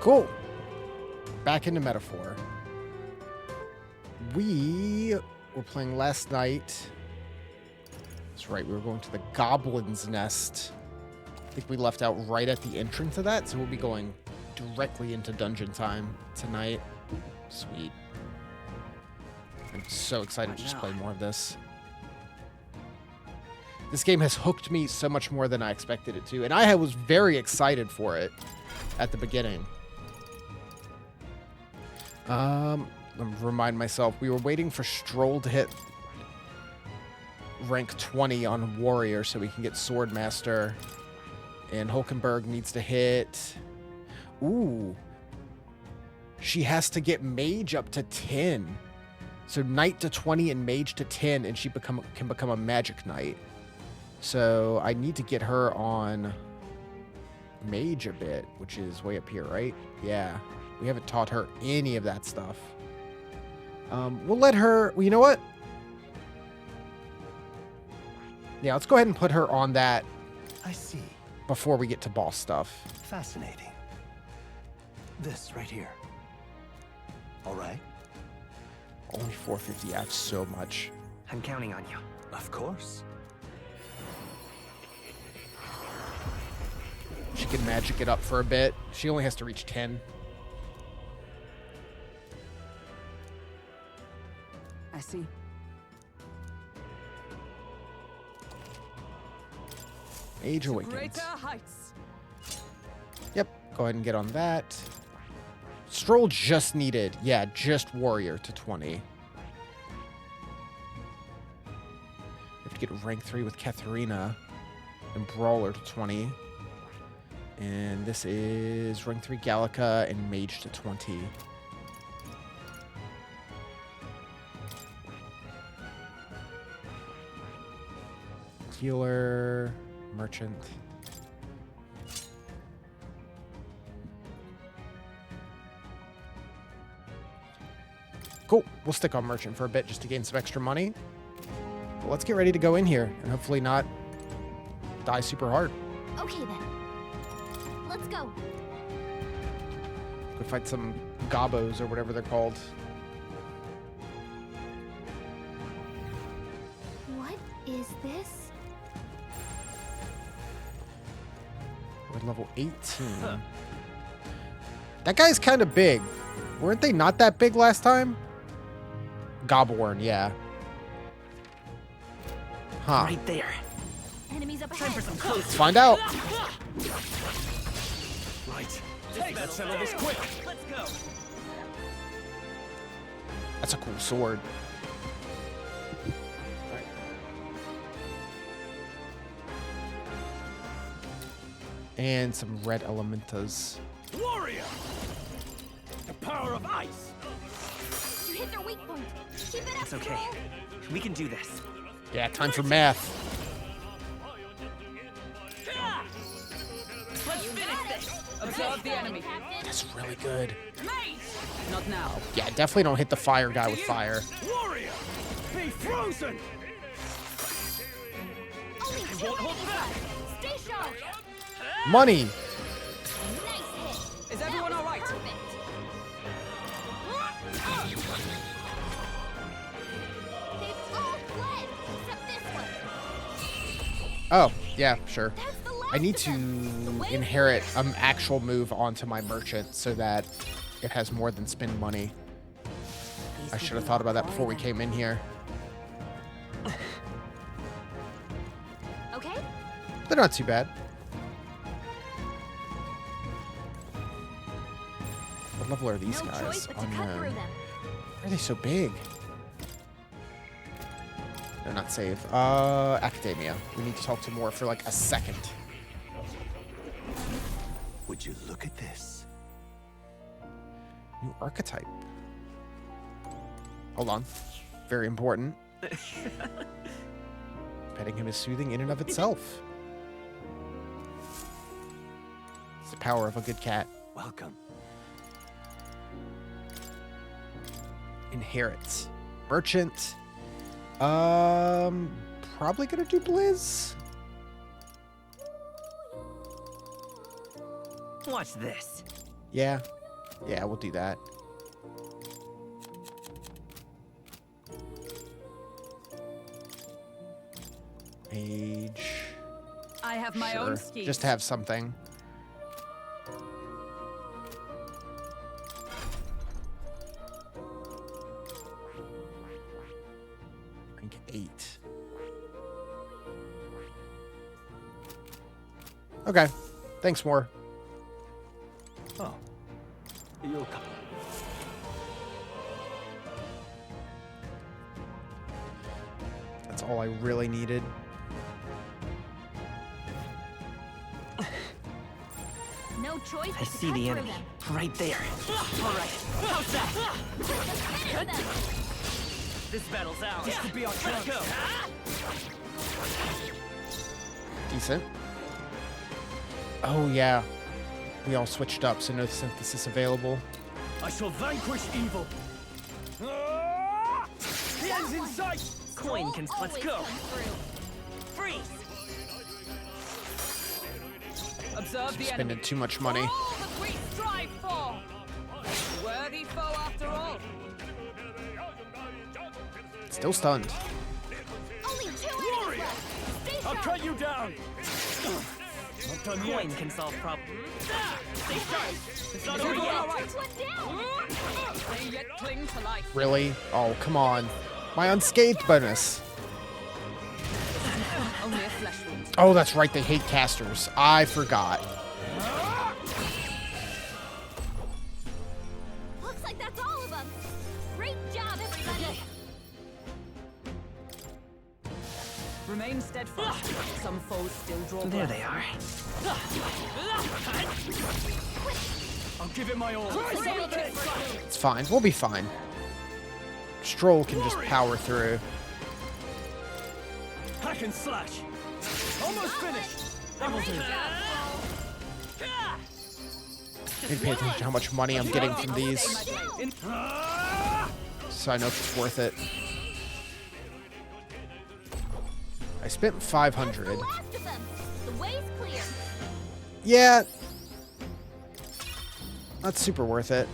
Cool. Back into Metaphor. We were playing last night. That's right, we were going to the Goblin's Nest. I think we left out right at the entrance of that, so we'll be going directly into dungeon time tonight. Sweet. I'm so excited to just play more of this. This game has hooked me so much more than I expected it to, and I was very excited for it at the beginning. Let me remind myself, we were waiting for Stroll to hit rank 20 on Warrior so we can get Swordmaster. And Hulkenberg needs to hit... Ooh. She has to get Mage up to 10. So Knight to 20 and Mage to 10, and she can become a Magic Knight. So I need to get her on Mage a bit, which is way up here, right? Yeah. We haven't taught her any of that stuff. We'll let her... Well, you know what? Yeah, let's go ahead and put her on that. I see. Before we get to boss stuff. Fascinating. This right here. All right. Only 450. I have so much. I'm counting on you. Of course. She can magic it up for a bit. She only has to reach 10. I see. Age Awakens. Yep, go ahead and get on that. Stroll just needed, yeah, just Warrior to 20. We have to get rank 3 with Katharina and Brawler to 20. And this is rank 3 Gallica and Mage to 20. Healer, Merchant. Cool. We'll stick on Merchant for a bit just to gain some extra money. But let's get ready to go in here and hopefully not die super hard. Okay then. Let's go. Go fight some gobos or whatever they're called. What is this? We're level 18. That guy's kind of big. Weren't they not that big last time? Goblin, yeah. Huh. Right there. Enemies up Time ahead. for some close. Let's find out. Right. Let's settle this quick. Let's go. That's a cool sword. And some red elementas. Warrior! The power of ice! You hit their weak point. Keep it up. It's okay. Stroll. We can do this. Yeah, time for math. Let's finish this. Absorb the enemy. That's really good. Not now. Yeah, definitely don't hit the fire guy with fire. Warrior! Be frozen! Only two enemies left. Stay sharp. Money. Nice hit. Is everyone all right? Perfect. They've all fled except this one. Oh, yeah, sure. That's the last I need of to them. The way inherit an actual move onto my merchant so that it has more than spend money. I should have thought about that before we came in here. Okay. They're not too bad. What level are these No guys? choice but to cut through Unknown. them. Why are they so big? They're not safe. Academia. We need to talk to more for like a second. Would you look at this? New archetype. Hold on. Very important. Petting him is soothing in and of itself. It's the power of a good cat. Welcome. Inherits. Merchant. Probably gonna do Blizz. Watch this. Yeah. Yeah, we'll do that. Mage. I have my own Sure. schemes. Just to have something. Rank 8. Okay. Thanks, more. Oh. You'll come. That's all I really needed. No choice I but to see cut the through enemy. them. Right there. All right. How's that? Finish them. This battle's ours. This could be our Let's chance. go. Decent. Oh, yeah. We all switched up, so no synthesis available. I shall vanquish evil. The end's in sight. Coin can. Let's Always go. comes through. Freeze. Observe the enemy. Spending too much money. All that we strive for. Worthy foe after all. Still stunned. Only 2 enemies left. Stay I'll sharp. cut you down. Not done Coin yet. can solve problems. Stay sharp. It's not Is over everyone yet. all right? First one down. They yet cling to life. Really? Oh, come on. My unscathed bonus. Only a flesh wound. Oh, that's right. They hate casters. I forgot. Looks like that's all of them. Great job, everybody. Remain steadfast. Some foes still draw there they are. I'll give it my all. It's fine. We'll be fine. Stroll can just power through. Hack and slash. Almost finished. That will do. Need to pay attention to how much money I'm getting from these, so I know if it's worth it. I spent 500. The last of them. The way's clear. Yeah. Not super worth it.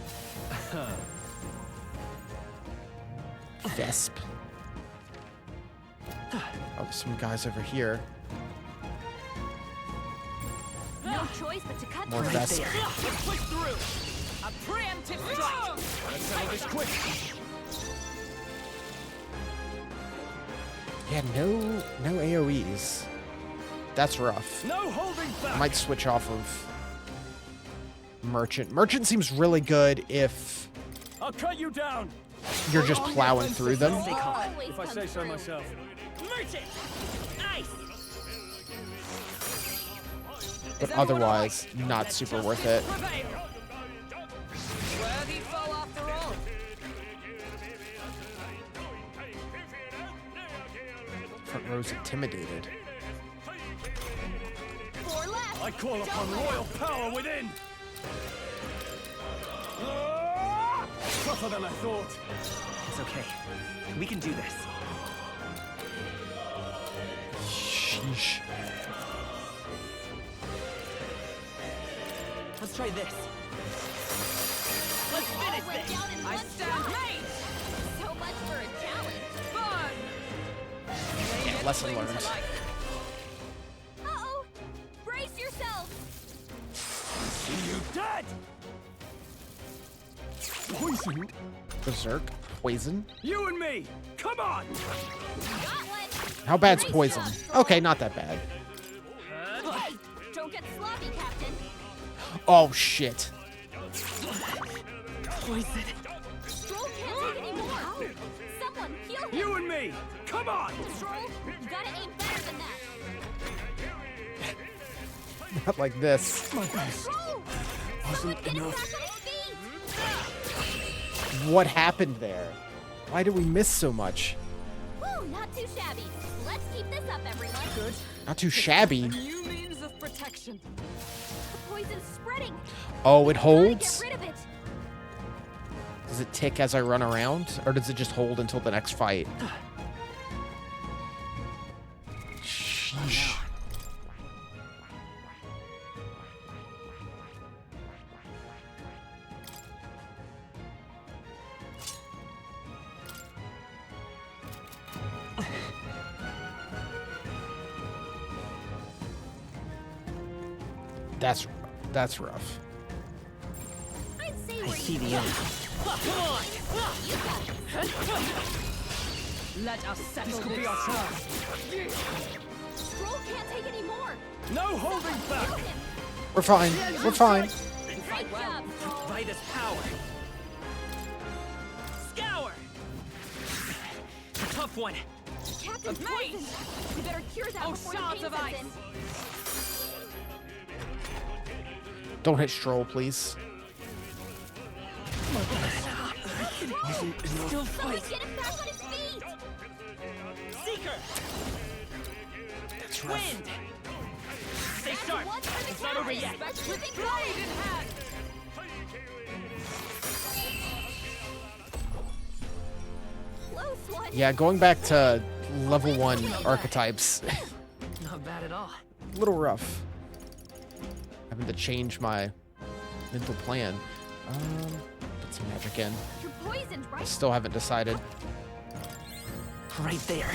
Vesp. Oh, there's some guys over here. No choice but to cut More through. Vesp. Let's push through. A preemptive strike. Let's settle this quick. Yeah, no AoEs. That's rough. No holding I back. might switch off of Merchant. Merchant seems really good if I'll cut you down. you're just plowing through them. Stay calm. Always If I comes say so through. myself. Merchant. Nice. But otherwise, not super worth it. Prevail. Worthy foe after all. Front row's intimidated. 4 left. I call upon Don't let royal power within. Tougher than I thought. It's okay. We can do this. Sheesh. Let's try this. Let's all finish went this. down in I one stand shot. made. So much for a challenge. Fun. Yeah, lesson learned. Uh-oh. Brace yourselves. See you dead. Poisoned? Berserk. Poison. You and me. Come on. Got one. How bad's poison? Okay, not that bad. Hey, don't get sloppy, Captain. Oh, shit. Poison. Stroll can't take any more. Someone heal him. You and me. Come on. Stroll, you gotta aim better than that. Not like this. My best. Stroll! Someone get him back on his feet. What happened there? Why did we miss so much? Woo, not too shabby. Let's keep this up, everyone. Good. Not too shabby. New means of protection. The poison's spreading. Oh, it Gotta holds? get rid of it. Does it tick as I run around? Or does it just hold until the next fight? Sheesh. That's rough. I'd say I we're see the even. enemy. You got it. Let us settle This could be this. our chance. Stroll can't take any more. No holding back. Kill him. We're fine. We're fine. Great job, Stroll. By this power. Scour. A tough one. Captain's Of me. poisoned. We better cure that Oh, before the shards pain of sets ice. in. Don't hit Stroll, please. Still Somebody fight. get him back on his feet. Seeker. That's rough. Wind. Stay Back to sharp. once for the It's not over count. yet. With blade in hand. Close one. Yeah, going back to level 1 archetypes, Not bad at all. a little rough. Having to change my mental plan. Put some magic in. You're poisoned, I right? still haven't decided. Right there.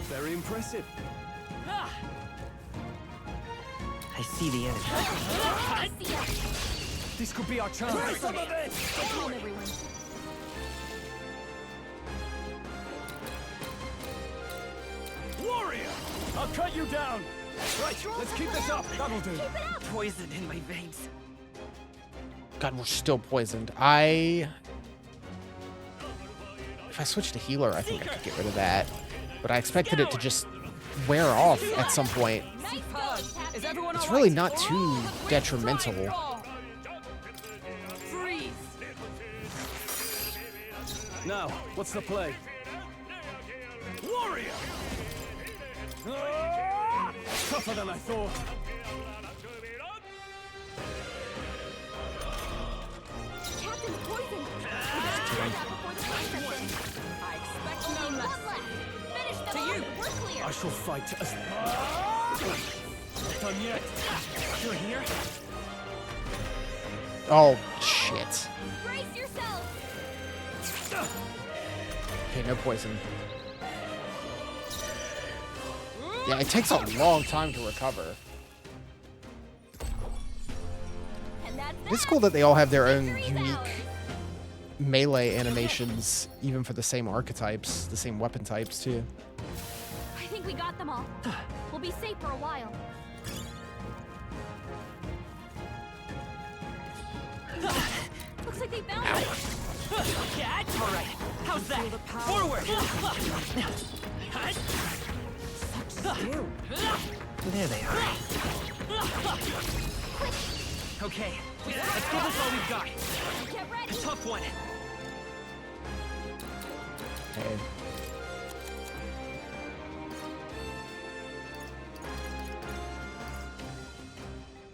Very impressive. I see the enemy. I see ya. This could be our chance. Come on, everyone. Warrior! I'll cut you down. Right, let's keep this up. That'll do. Keep it up. Poison in my veins. God, we're still poisoned. If I switch to healer, I think I could get rid of that. But I expected it to just wear off at some point. Nice Superb. going, Is Captain. everyone It's all really right? not too Oh, the great detrimental. try, roll. Freeze. Now, what's the play? Warrior! Ah! Tougher than I thought. Captain's poisoned. We better cure that before the pain sets in. I expect no Only less. one left. Finish them To off you. and we're clear. I shall fight as... Not done yet. You're here? Oh, shit. Brace yourselves. Okay, no poison. Yeah, it takes a long time to recover. And that's It's that. cool that they all have their own Victory's unique ours. melee animations, even for the same archetypes, the same weapon types, too. I think we got them all. We'll be safe for a while. Looks like they found us. Yeah, all right. How's that? Forward. There they are. Okay, let's give this all we've got. Get A ready. tough one. Okay.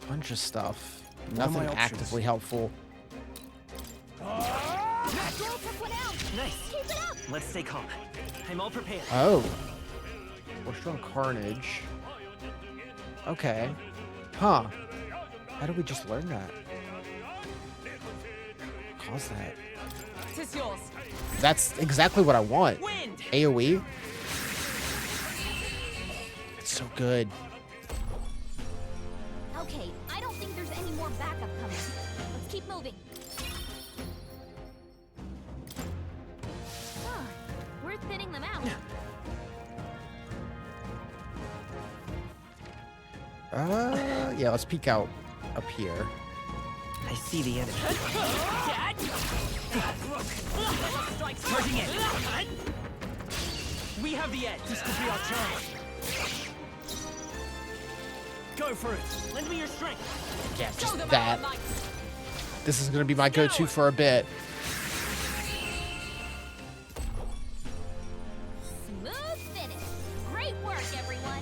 Bunch of stuff. are Nothing my options? actively helpful. Girl took one out. Nice. Keep it up. Let's stay calm. I'm all prepared. Oh. We're strong carnage. Okay. Huh. How did we just learn that? What caused that? Tis yours. That's exactly what I want. Wind. AoE? It's so good. Okay, I don't think there's any more backup coming. Let's keep moving. Huh, we're thinning them out. Yeah, let's peek out up here. I see the enemy. Charging in. We have the edge. This could be our chance. Go for it. Lend me your strength. Yeah, Show just them that. our might. This is gonna be my go-to for a bit. Smooth finish. Great work, everyone.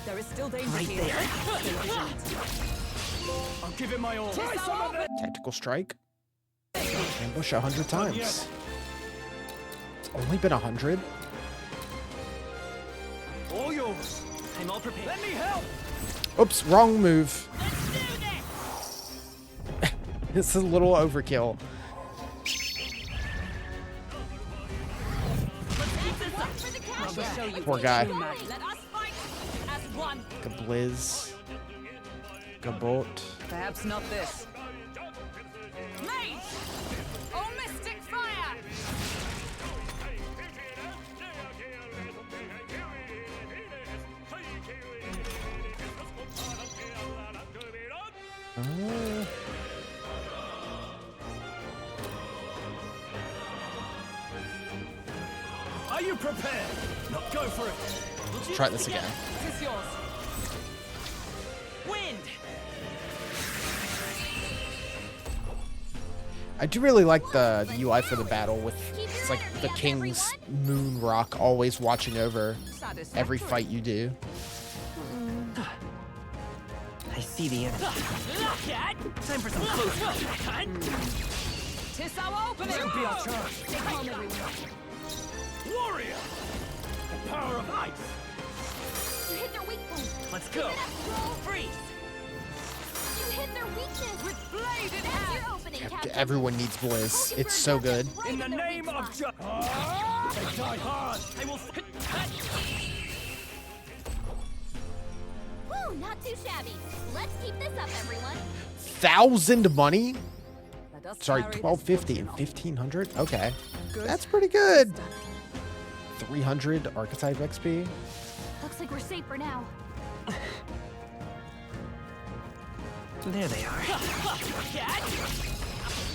There is still danger Right here. there. I'll give it my all. Try some of it. Tactical strike. Ambush 100 times. It's only been 100? All yours. I'm all prepared. Let me help. Oops, wrong move. Let's do this. It's a little overkill. Let's keep this up. For the I'll capture. show you Poor what guy. true magic. Let us fight. one. Gabliz. Gabot. Perhaps not this. Mage! Oh, mystic fire! Are you prepared? Now go for it. Let's try this again. Is this yours? Wind. I do really like the UI for the battle with it's like the King's Moon Rock always watching over every fight you do. I see the enemy. Time for some close contact. Tis our opening! This will be our chance. Stay calm, everyone. Warrior! The power of ice! You hit their weak point. Let's go. Freeze. You hit their weakness. With blade in That's hand! your opening, Captain. Everyone needs Blizz. It's so good. In the name of They die hard! I will. Woo, not too shabby. Let's keep this up, everyone. 1,000 money? Let us Sorry, carry this 1250 and fortune 1500? Okay. Good. That's pretty good. 300 archetype XP. Looks like we're safe for now. There they are.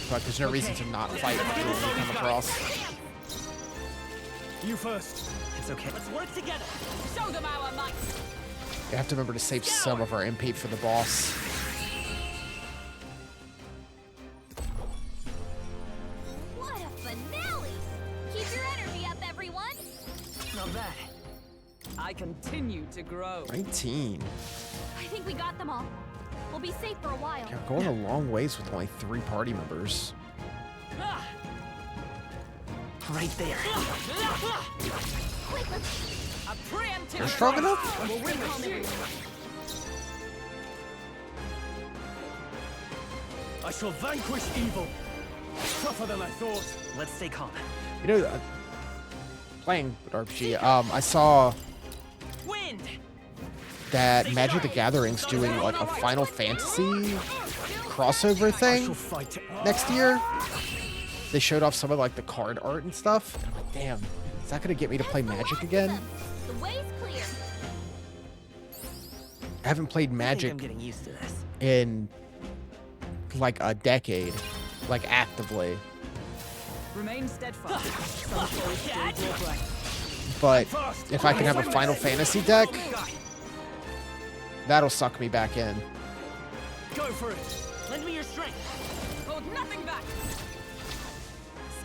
But there's no reason to not fight when you come across. You first. It's okay. Let's work together. Show them our might! You have to remember to save some of our MP for the boss. What a finale! Keep your energy up, everyone. Not bad. I continue to grow. 19. I think we got them all. We'll be safe for a while. You're going a long ways with only 3 party members. Ah! Right there. Quick, let's A preemptive You're strong enough? We'll win this year. I shall vanquish evil. Tougher than I thought. Let's stay calm. You know, playing with RPG, I saw Wind. that Magic the Gathering's doing like a Final Fantasy crossover thing Shall fight. next year. They showed off some of like the card art and stuff. And I'm like, damn, is that gonna get me to play Magic again? The way's clear. I haven't played I think Magic I'm getting used to this. in like a decade, like actively. Remain steadfast. Some souls still draw breath. But if I can have a Final Fantasy deck, that'll suck me back in. Go for it. Lend me your strength. Hold nothing back.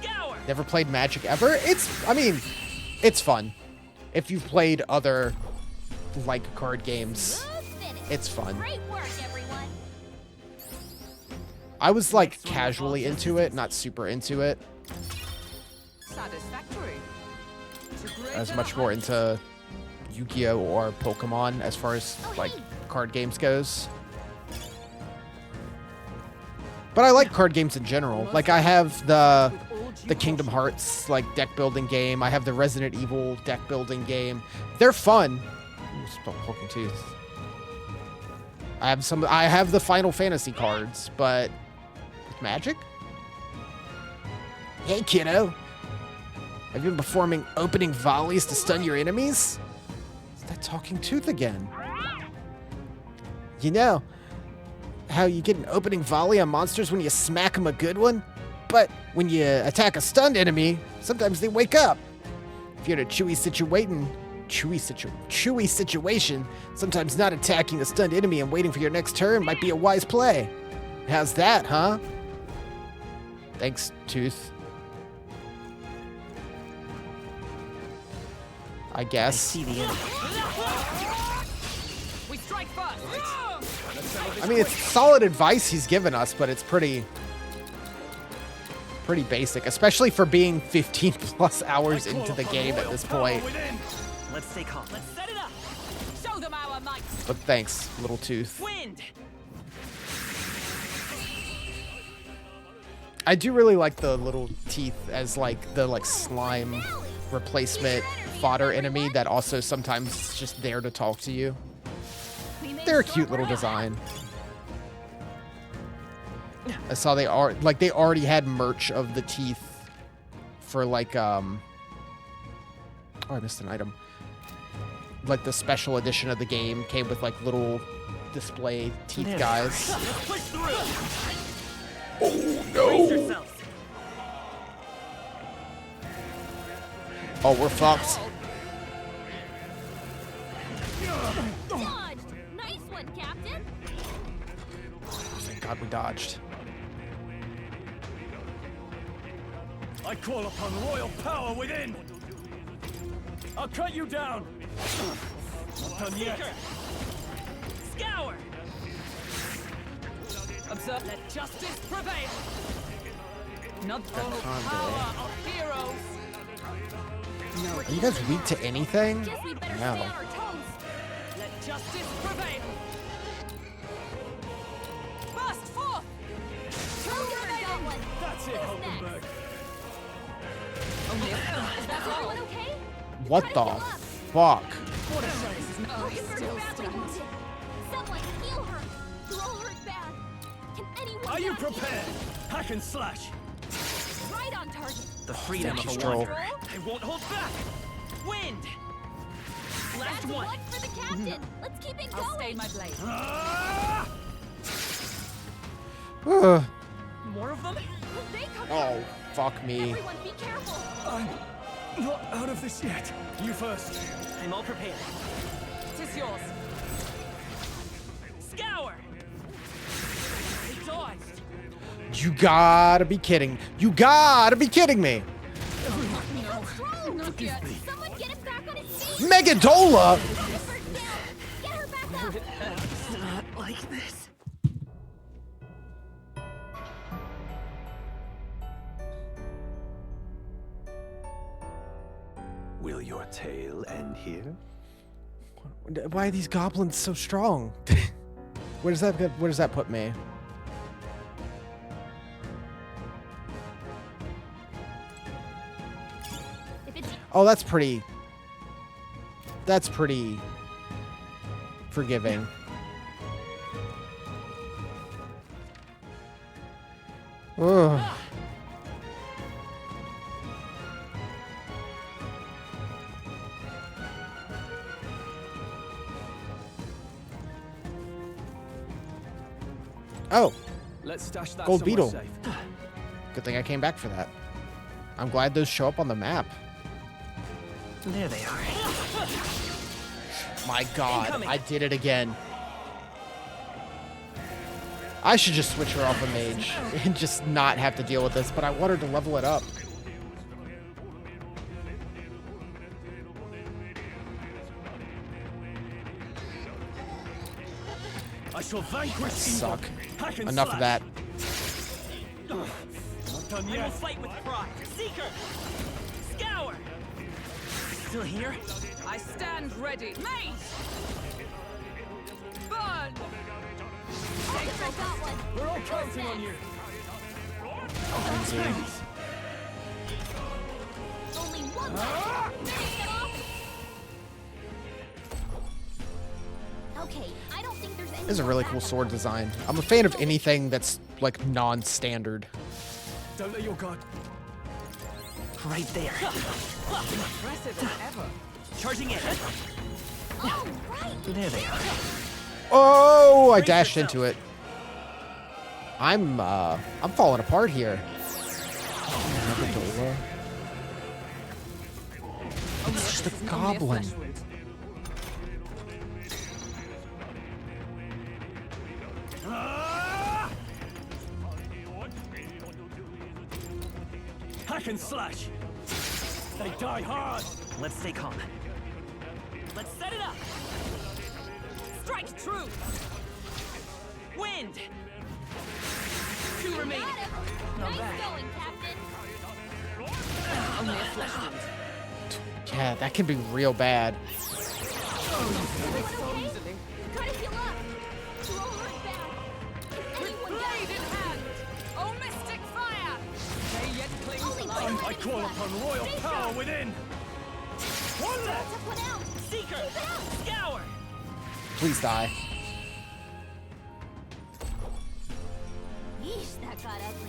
Scour. Never played Magic ever. I mean, it's fun. If you've played other like card games, Smooth finish. it's fun. Great work, everyone. I was like casually into it, not super into it. Satisfactory. To I was greater much more heights. into Yu-Gi-Oh or Pokemon as far as like card games goes. But I like card games in general. Like I have the Kingdom Hearts like deck building game. I have the Resident Evil deck building game. They're fun. Ooh, spelled poking tooth. I have the Final Fantasy cards, but with Magic? Hey kiddo. Have you been performing opening volleys to stun your enemies? It's that talking tooth again. You know how you get an opening volley on monsters when you smack them a good one? But when you attack a stunned enemy, sometimes they wake up. If you're in a chewy situation, sometimes not attacking a stunned enemy and waiting for your next turn might be a wise play. How's that, huh? Thanks, Tooth. I I guess. see the enemy. We strike first. I mean, it's solid advice he's given us, but it's pretty basic, especially for being 15 plus hours into the game at this point. Let's stay calm. Let's set it up. Show them our might. But thanks, little Tooth. Wind. I do really like the little teeth as like the like slime replacement fodder enemy that also sometimes is just there to talk to you. they're a cute little design. I saw they are like they already had merch of the teeth for like oh, I missed an item. Like the special edition of the game came with like little display teeth guys. Oh no! Oh, we're fucked. Dodged. Nice one, Captain. Thank God we dodged. I call upon royal power within. I'll cut you down. Not done yet. Scour! Observe, let justice prevail! Not the power of heroes! No. Are you guys weak to anything? Guess we better No. stay on our toes. Let justice prevail! Burst forth! Joker got one. That's it, Who's Hulkenberg. Only a Is everyone okay? What the fuck? Hulkenberg's badly wounded. Someone heal her. We're all hurt bad. Can anyone Are you back me? prepared? Hack and slash. Right on target. The freedom of a Stroll. wanderer. I won't hold back! Wind! That's Last one! one for the captain. Let's keep it I'll stay going. my blade. Ah! Ugh. More of them? When they come Oh, out, fuck me. everyone be careful. I'm not out of this yet. You first. I'm all prepared. Tis yours. Scour! They dodged! You gotta be kidding. You gotta be kiddting me. What's wrong? Not yet. Someone get him back on his feet. Megadola! Hulkenberg down. Get her back up. Not like this. Will your tale end here? Why are these goblins so strong? Where does that put me? If it's Oh, that's pretty forgiving. Ugh. Oh, Let's stash that Gold somewhere beetle. safe. good thing I came back for that. I'm glad those show up on the map. There they are. My God, Incoming. I did it again. I should just switch her off a mage and just not have to deal with this, but I want her to level it up. I shall vanquish evil. Suck. Hack and Enough of slash. that. Not done I will yet. fight with pride. Seeker! Scour! Still here? I stand ready. Mate! Burn! Hulkenberg got one. We're all counting on you. Only one left. Finish it off. Okay, I don't think there's any This is a more really back cool up. sword design. I'm a fan of anything that's like non-standard. Don't let your guard. Right there. Impressive as ever. Charging in. Oh, right. There they are. Oh, I Brace dashed yourself. into it. I'm falling apart here. Megadola. It's just a Only a goblin. flesh wound. Ah! Hack and slash. They die hard. Let's stay calm. Let's set it up. Strike true. Wind. Two remaining. Got him. Not Nice bad. going, Captain. Only a flesh wound. Yeah, that can be real bad. Everyone okay? Gotta heal up. We're all hurt bad. Can anyone get Blade in hand. Oh, mystic fire. They yet cling Only to one life. left. I call upon royal power within. One left. Took one out. Seeker. Keep it up. Scour. Please die. That got ugly.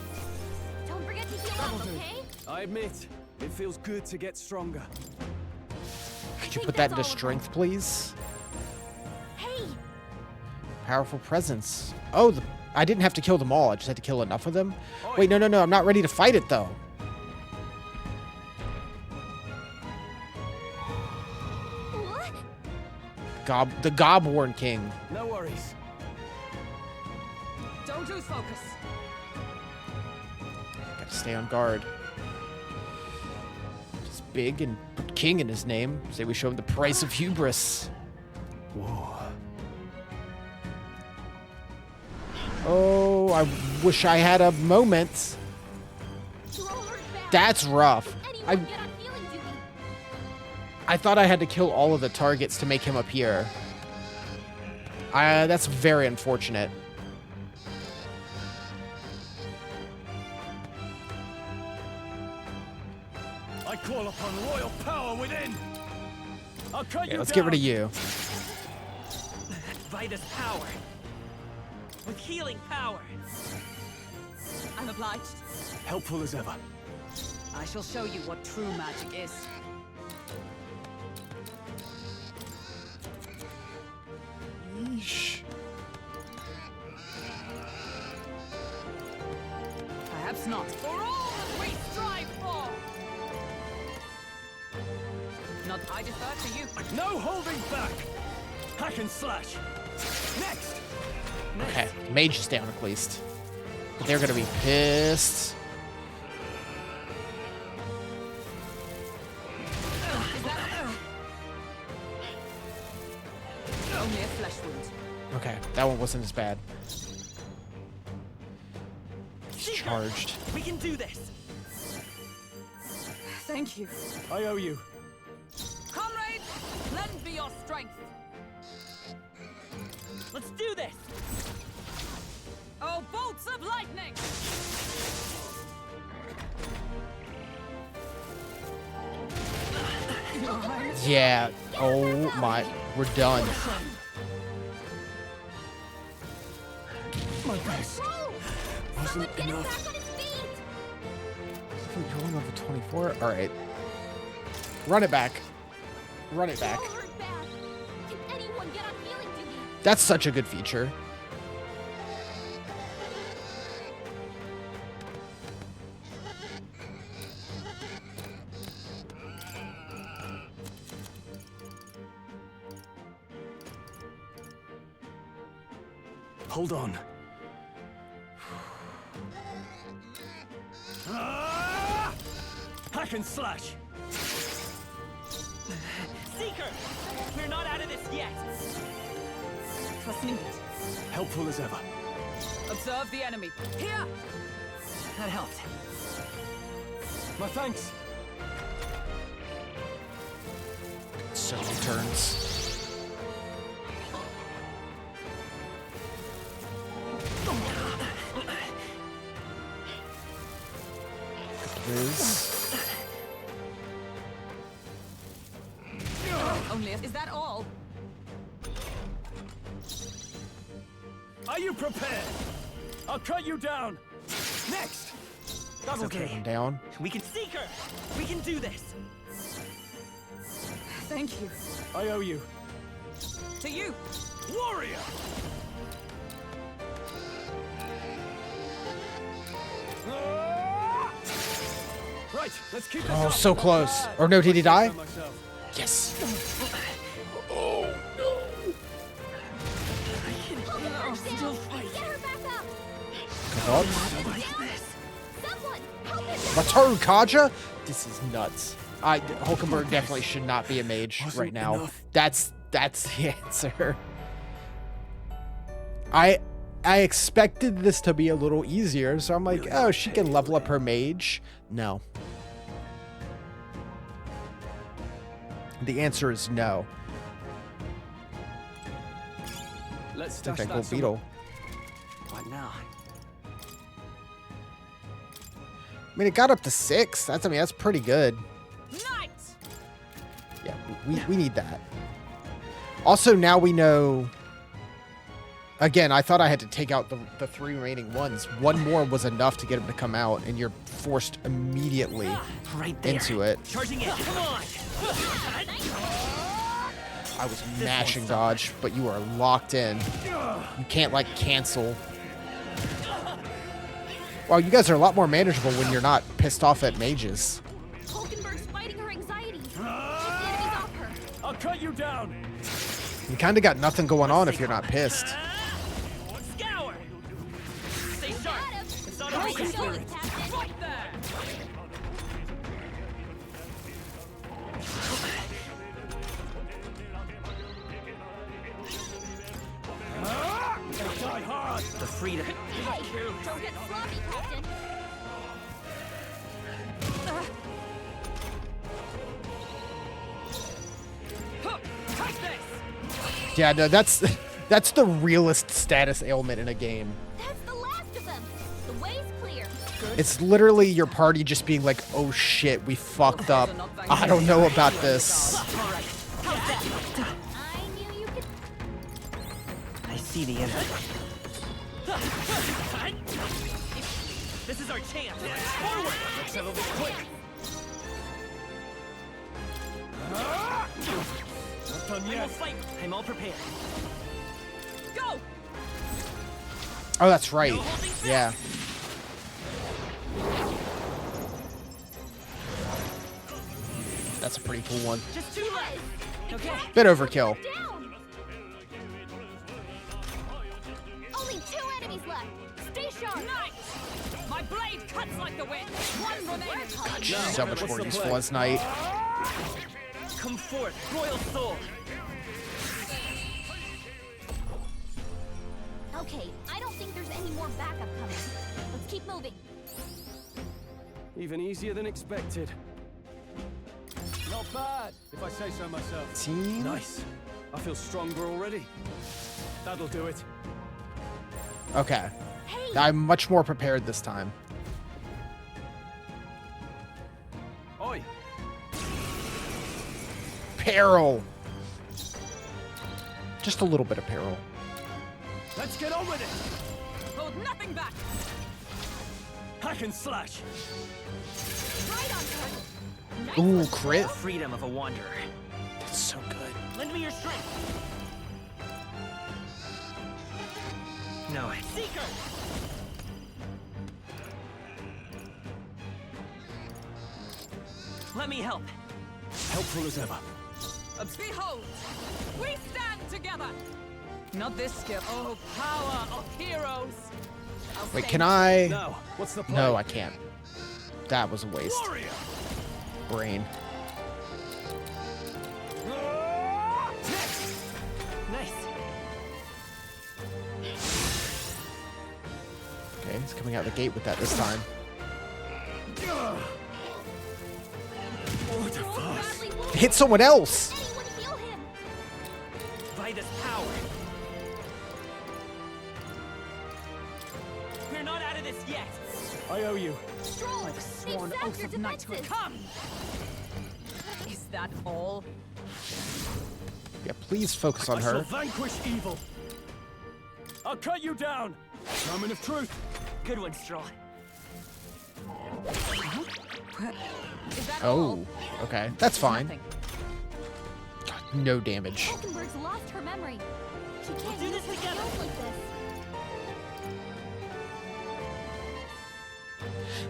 Don't forget to heal up, okay? I admit, it feels good to get stronger. Could you put that into strength, please? Hey, Powerful presence. Oh, I didn't have to kill them all. I just had to kill enough of them. Wait, no. I'm not ready to fight it, though. what? The Gobhorn King. No worries. Don't lose focus. Gotta stay on guard. He's big and put king in his name. Say we show him the price of hubris. Whoa. Oh, I wish I had a moment. You're all hurt bad. That's rough. Can anyone get on healing duty? I thought I had to kill all of the targets to make him appear. That's very unfortunate. I call upon royal power within. I'll cut Okay, you let's down. get rid of you. Vitus power. With healing power. I'm obliged. Helpful as ever. I shall show you what true magic is. Yeesh. Perhaps not. For all that we strive for! Not I defer to you. No holding back. Hack and slash. Next. Okay, mage is down at least. But they're gonna be pissed. Only a flesh wound. Okay, that one wasn't as bad. He's Seeker, charged. We can do this. Thank you. I owe you. Comrades, lend me your strength. Let's do this. Oh, bolts of lightning! Yeah. Oh my. We're done. My best. Someone Wasn't get him enough. back on his feet! You're only level 24? Alright. Run it back. Run it back. You're all hurt bad. Can anyone get on healing duty? That's such a good feature. Hold on. Ah! Hack and slash. Seeker, we're not out of this yet. Trust me. Helpful as ever. Observe the enemy. Here! That helped. My thanks. So many turns. Liz. Only is that all? Are you prepared? I'll cut you down. Next. That's Cut okay. him down. We can Seeker. We can do this. Thank you. I owe you. To you! Warrior. Ah! Right, let's keep this Oh, up. so Not close. bad. Or no, did he die? Myself. Yes. Hulkenberg, down! Get her back up! Oh. Someone, help him! Return Kaja? This is nuts. Hulkenberg definitely should not be a mage Wasn't right now. enough. That's the answer. I expected this to be a little easier, so I'm like, oh, she can level up her mage. No. The answer is no. Let's Take stash that that gold somewhere. beetle. What now? I mean, it got up to 6. That's pretty good. Knight! Yeah, we need that. Also, now we know Again, I thought I had to take out the 3 remaining ones. One more was enough to get him to come out, and you're forced immediately Right there. into it. Charging in. Come on. I was mashing dodge, but you are locked in. You can't, like, cancel. Wow, you guys are a lot more manageable when you're not pissed off at mages. Hulkenberg's fighting her anxiety. Get the enemies off her. I'll cut you down. You kind of got nothing going on if you're not pissed. Scour. Stay sharp. Got him. It's not Nice over yet. going, Captain. Right there. They die hard. The freedom. Hey, don't get sloppy, Captain. Huh, take this. Yeah, no, that's the realest status ailment in a game. That's the last of them. The way's clear. It's literally your party just being like, oh shit, we fucked up. I don't know about this. All right. How's that? I knew you could. I see the enemy. This is our chance. Forward. Let's settle this quick. Not done I will yet. fight. I'm all prepared. Go. Oh, that's right. Yeah. That's a pretty cool one. Just 2 left. Okay. Bit overkill. Down. Only 2 enemies left. Stay sharp. Nice. My blade cuts like the wind. One remaining. She's so much what's more the useful play? as Knight. Come forth, royal soul. Okay, I don't think there's any more backup coming. Let's keep moving. Even easier than expected. Not bad, if I say so myself. Team? Nice. I feel stronger already. That'll do it. Okay. Hey, I'm much more prepared this time. Oi. Peril. Just a little bit of peril. Let's get on with it. Hold nothing back. Hack and slash. right on target. Nice Ooh, one, crit. Will. Freedom of a wanderer. That's so good. Lend me your strength. No. Seeker. Let me help. Helpful as ever. Behold, we stand together. Not this skill. Oh, power of heroes. I'll Wait, stay- can I? Now, what's the play? No, I can't. That was a waste. Warrior. Brain. Nice. Okay, he's coming out the gate with that this time. What a Joel's fuss. badly wounded. Hit someone else. Anyone heal him. By this power. We're not out of this yet. I owe you. Stroll, Like they've sworn sapped oath your of knighthood. defenses. Come. Is that all? Yeah, please focus on I shall her. vanquish evil. I'll cut you down. Moment of truth. Good one, Stroll. Is that Oh, all? okay. That's fine. Nothing. God, no damage. Hulkenberg's lost her memory. She can't do use this her together. skills like this.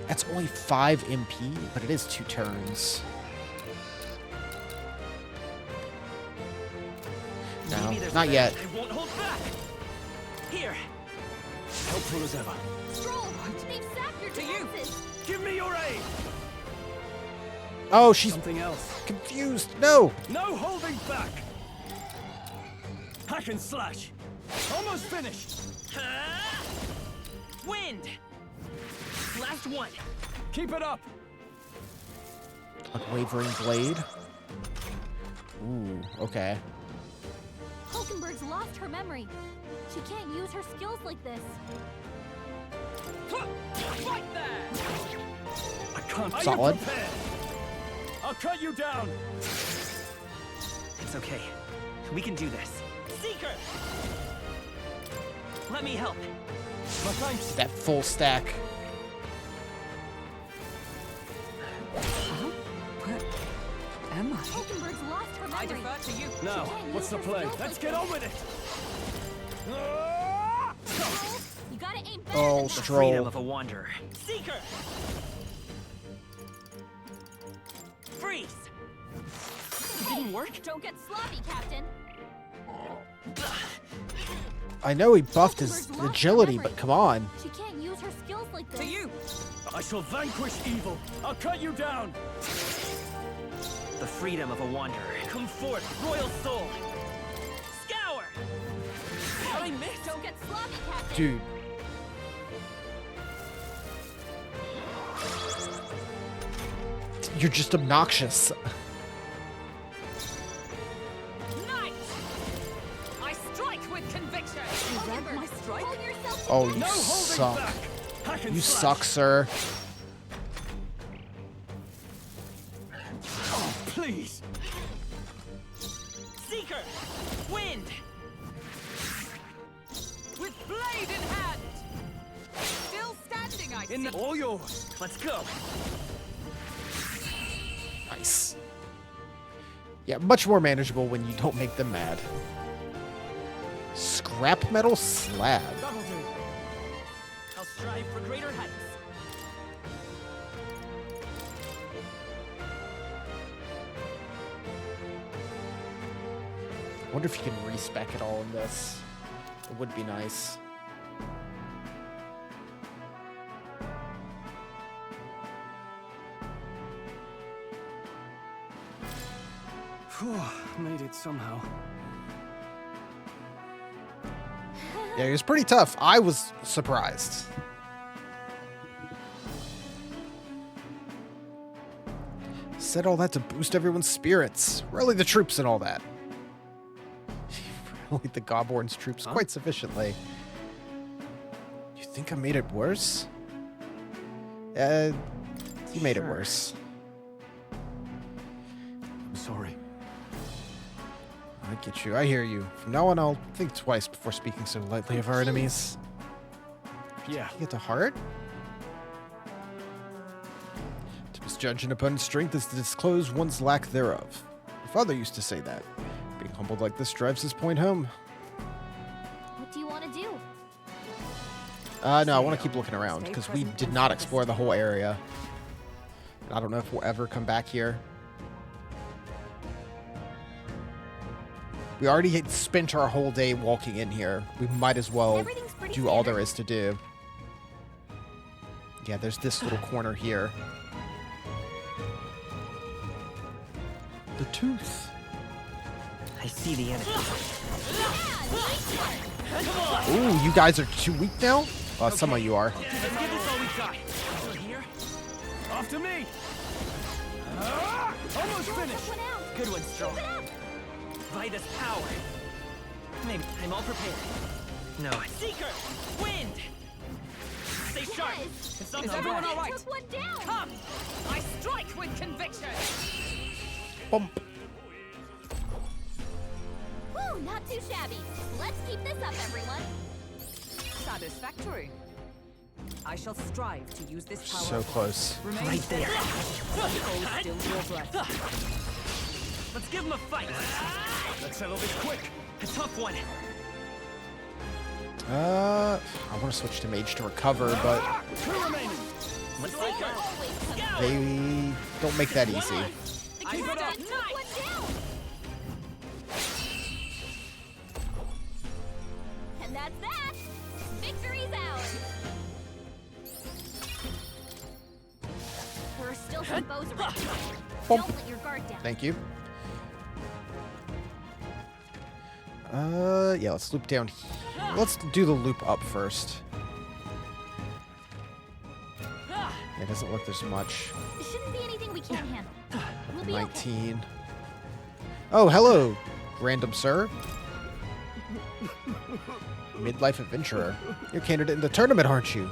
That's only 5 MP, but it is 2 turns. No, Maybe there's not a yet. I won't hold back. Here. Helpful as ever. Stroll, they've sapped your To you. defenses. Give me your aid. Oh, she's Something else. confused. No. No holding back. Hack and slash. Almost finished. Wind. Last one. Keep it up. Unwavering blade. Ooh, okay. Hulkenberg's lost her memory. She can't use her skills like this. Right there. I can't. Are Solid. you prepared? I'll cut you down. It's okay. We can do this. Seeker. Let me help. My thanks. That full stack. Where am I? Hulkenberg's lost her I memory. defer to you. Now, what's the play? Let's get on with it. You gotta aim better Oh, than that. Freedom Stroll. of a wanderer. Seeker! Freeze! It didn't work? Don't get sloppy, Captain. I know he buffed his Hulkenberg's lost her agility, memory. but come on. She can't use her skills like this. To you. I shall vanquish evil. I'll cut you down. The freedom of a wanderer. Come forth, royal soul! Scour! How'd I miss? Don't get sloppy, Captain. Dude. You're just obnoxious. Knight! I strike with conviction. You read my strike? Hold yourself Oh, you No holding suck. back. Hack and You slash. suck, sir. Oh, please. Seeker! Wind! With blade in hand. Still standing, I see. All yours. Let's go! Nice. Yeah, much more manageable when you don't make them mad. Scrap metal slab. That'll do. I'll strive for greater heights. I wonder if you can respec it all in this. It would be nice. Whew, made it somehow. Yeah, it was pretty tough. I was surprised. Said all that to boost everyone's spirits. Rally the troops and all that. Rally the Gobborn's troops quite sufficiently. You think I made it worse? You made it Sure. worse. I'm sorry. I get you. I hear you. From now on, I'll think twice before speaking so lightly of our enemies. Yeah. You get to heart? To misjudge an opponent's strength is to disclose one's lack thereof. My father used to say that. Being humbled like this drives his point home. What do you want to do? No, I want to keep looking around, because we did not explore the whole area. I don't know if we'll ever come back here. We already had spent our whole day walking in here. We might as well Everything's pretty do all there standard. is to do. Yeah, there's this little corner here. The tooth. I see the enemy. Ooh, you guys are too weak now? Some of you are. Let's give this all we got. Still here? After me. Ah, almost finished. One out. Good one, Stroll. Keep it up. Vitus power. Maybe I'm all prepared. No. Seeker! Wind! Stay sharp! Yes. It's not Is the everyone wrong. all right? Took one down. Come! I strike with conviction! Bump. Woo, not too shabby. Let's keep this up, everyone. Satisfactory. I shall strive to use this power. So close. Remain Right there. Hold still your breath. Let's give him a fight. Let's settle this quick. A tough one. I want to switch to mage to recover, but Two remaining. Let's Always Seeker. comes Scour. they don't make that easy. I Captain put up. took one down. And that's that. Victory's ours. There are still some foes around. Bump. Don't let your guard down. Thank you. Yeah, let's loop down here. Let's do the loop up first. Yeah, it doesn't look there's much. Shouldn't be anything we can't handle. We'll be okay. 19. Oh, hello, random sir. Midlife adventurer. You're a candidate in the tournament, aren't you?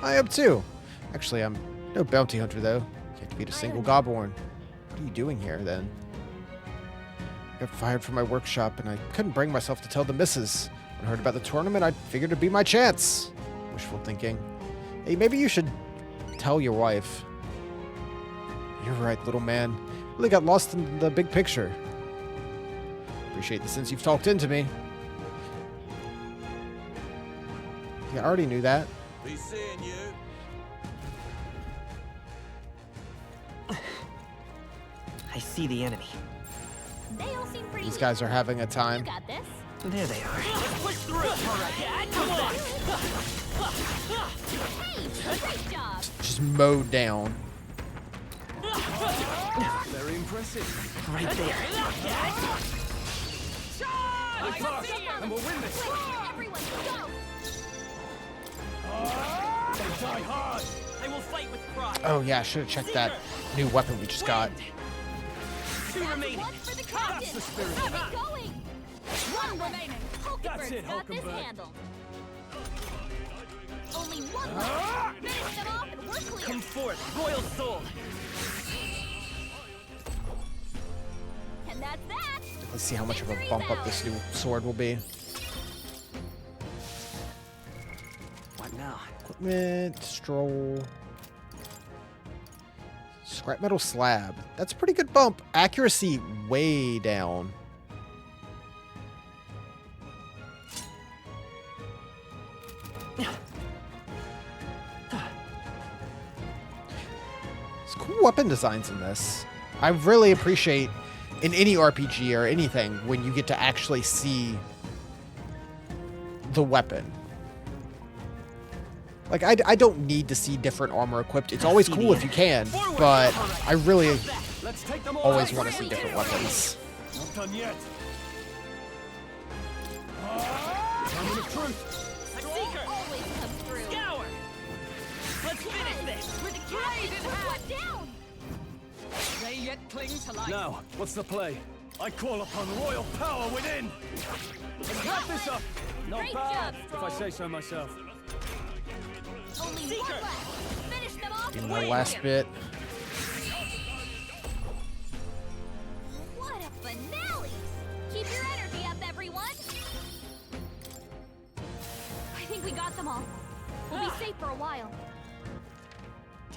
I am too. Actually, I'm no bounty hunter, though. Can't defeat a single Gobborn. What are you doing here, then? I got fired from my workshop, and I couldn't bring myself to tell the missus. When I heard about the tournament, I figured it'd be my chance. Wishful thinking. Hey, maybe you should tell your wife. You're right, little man. Really got lost in the big picture. Appreciate the sense you've talked into me. Yeah, I already knew that. Be seeing you. I see the enemy. They all seem pretty These guys are having a You time. got this. There they are. Let's push through. All right, come on. Hey, great job. Just mowed down. Very impressive. Right there. And we'll win this. Everyone, go. They die hard. I will fight with pride. Oh yeah, I should have checked that new weapon we just got. Two remaining. One for the captain. That's the spirit. Have it going. One remaining. That's it, Hulkenberg's got this Hulkenberg. handled. Only one left. Finish them off and we're clear. Come forth, royal soul. And that's that. Let's see how much of a bump up this new sword will be. What now? Equipment, stroll. Scrap metal slab. That's a pretty good bump. Accuracy way down. It's cool weapon designs in this. I really appreciate in any RPG or anything when you get to actually see the weapon. Like, I don't need to see different armor equipped. It's always cool if you can, but I really Let's take them all always out. want to see different weapons. Not done yet. Moment of truth. Seeker. Always comes through. Scour. Let's finish this. For the captain. Took one down. They yet cling to life. Now, what's the play? I call upon royal power within. Let's wrap this up. Not Great bad, job, if I say so myself. Only one Seeker. left. Finish them off Give and me we're the last clear. bit. What a finale! Keep your energy up, everyone! I think we got them all. We'll be safe for a while.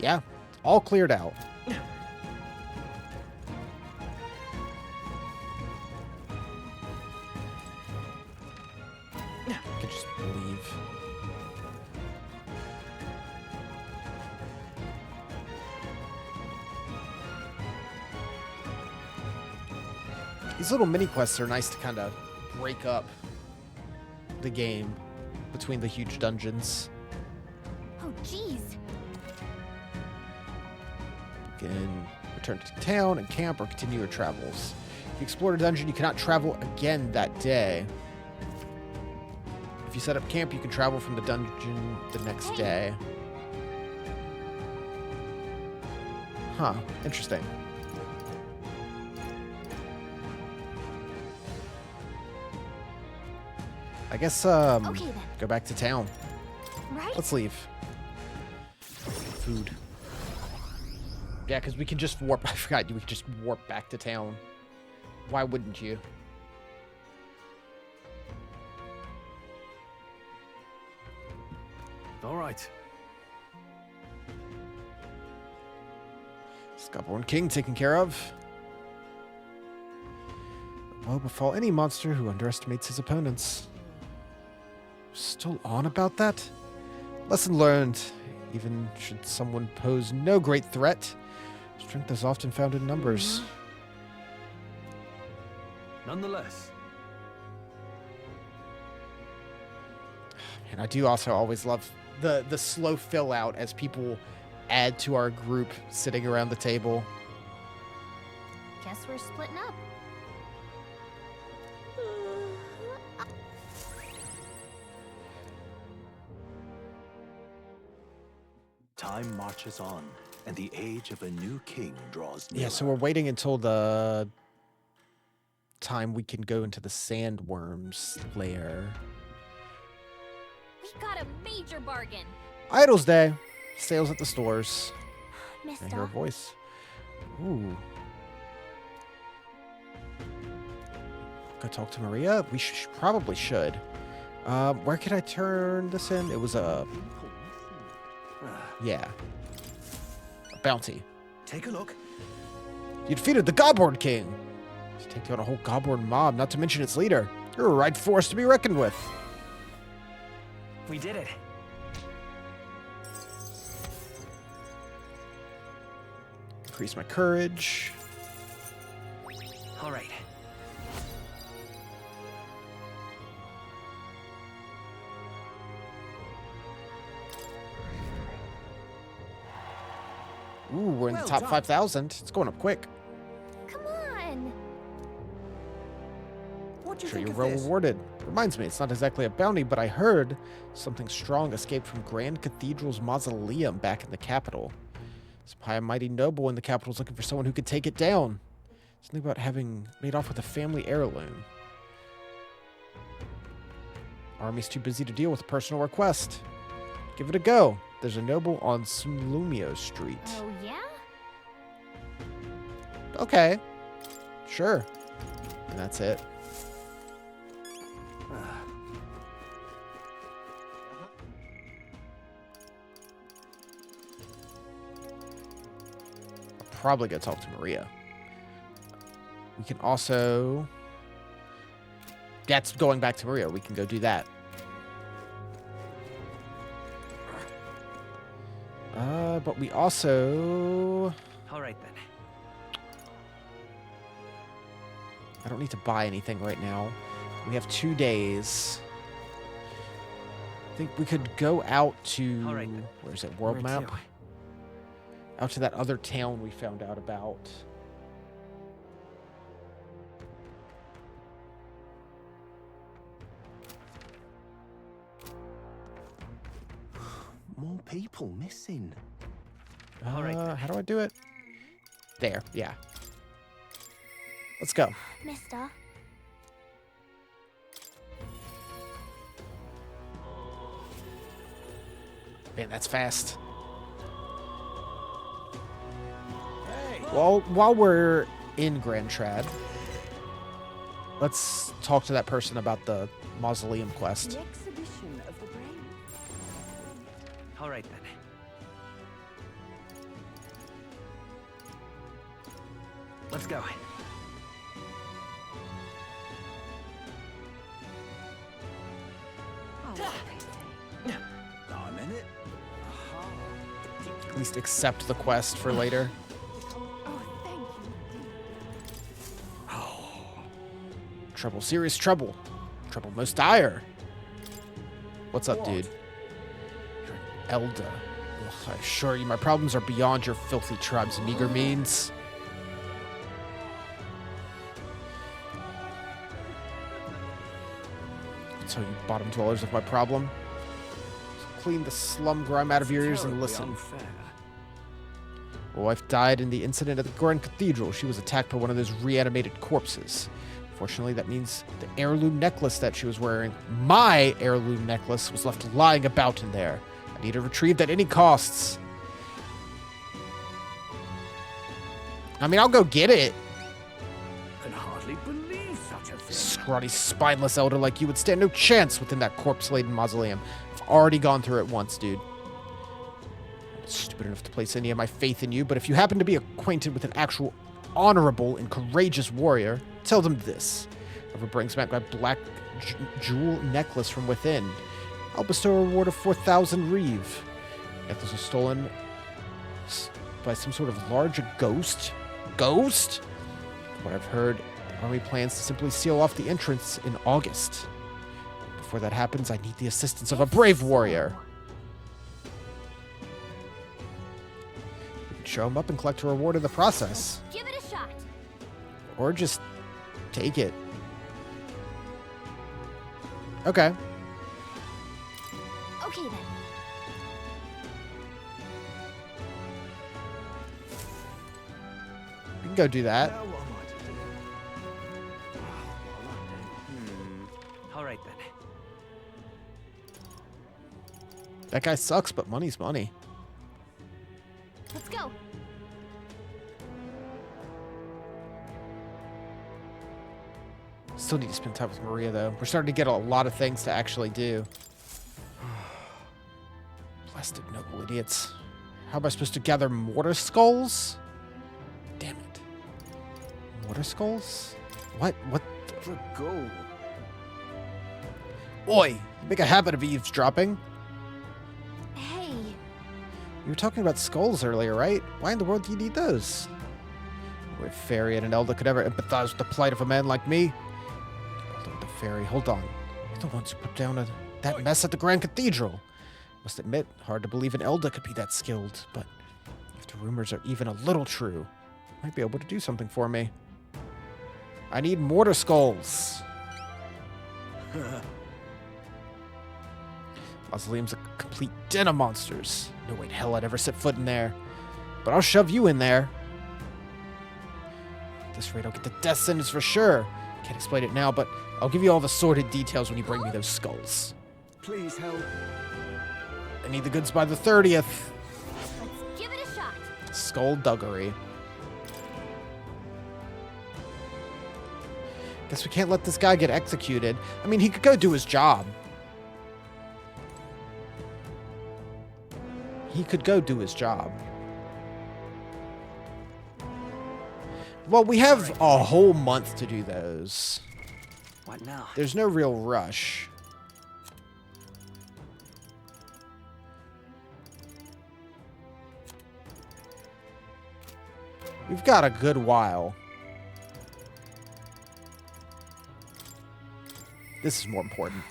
Yeah, all cleared out. I could just leave. These little mini quests are nice to kind of break up the game between the huge dungeons. Oh, jeez. You can return to town and camp or continue your travels. If you explore a dungeon, you cannot travel again that day. If you set up camp, you can travel from the dungeon the next day. Huh, interesting. I guess, Okay, then. go back to town. Right? Let's leave. Food. Yeah, because we can just warp. I forgot, we could just warp back to town. Why wouldn't you? All right. Scottborn King taken care of. Woe befall any monster who underestimates his opponents. Still on about that? Lesson learned. Even should someone pose no great threat, strength is often found in numbers. Nonetheless, And I do also always love the slow fill out as people add to our group sitting around the table. Guess we're splitting up. Time marches on, and the age of a new king draws near. Yeah, so we're waiting until the time we can go into the sandworms lair. We got a major bargain. Idle's Day. Sales at the stores. I hear a Mister. voice. Ooh. Go talk to Maria? We probably should. Where could I turn this in? It was a... Yeah. A bounty. Take a look. You defeated the Gobborn King. You take down a whole Gobborn mob, not to mention its leader. You're a right force to be reckoned with. We did it. Increase my courage. All right. Ooh, we're in the Well top done. 5,000. It's going up quick. Come on. What do you Sure, think you're of well this? rewarded. Reminds me, it's not exactly a bounty, but I heard something strong escaped from Grand Cathedral's mausoleum back in the capital. Some high and mighty noble in the capital's looking for someone who could take it down. Something about having made off with a family heirloom. Army's too busy to deal with a personal request. Give it a go. There's a noble on Slumio Street. Oh, yeah? Okay. Sure. And that's it. I'll probably go talk to Maria. We can also... That's going back to Maria. We can go do that. But we also... All right then. I don't need to buy anything right now. We have 2 days. I think we could go out to... All right, then. Where's it? World Where map? to? Out to that other town we found out about. More people missing. All right, then. How do I do it? There, yeah. Let's go. Mister. Man, that's fast. Hey. Well, while we're in Grand Trad, let's talk to that person about the mausoleum quest. The exhibition of the brave. All right then. Let's go. I'm in it. At least accept the quest for later. Oh, thank you. Trouble, serious trouble. Trouble most dire. What's up, dude? You're an Elder. Ugh, I assure you, my problems are beyond your filthy tribe's meager means. I'll tell you, bottom dwellers, of my problem. So clean the slum grime out of your ears and Terribly listen. unfair. My wife died in the incident at the Grand Cathedral. She was attacked by one of those reanimated corpses. Fortunately, that means the heirloom necklace that she was wearing, my heirloom necklace, was left lying about in there. I need it retrieved at any costs. I mean, I'll go get it. Can hardly believe such a thing. Scrawny, spineless elder like you would stand no chance within that corpse-laden mausoleum. I've already gone through it once, dude. I'm not stupid enough to place any of my faith in you, but if you happen to be acquainted with an actual honorable and courageous warrior, tell them this. Whoever brings back my black jewel necklace from within, I'll bestow a reward of 4,000 reeve. Necklace was stolen by some sort of large ghost. Ghost? From what I've heard, the army plans to simply seal off the entrance in August. Before that happens, I need the assistance of a brave warrior. We can show him up and collect a reward in the process. Give it a shot. Or just take it. Okay. Okay then. We can go do that. Now what am I to do? All right then. That guy sucks, but money's money. Let's go. Still need to spend time with Maria, though. We're starting to get a lot of things to actually do. Blasted noble idiots. How am I supposed to gather mortar skulls? Damn it. Mortar skulls? What? What? The goal. Oi! You make a habit of eavesdropping. Hey, You were talking about skulls earlier, right? Why in the world do you need those? If Fairy and an Elder could ever empathize with the plight of a man like me. Elder, the Fairy, hold on. You're the ones who put down that mess at the Grand Cathedral. Must admit, hard to believe an Elder could be that skilled, but if the rumors are even a little true, might be able to do something for me. I need mortar skulls. Mausoleum's a complete den of monsters. No way in hell I'd ever set foot in there. But I'll shove you in there. At this rate, I'll get the death sentence for sure. Can't explain it now, but I'll give you all the sordid details when you bring me those skulls. Please help. I need the goods by the 30th. let's give it a shot. Skullduggery. Guess we can't let this guy get executed. I mean, he could go do his job. He could go do his job. Well, we have a whole month to do those. What now? There's no real rush. We've got a good while. This is more important.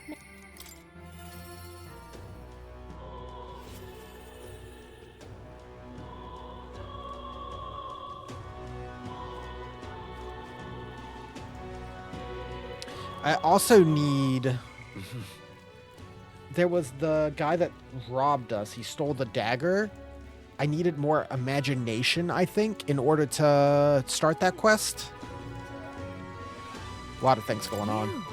I also need... There was the guy that robbed us. He stole the dagger. I needed more imagination, I think, in order to start that quest. A lot of things going on.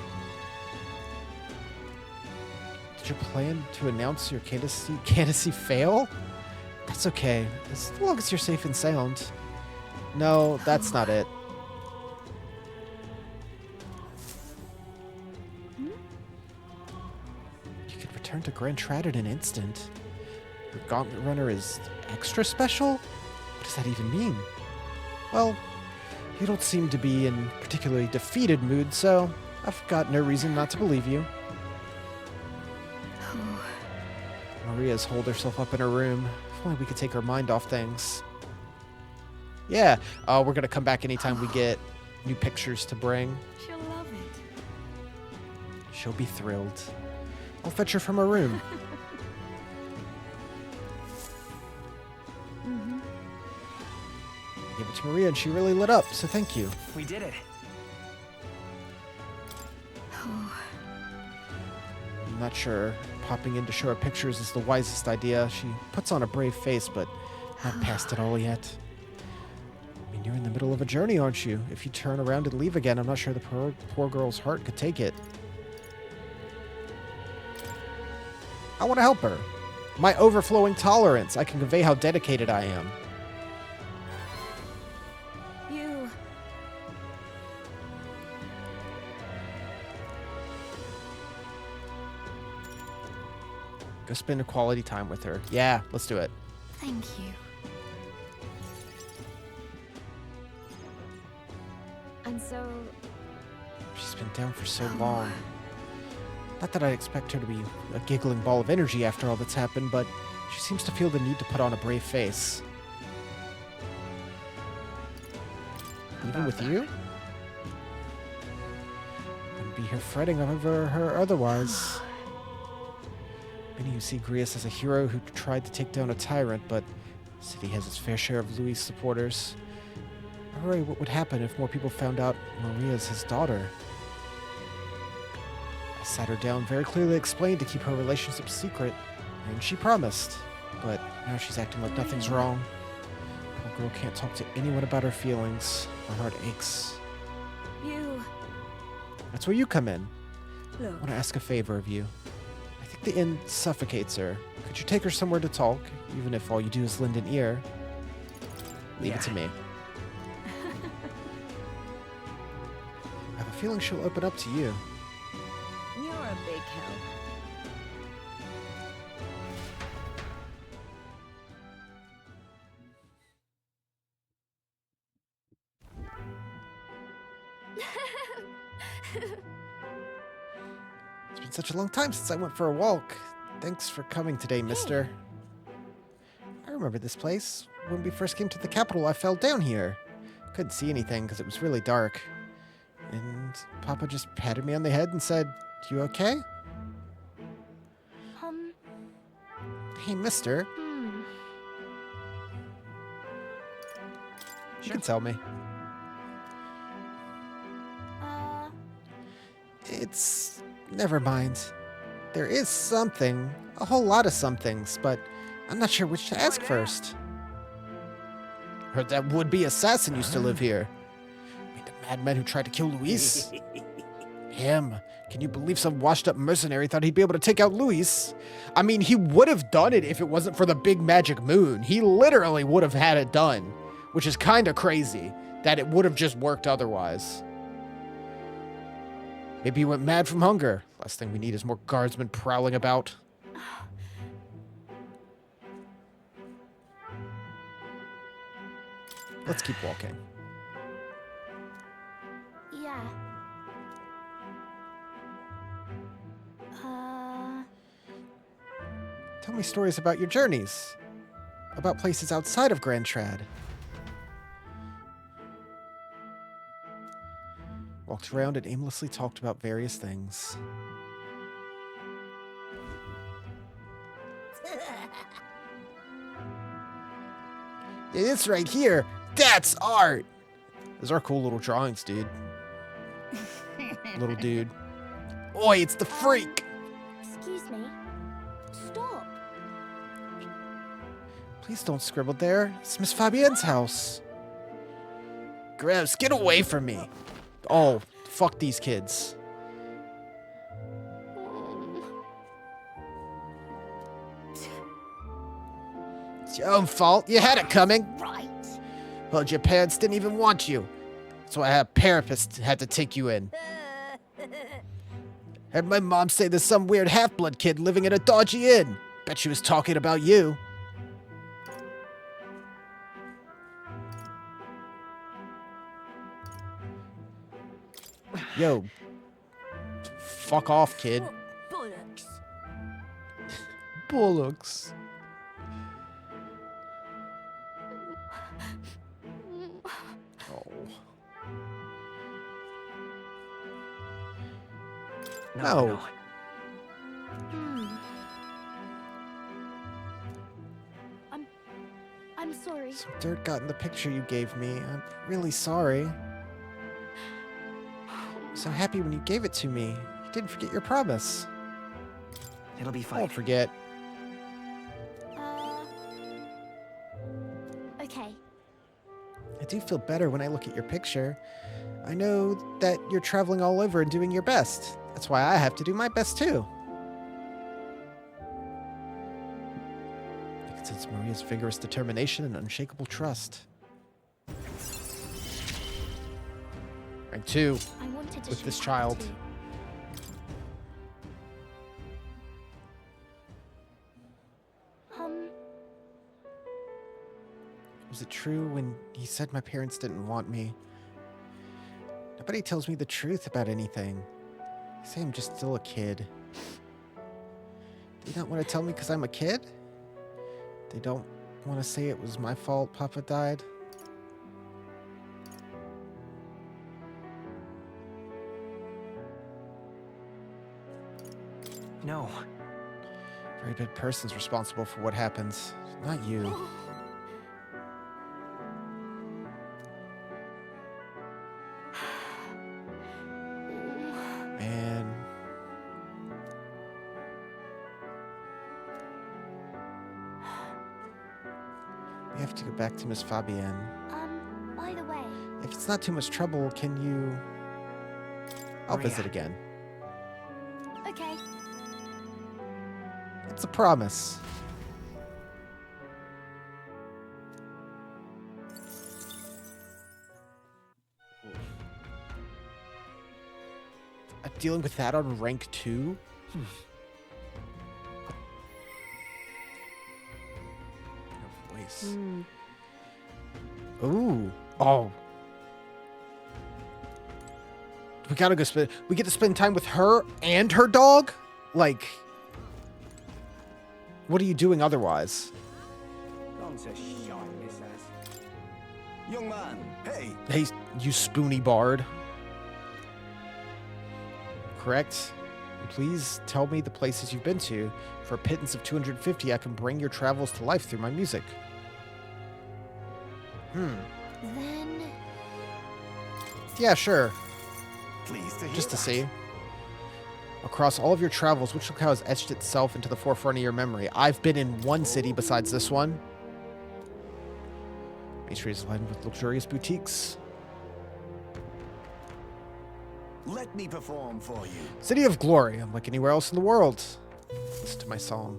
Did you plan to announce your candidacy fail? That's okay, as long as you're safe and sound. No, that's not it. You could return to Grand Trad in an instant. Your Gauntlet Runner is extra special? What does that even mean? Well, you don't seem to be in particularly defeated mood, so I've got no reason not to believe you. Maria's holed herself up in her room. If only we could take her mind off things. Yeah, we're gonna come back anytime we get new pictures to bring. She'll love it. She'll be thrilled. I'll fetch her from her room. I gave it to Maria and she really lit up, so thank you. We did it. I'm not sure popping in to show her pictures is the wisest idea. She puts on a brave face, but not past it all yet. I mean, you're in the middle of a journey, aren't you? If you turn around and leave again, I'm not sure the poor girl's heart could take it. I want to help her. My overflowing tolerance. I can convey how dedicated I am. You... Go spend a quality time with her. Yeah, let's do it. Thank you. And so, She's been down for so long. Not that I expect her to be a giggling ball of energy after all that's happened, but she seems to feel the need to put on a brave face. Even with you? Wouldn't be here fretting over her otherwise. Many who see Grius as a hero who tried to take down a tyrant, but the city has its fair share of Louis' supporters. I worry what would happen if more people found out Maria's his daughter. I sat her down, very clearly explained to keep her relationship secret, and she promised. But now she's acting like nothing's wrong. Poor girl can't talk to anyone about her feelings. My heart aches. You... That's where you come in. I Look, want to ask a favor of you. I think the inn suffocates her. Could you take her somewhere to talk, even if all you do is lend an ear? Leave it to me. I have a a feeling she'll open up to you. You're a big help. It's been such a long time since I went for a walk. Thanks for coming today, mister. I remember this place. When we first came to the capital, I fell down here. Couldn't see anything because it was really dark. And Papa just patted me on the head and said, "You okay?" Hey, mister. You can tell me. It's... never mind. There is something. A whole lot of somethings, but I'm not sure which to ask first. Heard that would-be assassin used to live here. I mean, the madman who tried to kill Luis? Him. Can you believe some washed-up mercenary thought he'd be able to take out Luis? I mean, he would have done it if it wasn't for the big magic moon. He literally would have had it done, which is kind of crazy that it would have just worked otherwise. Maybe he went mad from hunger. Last thing we need is more guardsmen prowling about. Let's keep walking. Yeah. Tell me stories about your journeys. About places outside of Grand Trad. Walked around and aimlessly talked about various things. This right here, that's art! Those are cool little drawings, dude. Little dude. Oi, it's the freak! Excuse me. Stop. Please don't scribble there. It's Miss Fabienne's house. Gross, get away from me. Oh, fuck these kids. It's your own fault. You had it coming. Right. Well, your parents didn't even want you. That's why a therapist had to take you in. Heard my mom say there's some weird half-blood kid living in a dodgy inn. Bet she was talking about you. Yo. Fuck off, kid. Bollocks. Bollocks. Oh. No. I'm sorry. Some dirt got in the picture you gave me. I'm really sorry. I'm so happy when you gave it to me. You didn't forget your promise. It'll be I fine. won't forget. Okay. I do feel better when I look at your picture. I know that you're traveling all over and doing your best. That's why I have to do my best too. I can sense Maria's vigorous determination and unshakable trust. Rank 2 I wanted to with show this that child. too. Was it true when he said my parents didn't want me? Nobody tells me the truth about anything. They say I'm just still a kid. They don't want to tell me because I'm a kid? They don't want to say it was my fault Papa died? No. Very bad person's responsible for what happens, not you. Man. We have to go back to Miss Fabienne. By the way, If it's not too much trouble, can you... I'll Maria. visit again. okay. It's a promise. Dealing with that on rank 2? Her voice. Ooh. Oh. We gotta go spend... We get to spend time with her and her dog? Like... What are you doing otherwise? Young man, hey! Hey, you spoony bard. Correct? Please tell me the places you've been to. For a pittance of 250, I can bring your travels to life through my music. Then... Yeah, sure. Pleased to hear Just to that. see. Across all of your travels, which locale has etched itself into the forefront of your memory? I've been in one city besides this one. Main Street is lined with luxurious boutiques. Let me perform for you. City of Glory, unlike anywhere else in the world. Listen to my song.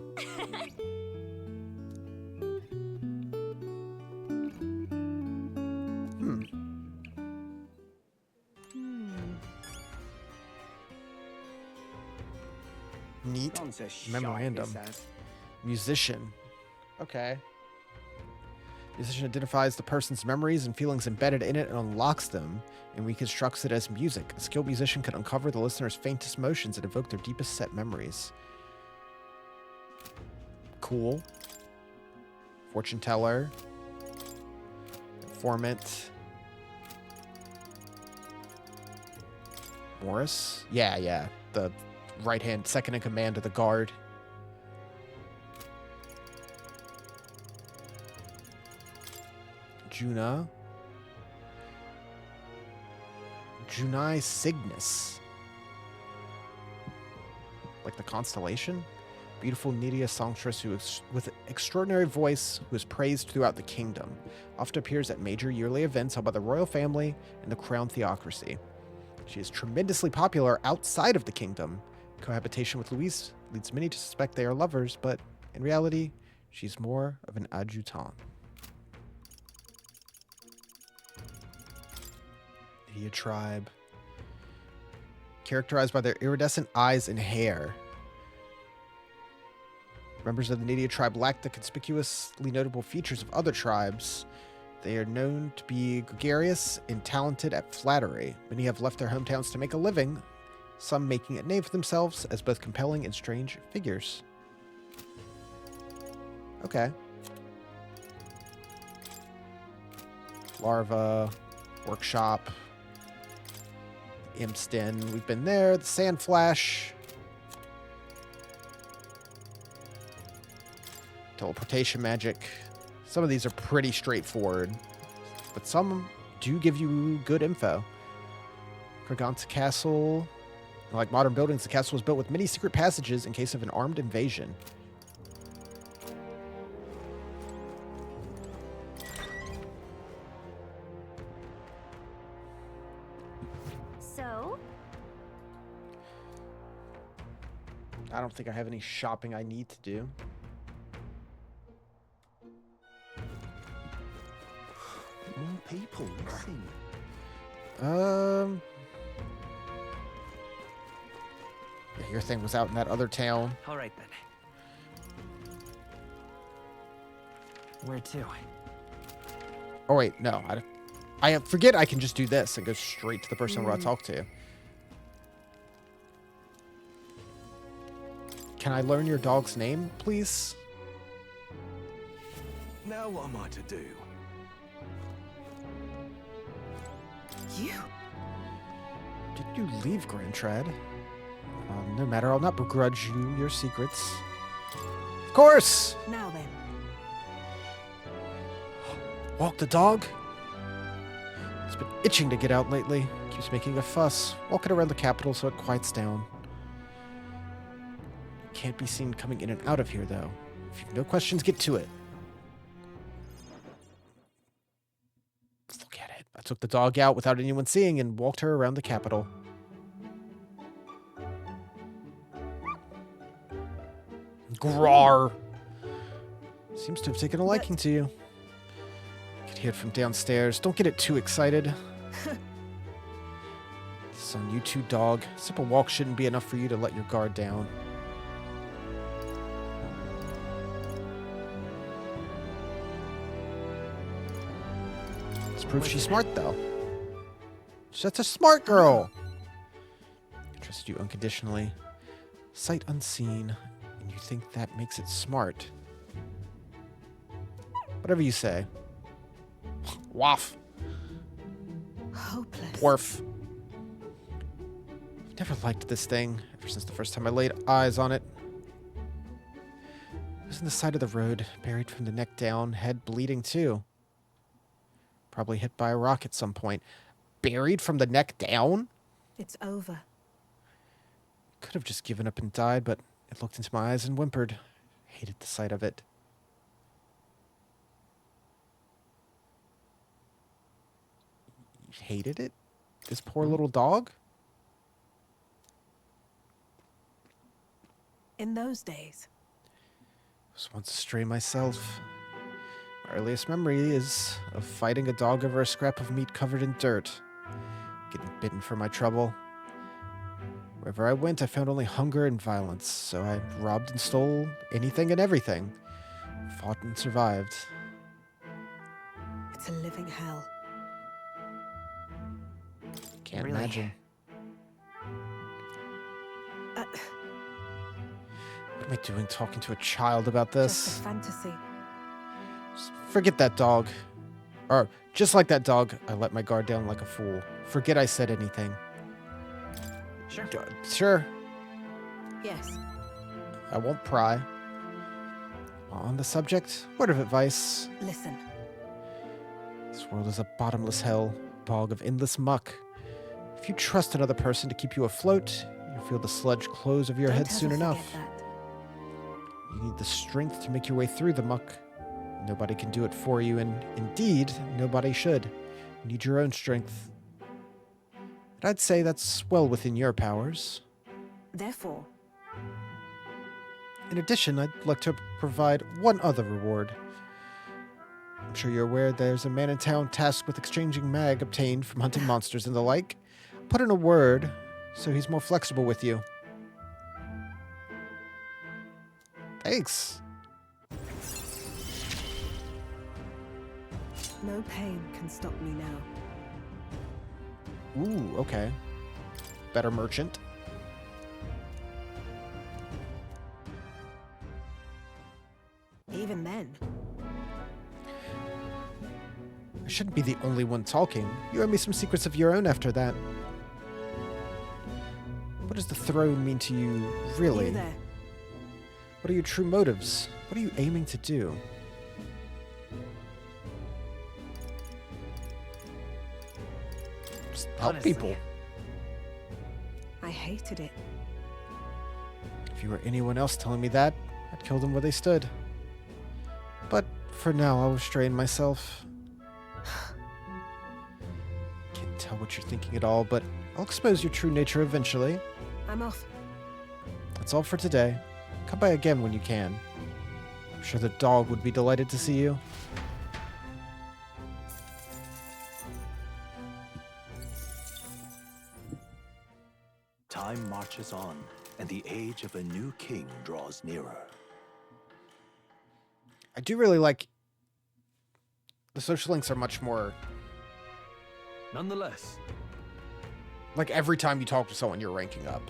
Neat. Memorandum. Musician. Okay. Musician identifies the person's memories and feelings embedded in it and unlocks them and reconstructs it as music. A skilled musician can uncover the listener's faintest emotions and evoke their deepest set memories. Cool. Fortune teller. Informant. Morris? Yeah. The right hand, second in command of the guard. Junai Cygnus. Like the constellation? Beautiful Nydia songstress with an extraordinary voice who is praised throughout the kingdom. Often appears at major yearly events held by the royal family and the crown theocracy. She is tremendously popular outside of the kingdom. Cohabitation with Louise leads many to suspect they are lovers, but in reality, she's more of an adjutant. Nydia tribe. Characterized by their iridescent eyes and hair. Members of the Nydia tribe lack the conspicuously notable features of other tribes. They are known to be gregarious and talented at flattery. Many have left their hometowns to make a living, some making a name for themselves as both compelling and strange figures. Okay. Larva, workshop, Imston, we've been there. The Sand Flash. Teleportation magic. Some of these are pretty straightforward, but some do give you good info. Kraganta Castle. Like modern buildings, the castle was built with many secret passages in case of an armed invasion. So? I don't think I have any shopping I need to do. More people missing. Yeah, your thing was out in that other town. All right then. Where to? Oh wait, no. I forget I can just do this and go straight to the person I want to talk to. Can I learn your dog's name, please? Now what am I to do? You? Did you leave Grand Trad? No matter, I'll not begrudge you your secrets. Of course! Now then. Walk the dog? It's been itching to get out lately. Keeps making a fuss. Walk it around the capital so it quiets down. Can't be seen coming in and out of here, though. If you've no questions, get to it. Look at it. I took the dog out without anyone seeing and walked her around the capital. Grar. Seems to have taken a liking to you. Could hear it from downstairs. Don't get it too excited. It's on you two, dog. Simple walk shouldn't be enough for you to let your guard down. Let's prove she's smart, though. That's a smart girl. I trusted you unconditionally. Sight unseen. And you think that makes it smart. Whatever you say. Waff. Hopeless. Dwarf. I've never liked this thing, ever since the first time I laid eyes on it. It was on the side of the road, buried from the neck down, head bleeding too. Probably hit by a rock at some point. Buried from the neck down? It's over. Could have just given up and died, but it looked into my eyes and whimpered. Hated the sight of it. You hated it? This poor little dog? In those days. I was once a stray myself. My earliest memory is of fighting a dog over a scrap of meat covered in dirt. Getting bitten for my trouble. Wherever I went, I found only hunger and violence, so I robbed and stole anything and everything. Fought and survived. It's a living hell. Can't Really? imagine. What am I doing talking to a child about this? Just a fantasy. Just forget that dog. Or, just like that dog, I let my guard down like a fool. Forget I said anything. Sure. Sure, Yes. I won't pry. On the subject, word of advice. Listen. This world is a bottomless hell, bog of endless muck. If you trust another person to keep you afloat, you'll feel the sludge close over your Don't head ever soon forget enough. that. You need the strength to make your way through the muck. Nobody can do it for you, and indeed, nobody should. You need your own strength. And I'd say that's well within your powers. Therefore, In addition, I'd like to provide one other reward. I'm sure you're aware there's a man in town tasked with exchanging mag obtained from hunting monsters and the like. Put in a word so he's more flexible with you. Thanks. no pain can stop me now. Ooh, okay. Better merchant. Even then, I shouldn't be the only one talking. You owe me some secrets of your own after that. What does the throne mean to you, really? you there. What are your true motives? What are you aiming to do? Just help Honestly, people. I hated it. If you were anyone else telling me that, I'd kill them where they stood. But for now, I'll restrain myself. Can't tell what you're thinking at all, but I'll expose your true nature eventually. I'm off. That's all for today. Come by again when you can. I'm sure the dog would be delighted to see you. Time marches on, and the age of a new king draws nearer. I do really like... The social links are much more... Nonetheless, Like, every time you talk to someone, you're ranking up.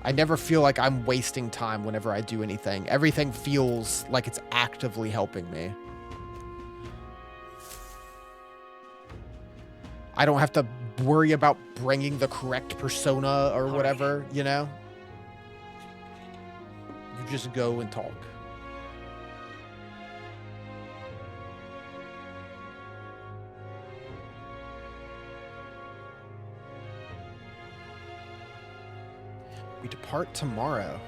I never feel like I'm wasting time whenever I do anything. Everything feels like it's actively helping me. I don't have to worry about bringing the correct persona or whatever, you know? You just go and talk. We depart tomorrow.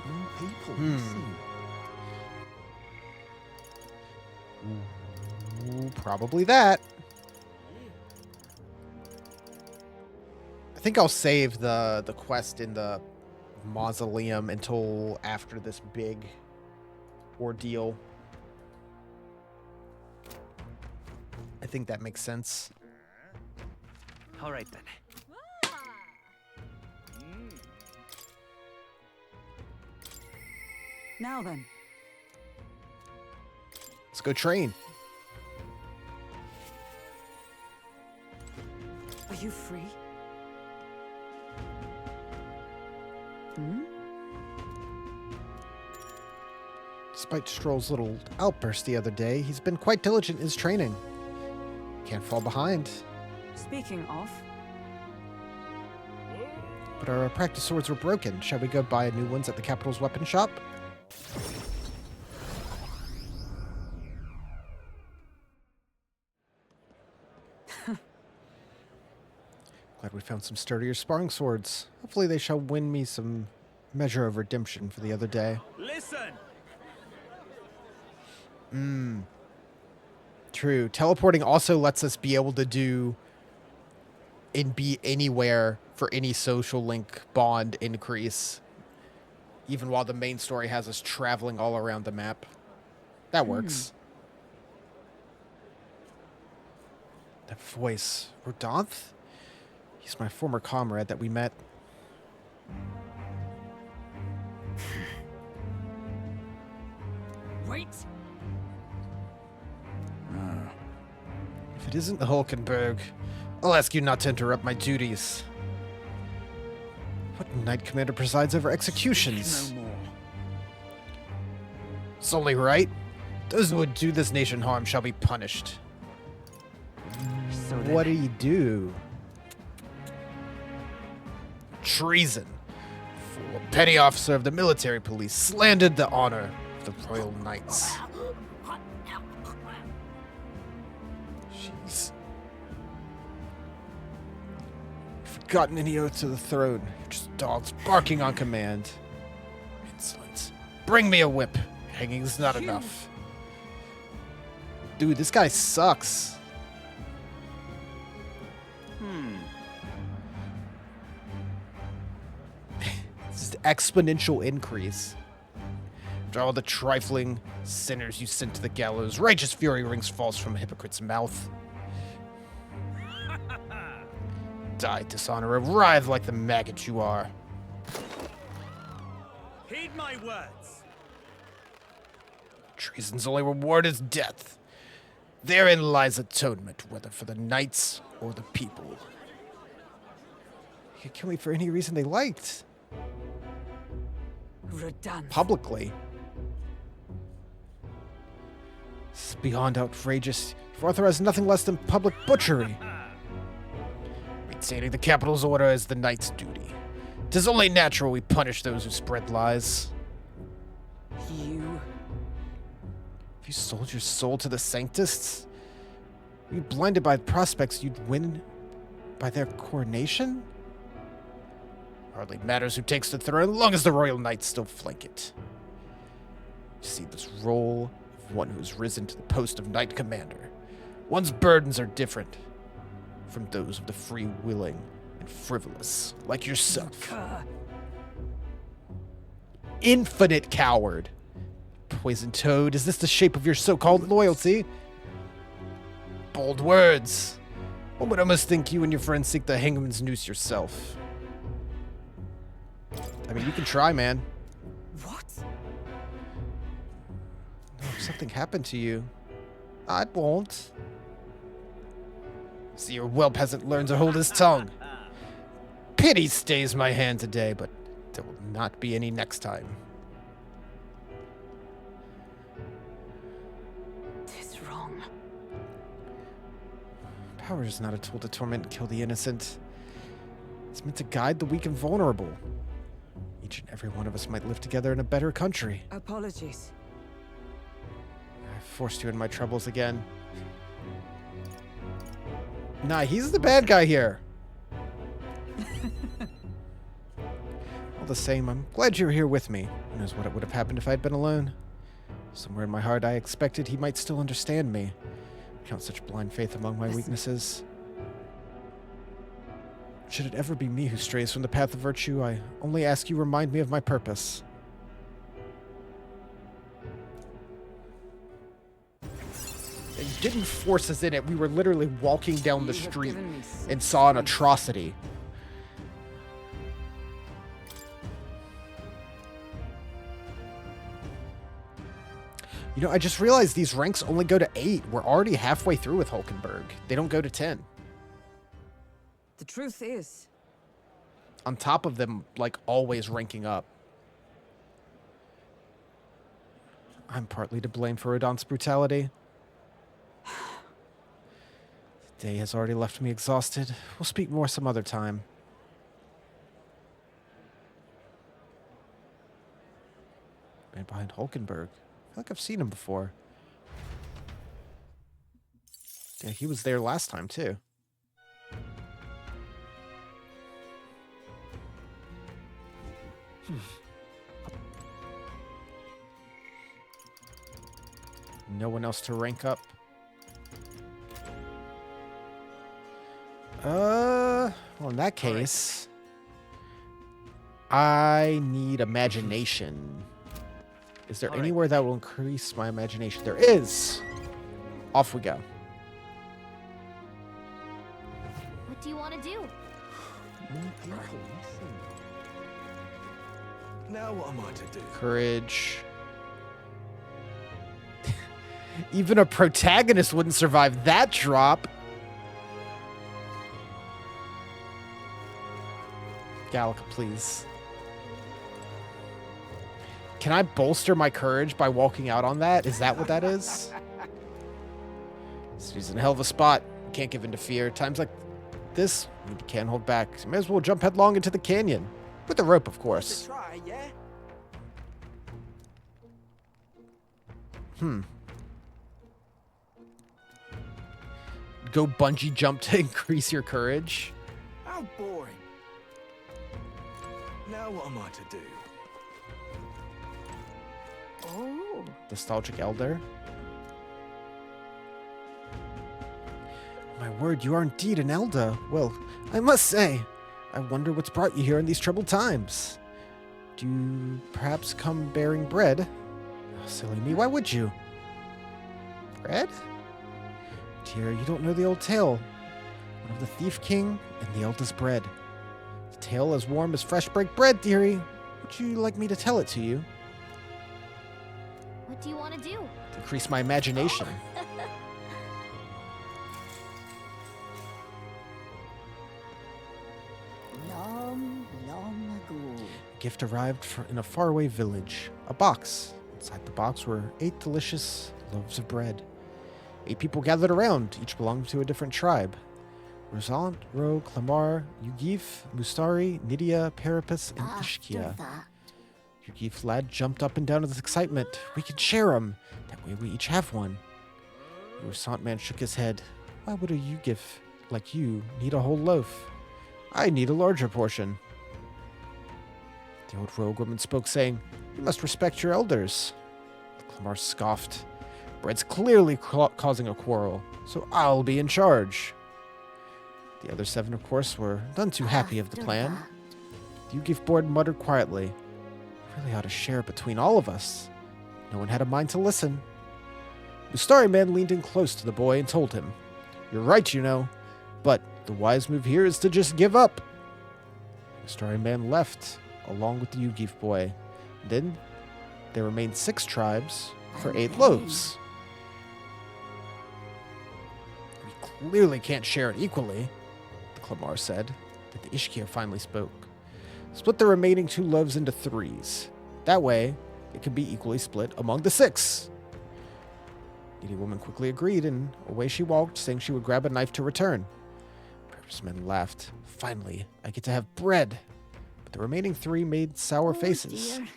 New people, Hmm. you see. Ooh, probably that. I think I'll save the quest in the mausoleum until after this big ordeal. I think that makes sense. All right then. Now then. Let's go train. Are you free? Despite Stroll's little outburst the other day, he's been quite diligent in his training. Can't fall behind. Speaking of, But our practice swords were broken. Shall we go buy new ones at the capital's weapon shop? Glad we found some sturdier sparring swords. Hopefully they shall win me some measure of redemption for the other day. Listen! True. Teleporting also lets us be able to do and be anywhere for any social link bond increase. Even while the main story has us traveling all around the map. That works. That voice. Rodanth? He's my former comrade that we met. wait. If it isn't the Hulkenberg, I'll ask you not to interrupt my duties. What Knight Commander presides over executions? No more. It's only right. Those who would do this nation harm shall be punished. So then, What do you do? Treason. For a petty officer of the military police slandered the honor of the Royal Knights. Jeez. Forgotten any oath to the throne. You're just dogs barking on command. Insolent. Bring me a whip. Hanging's not enough. Dude, this guy sucks. This is exponential increase. After all the trifling sinners you sent to the gallows, righteous fury rings false from a hypocrite's mouth. Die, dishonorer, writhe like the maggot you are. Heed my words. Treason's only reward is death. Therein lies atonement, whether for the knights or the people. They could kill me for any reason they liked. Rodan. Publicly. This is beyond outrageous. You've authorized nothing less than public butchery. Maintaining the capital's order is the knight's duty. 'Tis only natural we punish those who spread lies. You. Have you sold your soul to the Sanctists? Were you blinded by the prospects you'd win by their coronation? Hardly matters who takes the throne, as long as the royal knights still flank it. You see this role of one who's risen to the post of knight commander. One's burdens are different from those of the free-willing and frivolous, like yourself. Infinite coward. Poison toad, is this the shape of your so-called loyalty? Bold words. One would almost think you and your friends seek the hangman's noose yourself. I mean, you can try, man. What? No, if something happened to you, I won't. See your whelp hasn't learned to hold his tongue. Pity stays my hand today, but there will not be any next time. Tis wrong. Power is not a tool to torment and kill the innocent. It's meant to guide the weak and vulnerable. Each and every one of us might live together in a better country. Apologies. I forced you in my troubles again. Nah, he's the bad guy here. All the same, I'm glad you're here with me. Who knows what would have happened if I'd been alone? Somewhere in my heart, I expected he might still understand me. Count such blind faith among my weaknesses. Should it ever be me who strays from the path of virtue, I only ask you remind me of my purpose. And you didn't force us in it. We were literally walking down the You have street given me and saw an strength. atrocity. You know, I just realized these ranks only go to 8. We're already halfway through with Hulkenberg. They don't go to 10. The truth is, On top of them, like, always ranking up. I'm partly to blame for Rodon's brutality. The day has already left me exhausted. We'll speak more some other time. Man behind Hulkenberg. I feel like I've seen him before. Yeah, he was there last time, too. No one else to rank up. Well, in that case, I need imagination. Is there anywhere that will increase my imagination? There is. Off we go. What do you want to do? Now what am I to do? Courage. Even a protagonist wouldn't survive that drop. Gallica, please. Can I bolster my courage by walking out on that? Is that what that is? He's in a hell of a spot. Can't give in to fear. Times like this, we can't hold back. So may as well jump headlong into the canyon. With the rope, of course. Try, yeah? Go bungee jump to increase your courage. How boring. Now what am I to do? Oh. Nostalgic Elder. My word, you are indeed an Elder. Well, I must say, I wonder what's brought you here in these troubled times. Do you perhaps come bearing bread? Oh, silly me, why would you? Bread? Dear, you don't know the old tale. One of the Thief King and the Elder's bread. The tale as warm as fresh baked bread, dearie. Would you like me to tell it to you? What do you want to do? Increase my imagination. Long, long ago. A gift arrived in a faraway village. A box. Inside the box were 8 delicious loaves of bread. 8 people gathered around, each belonging to a different tribe. Rosant, Ro, Clamar, Yugif, Mustari, Nydia, Parapus, and Ishkia. Yugif's lad jumped up and down with excitement. We can share 'em. That way we each have one. The Rosant man shook his head. Why would a Yugif like you need a whole loaf? I need a larger portion. The old rogue woman spoke, saying, You must respect your elders. Clamar scoffed. Bread's clearly causing a quarrel, so I'll be in charge. The other 7, of course, were none too happy of the plan. The Yugif board muttered quietly, We really ought to share it between all of us. No one had a mind to listen. The starry man leaned in close to the boy and told him, You're right, you know, but the wise move here is to just give up. The starry man left, along with the Yugif boy. Then there remained 6 tribes for 8 loaves. We clearly can't share it equally, the Clamar said. Then the Ishkia finally spoke. Split the remaining 2 loaves into 3s. That way, it can be equally split among the 6. The needy woman quickly agreed, and away she walked, saying she would grab a knife to return. Purpose men laughed. Finally, I get to have bread. But the remaining 3 made sour faces. Dear.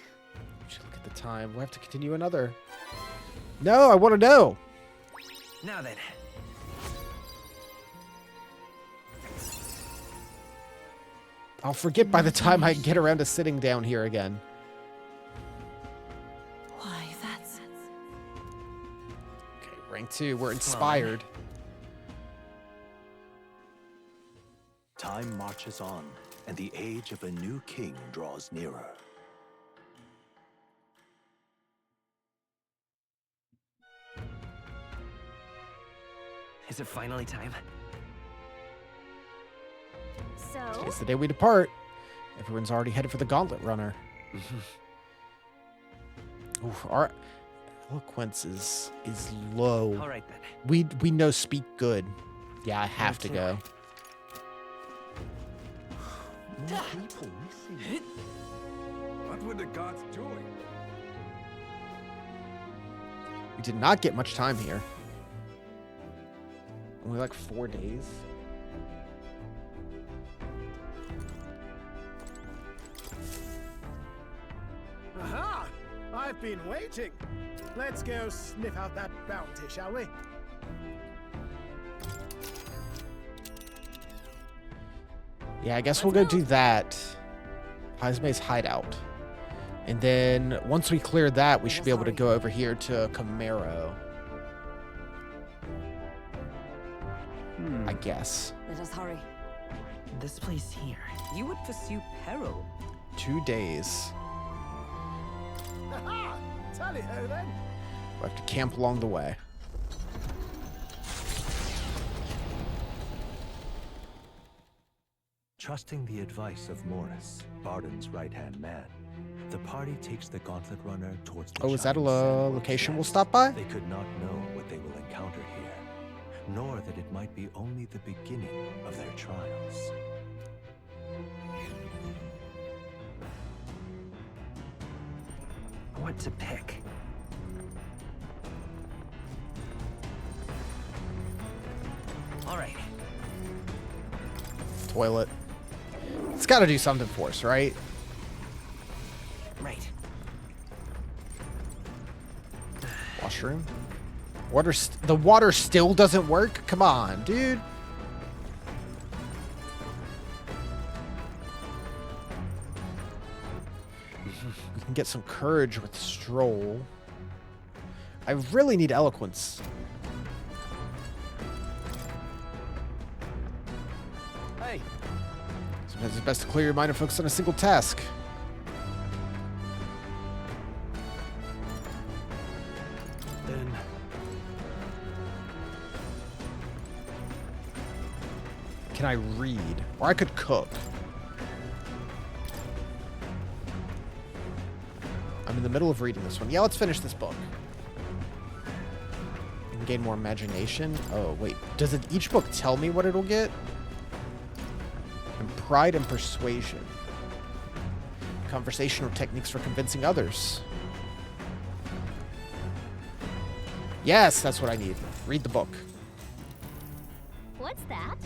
Should look at the time. We'll have to continue another. No, I want to know. Now then. I'll forget by the time I get around to sitting down here again. why, that's... Okay, rank 2. We're inspired. Time marches on, and the age of a new king draws nearer. Is it finally time? So, It's the day we depart. Everyone's already headed for the Gauntlet Runner. Oof, our eloquence is low. All right then. We know speak good. Yeah, I have to too. go. More people missing. What were the gods doing? We did not get much time here. Only like 4 days. Aha! I've been waiting. Let's go sniff out that bounty, shall we? Yeah, I guess we'll go do that. Haizme's hideout. And then once we clear that, we should be able to go over here to Camaro. I guess. Let us hurry. This place here. You would pursue peril. 2 days. Aha! Tally-ho then. We'll have to camp along the way. Trusting the advice of Morris, Barden's right-hand man, the party takes the Gauntlet Runner towards the Oh, is that a giant sandworm location we'll nest. stop by? They could not know what they will encounter here, nor that it might be only the beginning of their trials. What to pick? All right. Toilet. It's got to do something for us, right? Right. Washroom. The water still doesn't work? Come on, dude. We can get some courage with Stroll. I really need eloquence. Hey, Sometimes it's best to clear your mind and focus on a single task. Then Can I read? Or I could cook. I'm in the middle of reading this one. Yeah, let's finish this book. And gain more imagination. Oh, wait. Does it each book tell me what it'll get? And pride and persuasion. Conversational techniques for convincing others. Yes, that's what I need. Read the book. what's that?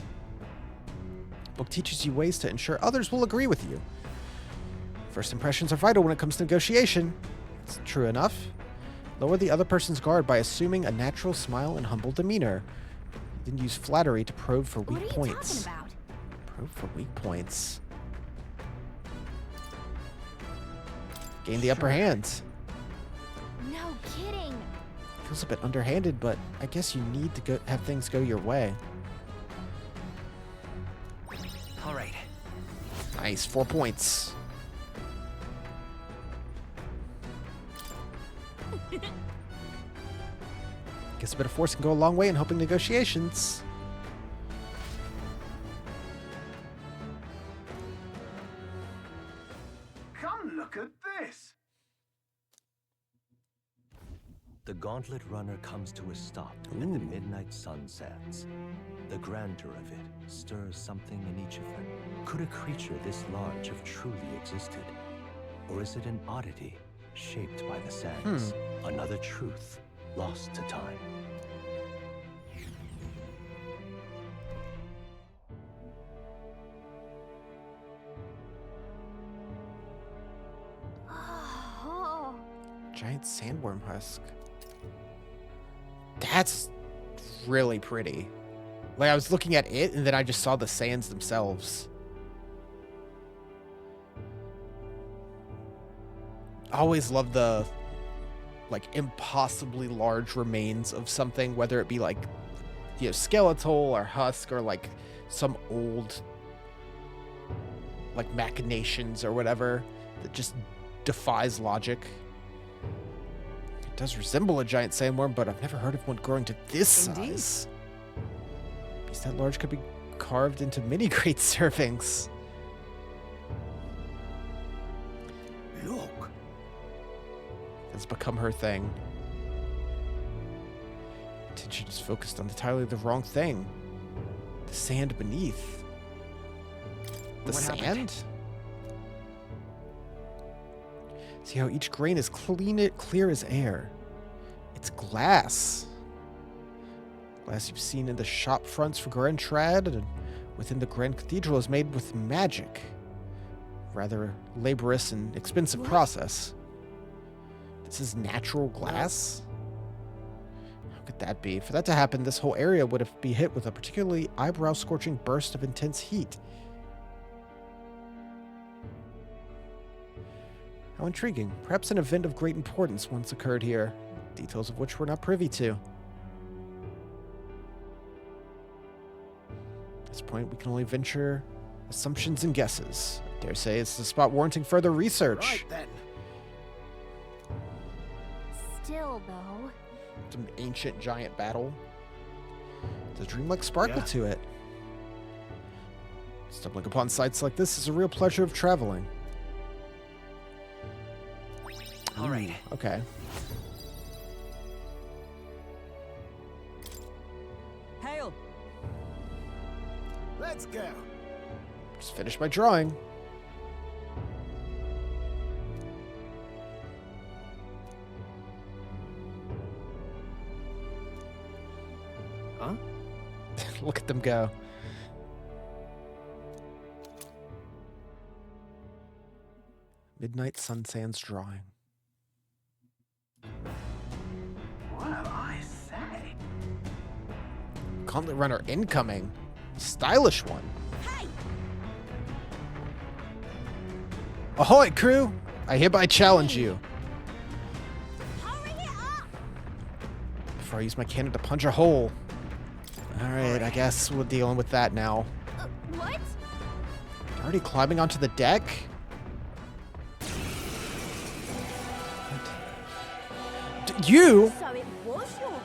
Book teaches you ways to ensure others will agree with you. First impressions are vital when it comes to negotiation. It's true enough. Lower the other person's guard by assuming a natural smile and humble demeanor. Then use flattery to probe for What weak are you points. talking about? Probe for weak points. Gain the upper hand. No kidding. Feels a bit underhanded, but I guess you need to have things go your way. All right. Nice, 4 points. Guess a bit of force can go a long way in helping negotiations. come look at this. the Gauntlet Runner comes to a stop at the midnight sun sets. The grandeur of it stirs something in each of them. Could a creature this large have truly existed? Or is it an oddity shaped by the sands? Another truth lost to time. Oh, Giant sandworm husk. That's really pretty. Like, I was looking at it, and then I just saw the sands themselves. I always love the, like, impossibly large remains of something, whether it be, like, you know, skeletal or husk or, like, some old, like, machinations or whatever that just defies logic. It does resemble a giant sandworm, but I've never heard of one growing to this Indeed. size. Beast that large could be carved into mini great servings. Look. That's become her thing. Attention is focused on entirely the wrong thing. The sand beneath. The What sand? happened? See how each grain is clear as air. It's glass. Glass you've seen in the shop fronts for Grand Trad and within the Grand Cathedral is made with magic. Rather laborious and expensive process. This is natural glass? How could that be? For that to happen, this whole area would have be hit with a particularly eyebrow-scorching burst of intense heat. How intriguing. Perhaps an event of great importance once occurred here, details of which we're not privy to. At this point, we can only venture assumptions and guesses. I dare say it's the spot warranting further research. Right then. Still, though. It's an ancient giant battle. There's a dreamlike sparkle to it. Stumbling upon sites like this is a real pleasure of traveling. All right. Okay. Hail! Let's go. Just finished my drawing. Huh? Look at them go. Midnight Sun Sands drawing. What'll I say? Gauntlet Runner incoming. Stylish one. Hey! Ahoy, crew! I hereby challenge you. Hurry it up! Before I use my cannon to punch a hole. Alright, I guess we're dealing with that now. What? Already climbing onto the deck? You? So it was your run.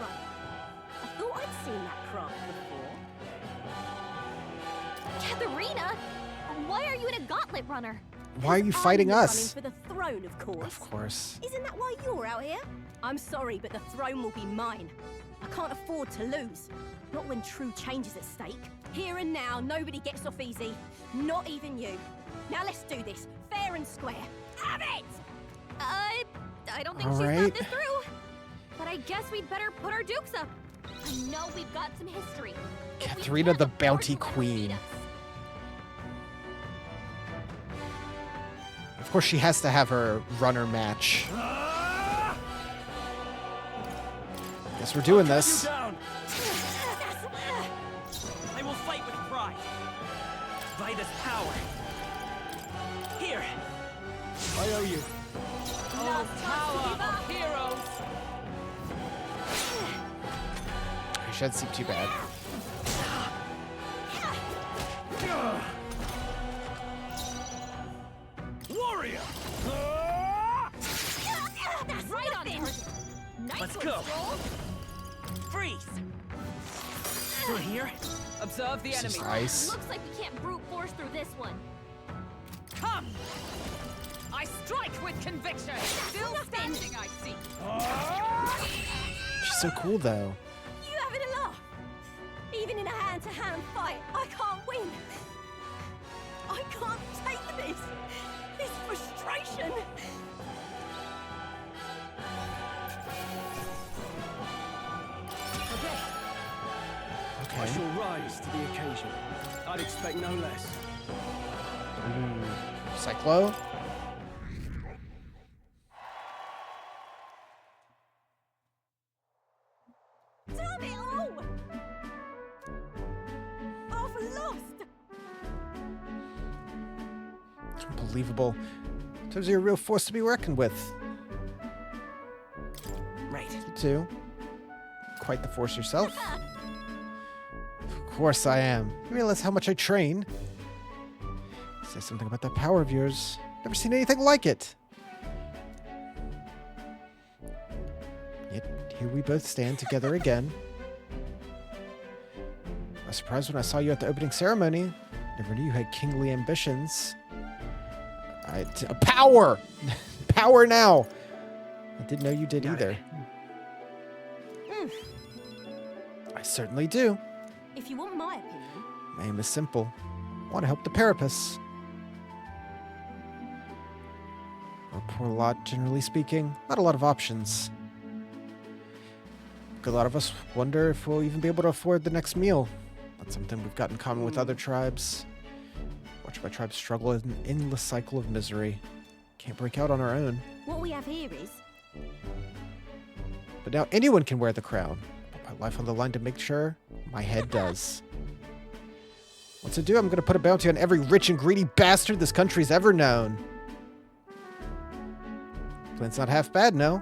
I thought I'd seen that craft before. Katharina, why are you in a gauntlet runner? Why are you 'Cause fighting I'm us? running for the throne, of course. Of course. Isn't that why you're out here? I'm sorry, but the throne will be mine. I can't afford to lose. Not when true change is at stake. Here and now, nobody gets off easy. Not even you. Now let's do this, fair and square. Have it! I don't think All she's right. thought this through. But I guess we'd better put our dukes up. I know we've got some history. but we Katharina can't the afford Bounty to let her Queen. beat us. Of course, she has to have her runner match. Guess we're doing You this. down. I will fight with pride. By this power. Here. I owe you. Oh, power of heroes! It shouldn't seem too bad. Warrior! That's right on target. Nice Let's one, go. Stroll. Freeze. Through here. Observe the This is enemy. nice. Looks like we can't brute force through this one. Come! I strike with conviction! Still standing, I see. She's so cool, though. You having a laugh? Even in a hand-to-hand fight, I can't win. I can't take this. This frustration. I Okay. shall rise to the occasion. I'd expect no less. Cyclo? Damn it all! I've lost. It's unbelievable. Sometimes you're a real force to be reckoned with. Right. You too. Quite the force yourself. Of course I am. You realize how much I train? Say something about that power of yours. Never seen anything like it. Yet here we both stand together again. I was surprised when I saw you at the opening ceremony. Never knew you had kingly ambitions. Power! Power now! I didn't know you did either. I certainly do. If you want my opinion, My aim is simple. I want to help the Parapus. Our poor lot, generally speaking, not a lot of options. A lot of us wonder if we'll even be able to afford the next meal. That's something we've got in common with other tribes. Watch my tribe struggle in an endless cycle of misery. Can't break out on our own. what we have here is But now anyone can wear the crown. Put my life on the line to make sure my head does. What's it do? I'm going to put a bounty on every rich and greedy bastard this country's ever known. Plan's not half bad, no.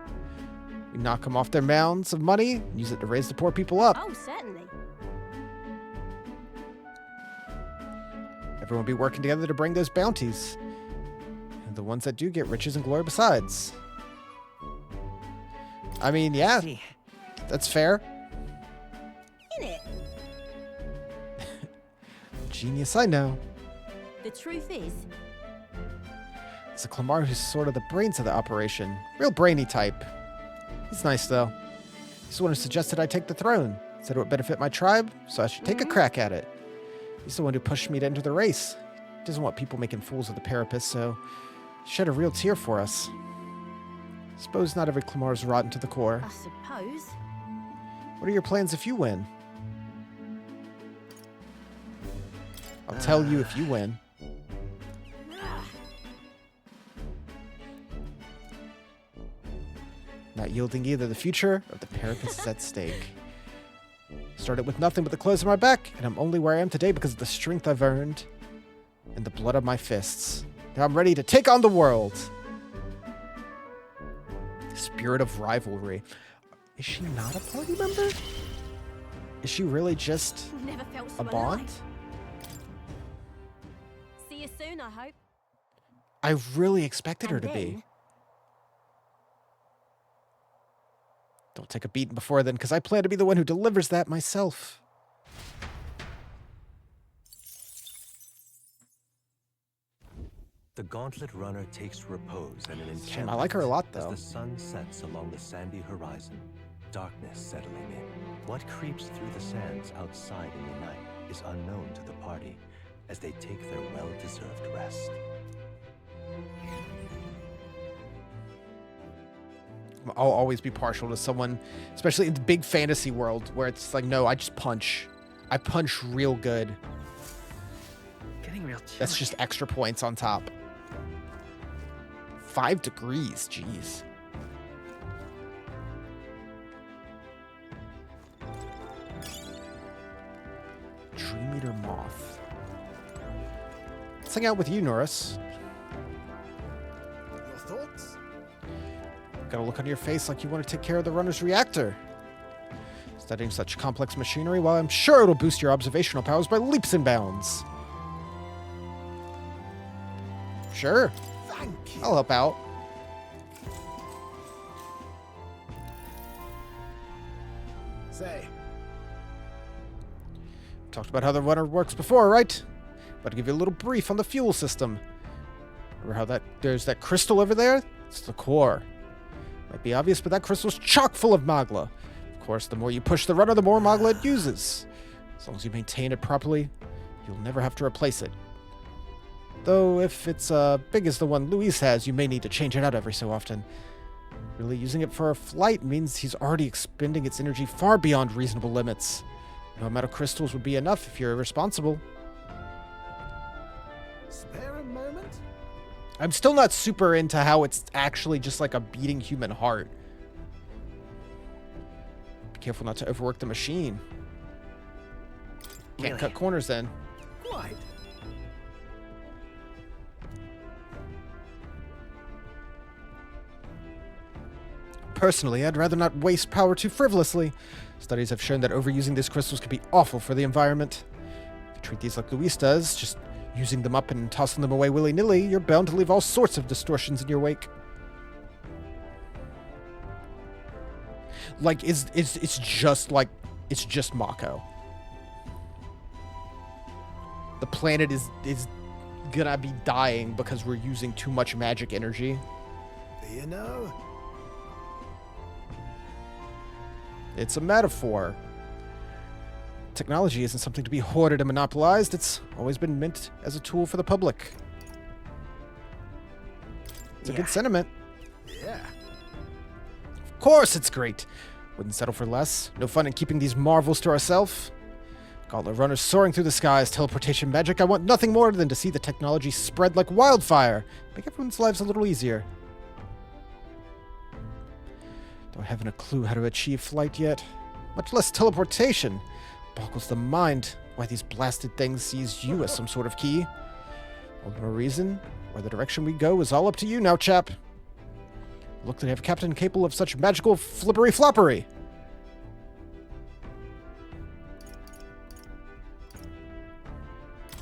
We knock them off their mounds of money and use it to raise the poor people up. oh, certainly. Everyone will be working together to bring those bounties. And the ones that do get riches and glory besides. I mean, yeah, See, that's fair. In it. Genius, I know. The truth is, It's a Clamar who's sort of the brains of the operation. Real brainy type. He's nice, though. He's the one who suggested I take the throne. Said it would benefit my tribe, so I should take a crack at it. He's the one who pushed me to enter the race. He doesn't want people making fools of the Parapus, so he shed a real tear for us. Suppose not every Clamar is rotten to the core. I suppose. What are your plans if you win? I'll tell you if you win. Not yielding either. The future of the Parapus is at stake. Started with nothing but the clothes on my back, and I'm only where I am today because of the strength I've earned and the blood of my fists. Now I'm ready to take on the world. The spirit of rivalry. Is she not a party member? Is she really just Never felt so a bond? alive. See you soon, I hope. I really expected her And to be. then- Don't take a beating before then, because I plan to be the one who delivers that myself. The Gauntlet Runner takes repose in an encampment Shame, I like her a lot, though. as the sun sets along the sandy horizon, darkness settling in. What creeps through the sands outside in the night is unknown to the party as they take their well-deserved rest. I'll always be partial to someone, especially in the big fantasy world, where it's like, no, I just punch. I punch real good. getting real chilly. That's just extra points on top. 5 degrees, jeez. Tree meter moth. Let's hang out with you, Norris. Your thoughts? Got a look on your face like you want to take care of the runner's reactor. Studying such complex machinery, well, I'm sure it'll boost your observational powers by leaps and bounds. Sure, Thank you. I'll help out. Say, Talked about how the runner works before, right? About to give you a little brief on the fuel system. Remember how there's that crystal over there? It's the core. Might be obvious, but that crystal's chock full of magla. Of course, the more you push the runner, the more magla it uses. As long as you maintain it properly, you'll never have to replace it. Though, if it's big as the one Luis has, you may need to change it out every so often. Really using it for a flight means he's already expending its energy far beyond reasonable limits. No amount of crystals would be enough if you're irresponsible. spare a moment? I'm still not super into how it's actually just like a beating human heart. Be careful not to overwork the machine. Can't Really? cut corners then. Quite. Personally, I'd rather not waste power too frivolously. Studies have shown that overusing these crystals can be awful for the environment. If you treat these like Luis does, just using them up and tossing them away willy-nilly, you're bound to leave all sorts of distortions in your wake. Like, it's just Mako. the planet is gonna be dying because we're using too much magic energy. Do you know? It's a metaphor. Technology isn't something to be hoarded and monopolized. It's always been meant as a tool for the public. It's a good sentiment. Yeah. Of course it's great. Wouldn't settle for less. No fun in keeping these marvels to ourselves. Gauntlet runners soaring through the skies, teleportation magic. I want nothing more than to see the technology spread like wildfire. Make everyone's lives a little easier. Though I haven't a clue how to achieve flight yet. Much less teleportation. Boggles the mind why these blasted things sees you as some sort of key. All the more reason why the direction we go is all up to you now, chap. Look, they have a captain capable of such magical flippery-floppery.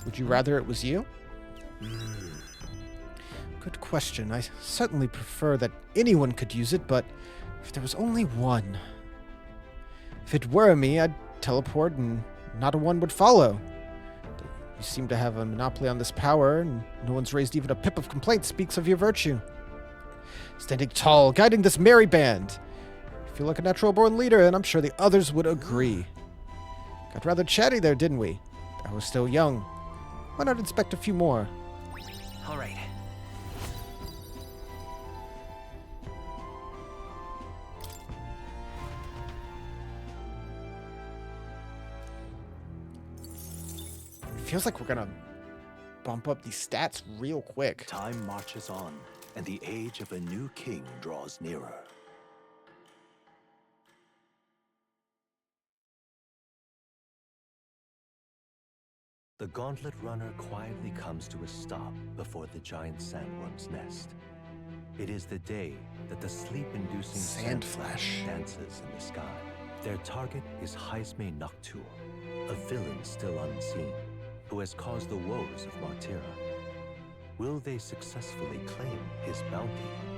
Would you rather it was you? Good question. I certainly prefer that anyone could use it, but if there was only one. If it were me, I'd teleport and not a one would follow. You seem to have a monopoly on this power, and no one's raised even a pip of complaint speaks of your virtue. Standing tall, guiding this merry band. You feel like a natural-born leader, and I'm sure the others would agree. Got rather chatty there, didn't we? I was still young. Why not inspect a few more? All right. It feels like we're gonna bump up these stats real quick. Time marches on, and the age of a new king draws nearer. The Gauntlet Runner quietly comes to a stop before the giant sandworm's nest. It is the day that the sleep-inducing Sand flash dances in the sky. Their target is Haisme Noctul, a villain still unseen, who has caused the woes of Martira. Will they successfully claim his bounty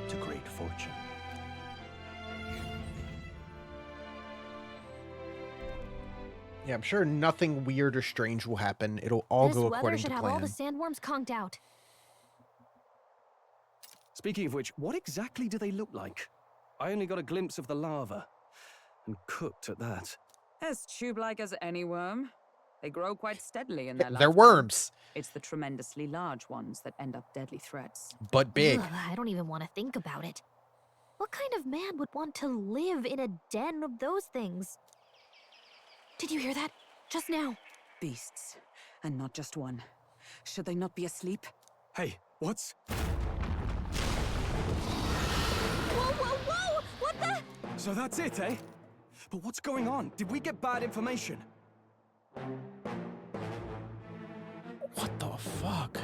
to great fortune? Yeah, I'm sure nothing weird or strange will happen. It'll all go according to This weather should have all the sandworms conked out. Speaking of which, what exactly do they look like? I only got a glimpse of the lava. And cooked at that. As tube-like as any worm. They grow quite steadily in their They're lifetime. worms, It's the tremendously large ones that end up deadly threats. but big. Ugh, I don't even want to think about it. What kind of man would want to live in a den of those things? Did you hear that? Just now. Beasts. And not just one. Should they not be asleep? Hey, what's... Whoa, whoa, whoa! What the? So that's it, eh? But what's going on? Did we get bad information? What the fuck?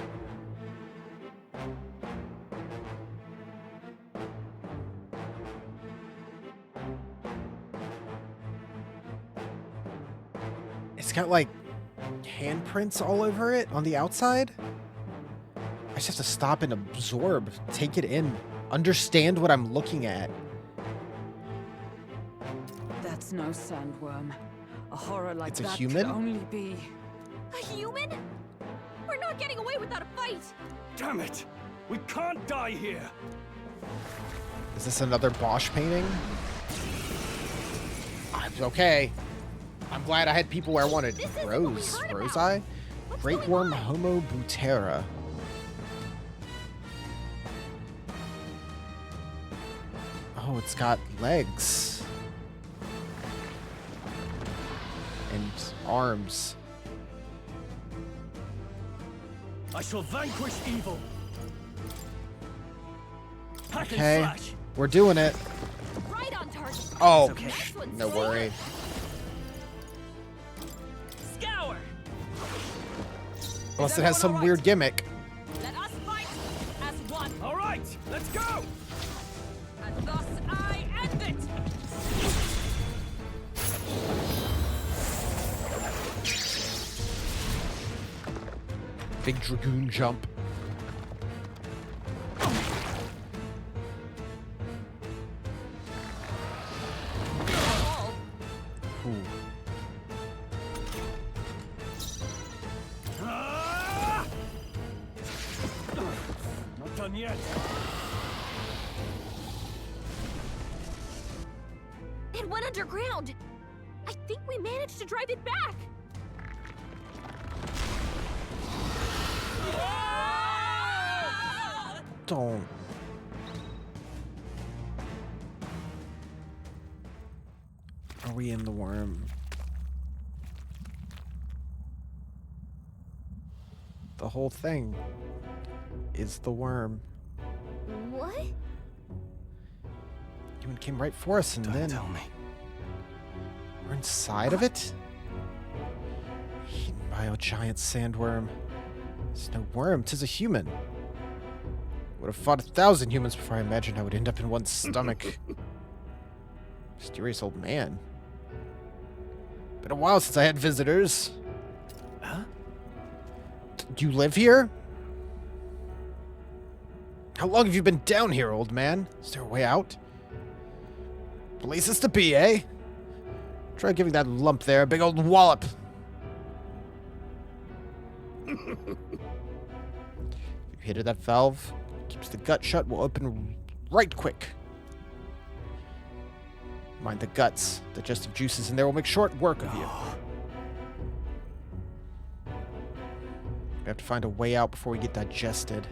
It's got like handprints all over it on the outside. I just have to stop and absorb, take it in, understand what I'm looking at. That's no sandworm. A horror like It's a that human? could only be... A human? We're not getting away without a fight! Damn it! We can't die here! Is this another Bosch painting? Okay. I'm glad I had people where I wanted. This isn't what we Rose. heard Rose about. Eye? What's Great going Worm on? Homo butera. Oh, it's got legs. And arms. I shall vanquish evil! Hack Okay. and slash! We're doing it. Right on target! Oh, okay. That's what's no worry. Scour! Unless it has some everyone all right? weird gimmick. Let us fight as one. All right, let's go! And thus I end it! Big Dragoon jump. Ooh. done yet. It went underground. I think we managed to drive it back. Don't. Are we in the worm? The whole thing is the worm. What? You came right for us, and Don't then tell me. we're inside of it? Eaten by a giant sandworm. It's no worm, 'tis a human. Would have fought 1,000 humans before I imagined I would end up in one's stomach. Mysterious old man. Been a while since I had visitors. Huh? Do you live here? How long have you been down here, old man? Is there a way out? Places to be, eh? Try giving that lump there a big old wallop. If you hit that valve, keeps the gut shut, will open right quick. Mind the guts. Digestive juices in there will make short work of you. We have to find a way out before we get digested.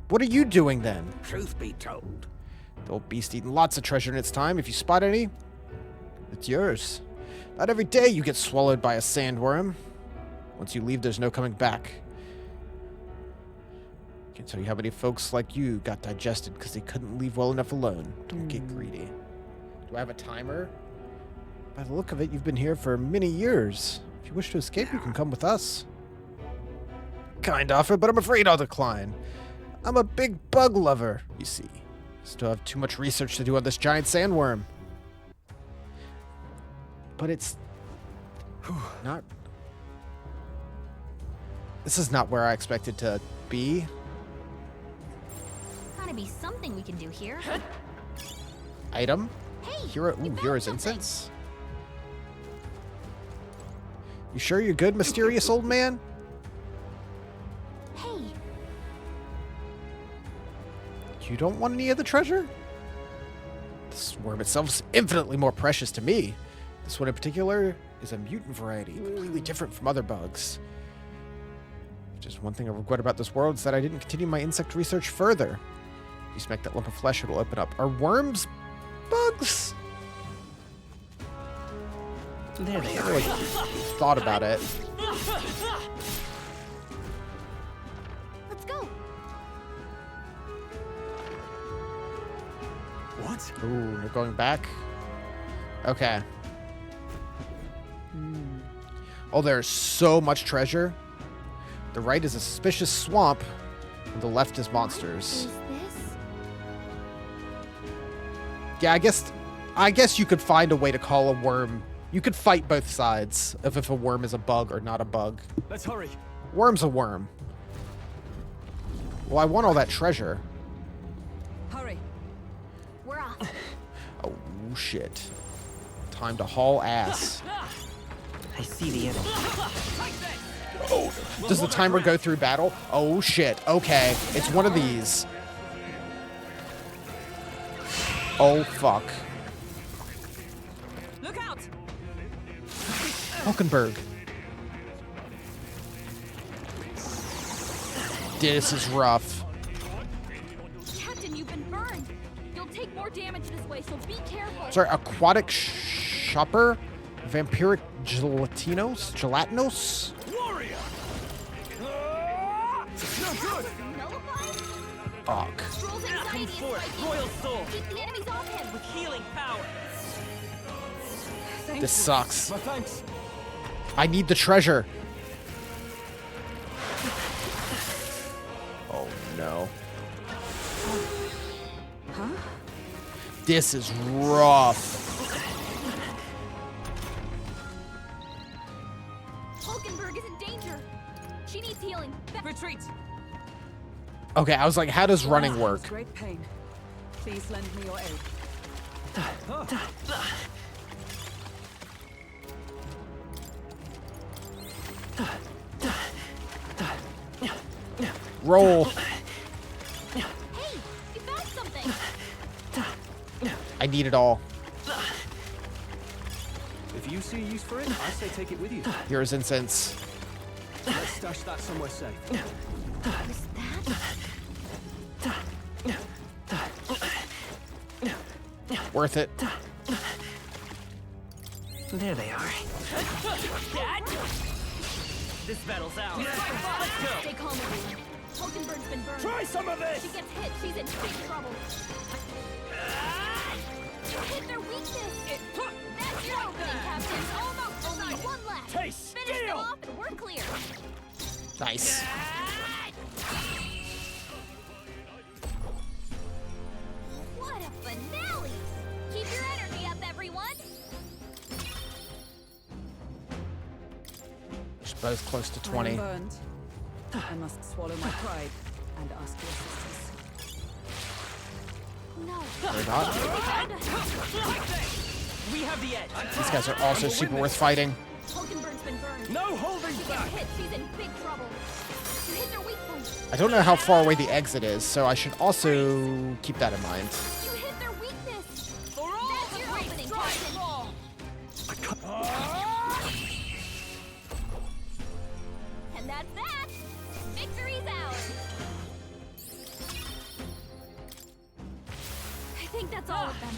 What are you doing then? Truth be told, The old beast eating lots of treasure in its time. If you spot any, it's yours. Not every day you get swallowed by a sandworm. Once you leave, there's no coming back. Can't tell you how many folks like you got digested because they couldn't leave well enough alone. Don't get greedy. Do I have a timer? By the look of it, you've been here for many years. If you wish to escape, you can come with us. Kind offer, but I'm afraid I'll decline. I'm a big bug lover, you see. Still have too much research to do on this giant sandworm. But it's not... This is not where I expected to be. Gotta be something we can do here. Item? Hey, Hero, we ooh, found Hero's something. Incense? You sure you're good, mysterious old man? Hey, You don't want any of the treasure? This worm itself is infinitely more precious to me. This one in particular is a mutant variety, completely different from other bugs. Just one thing I regret about this world is that I didn't continue my insect research further. If you smack that lump of flesh, it'll open up. Are worms bugs? There they I are. really thought about it. let's go. What? Ooh, they're going back? Okay. Oh, there's so much treasure. The right is a suspicious swamp, and the left is monsters. Is this? Yeah, I guess you could find a way to call a worm. You could fight both sides of if a worm is a bug or not a bug. Let's hurry. Worm's a worm. Well, I want all that treasure. Hurry. We're off. Oh, shit. Time to haul ass. I see the enemy. Does the timer go through battle? Oh, shit. Okay. It's one of these. Oh, fuck. Look out! Hulkenberg. This is rough. Captain, you've been burned. You'll take more damage this way, so be careful. Sorry, aquatic shopper? Vampiric gelatinos? Warrior! No good! Nullified? Fuck. Troll's anxiety Come is forth, spiking. Royal Soul, Keep the enemies off him. with healing power. Thank This you. sucks. My thanks. I need the treasure. Oh no. Huh? This is rough. Hulkenberg is in danger. She needs healing. Retreat. Okay, I was like, how does running work? Great pain. Please lend me your aid. Roll. I need it all. If you see use for it, I say take it with you. Here's incense. Let's stash that somewhere safe. Was that? Worth it. There they are. This battle's out. Let's go. Stay calm, everyone. Hulkenberg's been burned. Try some of this! She gets hit, she's in big trouble. You hit their weakness. That's your opening, Captain. Almost only one left. Taste Finish steel! them off and we're clear. Nice. What a finale! Keep your energy up, everyone. Just both close to I'm 20. burned. I must swallow my pride and ask your assistance. No. They're not. We have the edge. These guys are also super worth fighting. Hulkenberg's been burned. No holding She gets back! hit, she's in big trouble. You hit their weak point. I don't know how far away the exit is, so I should also keep that in mind. You hit their weakness. For all That's the your great opening, strides Captain. for! And that's that. Victory's ours. I think that's all of them.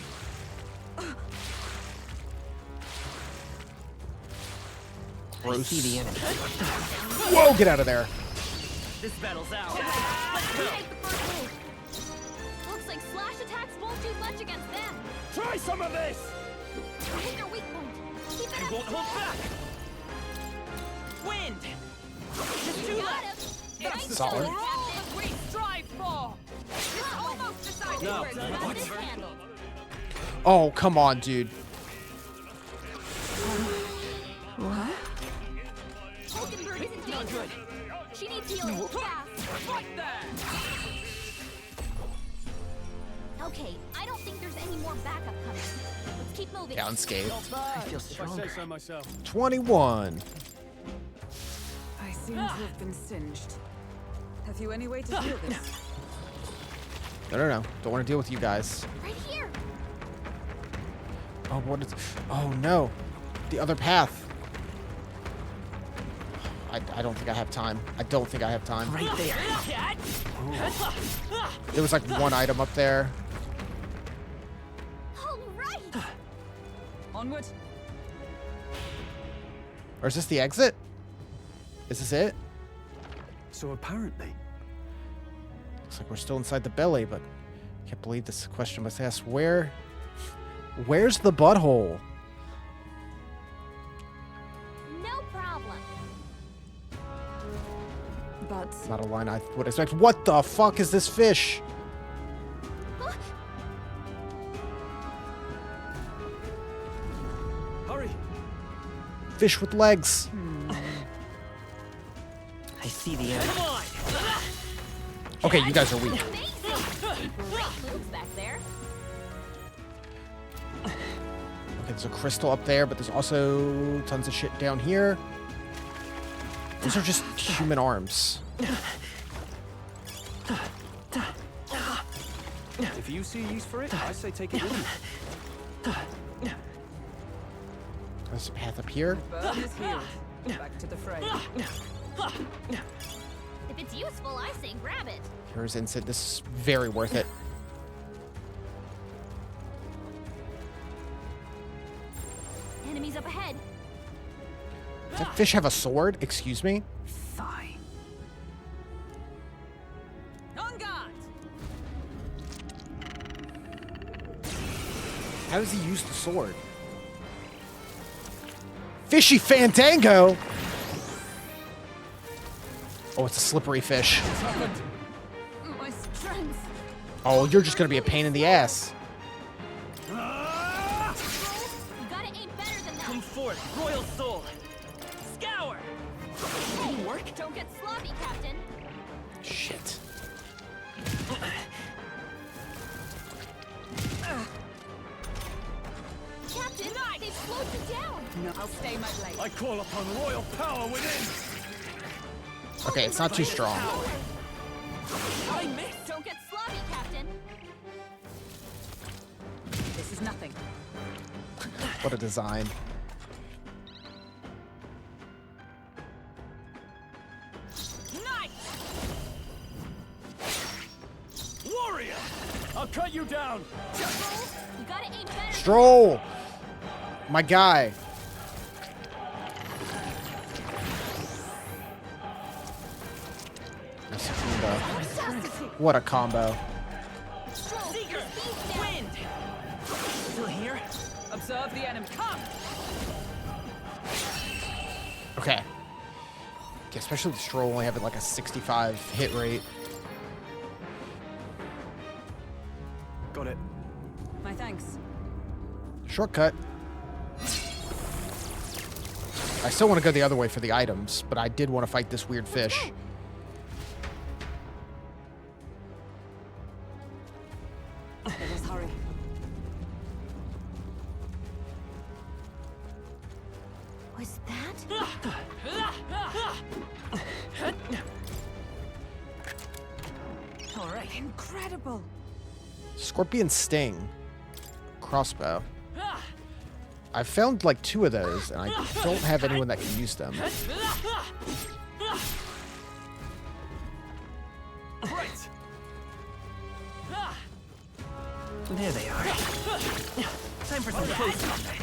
I Gross. see the enemy. Whoa, get out of there. This battle's out. We take the first move. Looks like slash attacks won't do much against them. Try some of this! You hit their weak point. Keep it I up. won't hold back. Wind. Just too Got left. him. It's Nice solid. job, for all Captain. that we strive for! It's almost decided No. where it's Got at. this handled. Oh, come on, dude. Hulkenberg is in danger. She needs healing fast. Fight there! Okay, I don't think there's any more backup coming. Let's keep moving. Yeah, unscathed. Not bad, I feel if I stronger. say so myself. 21. I seem to have been singed. Have you any way to heal this? No. Don't want to deal with you guys. Right here. Oh, what is... Oh, no. The other path. I don't think I have time. I don't think I have time. Right there. There was like one item up there. All right. Onward. Or is this the exit? Is this it? So apparently, Looks like we're still inside the belly, but I can't believe this question was asked. Where's the butthole? No problem. But Not a line I would expect. What the fuck is this fish? hurry! Fish with legs. I see the enemy. Come on! Okay, you guys are weak. Amazing. Great moves back there. Okay, there's a crystal up there, but there's also tons of shit down here. These are just human arms. If you see use for it, I say take it with you. There's a path up here. burn is healed. Back to the fray. If it's useful, I say grab it. Here's incense. This is very worth it. Enemies up ahead. Does that fish have a sword? Excuse me? Fine. On guard! How does he use the sword? Fishy Fandango! Oh, it's a slippery fish. My strength. Oh, you're just gonna be a pain in the ass. You gotta aim better than Come that. forth, royal soul. Scour. Work. Don't get sloppy, Captain. Shit. Captain, they slowed you down. No, I'll stay my blade. I call upon royal power within! Okay, it's not too strong. I missed. Don't get sloppy, Captain. This is What a design. Knight! Warrior! I'll cut you down! You gotta aim better. Stroll! My guy. Nice combo. What a combo. Seeker! Wind! Still here? Observe the enemy. Come! Okay. Especially the Stroll only having like a 65 hit rate. Got it. My thanks. Shortcut. I still want to go the other way for the items, but I did want to fight this weird fish. Let us hurry. Was that? All right. Incredible. Scorpion Sting. Crossbow. I've found like 2 of those, and I don't have anyone that can use them. Right! There they are. Time for some close combat.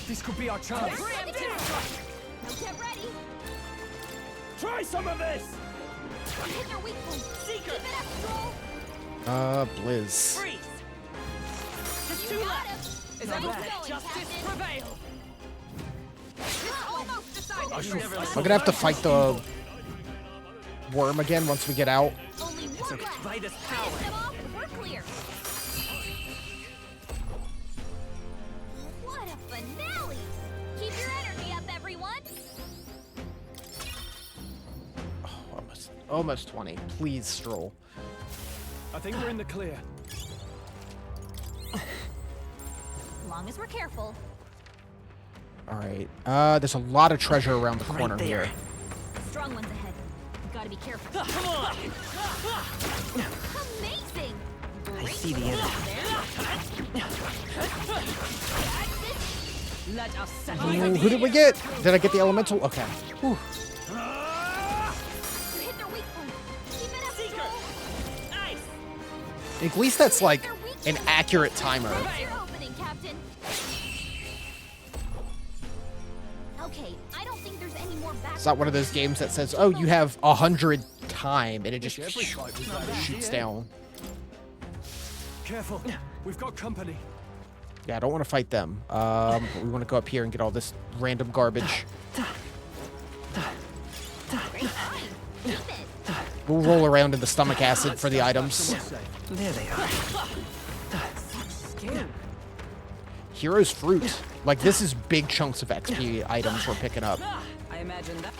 This could be our chance. Now get ready. Try some of this! Hit their weak point. Seeker! Keep it up, Stroll. Blizz. Freeze! Just You two got left. him. Is Nice everyone going, justice Captain. prevail? It's almost decided. I'm gonna have to fight the worm again once we get out. Only one okay. left. By this Finish power. them off and we're clear. What a finale! Keep your energy up, everyone. Oh, almost 20. Please, Stroll. I think we're in the clear. As long as we're careful. All right. There's a lot of treasure around the corner Right there. here. Strong ones ahead. You gotta be careful. Come on! Amazing! I see the enemy. Let us settle Ooh, who did we get? Did I get the elemental? Okay. Whew. You hit their weak point. Keep it up, Seeker! Stroll. Nice! At least that's like an accurate timer. What's your opening, Captain? Okay, I don't think there's any more back. It's not one of those games that says, "Oh, you have 100 time," and it just Every fight was like that, shoots yeah. down. Careful. We've got company. Yeah, I don't want to fight them. But we want to go up here and get all this random garbage. Great fight. Keep it. We'll roll around in the stomach acid for the items. Someone say. There they are. Skill. Hero's Fruit. Like, this is big chunks of XP items we're picking up. I imagine that.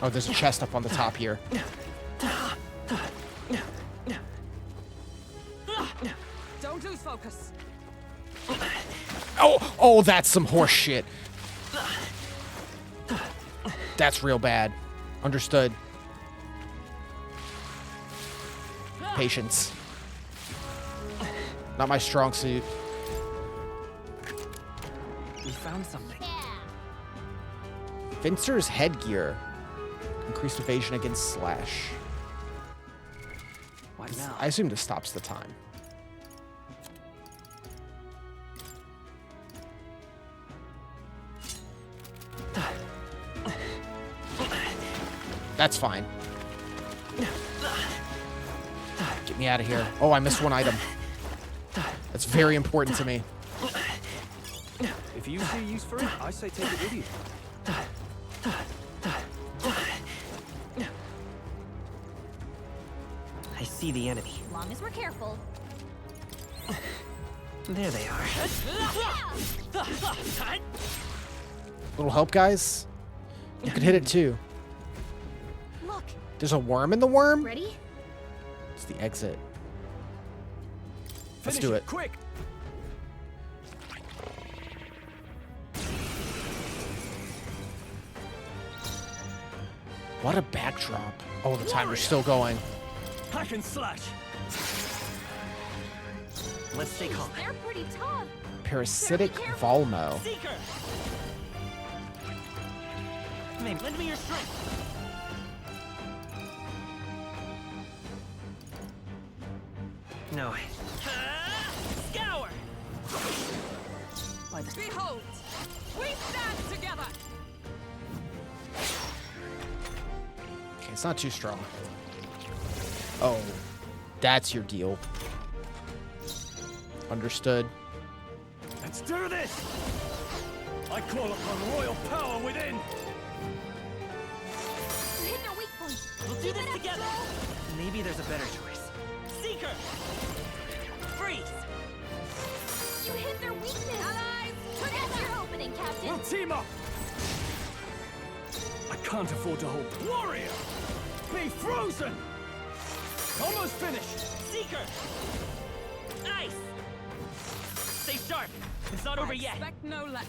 Oh, there's a chest up on the top here. Don't lose focus. Oh, that's some horse shit. That's real bad. Understood. Patience. Not my strong suit. We found something. Yeah. Finster's headgear. Increased evasion against slash. What now? I assume this stops the time. That's fine. Get me out of here. Oh, I missed one item. That's very important to me. If you see use for it, I say take it with you. I see the enemy. As long as we're careful. There they are. Little help, guys. You could hit it too. Look, There's a worm in the worm? ready? It's the exit. Let's Finish do it. Quick. What a backdrop. Oh, the timer's still going. Hack and slash. Let's stay calm. They're pretty tough. Parasitic Better be careful. Volmo. Seeker! Maybe lend me your strength. No. Scour! Behold! We stand together! Okay, it's not too strong. Oh, that's your deal. Understood. Let's do this! I call upon royal power within! You hit their weak point. We'll do this together. Maybe there's a better choice. Seeker! Freeze! You hit their weakness. Allies, that's your opening, Captain. We'll team up! I can't afford to hold. Warrior! Be frozen! Almost finished! Seeker! Ice! Stay sharp! It's not over yet! Expect no less.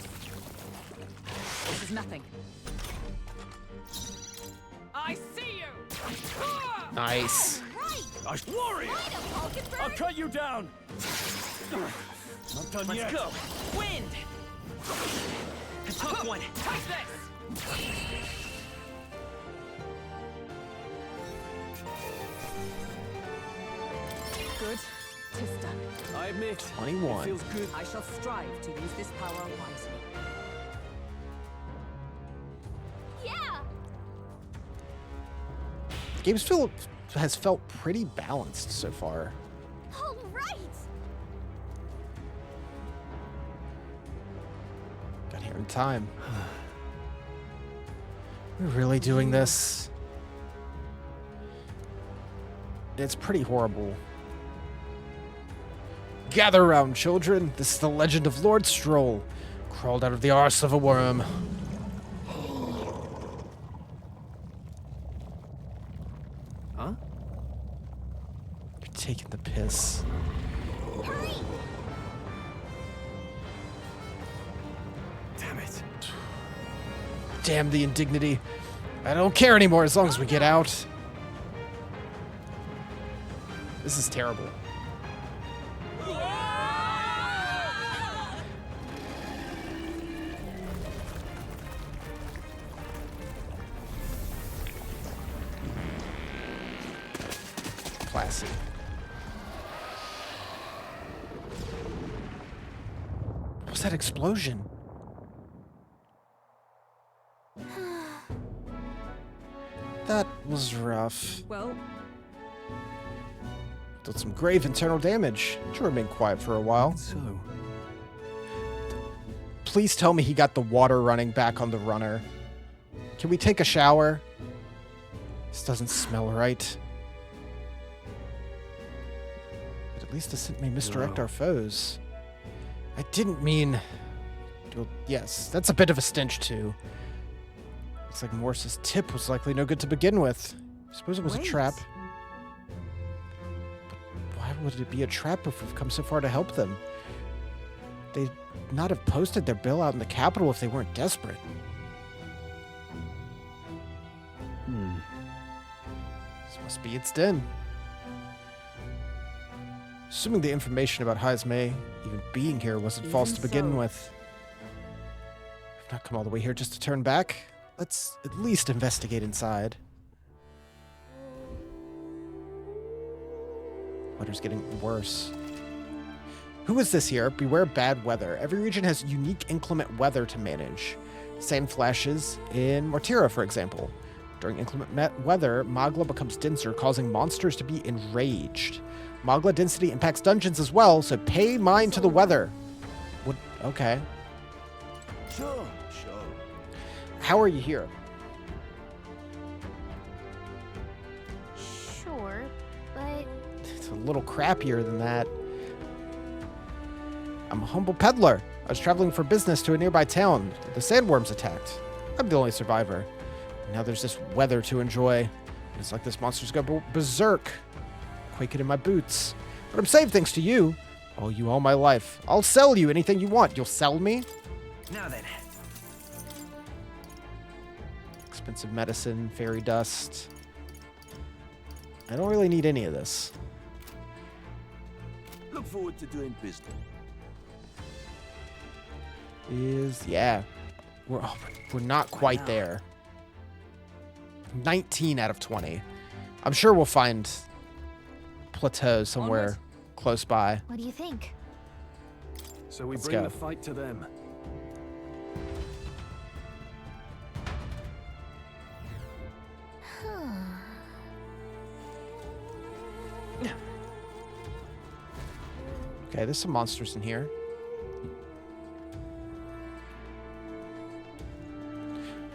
This is nothing. I see you! Nice. Right. Warrior! Right up, Hulkenberg. I'll cut you down! Not done Let's yet! go! Wind! A tough one! Take this! Good. 'Tis done. I admit, 21. it feels good. I shall strive to use this power wisely. Yeah. Games has felt pretty balanced so far. All right. Got here in time. We're really doing this? It's pretty horrible. Gather round, children. This is the legend of Lord Stroll. Crawled out of the arse of a worm. Huh? You're taking the piss. Hurry. Damn it. Damn the indignity. I don't care anymore as long as we get out. This is terrible. Classy. What was that explosion? That was rough. Well, Dealt some grave internal damage. Should remain quiet for a while. So, Please tell me he got the water running back on the runner. Can we take a shower? This doesn't smell right. But at least the scent may misdirect Wow. our foes. I didn't mean... Well, yes, that's a bit of a stench too. Looks like Morse's tip was likely no good to begin with. Suppose it was a Wait. trap. But why would it be a trap if we've come so far to help them? They'd not have posted their bill out in the capital if they weren't desperate. This must be its den. Assuming the information about Haizme even being here wasn't false to Even begin so. with. We've not come all the way here just to turn back. Let's at least investigate inside. Weather's getting worse. Who is this here? Beware bad weather. Every region has unique inclement weather to manage. Sand flashes in Mortira, for example. During inclement weather, Magla becomes denser, causing monsters to be enraged. Magla density impacts dungeons as well, so pay mind to the weather. What? Okay. sure. How are you here? Sure, but It's a little crappier than that. I'm a humble peddler. I was traveling for business to a nearby town. The sandworms attacked. I'm the only survivor. Now there's this weather to enjoy. It's like this monster's go berserk. Quaking in my boots. But I'm safe thanks to you. Owe you all my life. I'll sell you anything you want. You'll sell me? Now then. Expensive medicine, fairy dust. I don't really need any of this. Look forward to doing business. Yeah. We're not quite there. 19 out of 20. I'm sure we'll find plateau somewhere close by. What do you think? So we Let's bring go. the fight to them. Okay, there's some monsters in here.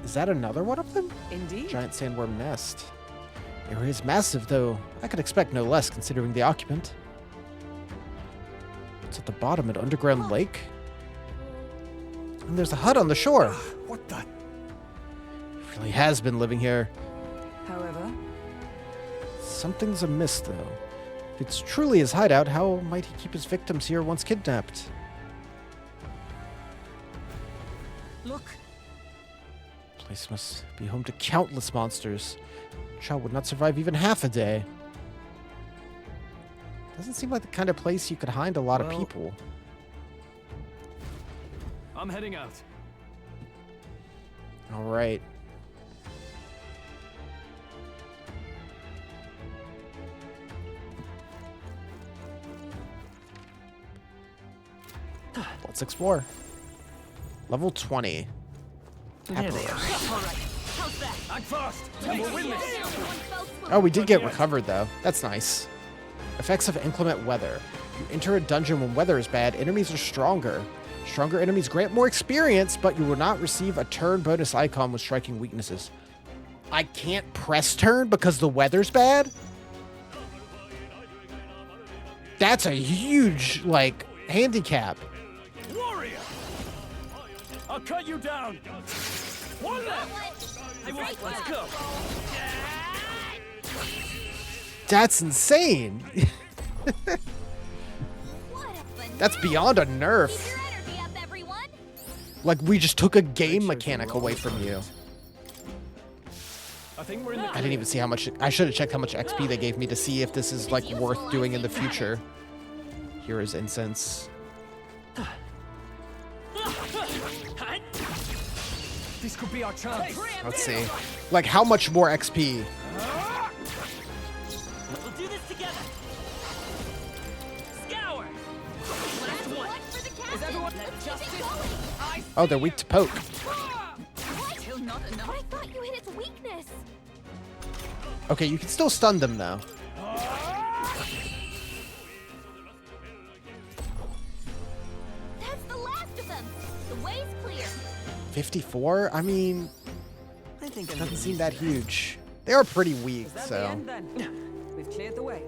Is that another one of them? Indeed. Giant sandworm nest. The area is massive, though I could expect no less considering the occupant. It's at the bottom of an underground lake. And there's a hut on the shore. What the? He really has been living here. However, Something's amiss, though. If it's truly his hideout, how might he keep his victims here once kidnapped? look. The place must be home to countless monsters. A child would not survive even half a day. Doesn't seem like the kind of place you could hide a lot of Well- people. I'm heading out. All right. Let's explore. Level 20. There they are. Act fast, and we'll win this. Oh, we did get recovered, though. That's nice. Effects of inclement weather. You enter a dungeon when weather is bad, enemies are stronger. Stronger enemies grant more experience, but you will not receive a turn bonus icon with striking weaknesses. I can't press turn because the weather's bad? That's a huge, like, handicap. Warrior! I'll cut you down. One left. Let's go. That's insane. That's beyond a nerf. Like, we just took a game mechanic away from you. I think we're in the I didn't even see how much... I should have checked how much XP they gave me to see if this is, like, worth doing in the future. Here is incense. This could be our chance. Let's see. Like, how much more XP? We'll do this together. Scour. Last one. Is everyone justice? Oh, they're weak to poke. Still not enough. I thought you hit its weakness. Okay, you can still stun them, though. That's the last of them. The way's clear. 54? I mean, I think I'm doesn't seem that huge. They are pretty weak, Is that the so... end then? We've cleared the way.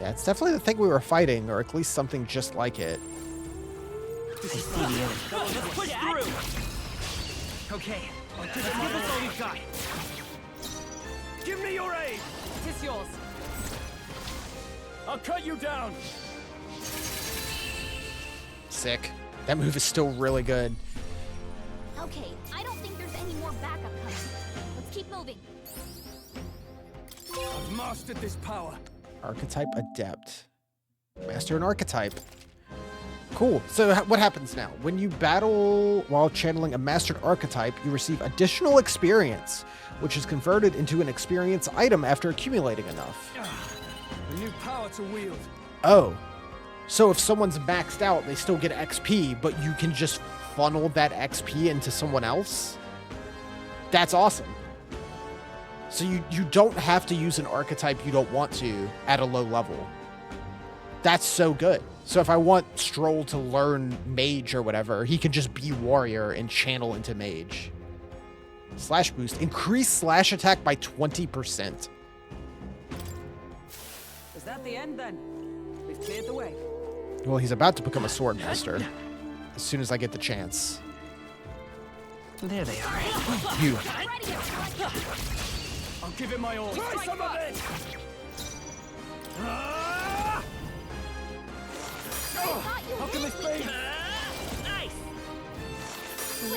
Yeah, it's definitely the thing we were fighting, or at least something just like it. Let's push through. Okay, let's give this all we've got. Give me your aid. It is yours. I'll cut you down. Sick. That move is still really good. Okay, I don't think there's any more backup coming. Let's keep moving. I've mastered this power. Archetype Adept. Master an archetype. Cool. So what happens now? When you battle while channeling a mastered archetype, you receive additional experience, which is converted into an experience item after accumulating enough. A new power to wield. Oh. So if someone's maxed out, they still get XP, but you can just funnel that XP into someone else? That's awesome. So you don't have to use an archetype you don't want to at a low level. That's so good. So if I want Stroll to learn Mage or whatever, he can just be Warrior and channel into Mage. Slash boost. Increase slash attack by 20%. Is that the end then? We've cleared the way. Well, he's about to become a Sword Master. As soon as I get the chance. There they are. You. I'll give it my all. Try some of this. I thought you How can hit this its be? Nice.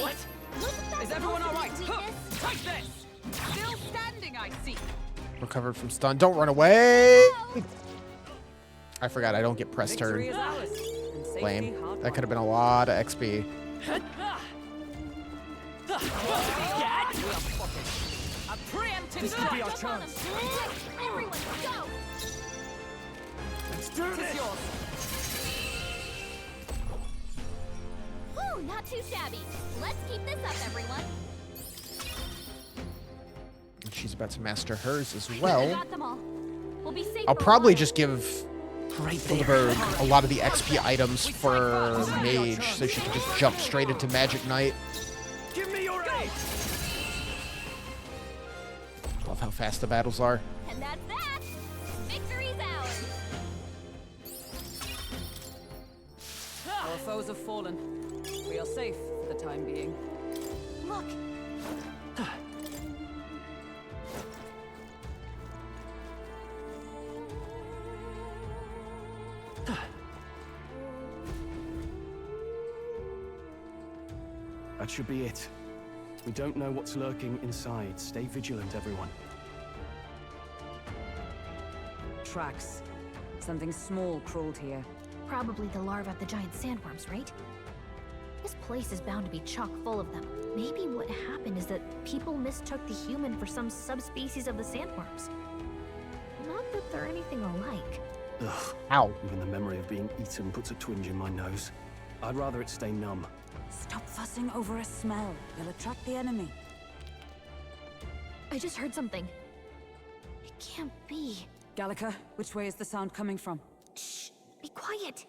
Wait, Is everyone all right? Take this! Still standing, I see. Recovered from stun. Don't run away! I forgot I don't get press Victory turn. is ours. And safety Lame. hard That could have won. been a lot of XP. A preemptive This could be our strike. chance. Everyone, go! Let's do It is this! yours. Whew, not too shabby. Let's keep this up, everyone. And she's about to master hers as I well. got them all. We'll be safe I'll for a probably while. just give Hildeberg a lot of the XP items for Mage so she can just jump straight into Magic Knight. Give me your aid! Love how fast the battles are. And that's that. Victory's ours. Our foes have fallen. We are safe for the time being. Look, That should be it. We don't know what's lurking inside. Stay vigilant, everyone. Tracks. Something small crawled here. Probably the larvae of the giant sandworms, right? This place is bound to be chock full of them. Maybe what happened is that people mistook the human for some subspecies of the sandworms. Not that they're anything alike. Ugh. Ow. Even the memory of being eaten puts a twinge in my nose. I'd rather it stay numb. Stop fussing over a smell. You'll attract the enemy. I just heard something. It can't be. Gallica, which way is the sound coming from? Shh! Be quiet!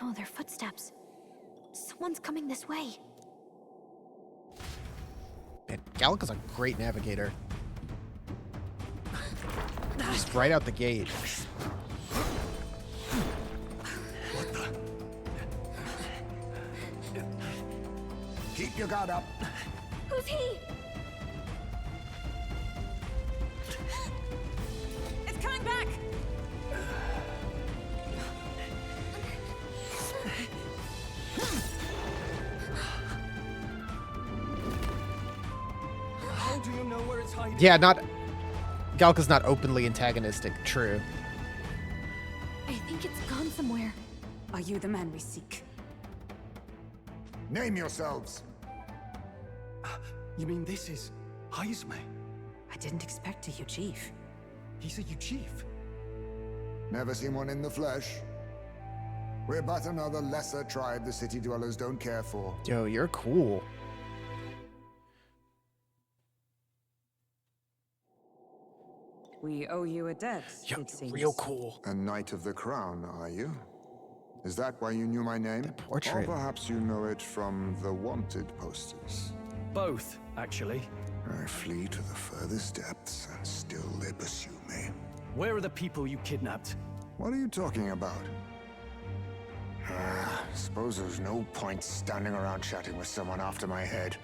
No, they're footsteps. Someone's coming this way. Man, Gallica's a great navigator. Just right out the gate. Keep your guard up. who's he? It's coming back! How do you know where it's hiding? Yeah, Gallica's not openly antagonistic, true. I think it's gone somewhere. Are you the man we seek? Name yourselves. You mean this is Heisme? I didn't expect a chief. He's a chief. Never seen one in the flesh. We're but another lesser tribe the city dwellers don't care for. Yo, you're cool. We owe you a debt, Yo, it seems. real cool. A Knight of the Crown, are you? Is that why you knew my name? portrait. Or perhaps you know it from the wanted posters. Both, actually. I flee to the furthest depths, and still they pursue me. Where are the people you kidnapped? What are you talking about? Suppose there's no point standing around chatting with someone after my head.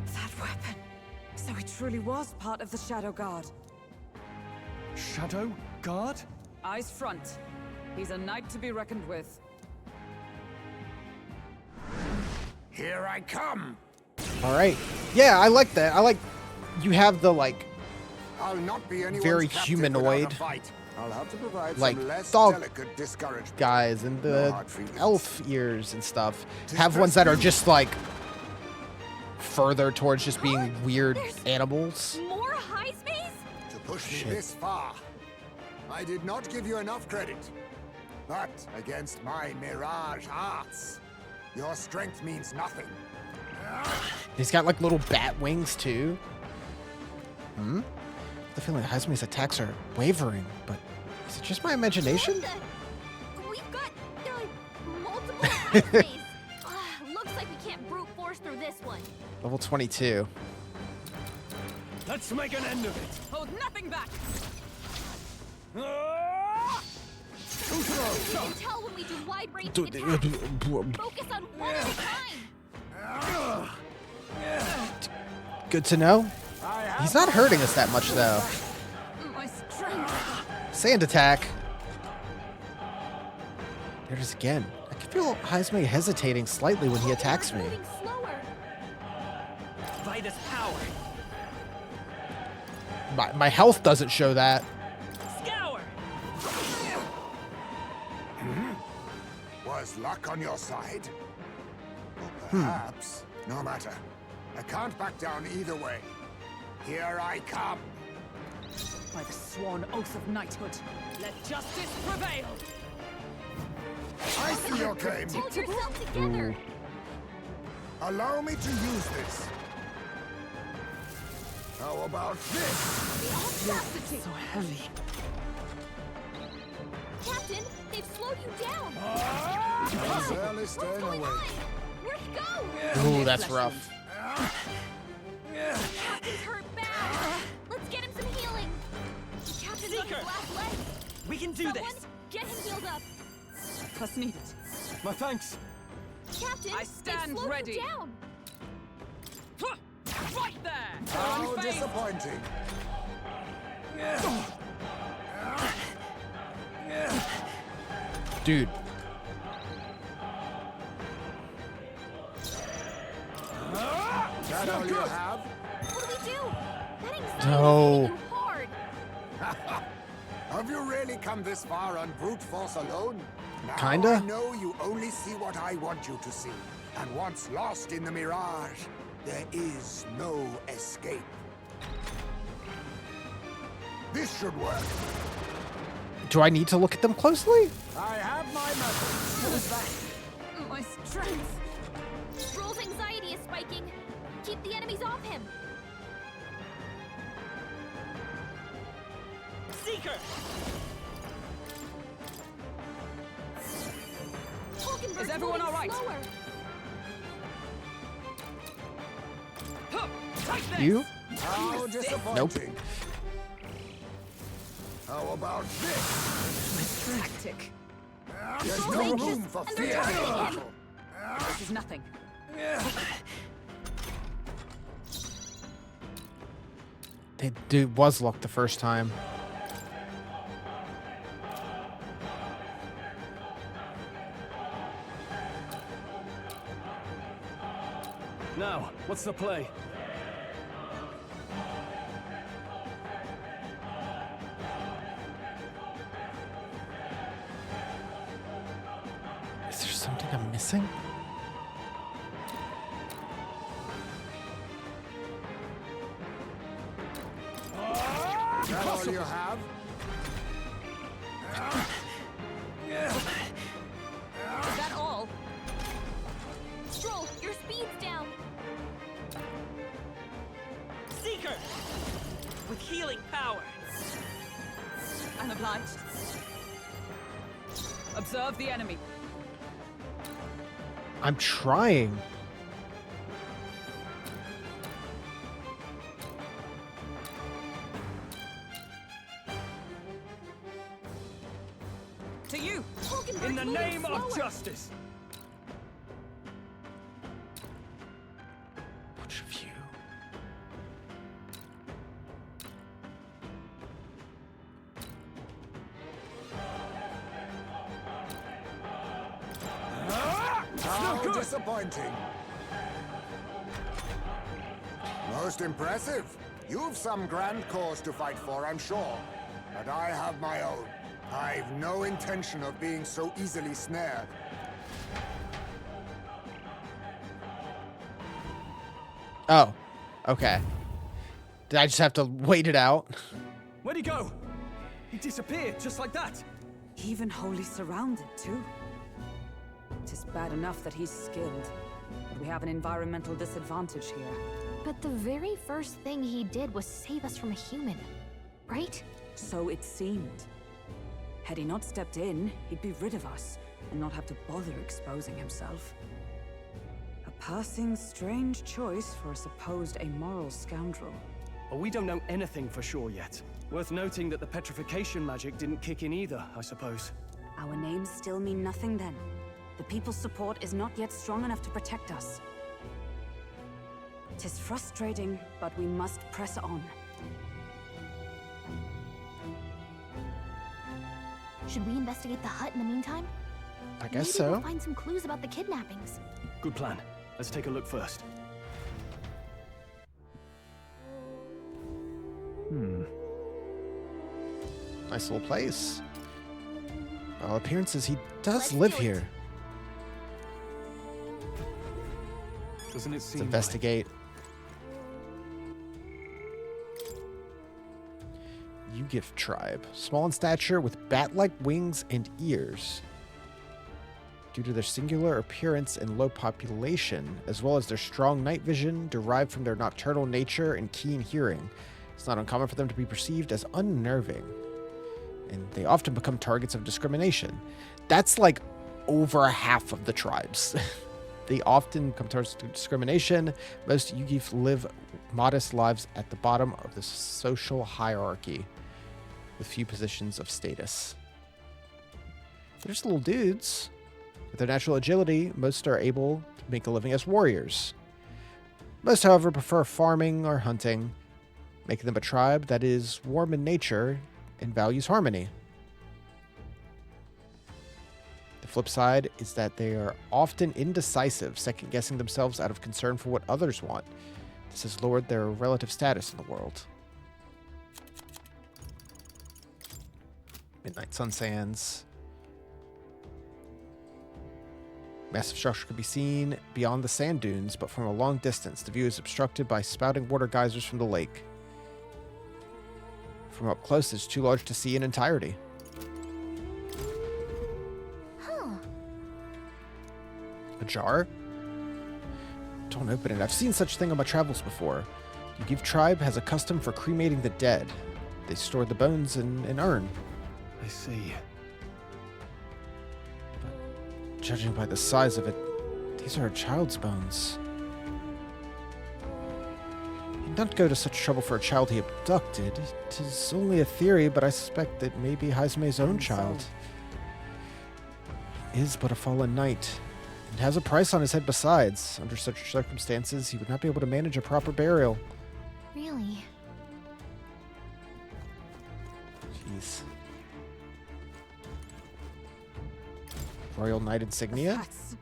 That weapon. So he truly was part of the Shadow Guard. Shadow Guard? Eyes front. He's a knight to be reckoned with. Here I come! All right. Yeah, I like that. I like you have the like I'll not be anyone's very captive humanoid, without a fight. I'll have to provide like, some less dog delicate discouragement. guys and No the hard feelings. elf ears and stuff have ones that are just like further towards just being weird animals. More Heismes? To push me this far, I did not give you enough credit. But against my mirage arts, your strength means nothing. He's got like little bat wings too. The feeling that Heisme's attacks are wavering, but is it just my imagination? We've got multiple Heismes. Looks like we can't brute force through this one. Level 22. Let's make an end of it. Hold nothing back! You can tell when we do wide-range attacks. Focus on one at a time. Good to know. He's not hurting us that much though. My strength! Sand attack. There it is again. I can feel Heisme hesitating slightly when he attacks me. Moving slower. Vitus power. My health doesn't show that. Scour. Was luck on your side? Or perhaps. No matter. I can't back down either way. Here I come. By the sworn oath of knighthood, let justice prevail. I see your game. Hold yourself together. Allow me to use this. How about this? Audacity! So heavy. Captain, they've slowed you down. Barely staying away. Where'd he go? Ooh, that's rough. Captain's hurt bad. Let's get him some healing. Captain's on Seeker. his last leg. We can do Someone, this. get him healed up. Plus needed. My thanks. Captain, I they've stand slowed ready. you down. Right there! How Unfazed. disappointing. Dude. That all you have? What do we do? That anxiety No. is hitting you hard. Have you really come this far on brute force alone? Now Kinda. I know you only see what I want you to see. And once lost in the mirage, there is no escape. This should work. Do I need to look at them closely? I have my methods. What was that? My strength. Stroll's anxiety is spiking. Keep the enemies off him. Seeker. Hulkenberg's Is everyone moving all right? slower. Huh, take this! You? How disappointing. Nope. How about this? Tactic. There's no room for fear in battle. This is nothing. It was locked the first time. Now, what's the play? Is there something I'm missing? That all you have? Is that all? Stroll, your speed's down. Seeker. With healing power. I'm obliged. Observe the enemy. I'm trying. To you! Hulkenberg's In the moving name of slower. justice. Which of you? How disappointing. Most impressive. You've some grand cause to fight for, I'm sure. But I have my own. I've no intention of being so easily snared. Oh, okay. Did I just have to wait it out? Where'd he go? He disappeared just like that. Even wholly surrounded, too. Tis bad enough that he's skilled, but we have an environmental disadvantage here. But the very first thing he did was save us from a human, right? So it seemed. Had he not stepped in, he'd be rid of us, and not have to bother exposing himself. A passing strange choice for a supposed amoral scoundrel. Well, we don't know anything for sure yet. Worth noting that the petrification magic didn't kick in either, I suppose. Our names still mean nothing then. The people's support is not yet strong enough to protect us. 'Tis frustrating, but we must press on. Should we investigate the hut in the meantime? I guess Maybe so. we'll find some clues about the kidnappings. Good plan. Let's take a look first. Nice little place. By all appearances, he does Let's live do it. here. Doesn't it Let's seem investigate. Ugif tribe. Small in stature with bat-like wings and ears. Due to their singular appearance and low population, as well as their strong night vision derived from their nocturnal nature and keen hearing, it's not uncommon for them to be perceived as unnerving. And they often become targets of discrimination. That's like over half of the tribes. They often come targets of discrimination. Most Ugif live modest lives at the bottom of the social hierarchy, with few positions of status. They're just little dudes. With their natural agility, most are able to make a living as warriors. Most, however, prefer farming or hunting, making them a tribe that is warm in nature and values harmony. The flip side is that they are often indecisive, second-guessing themselves out of concern for what others want. This has lowered their relative status in the world. Midnight Sun Sands. Massive structure could be seen beyond the sand dunes, but from a long distance, the view is obstructed by spouting water geysers from the lake. From up close, it's too large to see in entirety. Huh. A jar? Don't open it. I've seen such thing on my travels before. Yugiv tribe has a custom for cremating the dead. They store the bones in an urn. I see. Judging by the size of it, these are a child's bones. He'd not go to such trouble for a child he abducted. It is only a theory, but I suspect that may be Hazume's own child. He is but a fallen knight, and has a price on his head besides. Under such circumstances, he would not be able to manage a proper burial. Really? Jeez. Royal Knight insignia? That's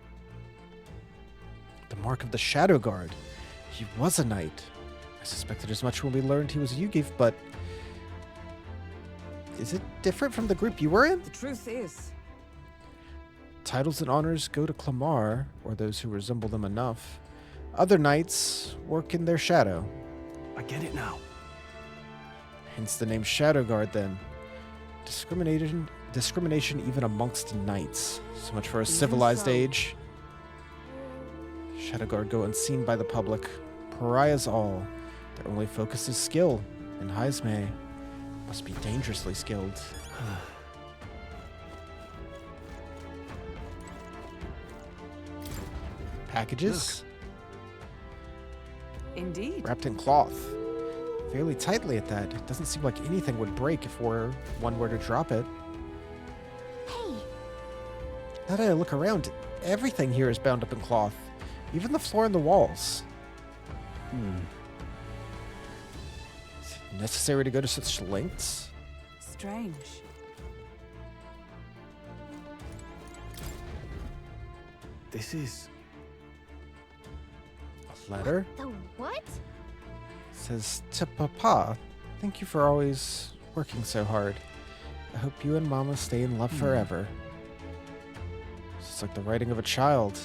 The mark of the Shadow Guard. He was a knight. I suspected as much when we learned he was a Yugiv, but... Is it different from the group you were in? the truth is. Titles and honors go to Clamar, or those who resemble them enough. Other knights work in their shadow. I get it now. Hence the name Shadow Guard, then. Discrimination even amongst knights. So much for a Even civilized so. age. Shadow Guard go unseen by the public. Pariahs all. Their only focus is skill, and Hazume must be dangerously skilled. Packages? Indeed. Wrapped in cloth. Fairly tightly at that. It doesn't seem like anything would break if one were to drop it. Hey, Now that I look around, everything here is bound up in cloth. Even the floor and the walls. Is it necessary to go to such lengths? Strange. This is... A letter? the what? It says, to Papa, thank you for always working so hard. I hope you and Mama stay in love forever. It's like the writing of a child.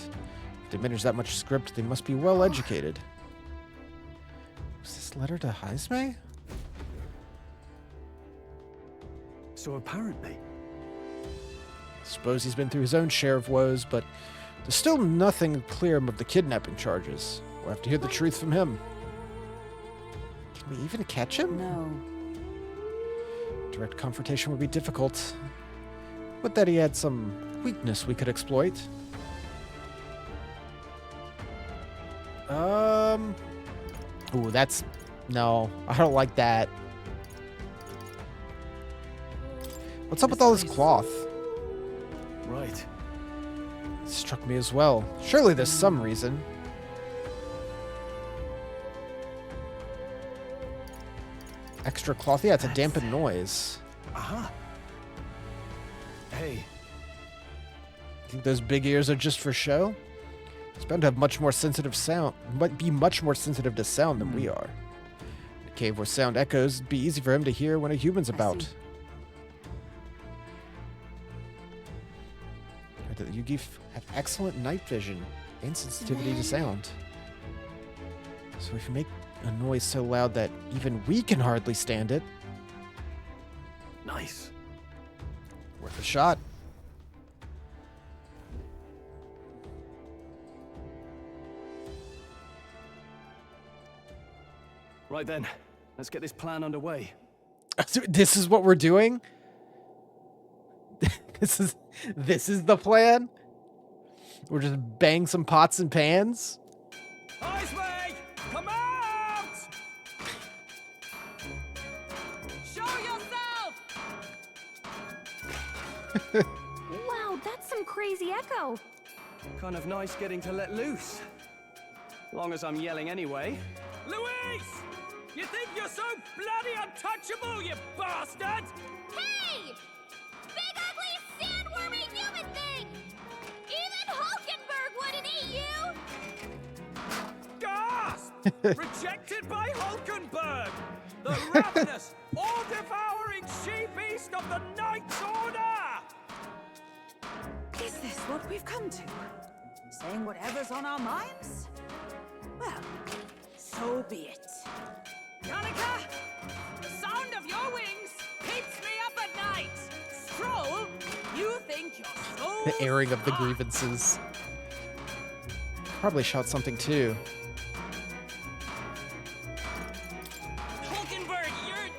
If they manage that much script, they must be well educated. Was this letter to Hazume? So apparently... Suppose he's been through his own share of woes, but there's still nothing to clear him of the kidnapping charges. We'll have to hear the truth from him. Can we even catch him? No. Direct confrontation would be difficult. Would that he had some weakness we could exploit? Ooh, that's... No, I don't like that. What's up with all this cloth? Right. It struck me as well. Surely there's some reason. Extra cloth? Yeah, to dampen noise. Aha. Hey. Think those big ears are just for show? He's bound to have much more sensitive sound, might be much more sensitive to sound than we are. In a cave where sound echoes, it'd be easy for him to hear when a human's about. You have excellent night vision and sensitivity to sound. So if you make a noise so loud that even we can hardly stand it, Nice. worth a shot. Right then, let's get this plan underway. This is what we're doing? This is the plan? We're just bang some pots and pans? Iceman, come out! Show yourself! Wow, that's some crazy echo. Kind of nice getting to let loose. Long as I'm yelling anyway. Louise! You think you're so bloody untouchable, you bastard? Hey! Big ugly sandwormy human thing! Even Hulkenberg wouldn't eat you! Gasp! Rejected by Hulkenberg! The ravenous, all-devouring she-beast of the Knight's Order! Is this what we've come to? Saying whatever's on our minds? Well, so be it. Danica! The sound of your wings keeps me up at night! Stroll, you think you're so The airing of the smart. grievances. Probably shout something too. Hulkenberg, you're...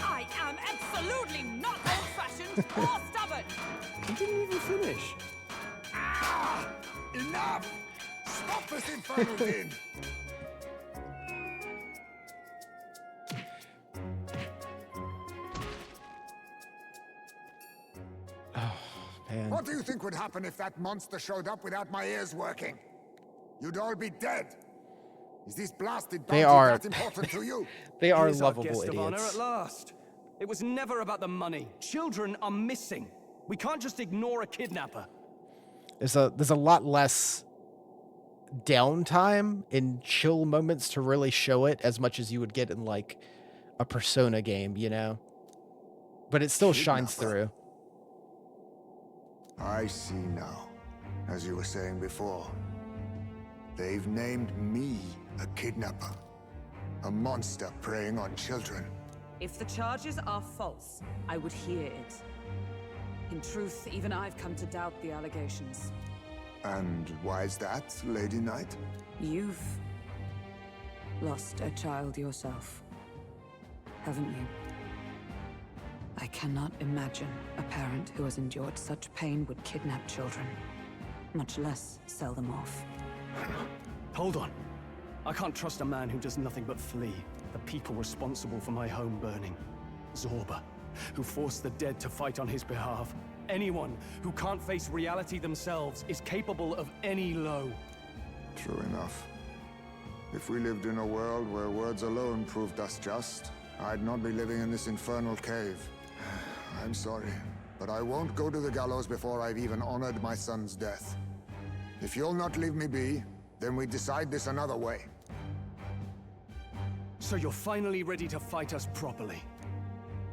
I am absolutely not old-fashioned or stubborn! He didn't even finish. Ah! Enough! Stop this infernal din! Man. What do you think would happen if that monster showed up without my ears working? You'd all be dead. Is this blasted They bounty are- that important to you? They are Here's our lovable guest of honor idiots. at last. It was never about the money. Children are missing. We can't just ignore a kidnapper. There's a lot less downtime and chill moments to really show it as much as you would get in like a Persona game, you know? But it still shines through. I see now. As you were saying before, they've named me a kidnapper. A monster preying on children. If the charges are false, I would hear it. In truth, even I've come to doubt the allegations. And why is that, Lady Knight? You've lost a child yourself, haven't you? I cannot imagine a parent who has endured such pain would kidnap children, much less sell them off. Hold on. I can't trust a man who does nothing but flee. The people responsible for my home burning. Zorba, who forced the dead to fight on his behalf. Anyone who can't face reality themselves is capable of any low. True enough. If we lived in a world where words alone proved us just, I'd not be living in this infernal cave. I'm sorry, but I won't go to the gallows before I've even honored my son's death. If you'll not leave me be, then we decide this another way. So you're finally ready to fight us properly.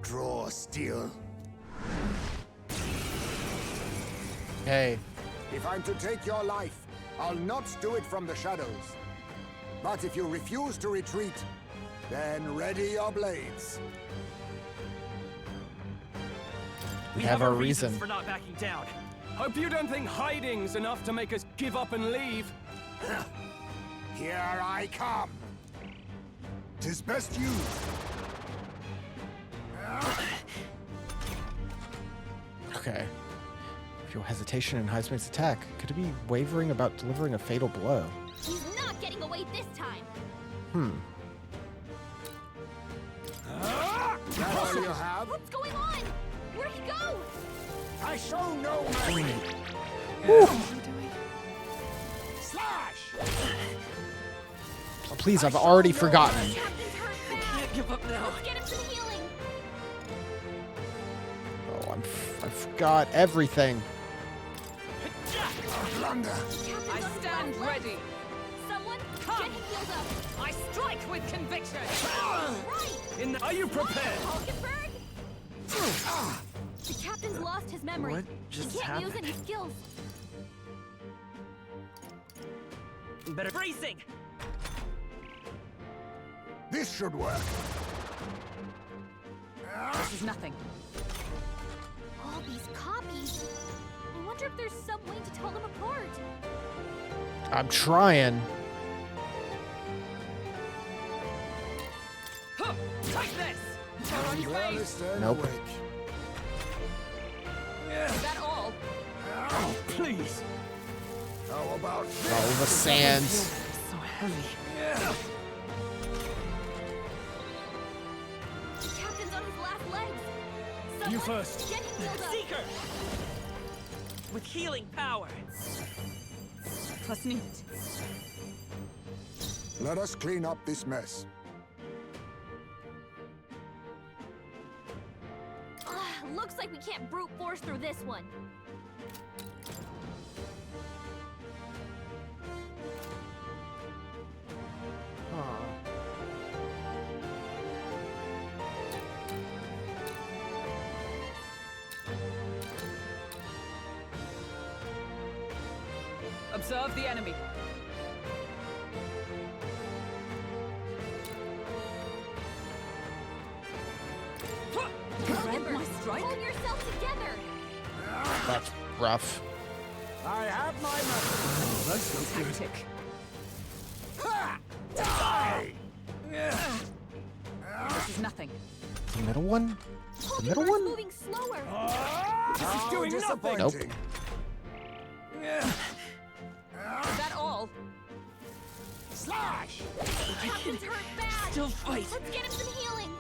Draw steel. Hey, If I'm to take your life, I'll not do it from the shadows. But if you refuse to retreat, then ready your blades. we have our reasons reason. for not backing down. Hope you don't think hiding's enough to make us give up and leave. Here I come. 'Tis best you. Okay. Feel hesitation in Heisman's attack. Could it be wavering about delivering a fatal blow? He's not getting away this time. Is that all you have? What's going on? Where'd he go? I show no mercy. Slash! Oh, please, I've already forgotten. Captain's hurt bad. Can't give up now. Let's get him some healing. Oh, I forgot everything. Blunder! I stand ready. Someone Come. get him healed up. I strike with conviction. Right! Are you prepared? Hulkenberg! The captain's lost his memory. What just he can't use happened? any skills. Better bracing! This should work. This is nothing. All these copies. I wonder if there's some way to tell them apart. I'm trying. Huh, take this. I'm rarely staying Nope. awake. Is that all? Oh, please. How about this? Oh, the sands. So heavy. The captain's on his last legs. Someone You first. get him healed up. Seeker! With healing power. Was nicht. Let us clean up this mess. Looks like we can't brute force through this one. Observe the enemy. Hulkenberg, my strike? hold yourself together. That's rough. I have my method. That's no good. Tactic. Die! This is nothing. The middle one? The middle Hulkenberg's one? moving slower. This is doing nothing. Nope. Is that all? Slash! The captain's hurt bad. Still fight. Let's get him some healing.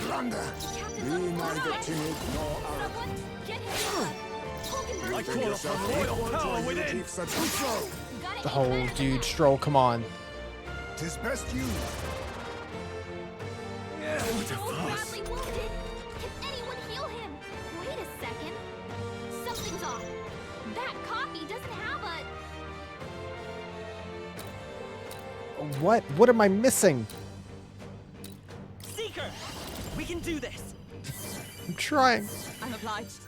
Blunder! The captain's Be on his last neither legs. timid nor arrogant. Someone get him healed up. Hulkenberg, I Think call yourself upon royal equal to power a within. chief such control. gotta The aim whole better than dude that. stroll, come on. Tis best you. What a So farce. badly wounded. Can anyone heal him? Wait a second. Something's off. That copy doesn't have a... What? What am I missing? Seeker! We can do this! I'm trying. I'm obliged.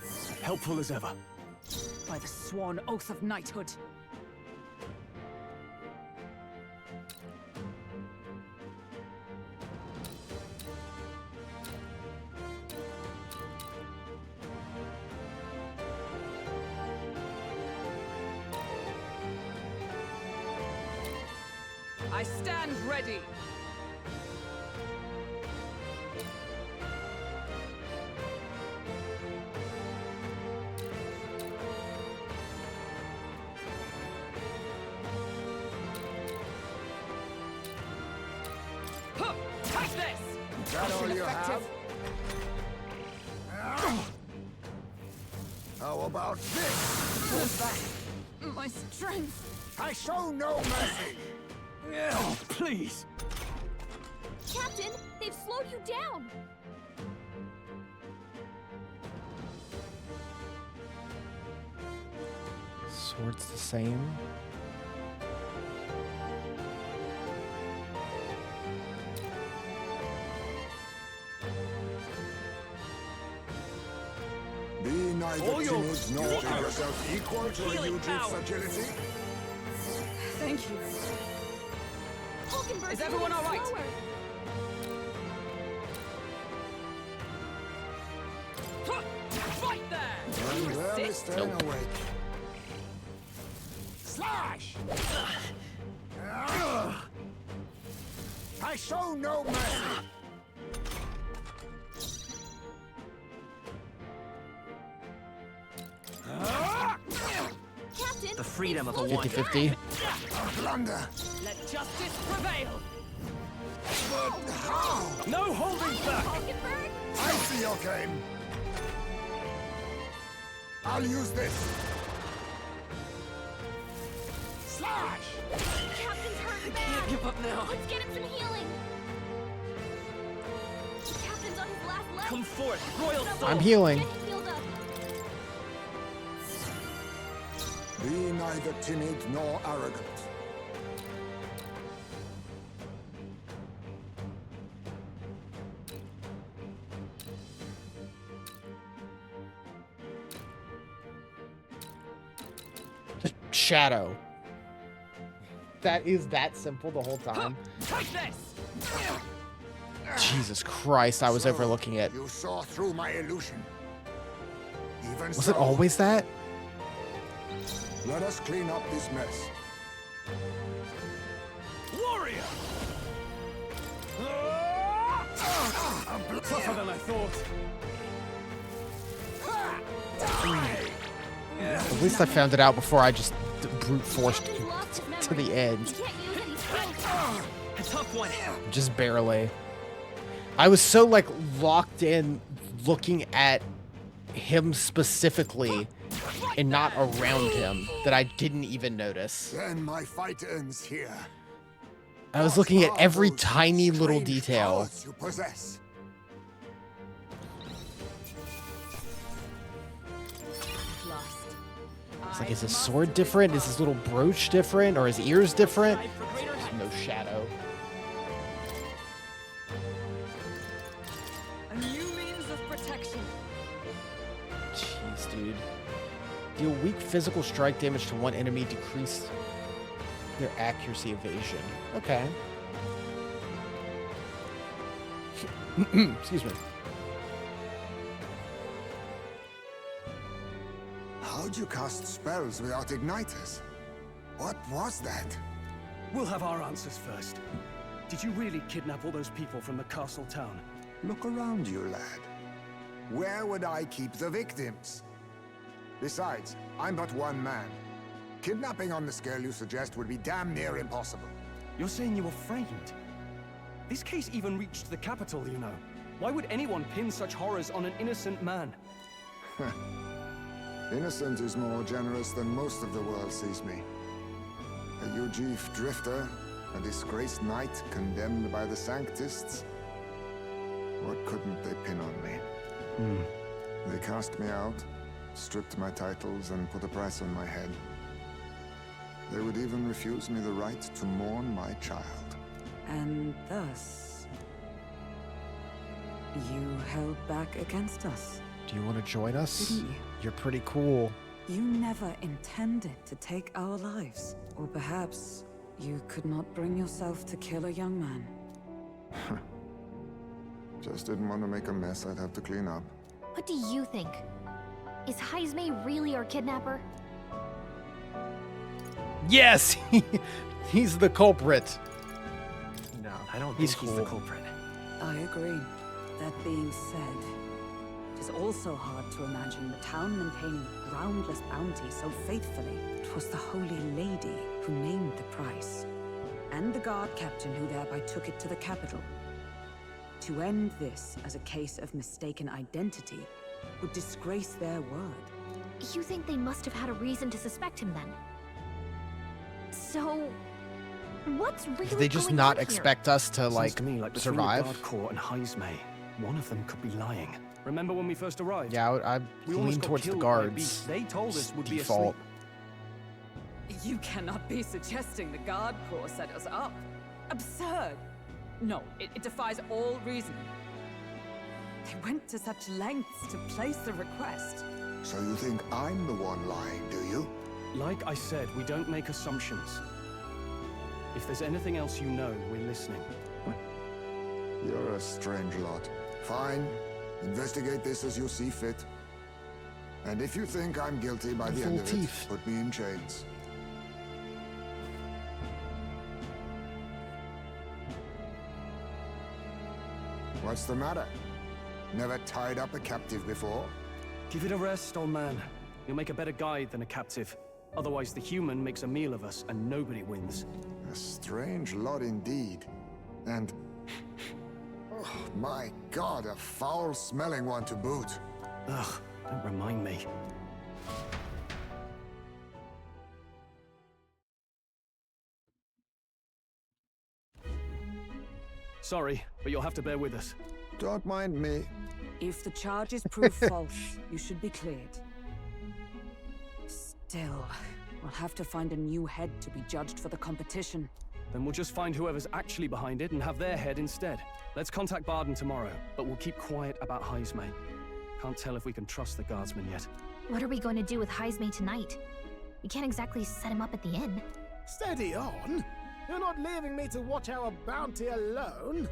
Helpful as ever. By the sworn oath of knighthood. I stand ready. Huh, take this. Is that all you have? How about this? My strength. I show no mercy. Oh, please. Captain, they've slowed you down. Sword's the same. Be neither All timid yours. nor Seeker. think yourself equal to a Healing new chief's power. agility. Thank you. Hulkenberg's Is everyone moving all right? slower. Fight there! I'm rarely resist? staying awake. Slash! I show no mercy. Captain, The freedom they've of a slowed you wanderer. 50-50. Blunder. Let justice prevail! But how? No holding back. Hulkenberg, I see your game. I'll use this. Slash! Captain's hurt bad. Can't give up now. Let's get him some healing. The captain's on his last leg. Come forth, royal soul! I'm healing. Get him healed up. Be neither timid nor arrogant. Shadow. That is that simple the whole time. Take this! Jesus Christ, I was So, overlooking it. You saw through my illusion. Even Was so, it always that? let us clean up this mess. Warrior! Tougher than I thought. At least I found it out before I just brute forced to the end. A tough one. Just barely. I was so like locked in looking at him specifically and not around him that I didn't even notice. Then my fight ends here. I was looking at What are every those tiny little strange detail. powers you possess? It's like, is his sword different? Is his little brooch different? Or his ears different? No shadow. A new means of protection. Jeez, dude. Deal weak physical strike damage to one enemy, decrease their accuracy evasion. Okay. Excuse me. How'd you cast spells without igniters? What was that? We'll have our answers first. Did you really kidnap all those people from the castle town? Look around you, lad. Where would I keep the victims? Besides, I'm but one man. Kidnapping on the scale you suggest would be damn near impossible. You're saying you were framed? This case even reached the capital, you know. Why would anyone pin such horrors on an innocent man? Innocent is more generous than most of the world sees me. A Ujif drifter, a disgraced knight condemned by the Sanctists. What couldn't they pin on me? They cast me out, stripped my titles, and put a price on my head. They would even refuse me the right to mourn my child. And thus, you held back against us, Do you want to join us? didn't you? You're pretty cool. You never intended to take our lives. Or perhaps you could not bring yourself to kill a young man. Just didn't want to make a mess I'd have to clean up. What do you think? Is Heismay really our kidnapper? Yes! He's the culprit. No, I don't He's think he's the cool. culprit. I agree. That being said, it is also hard to imagine the town maintaining a groundless bounty so faithfully. It was the Holy Lady who named the price, and the guard captain who thereby took it to the capital. To end this as a case of mistaken identity would disgrace their word. You think they must have had a reason to suspect him then? So, what's really Did they just going not on expect us to, Sounds like, to me like survive? Between the Guard Corps and Heismay, one of them could be lying. Remember when we first arrived? Yeah, I We almost lean got towards the killed by guards. beasts they told us would be Default. asleep. You cannot be suggesting the Guard Corps set us up. Absurd. No, it defies all reason. They went to such lengths to place the request. So you think I'm the one lying, do you? Like I said, we don't make assumptions. If there's anything else you know, we're listening. You're a strange lot. Fine. Investigate this as you see fit. And if you think I'm guilty by the Full end of teeth. it, put me in chains. What's the matter? Never tied up a captive before? Give it a rest, old man. You'll make a better guide than a captive. Otherwise, the human makes a meal of us, and nobody wins. A strange lot indeed. And... oh, my God, a foul-smelling one to boot. Ugh, don't remind me. Sorry, but you'll have to bear with us. Don't mind me. If the charges prove false, you should be cleared. Still, We'll have to find a new head to be judged for the competition. Then we'll just find whoever's actually behind it and have their head instead. Let's contact Barden tomorrow, but we'll keep quiet about Heisme. Can't tell if we can trust the guardsmen yet. What are we going to do with Heisme tonight? We can't exactly set him up at the inn. Steady on. You're not leaving me to watch our bounty alone.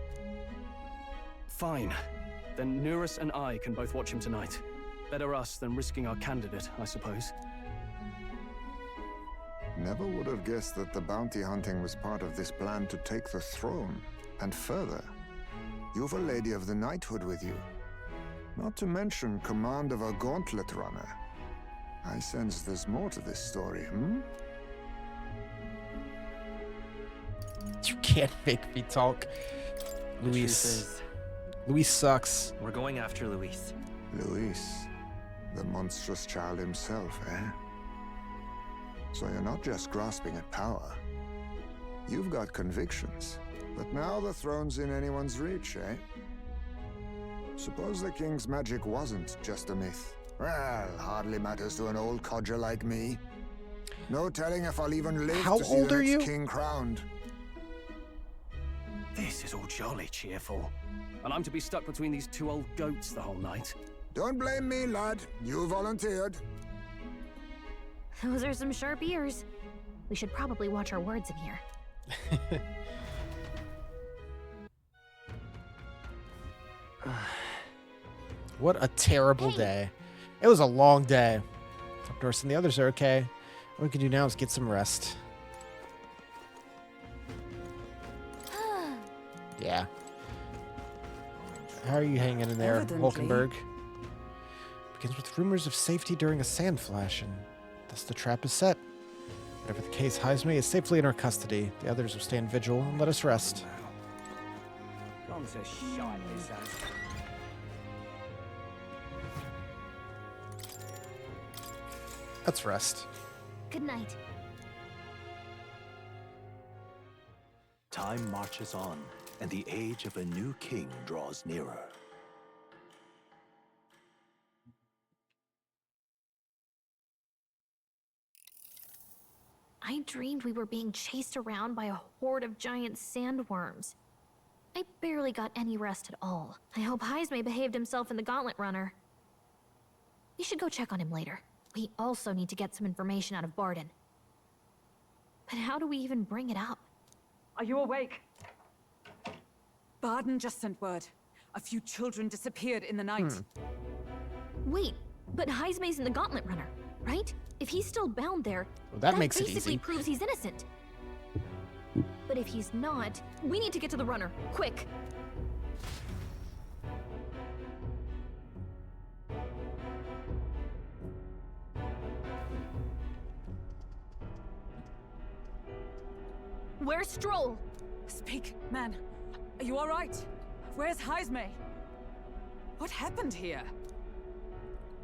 Fine. Then Nurus and I can both watch him tonight. Better us than risking our candidate, I suppose. Never would have guessed that the bounty hunting was part of this plan to take the throne. And further, you've a Lady of the Knighthood with you. Not to mention command of a gauntlet runner. I sense there's more to this story, hmm? You can't make me talk. The truth Luis. is, Luis sucks. we're going after Luis. Luis, the monstrous child himself, eh? So you're not just grasping at power. You've got convictions. But now the throne's in anyone's reach, eh? Suppose the king's magic wasn't just a myth. Well, hardly matters to an old codger like me. No telling if I'll even live How to see old the are next you? king crowned. This is all jolly cheerful. And I'm to be stuck between these two old goats the whole night. Don't blame me, lad. You volunteered. Those are some sharp ears. We should probably watch our words in here. What a terrible Hey. day. It was a long day. Doris and the others are okay. What we can do now is get some rest. Yeah. How are you hanging in there, Evidently. Hulkenberg? Begins with rumors of safety during a sand flash, and thus the trap is set. Whatever the case, Heisme is safely in our custody. The others will stand vigil and let us rest. Gone to shite, this has. Let's rest. Good night. Time marches on, and the age of a new king draws nearer. I dreamed we were being chased around by a horde of giant sandworms. I barely got any rest at all. I hope Heisme behaved himself in the Gauntlet Runner. We should go check on him later. We also need to get some information out of Barden. But how do we even bring it up? Are you awake? Barden just sent word. A few children disappeared in the night. Wait, but Heisme's in the Gauntlet Runner, right? If he's still bound there, Well, that makes it basically easy. proves he's innocent. But if he's not, we need to get to the runner, quick. Where's Stroll? Speak, man. Are you all right? Where's Heisme? What happened here?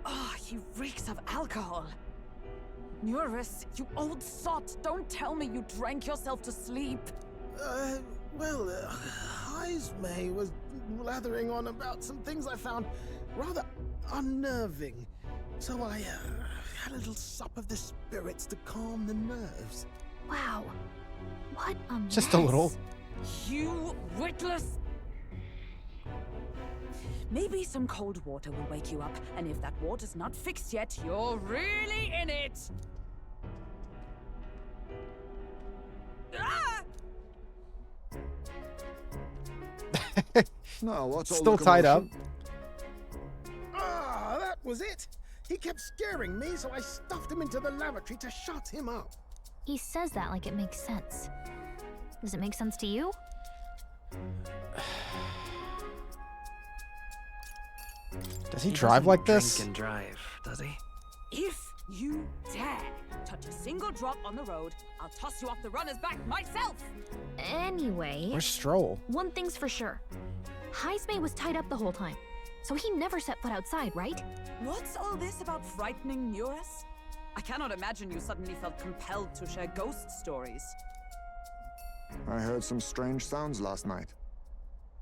Oh, he reeks of alcohol. Nurus, you old sot, don't tell me you drank yourself to sleep. Heisme was blathering on about some things I found rather unnerving. So I had a little sup of the spirits to calm the nerves. Wow. What a Just a little. You witless... Maybe some cold water will wake you up, and if that water's not fixed yet, you're really in it! Ah! Now, what's all Still the tied up. commotion? Ah, that was it! He kept scaring me, so I stuffed him into the lavatory to shut him up. He says that like it makes sense. Does it make sense to you? Does he drive like this? Drink and drive, does he? If you dare touch a single drop on the road, I'll toss you off the runner's back myself! Anyway, Where's Stroll? one thing's for sure. Heisme was tied up the whole time, so he never set foot outside, right? What's all this about frightening Nurus? I cannot imagine you suddenly felt compelled to share ghost stories. I heard some strange sounds last night.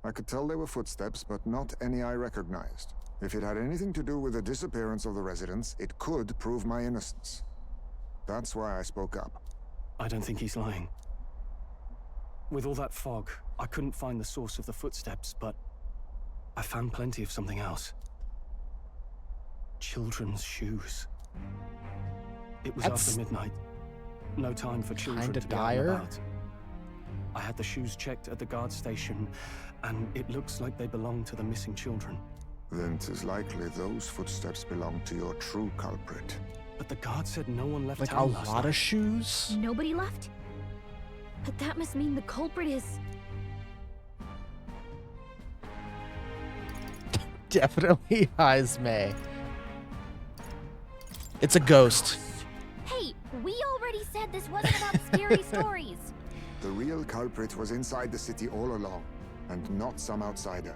I could tell they were footsteps, but not any I recognized. If it had anything to do with the disappearance of the residents, it could prove my innocence. That's why I spoke up. I don't think he's lying. With all that fog, I couldn't find the source of the footsteps, but I found plenty of something else. Children's shoes. It was That's after midnight. No time for children kinda to be out and dire. about. I had the shoes checked at the guard station, and it looks like they belong to the missing children. Then 'tis likely those footsteps belong to your true culprit. But the guard said no one left Like a town last lot night. of shoes? Nobody left? But that must mean the culprit is... Definitely Heisme. It's a ghost. Hey, we already said this wasn't about scary stories. The real culprit was inside the city all along, and not some outsider.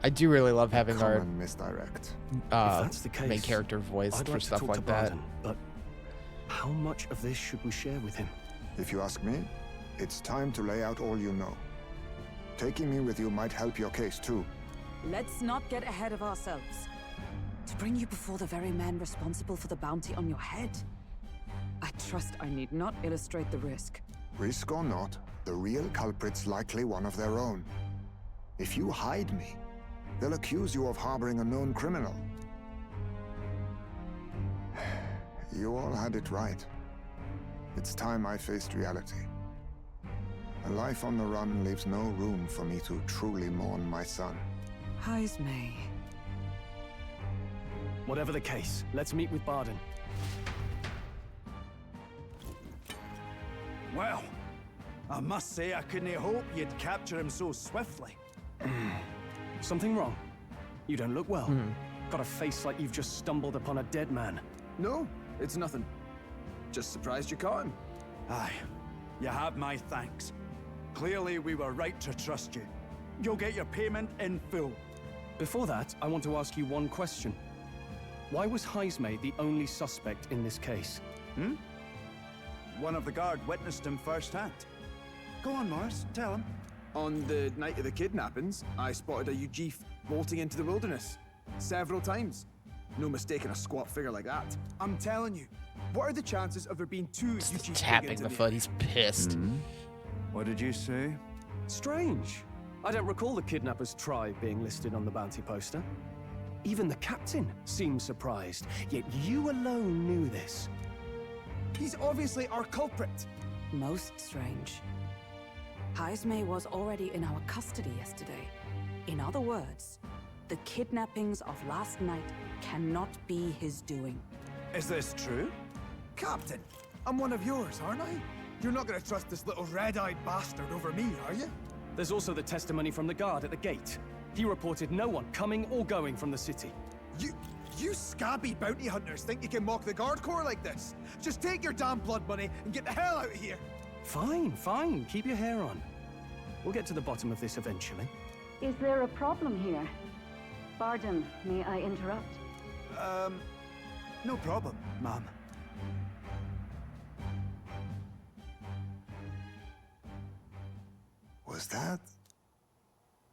I do really love having our Common misdirect. If that's the case, main character voiced I'd for like to stuff talk like to that. Barden, but how much of this should we share with him? If you ask me, it's time to lay out all you know. Taking me with you might help your case too. Let's not get ahead of ourselves. To bring you before the very man responsible for the bounty on your head, I trust I need not illustrate the risk. Risk or not, the real culprit's likely one of their own. If you hide me, they'll accuse you of harboring a known criminal. You all had it right. It's time I faced reality. A life on the run leaves no room for me to truly mourn my son. Heisme. Whatever the case, let's meet with Barden. Well, I must say I couldn't hope you'd capture him so swiftly. Something wrong? You don't look well. Got a face like you've just stumbled upon a dead man. No, it's nothing. Just surprised you caught him. Aye, you have my thanks. Clearly we were right to trust you. You'll get your payment in full. Before that, I want to ask you one question. Why was Heisme the only suspect in this case? One of the guard witnessed him firsthand. Go on, Morris, tell him. On the night of the kidnappings, I spotted a Ujif bolting into the wilderness. Several times. No mistaking a squat figure like that. I'm telling you, what are the chances of there being two Ujif Tapping the foot, he's pissed. What did you say? Strange. I don't recall the kidnapper's tribe being listed on the bounty poster. Even the captain seemed surprised, yet you alone knew this. He's obviously our culprit. Most strange. Heisme was already in our custody yesterday. In other words, the kidnappings of last night cannot be his doing. Is this true? Captain, I'm one of yours, aren't I? You're not gonna trust this little red-eyed bastard over me, are you? There's also the testimony from the guard at the gate. He reported no one coming or going from the city. You scabby bounty hunters think you can mock the guard corps like this? Just take your damn blood money and get the hell out of here! Fine, fine. Keep your hair on. We'll get to the bottom of this eventually. Is there a problem here? Barden, may I interrupt? No problem, ma'am. Was that?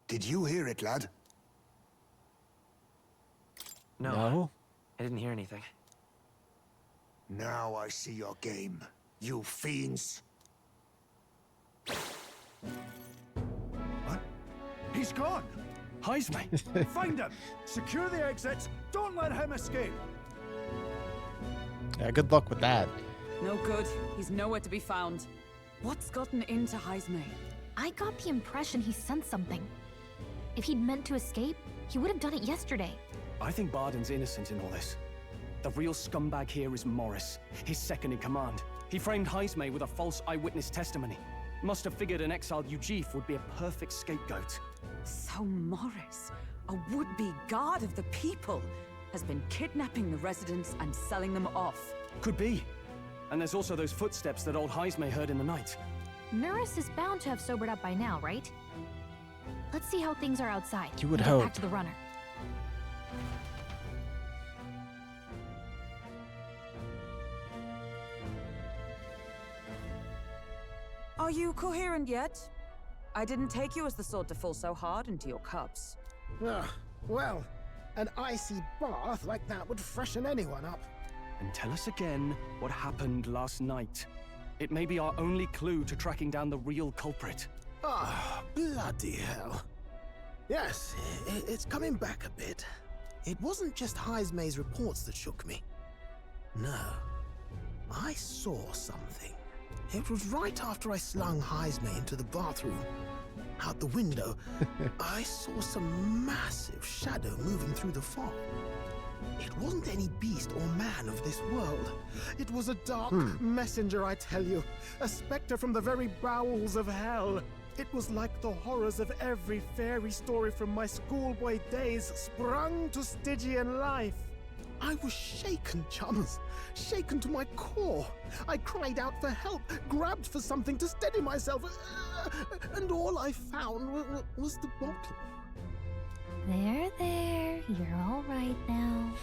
Did you hear it, lad? No. I didn't hear anything. Now I see your game, you fiends. What? He's gone! Heisme! Find him! Secure the exits! Don't let him escape! Yeah, good luck with that. No good. He's nowhere to be found. What's gotten into Heisme? I got the impression he sensed something. If he'd meant to escape, he would have done it yesterday. I think Barden's innocent in all this. The real scumbag here is Morris, his second in command. He framed Heisme with a false eyewitness testimony. Must have figured an exiled Ujif would be a perfect scapegoat. So Morris, a would-be guard of the people, has been kidnapping the residents and selling them off. Could be. And there's also those footsteps that old Heisme heard in the night. Norris is bound to have sobered up by now, right? Let's see how things are outside. You would and get hope. back to the runner. Are you coherent yet? I didn't take you as the sort to fall so hard into your cups. Well, an icy bath like that would freshen anyone up. and tell us again what happened last night. It may be our only clue to tracking down the real culprit. Ah, bloody hell. Yes, it's coming back a bit. It wasn't just Heismay's reports that shook me. No, I saw something. It was right after I slung Heismay into the bathroom. Out the window, I saw some massive shadow moving through the fog. It wasn't any beast or man of this world. It was a dark messenger, I tell you. A specter from the very bowels of hell. It was like the horrors of every fairy story from my schoolboy days sprung to Stygian life. I was shaken, chums. Shaken to my core. I cried out for help, grabbed for something to steady myself, and all I found was the bottle. There. You're all right now.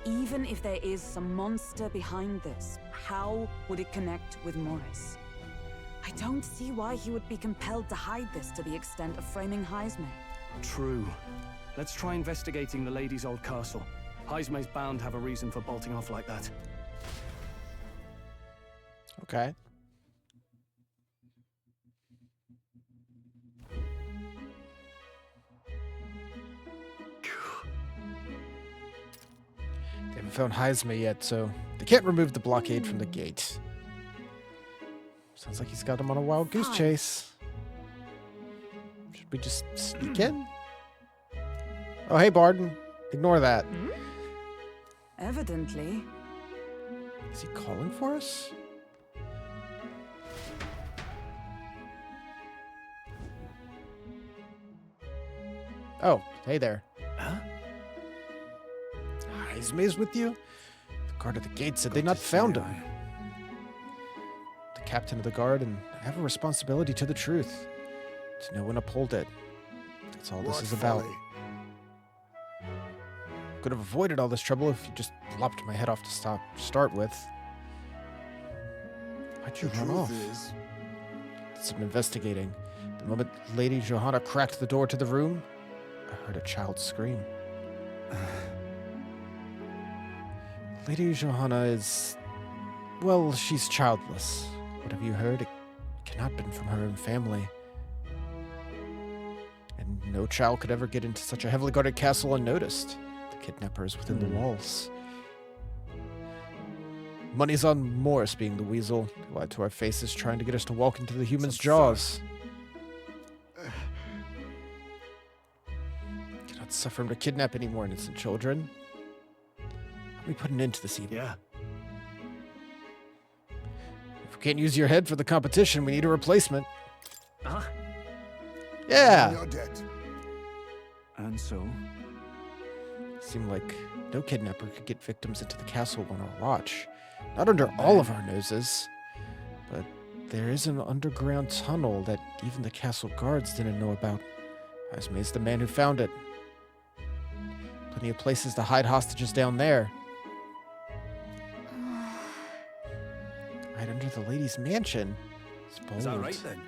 Even if there is some monster behind this, how would it connect with Morris? I don't see why he would be compelled to hide this to the extent of framing Heismay. True. Let's try investigating the lady's old castle. Heismay's bound to have a reason for bolting off like that. Okay. They haven't found Heismay yet, so they can't remove the blockade from the gate. Sounds like he's got him on a wild goose chase. Should we just sneak in? Oh, hey, Barden. Ignore that. Evidently. Is he calling for us? Oh, hey there. Huh? Heismay's with you? The guard at the gate said they not found him. The captain of the guard, and I have a responsibility to the truth. To know when to uphold it. That's all this is about. Could have avoided all this trouble if you just lopped my head off to start with. Why'd you run off? Did some investigating. The moment Lady Johanna cracked the door to the room, I heard a child scream. Lady Johanna is... well, she's childless. What have you heard? It cannot have been from her own family. And no child could ever get into such a heavily guarded castle unnoticed. The kidnapper is within the walls. Money's on Morris being the weasel, who lied to our faces trying to get us to walk into the human's jaws. Cannot suffer him to kidnap any more innocent children. Let me put an end to this evil. Yeah. If we can't use your head for the competition, we need a replacement. Huh? Yeah. You're dead. And so? Seemed like no kidnapper could get victims into the castle on our watch. Not under all of our noses. But there is an underground tunnel that even the castle guards didn't know about. Heismay's the man who found it. Plenty of places to hide hostages down there. Right under the lady's mansion. It's bold. Is that right then?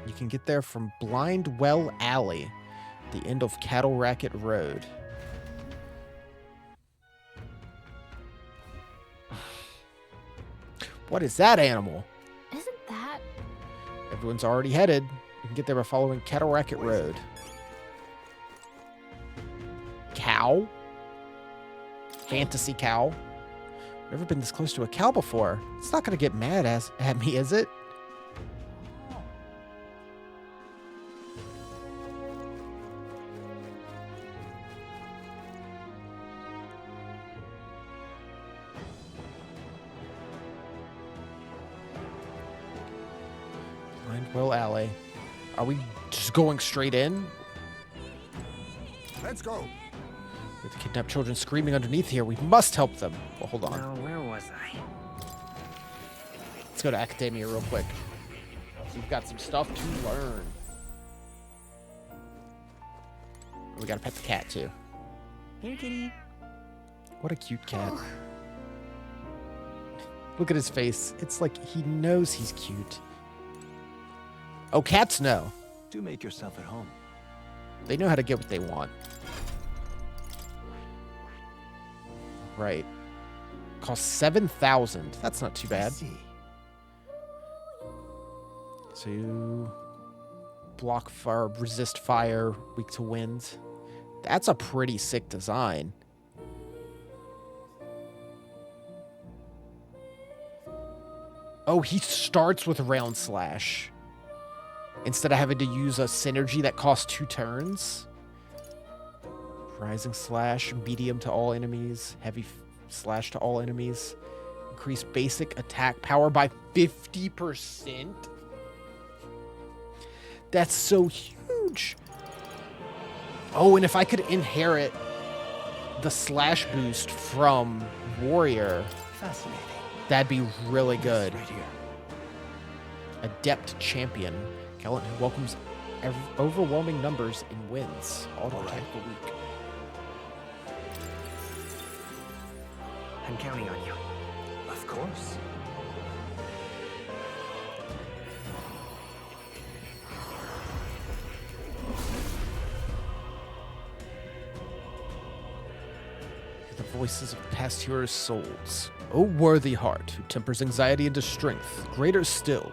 You can get there from Blind Well Alley, the end of Cattle Racket Road. What is that animal? Isn't that... Everyone's already headed. You can get there by following Cattle Racket Road. Cow? Fantasy cow? Never been this close to a cow before. It's not going to get mad at me, is it? Blindwell Alley. Are we just going straight in? Let's go. With the kidnapped children screaming underneath here, we must help them. Well, hold on. Now, where was I? Let's go to Academia real quick. We've got some stuff to learn. We gotta pet the cat, too. Here, kitty. What a cute cat. Look at his face. It's like he knows he's cute. Oh, cats know. Do make yourself at home. They know how to get what they want. Right. Costs 7,000. That's not too bad. So you block fire, resist fire, weak to wind. That's a pretty sick design. Oh, he starts with round slash. Instead of having to use a synergy that costs 2 turns. Rising slash, medium to all enemies, heavy slash to all enemies. Increase basic attack power by 50%. That's so huge. Oh, and if I could inherit the slash boost from Warrior, Fascinating. that'd be really good. Right here. Adept Champion. Gallant who welcomes overwhelming numbers in wins. Auto attack the week. I'm counting on you. Of course. The voices of past heroes' souls. O worthy heart, who tempers anxiety into strength, greater still.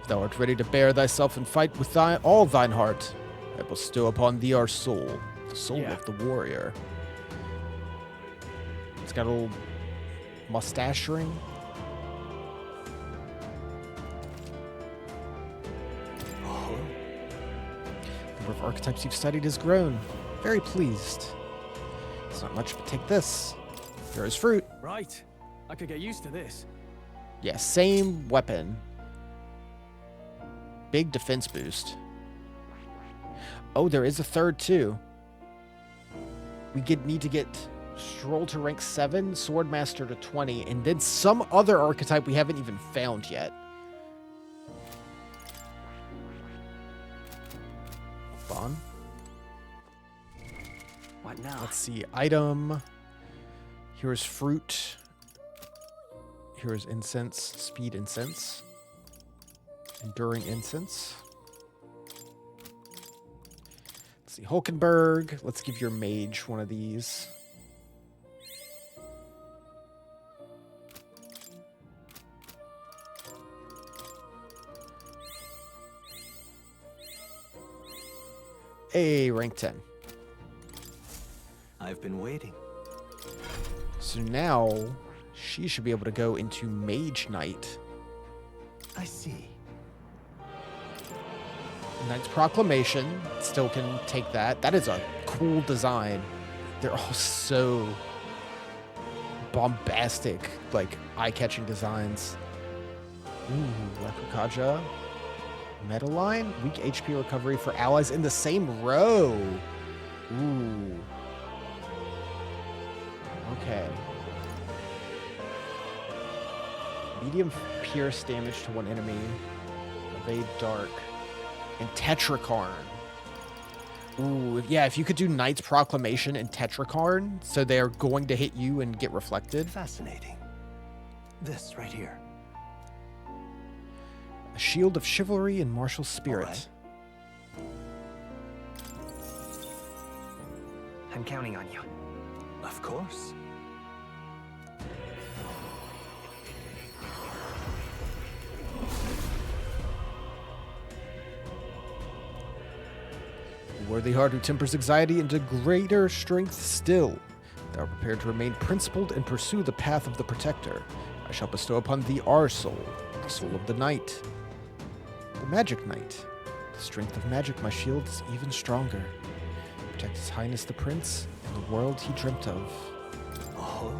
If thou art ready to bear thyself and fight with all thine heart, I bestow upon thee our soul, the soul of the warrior. It's got a little mustache ring. The number of archetypes you've studied has grown. Very pleased. It's not much, but take this. Here's fruit. Right. I could get used to this. Yeah, same weapon. Big defense boost. Oh, there is a third too. We need to get Stroll to rank 7, Swordmaster to 20, and then some other archetype we haven't even found yet. Bon. What now? Let's see. Item. Here's fruit. Here's incense. Speed incense. Enduring incense. Let's see. Hulkenberg. Let's give your mage one of these. Hey, rank 10. I've been waiting. So now she should be able to go into Mage Knight. I see. Knight's Proclamation still can take that. That is a cool design. They're all so bombastic, like eye-catching designs. Ooh, Lekukaja. Metaline, weak HP recovery for allies in the same row. Ooh. Okay. Medium pierce damage to one enemy. Evade dark. And Tetrakarn. Ooh, yeah, if you could do Knight's Proclamation and Tetrakarn, so they're going to hit you and get reflected. Fascinating. This right here. A shield of chivalry and martial spirit. Right. I'm counting on you. Of course. A worthy heart who tempers anxiety into greater strength still. Thou art prepared to remain principled and pursue the path of the protector. I shall bestow upon thee our soul, the soul of the knight. The magic knight. The strength of magic, my shield, is even stronger. Protect His Highness the Prince and the world he dreamt of. Oh.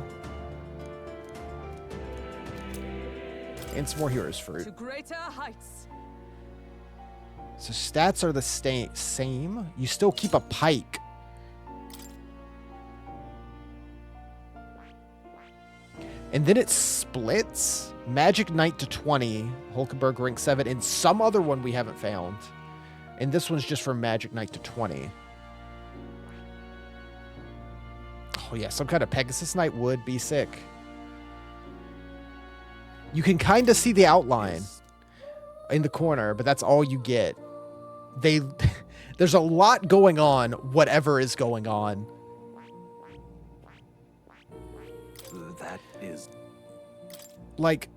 And some more heroes fruit. To greater heights. So stats are the same. You still keep a pike. And then it splits. Magic Knight to 20. Hulkenberg rank 7. And some other one we haven't found. And this one's just for Magic Knight to 20. Oh yeah, some kind of Pegasus Knight would be sick. You can kind of see the outline in the corner, but that's all you get. There's a lot going on, whatever is going on. that is... Like,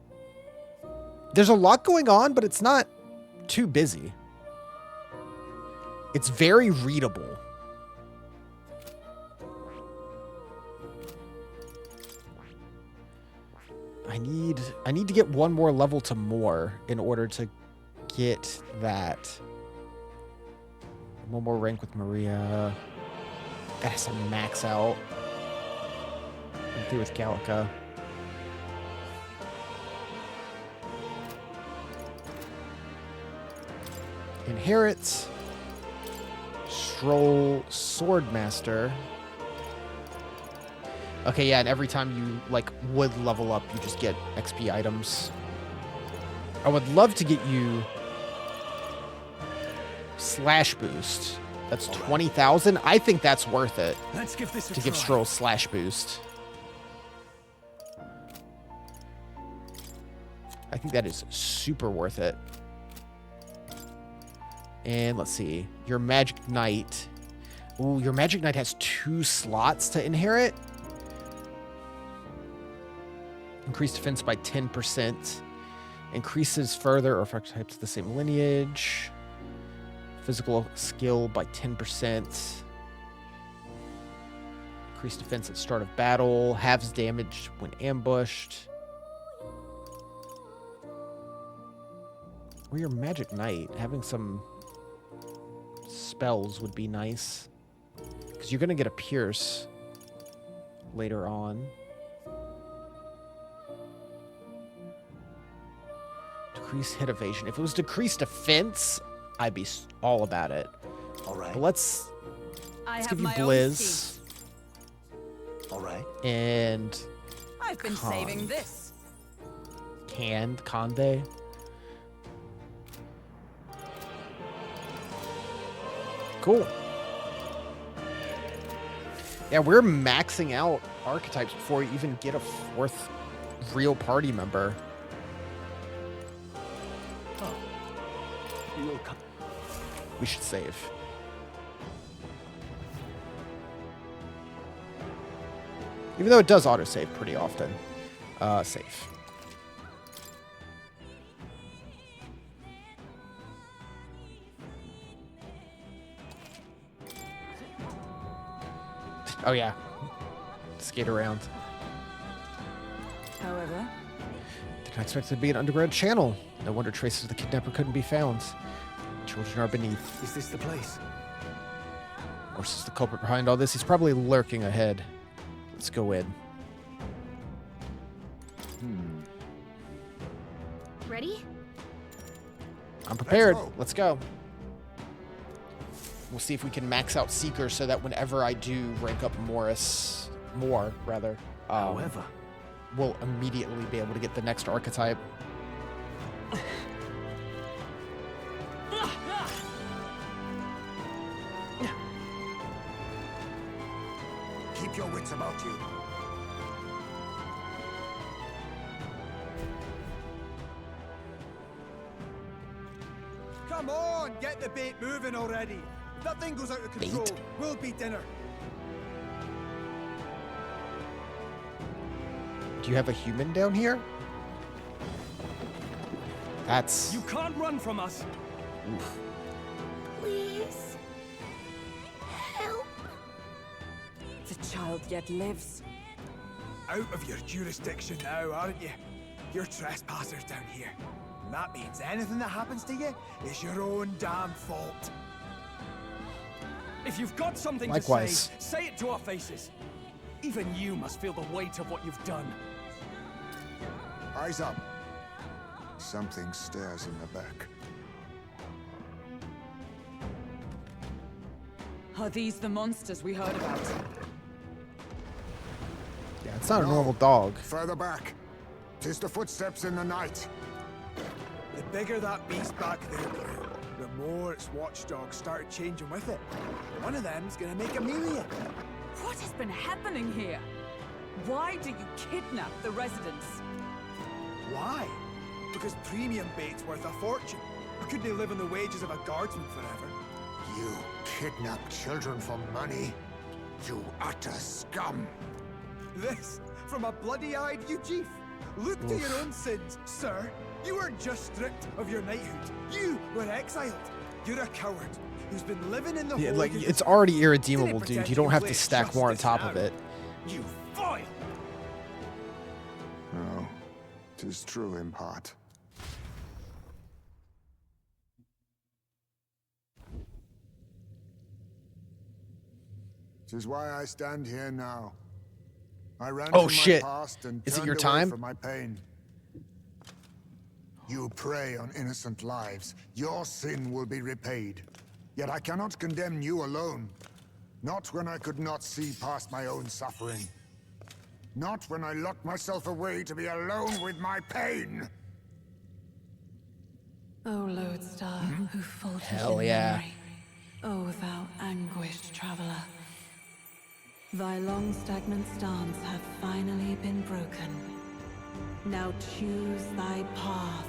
there's a lot going on, but it's not too busy. It's very readable. I need to get one more level to more in order to get that. One more rank with Maria. That has to max out. I'm through with Gallica. Inherits. Stroll Swordmaster. Okay, yeah, and every time you, like, would level up, you just get XP items. I would love to get you Slash Boost. That's 20,000. I think that's worth it. Let's give this a to give try. Stroll Slash Boost. I think that is super worth it. And let's see. Your Magic Knight. Ooh, your Magic Knight has 2 slots to inherit. Increased defense by 10%. Increases further or affects types of the same lineage. Physical skill by 10%. Increased defense at start of battle. Halves damage when ambushed. Or your Magic Knight. Having some spells would be nice. Because you're going to get a Pierce later on. Decrease hit evasion. If it was decreased defense, I'd be all about it. All right. But let's give you Blizz. All right. And I've been saving this. Conde. Cool. Yeah, we're maxing out archetypes before we even get a 4th real party member. We should save. Even though it does autosave pretty often. Save. Oh yeah. Skate around. However, Did not expect it to be an underground channel. No wonder traces of the kidnapper couldn't be found. Children are beneath. Is this the place? Or is the culprit behind all this? He's probably lurking ahead. Let's go in. Ready? I'm prepared. Let's go. We'll see if we can max out Seeker so that whenever I do rank up However, we'll immediately be able to get the next archetype. Keep your wits about you. Come on, get the bait moving already. If that thing goes out of control, we'll be dinner. Do you have a human down here? That's... You can't run from us. Oof. Please. Help. the child yet lives. Out of your jurisdiction now, aren't you? You're trespassers down here. And that means anything that happens to you is your own damn fault. If you've got something Likewise. to say it to our faces. Even you must feel the weight of what you've done. Eyes up. Something stares in the back. Are these the monsters we heard about? Yeah, it's not a normal dog. Further back. 'Tis the footsteps in the night. The bigger that beast back there grew, the more its watchdogs started changing with it. One of them's gonna make Amelia. What has been happening here? Why do you kidnap the residents? Why? Because premium bait's worth a fortune. Or could they live on the wages of a guardsman forever? You kidnap children for money? You utter scum! This from a bloody-eyed Ujif. Look to your own sins, sir. You weren't just stripped of your knighthood. You were exiled. You're a coward who's been living in the Yeah, hole like, you it's deserve. already Didn't irredeemable, dude. pretend You don't have to place stack more on justice top of now. it. You foil! No, 'tis true in part. Tis why I stand here now. I ran Oh, from shit. my past and Is it turned your away time? from my pain. You prey on innocent lives. Your sin will be repaid. Yet I cannot condemn you alone. Not when I could not see past my own suffering. Not when I locked myself away to be alone with my pain. O lodestar, who faltered Hell in yeah. memory, O thou anguished traveler, thy long stagnant stance hath finally been broken. Now choose thy path.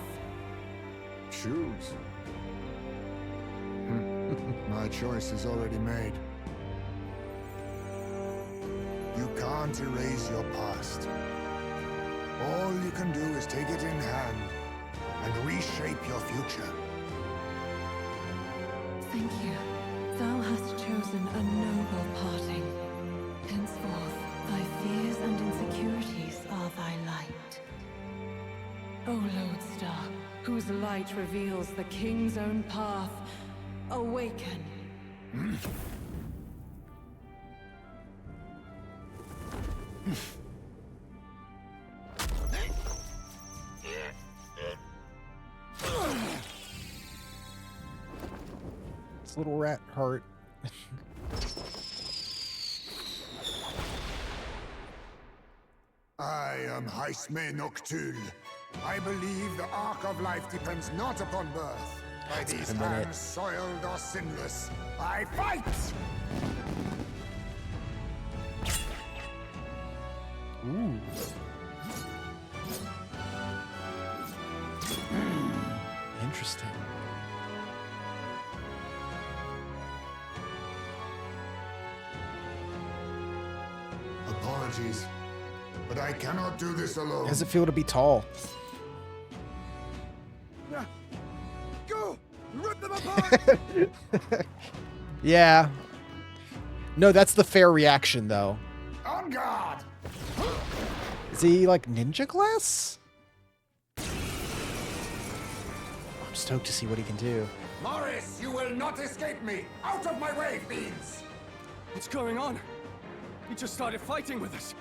Choose? My choice is already made. You can't erase your past. All you can do is take it in hand and reshape your future. Thank you. Thou hast chosen a noble parting. Henceforth, thy fears and insecurities are thy light. O lodestar, whose light reveals the king's own path, awaken. This little rat heart. I am Haisme Noctul. I believe the arc of life depends not upon birth. By these a minute. hands soiled or sinless, I fight! Ooh. Interesting. Apologies, but I cannot do this alone. How does it feel to be tall? Go! Rip them apart! Yeah. No, that's the fair reaction, though. On guard! Is he like ninja glass? I'm stoked to see what he can do. Morris, you will not escape me! Out of my way, fiends! What's going on? He just started fighting with us.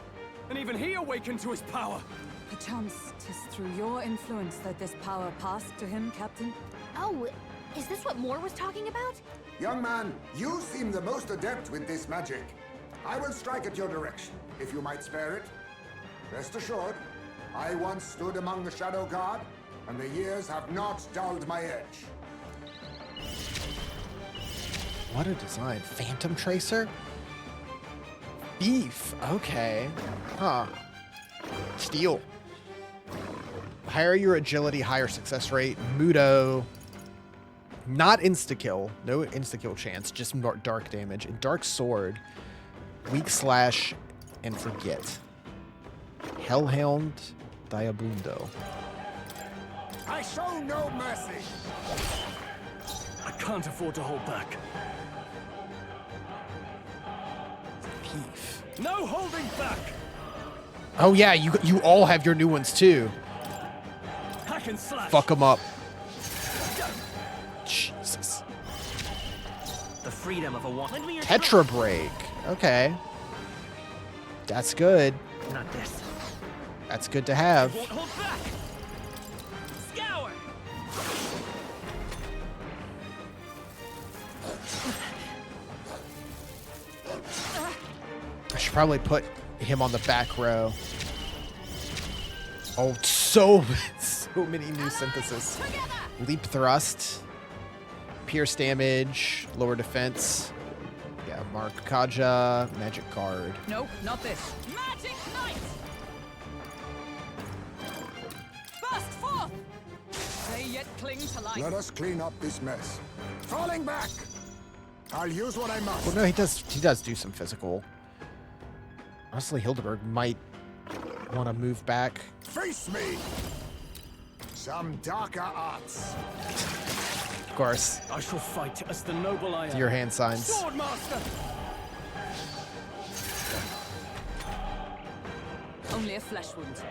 And even he awakened to his power. Perchance 'tis through your influence that this power passed to him, Captain. Oh, is this what Moore was talking about? Young man, you seem the most adept with this magic. I will strike at your direction, if you might spare it. Rest assured, I once stood among the Shadow Guard, and the years have not dulled my edge. What a design. Phantom Tracer? Beef. Okay. Huh. Steel. Higher your agility, higher success rate. Mudo. Not insta-kill. No insta-kill chance. Just dark damage. And Dark Sword. Weak Slash. And Forget. Hellhound. Diabundo. I show no mercy! I can't afford to hold back. Beef. No holding back! Oh yeah, you all have your new ones too. Hack and slash! Fuck them up. Jesus. The freedom of a one. Lend me your Tetra Break. Okay. That's good. Not this. That's good to have. Won't hold back. Scour. I should probably put him on the back row. Oh, so many new synthesis. Leap thrust, pierce damage, lower defense. Yeah, Mark Kaja, magic card. Nope, not this. Magic Knight! Burst forth! They yet cling to life. Let us clean up this mess. Falling back! I'll use what I must. Well, no, he does do some physical. Honestly, Hildeberg might want to move back. Face me! Some darker arts. Of course. I shall fight as the noble I am. Your hand signs. Swordmaster! Only a flesh wound.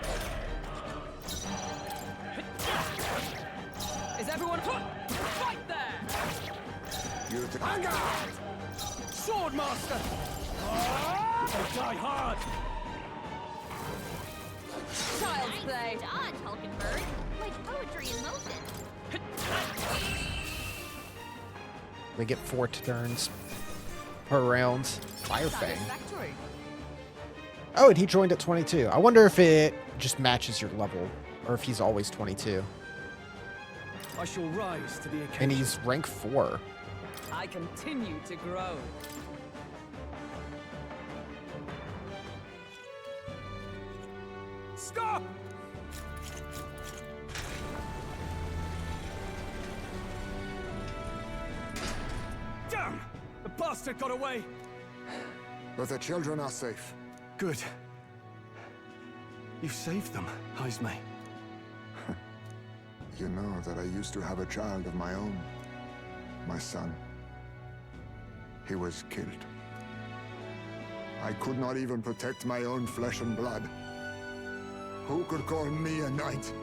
Is everyone fight there? You Swordmaster! Die hard! Child's play. Dodge, Hulkenberg. Like poetry in motion. They get 4 turns per round. Fire Fang. Oh, and he joined at 22. I wonder if it just matches your level, or if he's always 22. I shall rise to the occasion. And he's rank 4. I continue to grow. Stop! Damn! The bastard got away! But the children are safe. Good. You saved them, Heismay. You know that I used to have a child of my own. My son. He was killed. I could not even protect my own flesh and blood. Who could call me a knight?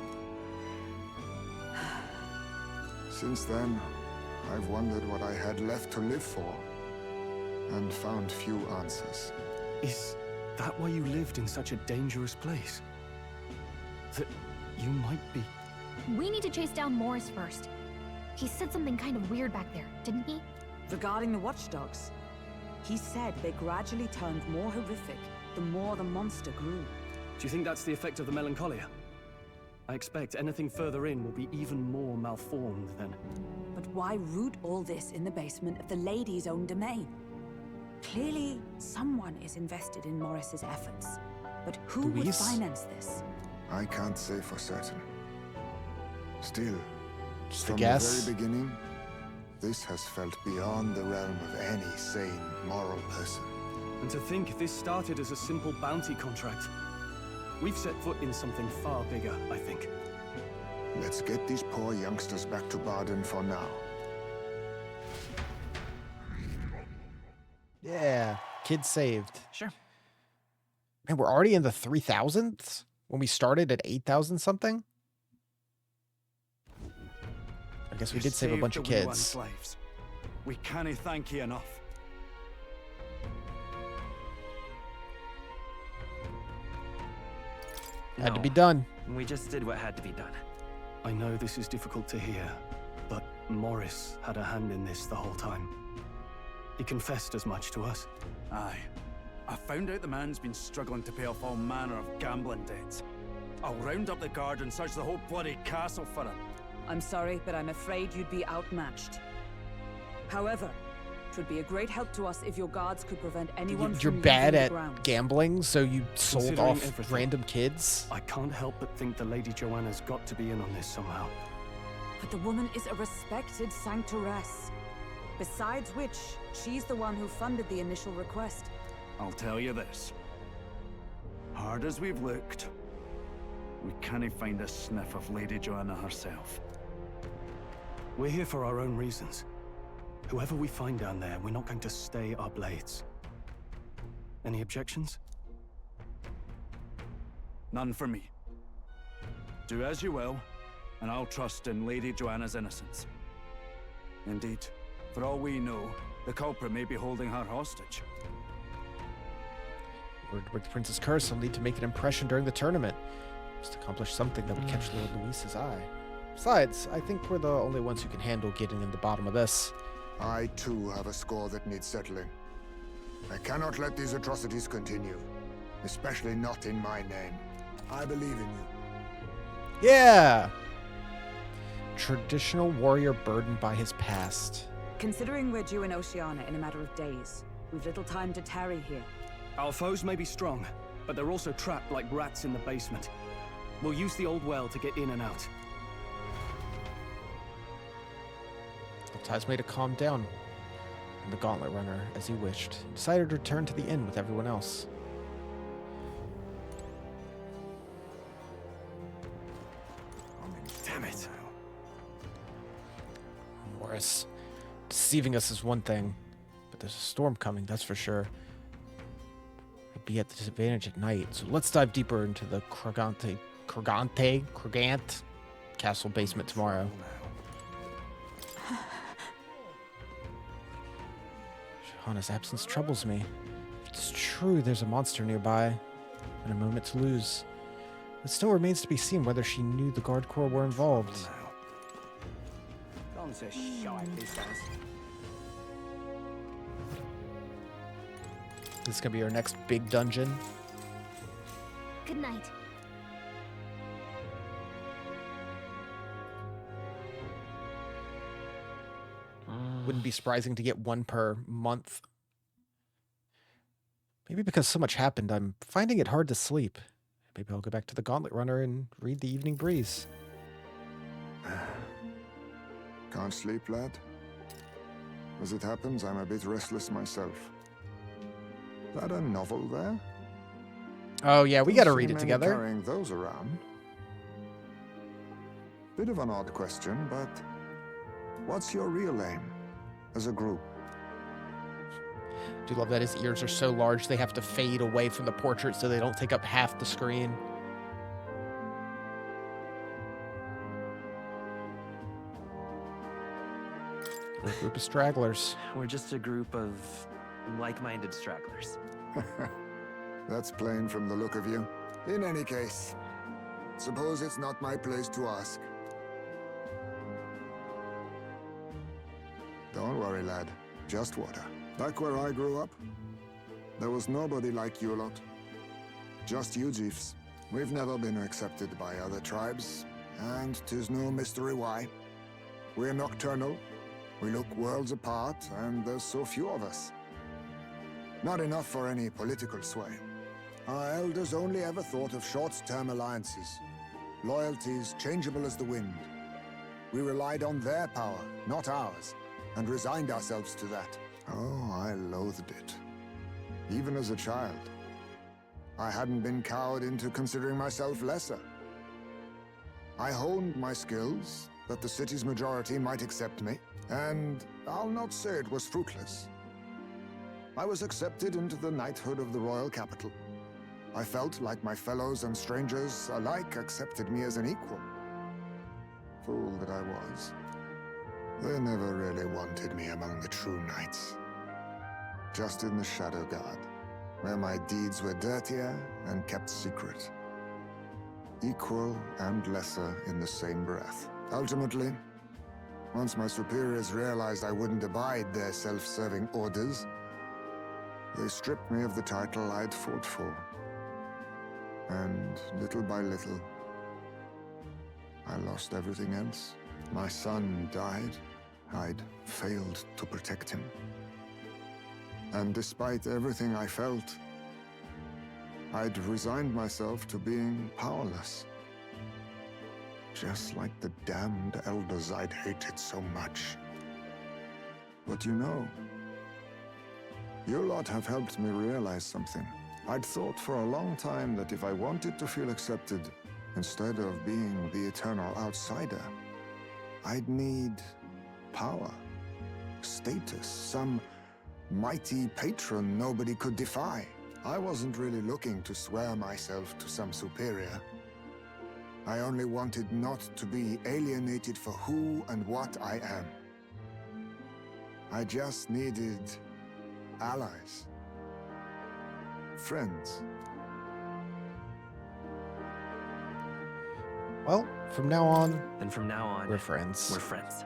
Since then, I've wondered what I had left to live for, and found few answers. Is that why you lived in such a dangerous place? That you might be... We need to chase down Morris first. He said something kind of weird back there, didn't he? Regarding the watchdogs, he said they gradually turned more horrific the more the monster grew. Do you think that's the effect of the melancholia? I expect anything further in will be even more malformed then. But why root all this in the basement of the lady's own domain? Clearly, someone is invested in Morris's efforts. But who would Louise? finance this? I can't say for certain. Still, Just a from the guess. very beginning, this has felt beyond the realm of any sane, moral person. And to think this started as a simple bounty contract. We've set foot in something far bigger, I think. Let's get these poor youngsters back to Baden for now. Yeah, kid saved. Sure. Man, we're already in the 3,000s when we started at 8,000 something. I guess we did save a bunch of kids. Slaves. We can't thank you enough. Had to be done. We just did what had to be done. I know this is difficult to hear, but Morris had a hand in this the whole time. He confessed as much to us. Aye. I found out the man's been struggling to pay off all manner of gambling debts. I'll round up the guard and search the whole bloody castle for him. I'm sorry, but I'm afraid you'd be outmatched. However, it would be a great help to us if your guards could prevent anyone You're from bad leaving at the grounds. gambling, so you sold Considering off everything, random kids. I can't help but think the Lady Joanna's got to be in on this somehow. But the woman is a respected sanctoress. Besides which, she's the one who funded the initial request. I'll tell you this. Hard as we've looked, we can't find a sniff of Lady Joanna herself. We're here for our own reasons. Whoever we find down there, we're not going to stay our blades. Any objections? None for me. Do as you will, and I'll trust in Lady Joanna's innocence. Indeed, for all we know, the culprit may be holding her hostage. Or to break the prince's curse, he'll need to make an impression during the tournament. Just accomplish something that would catch Lord Luis's eye. Besides, I think we're the only ones who can handle getting in the bottom of this. I too have a score that needs settling. I cannot let these atrocities continue, especially not in my name. I believe in you. Yeah! Traditional warrior burdened by his past. Considering we're due in Oceania in a matter of days, we've little time to tarry here. Our foes may be strong, but they're also trapped like rats in the basement. We'll use the old well to get in and out. Ties made to calm down, and the gauntlet runner, as he wished, decided to return to the inn with everyone else. Damn it. Morris, deceiving us is one thing, but there's a storm coming, that's for sure. I'd be at the disadvantage at night, so let's dive deeper into the Krogant castle basement tomorrow. Shahana's absence troubles me. If it's true there's a monster nearby, and a moment to lose. It still remains to be seen whether she knew the Guard Corps were involved. Gone to shite, he says. This is gonna be our next big dungeon. Good night. Wouldn't be surprising to get one per month. Maybe because so much happened, I'm finding it hard to sleep. Maybe I'll go back to the Gauntlet Runner and read the Evening Breeze. Can't sleep, lad? As it happens, I'm a bit restless myself. Is that a novel there? Oh yeah, we Don't gotta see read it many together. Carrying those around. Bit of an odd question, but what's your real aim as a group? Do love that his ears are so large they have to fade away from the portrait so they don't take up half the screen. We're a group of stragglers. We're just a group of like-minded stragglers. That's plain from the look of you. In any case, suppose it's not my place to ask. Don't worry, lad. Just water. Back where I grew up, there was nobody like you lot. Just you Jeeves. We've never been accepted by other tribes, and 'tis no mystery why. We're nocturnal, we look worlds apart, and there's so few of us. Not enough for any political sway. Our elders only ever thought of short-term alliances, loyalties changeable as the wind. We relied on their power, not ours, and resigned ourselves to that. Oh, I loathed it. Even as a child. I hadn't been cowed into considering myself lesser. I honed my skills, that the city's majority might accept me, and I'll not say it was fruitless. I was accepted into the knighthood of the royal capital. I felt like my fellows and strangers alike accepted me as an equal. Fool that I was. They never really wanted me among the true knights. Just in the Shadow Guard, where my deeds were dirtier and kept secret. Equal and lesser in the same breath. Ultimately, once my superiors realized I wouldn't abide their self-serving orders, they stripped me of the title I'd fought for. And little by little, I lost everything else. My son died. I'd failed to protect him. And despite everything I felt, I'd resigned myself to being powerless. Just like the damned elders I'd hated so much. But you know, you lot have helped me realize something. I'd thought for a long time that if I wanted to feel accepted, instead of being the eternal outsider, I'd need power, status, some mighty patron nobody could defy. I wasn't really looking to swear myself to some superior. I only wanted not to be alienated for who and what I am. I just needed allies. Friends. Well, from now on... And from now on... We're friends. We're friends.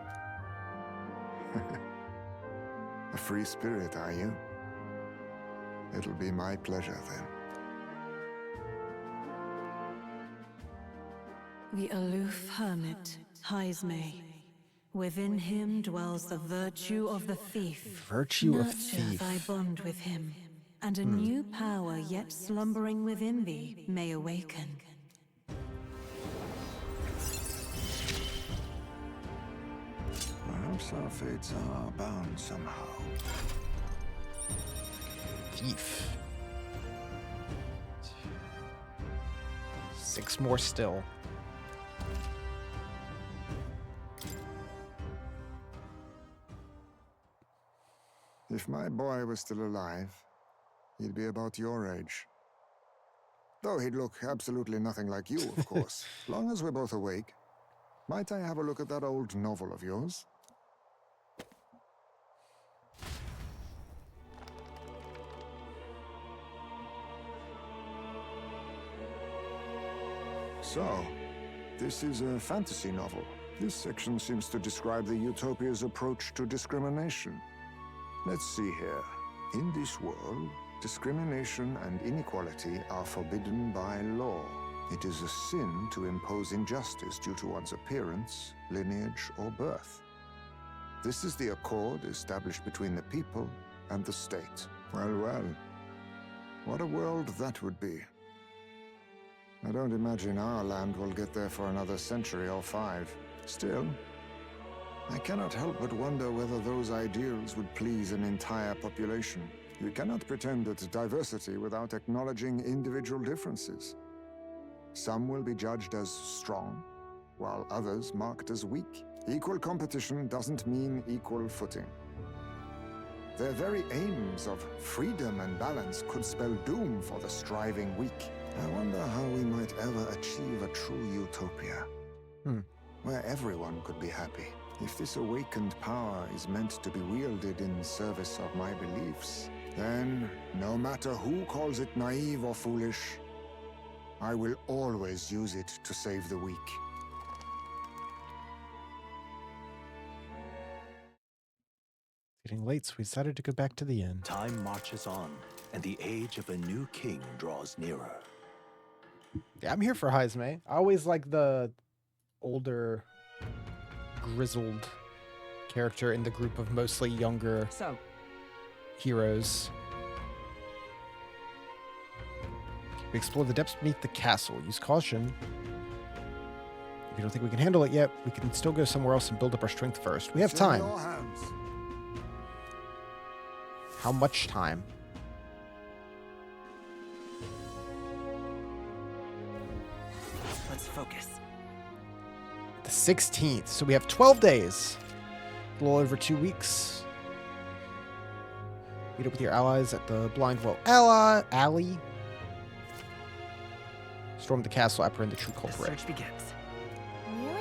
A free spirit, are you? It'll be my pleasure, then. The aloof hermit, Heismay. Within him dwells the virtue of the thief. Virtue of Nurture thief. thy bond with him, and a new power yet slumbering within thee may awaken. Perhaps our fates are bound somehow. Thief. 6 more still. If my boy was still alive, he'd be about your age. Though he'd look absolutely nothing like you, of course. As long as we're both awake. Might I have a look at that old novel of yours? So, this is a fantasy novel. This section seems to describe the Utopia's approach to discrimination. Let's see here. In this world, discrimination and inequality are forbidden by law. It is a sin to impose injustice due to one's appearance, lineage, or birth. This is the accord established between the people and the state. Well, well. What a world that would be. I don't imagine our land will get there for another century or 5. Still, I cannot help but wonder whether those ideals would please an entire population. You cannot pretend at diversity without acknowledging individual differences. Some will be judged as strong, while others marked as weak. Equal competition doesn't mean equal footing. Their very aims of freedom and balance could spell doom for the striving weak. I wonder how we might ever achieve a true utopia, where everyone could be happy. If this awakened power is meant to be wielded in service of my beliefs, then, no matter who calls it naive or foolish, I will always use it to save the weak. Getting late, so we decided to go back to the inn. Time marches on, and the age of a new king draws nearer. Yeah, I'm here for Heisme. I always like the older, grizzled character in the group of mostly younger heroes. We explore the depths beneath the castle. Use caution. If you don't think we can handle it yet, we can still go somewhere else and build up our strength first. We have time. How much time? Let's focus. The 16th. So we have 12 days. A little over 2 weeks. Meet up with your allies at the Blindwell Alley. Storm the castle, apprehend the true culprit. The search begins. Really?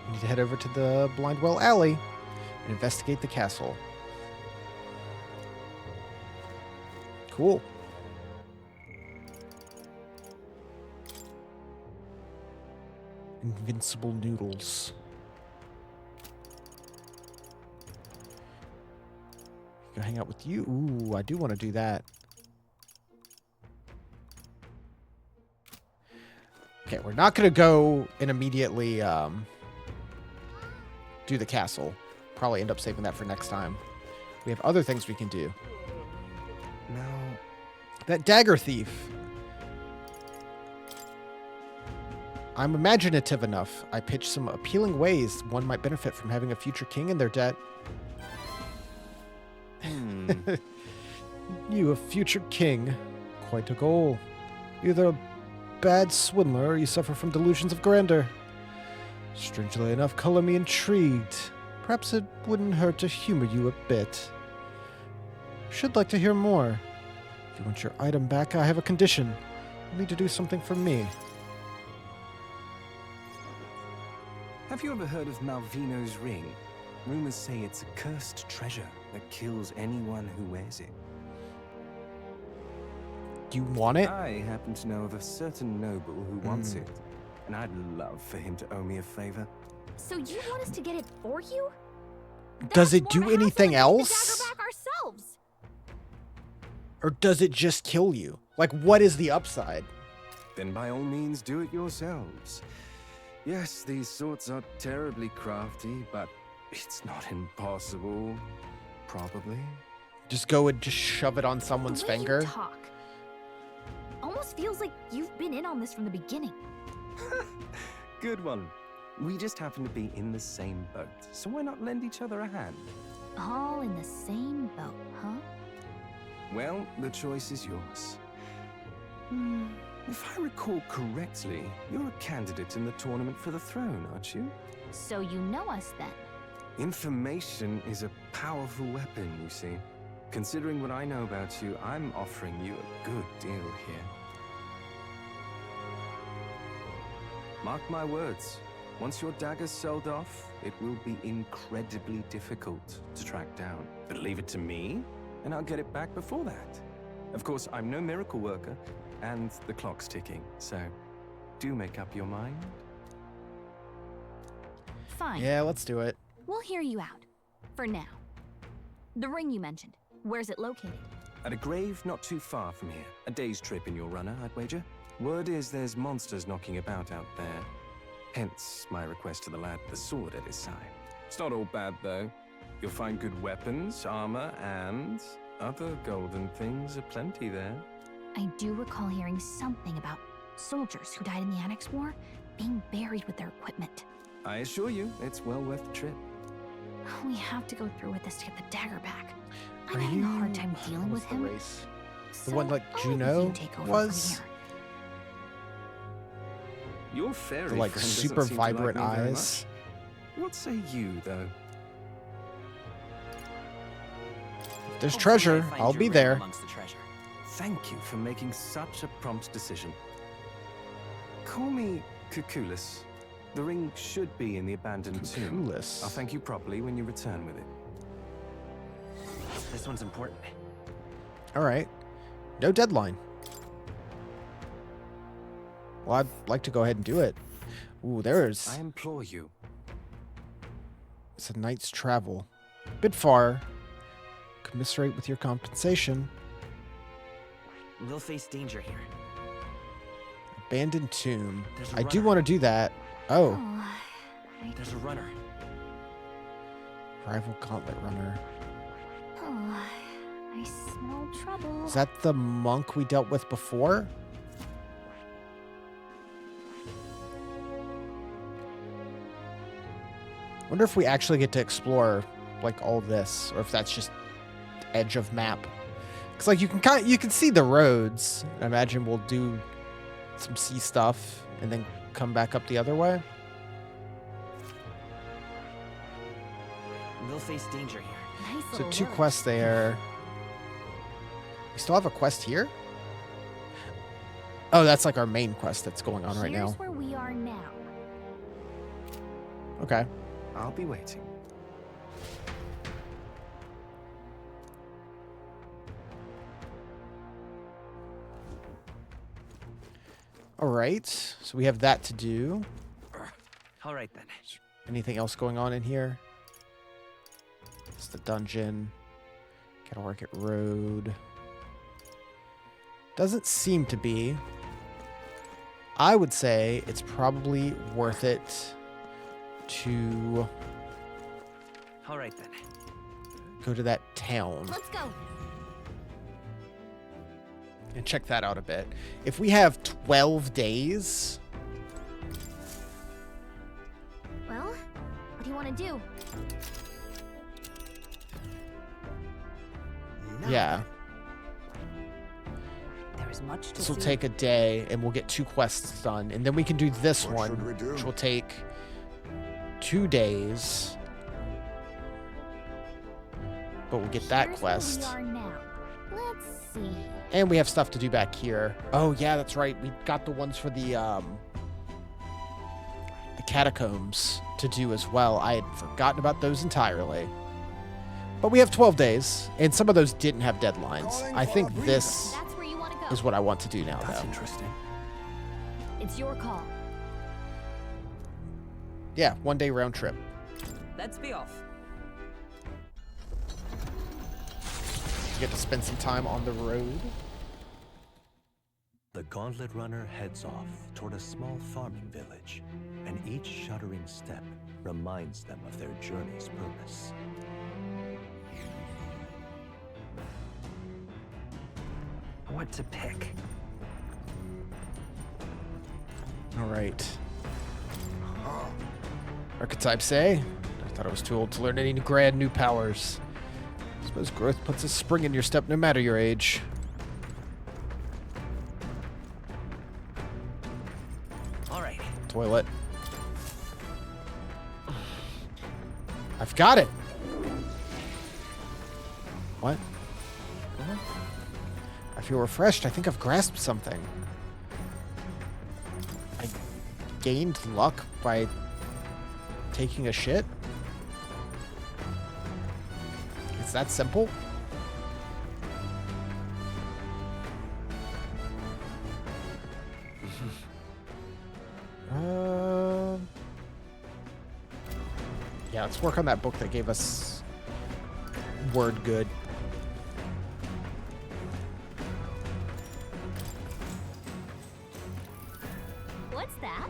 We need to head over to the Blindwell Alley and investigate the castle. Cool. Invincible noodles. Go hang out with you. Ooh, I do want to do that. Okay, we're not going to go and immediately do the castle. Probably end up saving that for next time. We have other things we can do. Now, that dagger thief. I'm imaginative enough. I pitch some appealing ways one might benefit from having a future king in their debt. You, a future king. Quite a goal. Either a bad swindler or you suffer from delusions of grandeur. Strangely enough, color me intrigued. Perhaps it wouldn't hurt to humor you a bit. Should like to hear more. If you want your item back, I have a condition. You need to do something for me. Have you ever heard of Malvino's ring? Rumors say it's a cursed treasure that kills anyone who wears it. Do you want it? I happen to know of a certain noble who wants it, and I'd love for him to owe me a favor. So you want us to get it for you? Does it do anything else? Back ourselves. Or does it just kill you? Like, what is the upside? Then by all means do it yourselves. Yes, these sorts are terribly crafty, but it's not impossible. Probably. Just go and just shove it on someone's The way finger? You talk almost feels like you've been in on this from the beginning. Good one. We just happen to be in the same boat, so why not lend each other a hand? All in the same boat, huh? Well, the choice is yours. If I recall correctly, you're a candidate in the tournament for the throne, aren't you? So you know us then? Information is a powerful weapon, you see. Considering what I know about you, I'm offering you a good deal here. Mark my words, once your dagger's sold off, it will be incredibly difficult to track down. But leave it to me, and I'll get it back before that. Of course, I'm no miracle worker, and the clock's ticking, so do make up your mind. Fine. Yeah, let's do it. We'll hear you out. For now. The ring you mentioned, where's it located? At a grave not too far from here. A day's trip in your runner, I'd wager. Word is there's monsters knocking about out there. Hence my request to the lad with the sword at his side. It's not all bad, though. You'll find good weapons, armor, and other golden things aplenty there. I do recall hearing something about soldiers who died in the Annex War being buried with their equipment. I assure you, it's well worth the trip. We have to go through with this to get the dagger back. I'm having a hard time dealing with him. The one like I'll let Juno you take over was? from here. Your fairy The like friend doesn't super seem to like vibrant me very eyes. much. What say you, though? If there's treasure, I'll be there. Amongst the treasure. Thank you for making such a prompt decision. Call me Cuculus. The ring should be in the abandoned tomb. Cuculus. I'll thank you properly when you return with it. This one's important. All right. No deadline. Well, I'd like to go ahead and do it. Ooh, there's... I implore you. It's a night's travel. Bit far. Commiserate with your compensation. We'll face danger here. Abandoned tomb. There's a I do runner. want to do that. Oh. There's a runner. Rival gauntlet runner. Oh, I smell trouble. Is that the monk we dealt with before? Wonder if we actually get to explore like all this, or if that's just edge of map. Cause like you can see the roads. I imagine we'll do some sea stuff and then come back up the other way. We'll face danger here. Nice So little 2 village. quests there. We still have a quest here? Oh, that's like our main quest that's going on right Here's now. where we are now. Okay. I'll be waiting. All right. So we have that to do. All right then. Anything else going on in here? It's the dungeon. Cattle Market Road. Doesn't seem to be. I would say it's probably worth it to All right then. go to that town Let's go. and check that out a bit. If we have 12 days, Well, what do you want to do? yeah, There is much to this will see. take a day and we'll get 2 quests done. And then we can do this What one, should we do? which will take 2 days. But we'll get that Here's quest. where we are now. Let's see. And we have stuff to do back here. Oh yeah, that's right. We got the ones for the catacombs to do as well. I had forgotten about those entirely. But we have 12 days, and some of those didn't have deadlines. I think this That's where you want to go. is what I want to do now, That's though. interesting. It's your call. Yeah, 1 day round trip. Let's be off. You get to spend some time on the road. The Gauntlet Runner heads off toward a small farming village, and each shuddering step reminds them of their journey's purpose. What to pick? All right. Archetype say? I thought I was too old to learn any grand new powers. I suppose growth puts a spring in your step no matter your age. All right. Toilet. I I've got it. What? I feel refreshed. I think I've grasped something. I gained luck by taking a shit? It's that simple? Yeah, let's work on that book that gave us word good. What's that?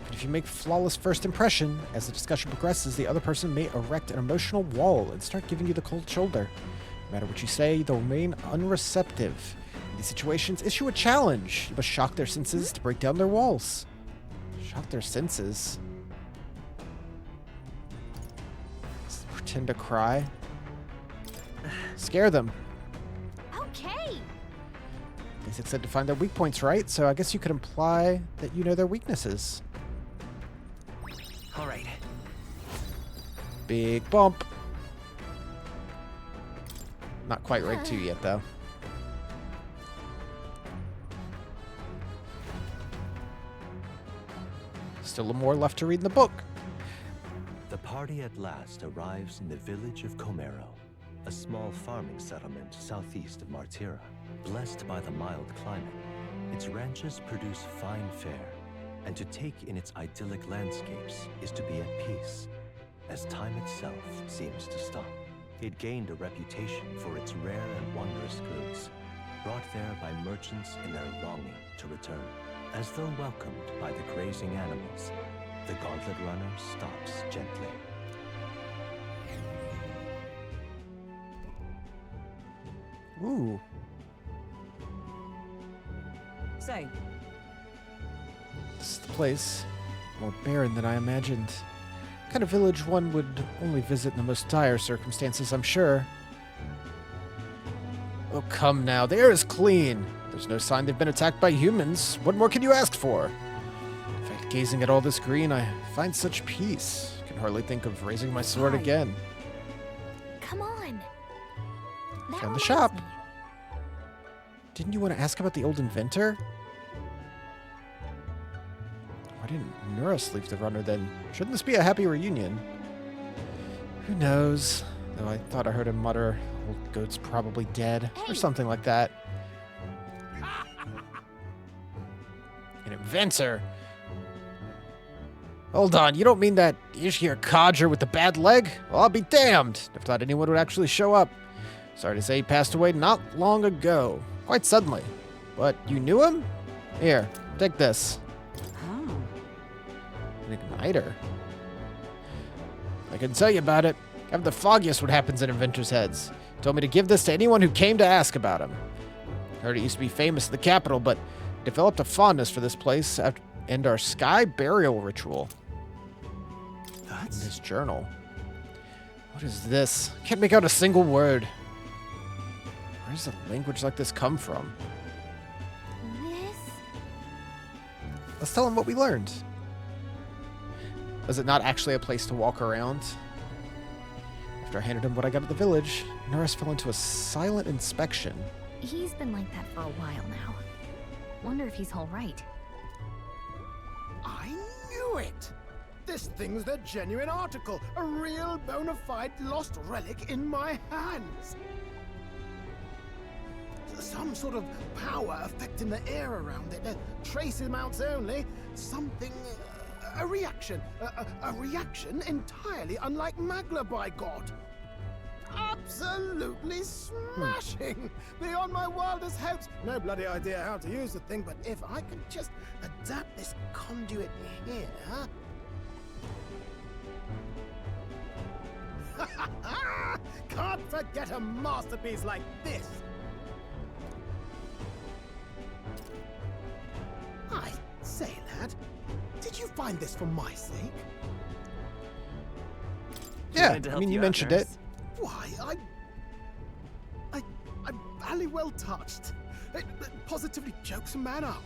But if you make flawless first impression, as the discussion progresses, the other person may erect an emotional wall and start giving you the cold shoulder. No matter what you say, they'll remain unreceptive. In these situations, issue a challenge. You must shock their senses to break down their walls. Shock their senses? Pretend to cry? Scare them. Okay. Basic said to find their weak points, right? So I guess you could imply that you know their weaknesses. All right. Big bump. Not quite rank 2 yet, though. Still more left to read in the book. The party at last arrives in the village of Comero, a small farming settlement southeast of Martira. Blessed by the mild climate, its ranches produce fine fare, and to take in its idyllic landscapes is to be at peace, as time itself seems to stop. It gained a reputation for its rare and wondrous goods, brought there by merchants in their longing to return. As though welcomed by the grazing animals, the Gauntlet Runner stops gently. Ooh. Say, This is the place. More barren than I imagined. Kind of village one would only visit in the most dire circumstances, I'm sure. Oh, come now. The air is clean. There's no sign they've been attacked by humans. What more can you ask for? In fact, gazing at all this green, I find such peace. I can hardly think of raising my sword Hi. again. Come on. That Found the reminds shop. me. Didn't you want to ask about the old inventor? Why didn't Nurus leave the runner then? Shouldn't this be a happy reunion? Who knows? Though I thought I heard him mutter, old goat's probably dead, or something like that. An inventor? Hold on, you don't mean that Ishir codger with the bad leg? Well, I'll be damned. Never thought anyone would actually show up. Sorry to say he passed away not long ago. Quite suddenly. But you knew him? Here, take this. oh, An igniter. I can tell you about it. I have the foggiest what happens in inventors' heads. Told me to give this to anyone who came to ask about him. Heard it used to be famous in the capital, but developed a fondness for this place and our sky burial ritual. That's in his journal. What is this? Can't make out a single word. Where does a language like this come from? This? Let's tell him what we learned. Was it not actually a place to walk around? After I handed him what I got at the village, Norris fell into a silent inspection. He's been like that for a while now. Wonder if he's all right. I knew it! This thing's the genuine article, a real bona fide lost relic in my hands. Some sort of power affecting the air around it. Trace amounts only. Something... a reaction. A reaction entirely unlike Magla, by God. Absolutely smashing! Beyond my wildest hopes. No bloody idea how to use the thing, but if I could just adapt this conduit here... Can't forget a masterpiece like this! I say, lad, did you find this for my sake? Yeah, I mean, you mentioned it. Why, I'm very well touched. It positively chokes a man up.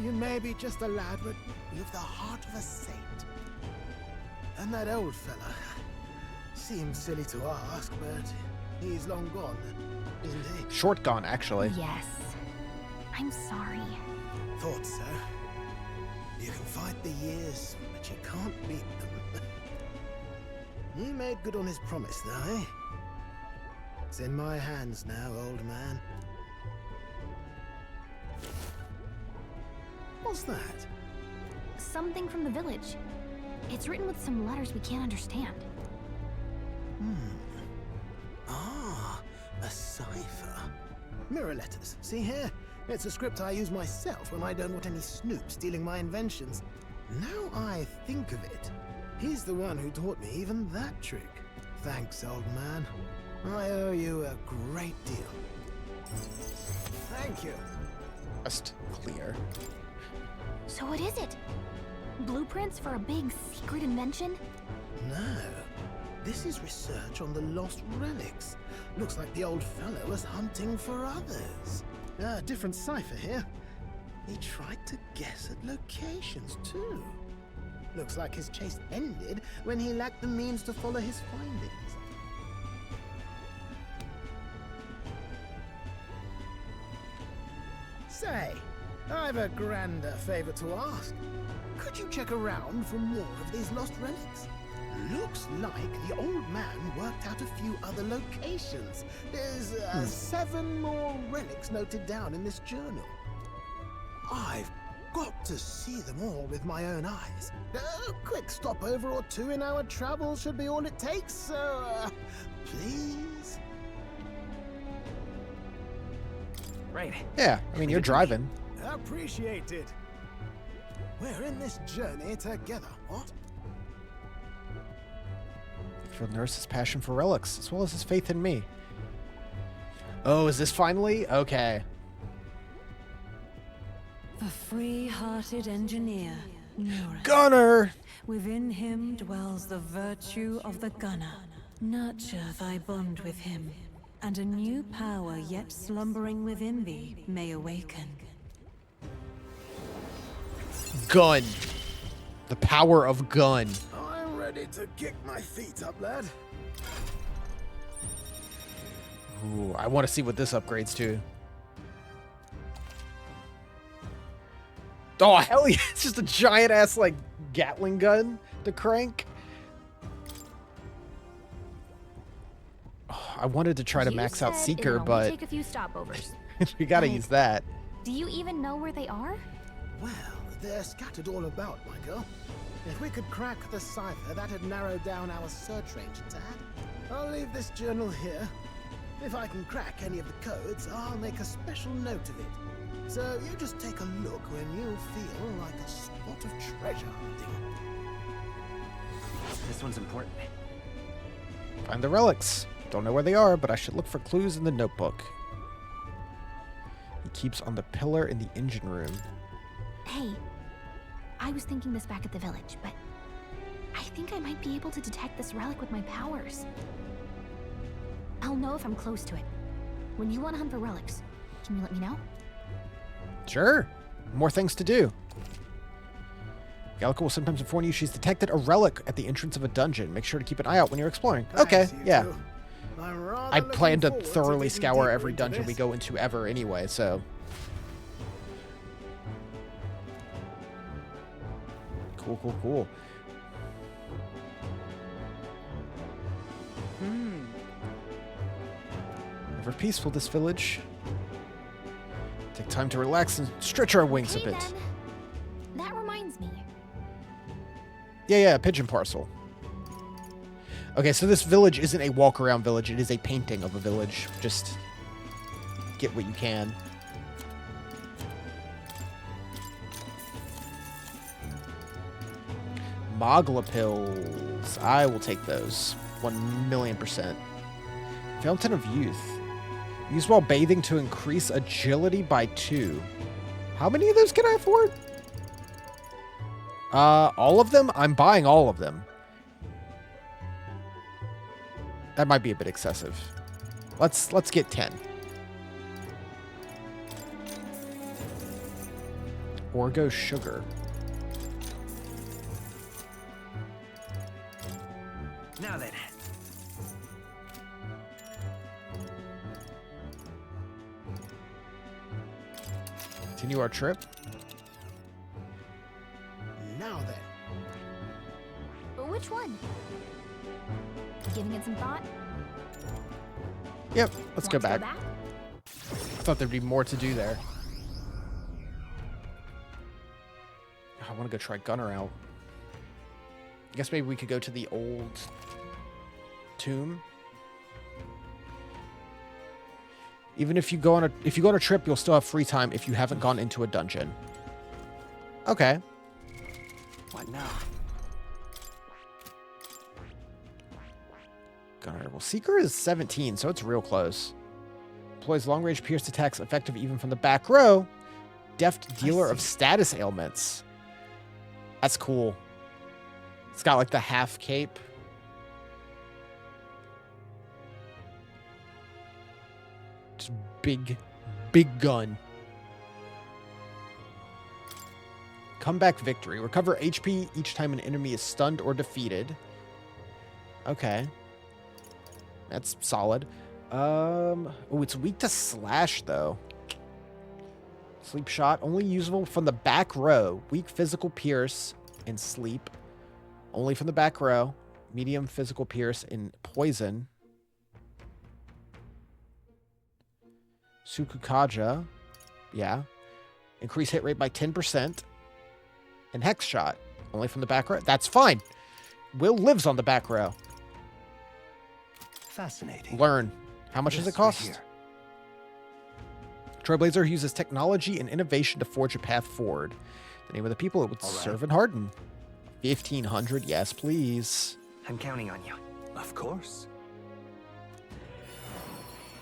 You may be just a lad, but you've the heart of a saint. And that old fella. Seems silly to ask, but he's long gone, isn't he? Short gone, actually. Yes. I'm sorry. Thought so. You can fight the years, but you can't beat them. He made good on his promise, though, eh? It's in my hands now, old man. What's that? Something from the village. It's written with some letters we can't understand. Ah, a cipher. Mirror letters. See here? It's a script I use myself when I don't want any snoop stealing my inventions. Now I think of it, he's the one who taught me even that trick. Thanks, old man. I owe you a great deal. Thank you. Just clear. So what is it? Blueprints for a big secret invention? No. This is research on the lost relics. Looks like the old fellow was hunting for others. Different cipher here. He tried to guess at locations, too. Looks like his chase ended when he lacked the means to follow his findings. Say, I've a grander favor to ask. Could you check around for more of these lost relics? Looks like the old man worked out a few other locations. There's 7 more relics noted down in this journal. I've got to see them all with my own eyes. A quick stopover or 2 in our travels should be all it takes, so please? Right. Yeah, I mean, you're driving. Appreciate it. We're in this journey together, what? For Nurse's passion for relics, as well as his faith in me. Oh, is this finally? Okay. The free-hearted engineer, Nurse. Gunner! Within him dwells the virtue of the gunner. Nurture thy bond with him, and a new power yet slumbering within thee may awaken. Gun. The power of gun. I'm ready to kick my feet up, lad. Ooh, I want to see what this upgrades to. Oh, hell yeah. It's just a giant ass, like, Gatling gun to crank. Oh, I wanted to try to max out Seeker, but take a few stopovers. we gotta use that. Do you even know where they are? Well, they're scattered all about, my girl. If we could crack the cipher, that'd narrow down our search range a tad. I'll leave this journal here. If I can crack any of the codes, I'll make a special note of it. So you just take a look when you feel like a spot of treasure hunting. This one's important. Find the relics. Don't know where they are, but I should look for clues in the notebook. He keeps on the pillar in the engine room. Hey, I was thinking this back at the village, but I think I might be able to detect this relic with my powers. I'll know if I'm close to it. When you want to hunt for relics, can you let me know? Sure. More things to do. Gallica will sometimes inform you she's detected a relic at the entrance of a dungeon. Make sure to keep an eye out when you're exploring. Okay, yeah. I plan to thoroughly scour every dungeon we go into ever anyway, so... Cool, cool, cool. Ever peaceful, this village. Take time to relax and stretch our wings a bit. Then. That reminds me. Yeah, pigeon parcel. Okay, so this village isn't a walk-around village. It is a painting of a village. Just get what you can. Mogla pills. I will take those. 1,000,000%. Fountain of Youth. Use while bathing to increase agility by 2. How many of those can I afford? All of them? I'm buying all of them. That might be a bit excessive. Let's get 10. Orgo sugar. Now then. Continue our trip. Now then. But which one? Giving it some thought? Yep, let's go Want to back. I thought there'd be more to do there. I want to go try Gunner out. I guess maybe we could go to the old tomb. Even if you go on a trip, you'll still have free time if you haven't gone into a dungeon. Okay. What now? Gunner. Well, Seeker is 17, so it's real close. Employs long-range pierced attacks effective even from the back row. Deft dealer of status ailments. That's cool. It's got like the half cape. Just big gun. Comeback victory. Recover HP each time an enemy is stunned or defeated. Okay. That's solid. Oh, it's weak to slash, though. Sleep shot. Only usable from the back row. Weak physical pierce and sleep. Only from the back row. Medium physical pierce and poison. Sukukaja. Yeah. Increase hit rate by 10%. And Hex Shot. Only from the back row. That's fine. Will lives on the back row. Fascinating. Learn. How much does it cost? Trailblazer uses technology and innovation to forge a path forward. The name of the people it would serve and harden. 1,500. Yes, please. I'm counting on you. Of course.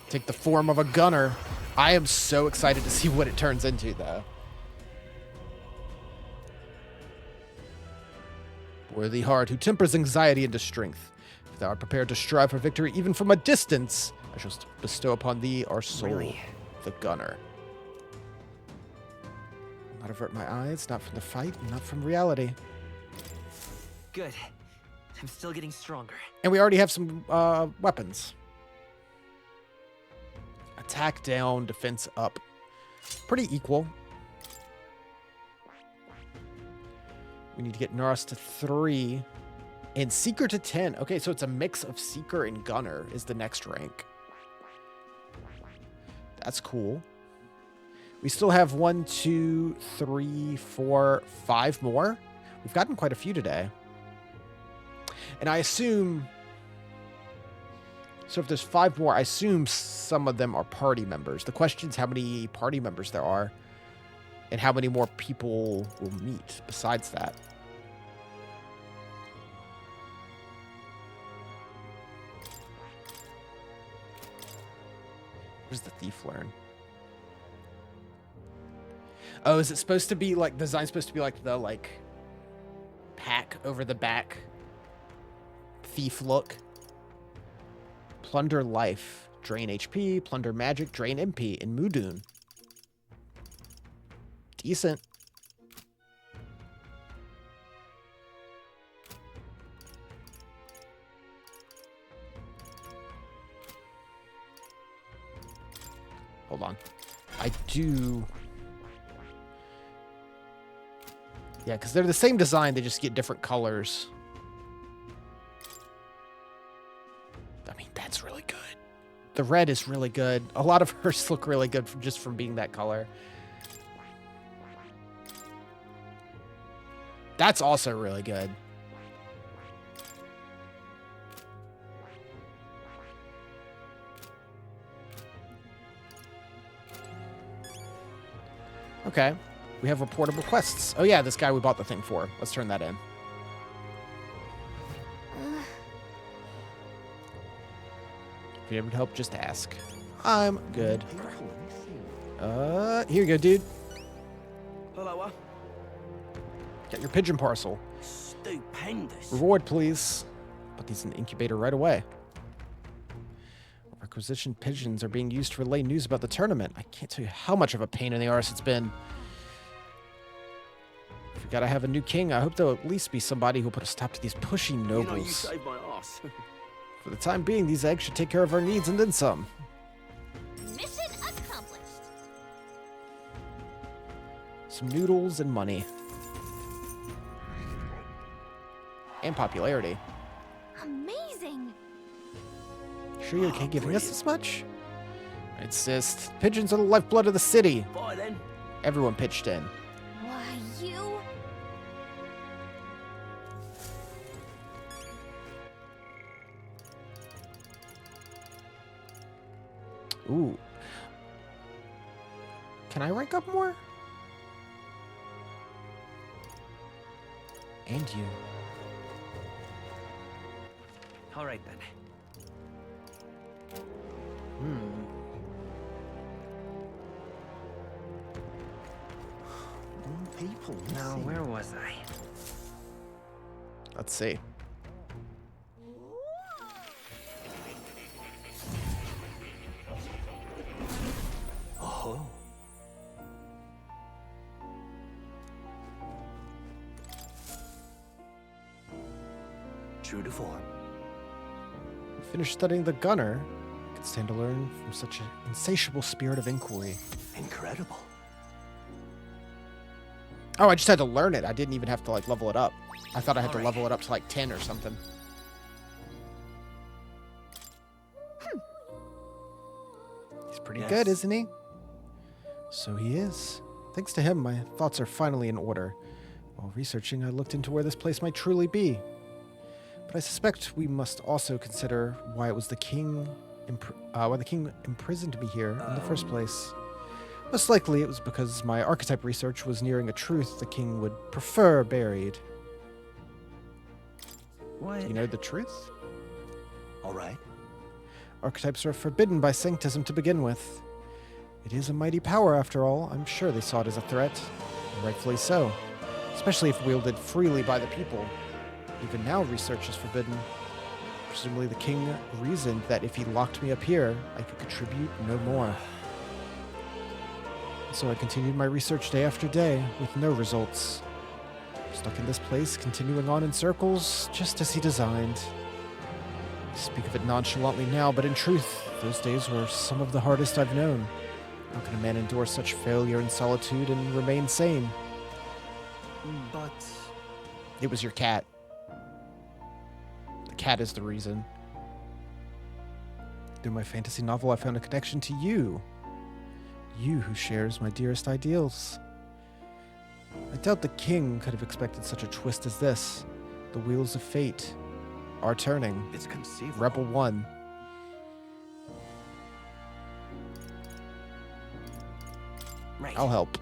Take the form of a gunner. I am so excited to see what it turns into, though. Worthy heart, who tempers anxiety into strength. If thou art prepared to strive for victory even from a distance, I shall bestow upon thee our soul, the gunner. Not avert my eyes, not from the fight, not from reality. Good. I'm still getting stronger. And we already have some weapons. Attack down, defense up. Pretty equal. We need to get Naras to 3 and Seeker to 10. Okay, so it's a mix of Seeker and Gunner is the next rank. That's cool. We still have 1, 2, 3, 4, 5 more. We've gotten quite a few today. And I assume... So if there's 5 more, I assume some of them are party members. The question is how many party members there are and how many more people will meet besides that. What does the thief learn? Oh, is it supposed to be like, the design's supposed to be like the pack over the back thief look? Plunder life, drain HP, plunder magic, drain MP in Mudun. Decent. Hold on. I do... Yeah, because they're the same design, they just get different colors. I mean, that's really good. The red is really good. A lot of hers look really good just from being that color. That's also really good. Okay. We have reportable quests. Oh yeah, this guy we bought the thing for. Let's turn that in. If you ever help, just ask. I'm good. Here you go, dude. Hello. Got your pigeon parcel. Stupendous. Reward, please. Put these in the incubator right away. Requisitioned pigeons are being used to relay news about the tournament. I can't tell you how much of a pain in the arse it's been. If we gotta have a new king, I hope there'll at least be somebody who'll put a stop to these pushy nobles. You saved my ass. boss. For the time being, these eggs should take care of our needs and then some. Mission accomplished. Some noodles and money. And popularity. Amazing. Sure you're okay giving us this much? I insist. Pigeons are the lifeblood of the city. Boy, then. Everyone pitched in. Why, you? Ooh. Can I rank up more? And you. All right, then. People. Now, where was I? Let's see. Oh. True to form. Finished studying the gunner. I could stand to learn from such an insatiable spirit of inquiry. Incredible. Oh, I just had to learn it. I didn't even have to, like, level it up. I thought I had to level it up to, like, 10 or something. He's pretty good, isn't he? So he is. Thanks to him, my thoughts are finally in order. While researching, I looked into where this place might truly be. But I suspect we must also consider why it was the king, why the king imprisoned me here in the first place. Most likely it was because my archetype research was nearing a truth the king would prefer buried. What? Do you know the truth? All right. Archetypes are forbidden by sanctism to begin with. It is a mighty power, after all. I'm sure they saw it as a threat, and rightfully so, especially if wielded freely by the people. Even now, research is forbidden. Presumably the king reasoned that if he locked me up here, I could contribute no more. So I continued my research day after day, with no results. Stuck in this place, continuing on in circles, just as he designed. I speak of it nonchalantly now, but in truth, those days were some of the hardest I've known. How can a man endure such failure and solitude and remain sane? But... It was your cat. The cat is the reason. Through my fantasy novel, I found a connection to you. You who shares my dearest ideals. I doubt the king could have expected such a twist as this. The wheels of fate are turning. It's conceivable. Rebel 1. Right. I'll help.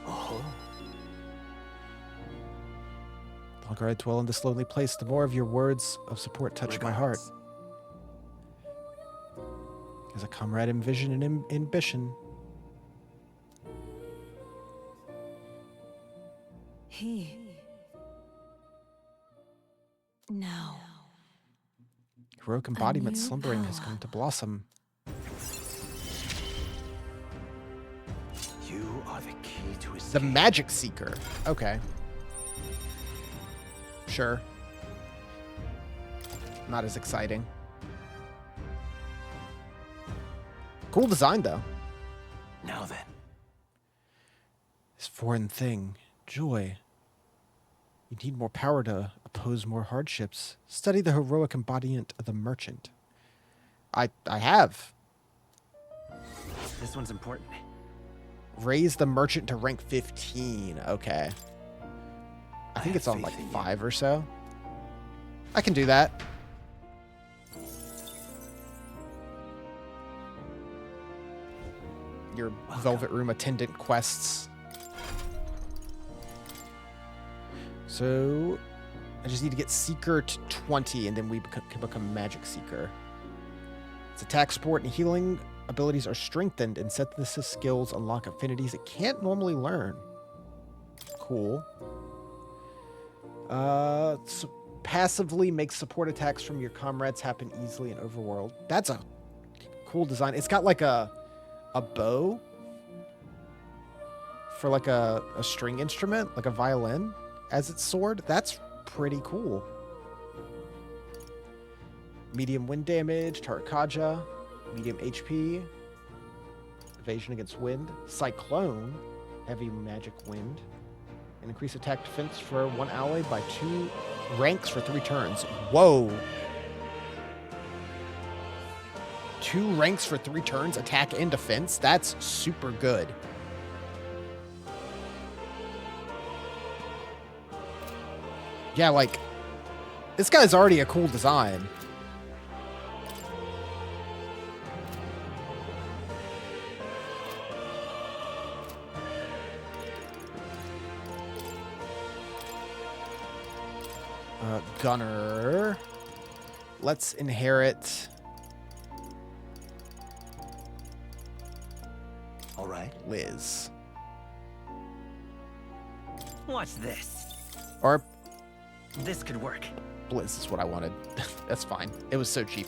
Oh. The longer I dwell in this lonely place, the more of your words of support touch my heart. As a comrade in vision and ambition. He. Now. Heroic embodiment slumbering has come to blossom. You are the key to his... The Magic Seeker. Okay. Sure. Not as exciting. Cool design, though. Now then. This foreign thing, joy. You need more power to oppose more hardships. Study the heroic embodiment of the merchant. I have. This one's important. Raise the merchant to rank 15. Okay. I think it's on like 5 or so. I can do that. Your Velvet Room attendant quests. So I just need to get Seeker to 20 and then we can become Magic Seeker. Its attack, support, and healing abilities are strengthened and synthesis skills unlock affinities it can't normally learn. Cool. So passively makes support attacks from your comrades happen easily in Overworld. That's a cool design. It's got like a bow for like a string instrument, like a violin as its sword. That's pretty cool. Medium wind damage, Tarakaja, medium HP, evasion against wind, Cyclone, heavy magic wind, and increase attack defense for one ally by 2 ranks for 3 turns. Whoa! 2 ranks for 3 turns, attack and defense? That's super good. Yeah, like, this guy's already a cool design. Gunner. Let's inherit. All right. Liz. Watch this. Or this could work. Blizz is what I wanted. That's fine. It was so cheap.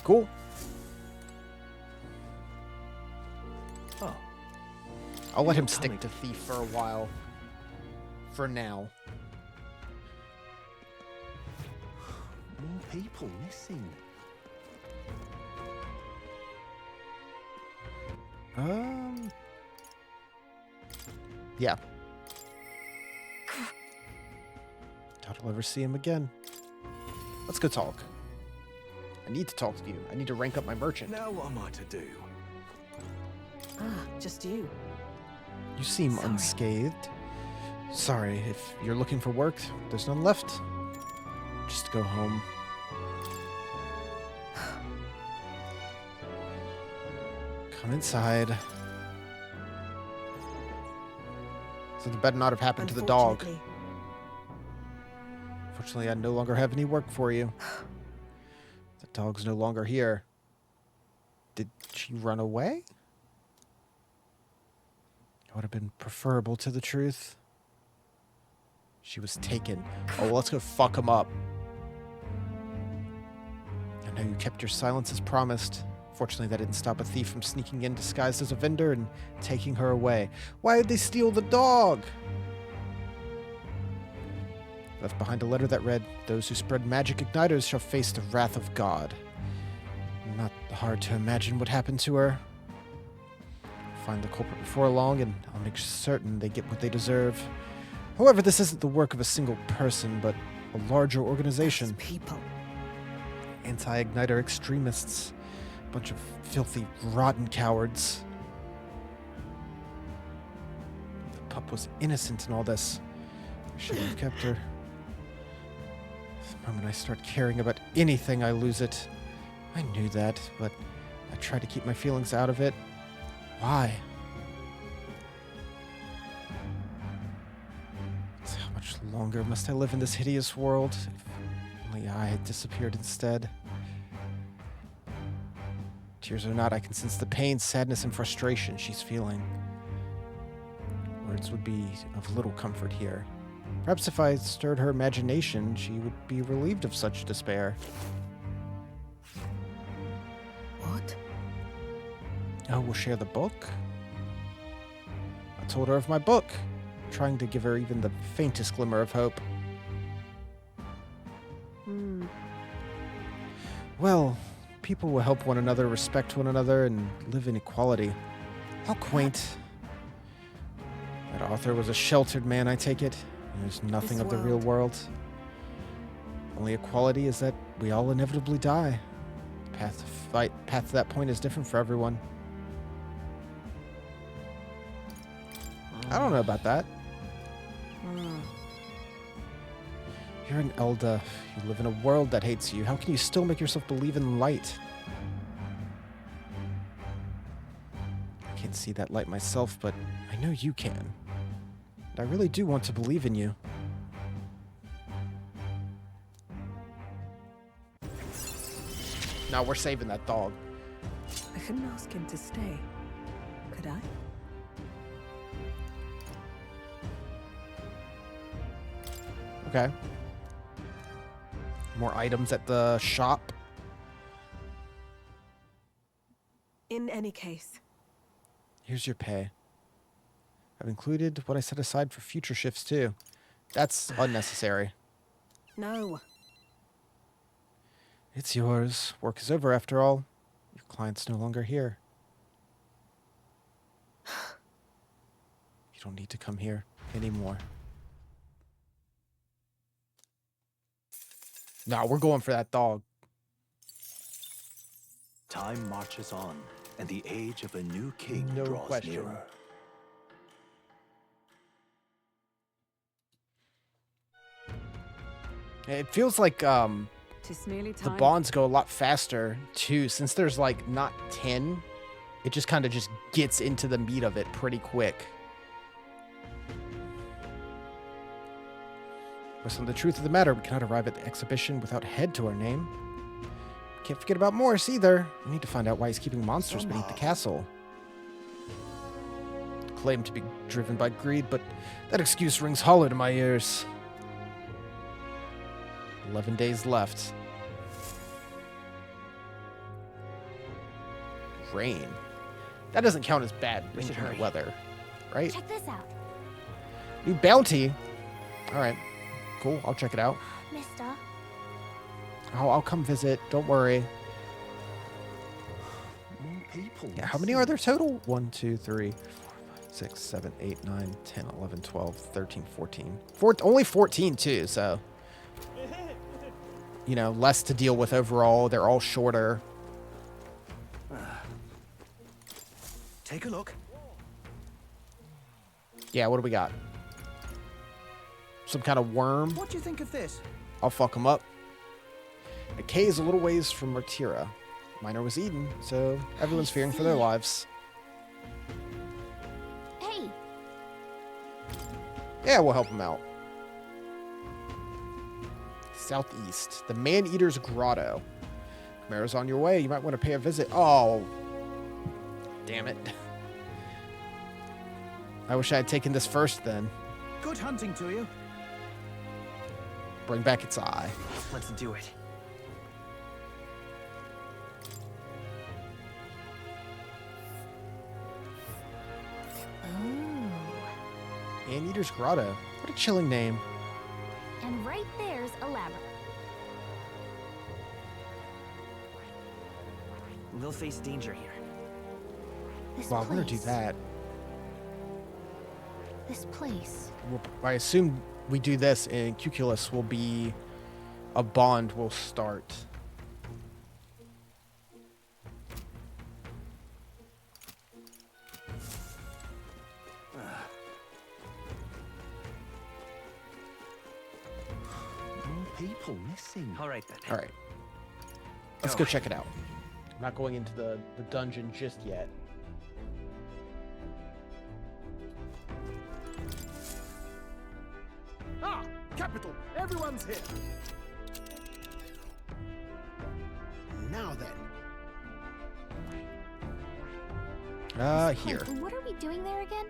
Cool. Oh. I'll let him stick to Thief for a while. For now. More people missing. Yeah. Doubt I'll ever see him again. Let's go talk. I need to talk to you. I need to rank up my merchant. Now what am I to do? Ah, just you. You seem unscathed. Sorry, if you're looking for work, there's none left. Just go home. Come inside. Something better not have happened to the dog. Fortunately, I no longer have any work for you. The dog's no longer here. Did she run away? It would have been preferable to the truth. She was taken. Oh, well, let's go fuck him up. I know you kept your silence as promised. Fortunately, that didn't stop a thief from sneaking in disguised as a vendor and taking her away. Why did they steal the dog? Left behind a letter that read, "Those who spread magic igniters shall face the wrath of God." Not hard to imagine what happened to her. Find the culprit before long, and I'll make certain they get what they deserve. However, this isn't the work of a single person, but a larger organization. People. Anti-igniter extremists. Bunch of filthy, rotten cowards. The pup was innocent in all this. I should have kept her. The moment I start caring about anything, I lose it. I knew that, but I tried to keep my feelings out of it. Why? So how much longer must I live in this hideous world? If only I had disappeared instead. Tears or not, I can sense the pain, sadness, and frustration she's feeling. Words would be of little comfort here. Perhaps if I stirred her imagination, she would be relieved of such despair. What? Oh, we'll share the book? I told her of my book, trying to give her even the faintest glimmer of hope. Well, people will help one another, respect one another, and live in equality. How quaint. That author was a sheltered man, I take it. There's nothing of the real world. Only equality is that we all inevitably die. The path to that point is different for everyone. I don't know about that. You're an Elda. You live in a world that hates you. How can you still make yourself believe in light? I can't see that light myself, but I know you can. And I really do want to believe in you. Now we're saving that dog. I couldn't ask him to stay. Could I? Okay. More items at the shop. In any case. Here's your pay. I've included what I set aside for future shifts, too. That's unnecessary. No. It's yours. Work is over after all. Your client's no longer here. You don't need to come here anymore. Nah, we're going for that dog. Time marches on, and the age of a new king No draws question. nearer. It feels like Tis nearly the time. bonds go a lot faster too, since there's like not 10. It just kind of just gets into the meat of it pretty quick. Based on the truth of the matter, we cannot arrive at the exhibition without head to our name. Can't forget about Morris either. We need to find out why he's keeping monsters beneath the castle. Claim to be driven by greed, but that excuse rings hollow to my ears. 11 days left. Rain. That doesn't count as bad weather, right? Check this out. New bounty. All right. Cool. I'll check it out. Mister. Oh, I'll come visit. Don't worry. More people. Yeah, how many are there total? 1, 2, 3, 4, 5, 6, 7, 8, 9, 10, 11, 12, 13, 14. Only 14 too, so. You know, less to deal with overall. They're all shorter. Take a look. Yeah, what do we got? Some kind of worm? What do you think of this? I'll fuck him up. The K is a little ways from Martira. Minor was eaten, so everyone's fearing for their lives. Hey. Yeah, we'll help him out. Southeast, the Man-Eater's Grotto. Camara's on your way. You might want to pay a visit. Oh, damn it. I wish I had taken this first then. Good hunting to you. Bring back its eye. Let's do it. Ooh. Man-Eater's Grotto. What a chilling name. And right there's a labyrinth. We'll face danger here. This Well, I'm gonna do place. that. This place. I assume we do this, and Cuculus will be a bond will start. More people missing. All right then. All right. Let's go check it out. I'm not going into the dungeon just yet. Ah, capital. Everyone's here. Now then. Here. What are we doing there again?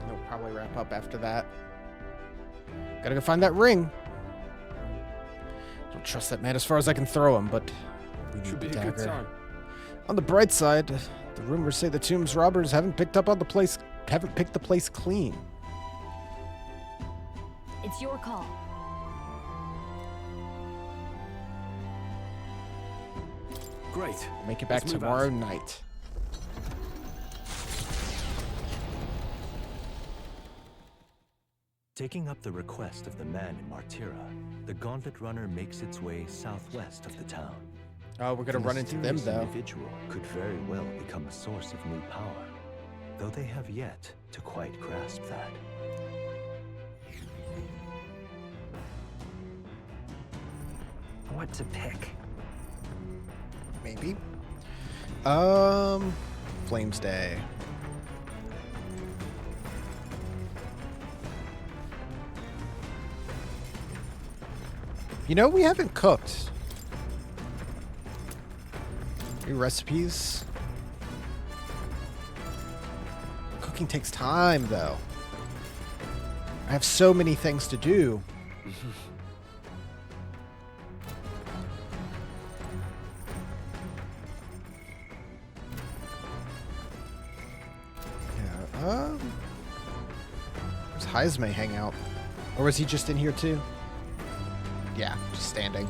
We'll probably wrap up after that. Gotta go find that ring. Don't trust that man as far as I can throw him, but we need the dagger. On the bright side, the rumors say the tomb's robbers haven't picked the place clean. It's your call. Great. Make it back Let's move tomorrow out. night. Taking up the request of the man in Martira, the Gauntlet Runner makes its way southwest of the town. Oh, we're gonna The run into them mysterious though. Individual could very well become a source of new power, though they have yet to quite grasp that. What to pick? Maybe. Flames Day. You know, we haven't cooked. New recipes. Cooking takes time, though. I have so many things to do. Yeah, where's Heisme hang out? Or was he just in here too? Yeah, just standing.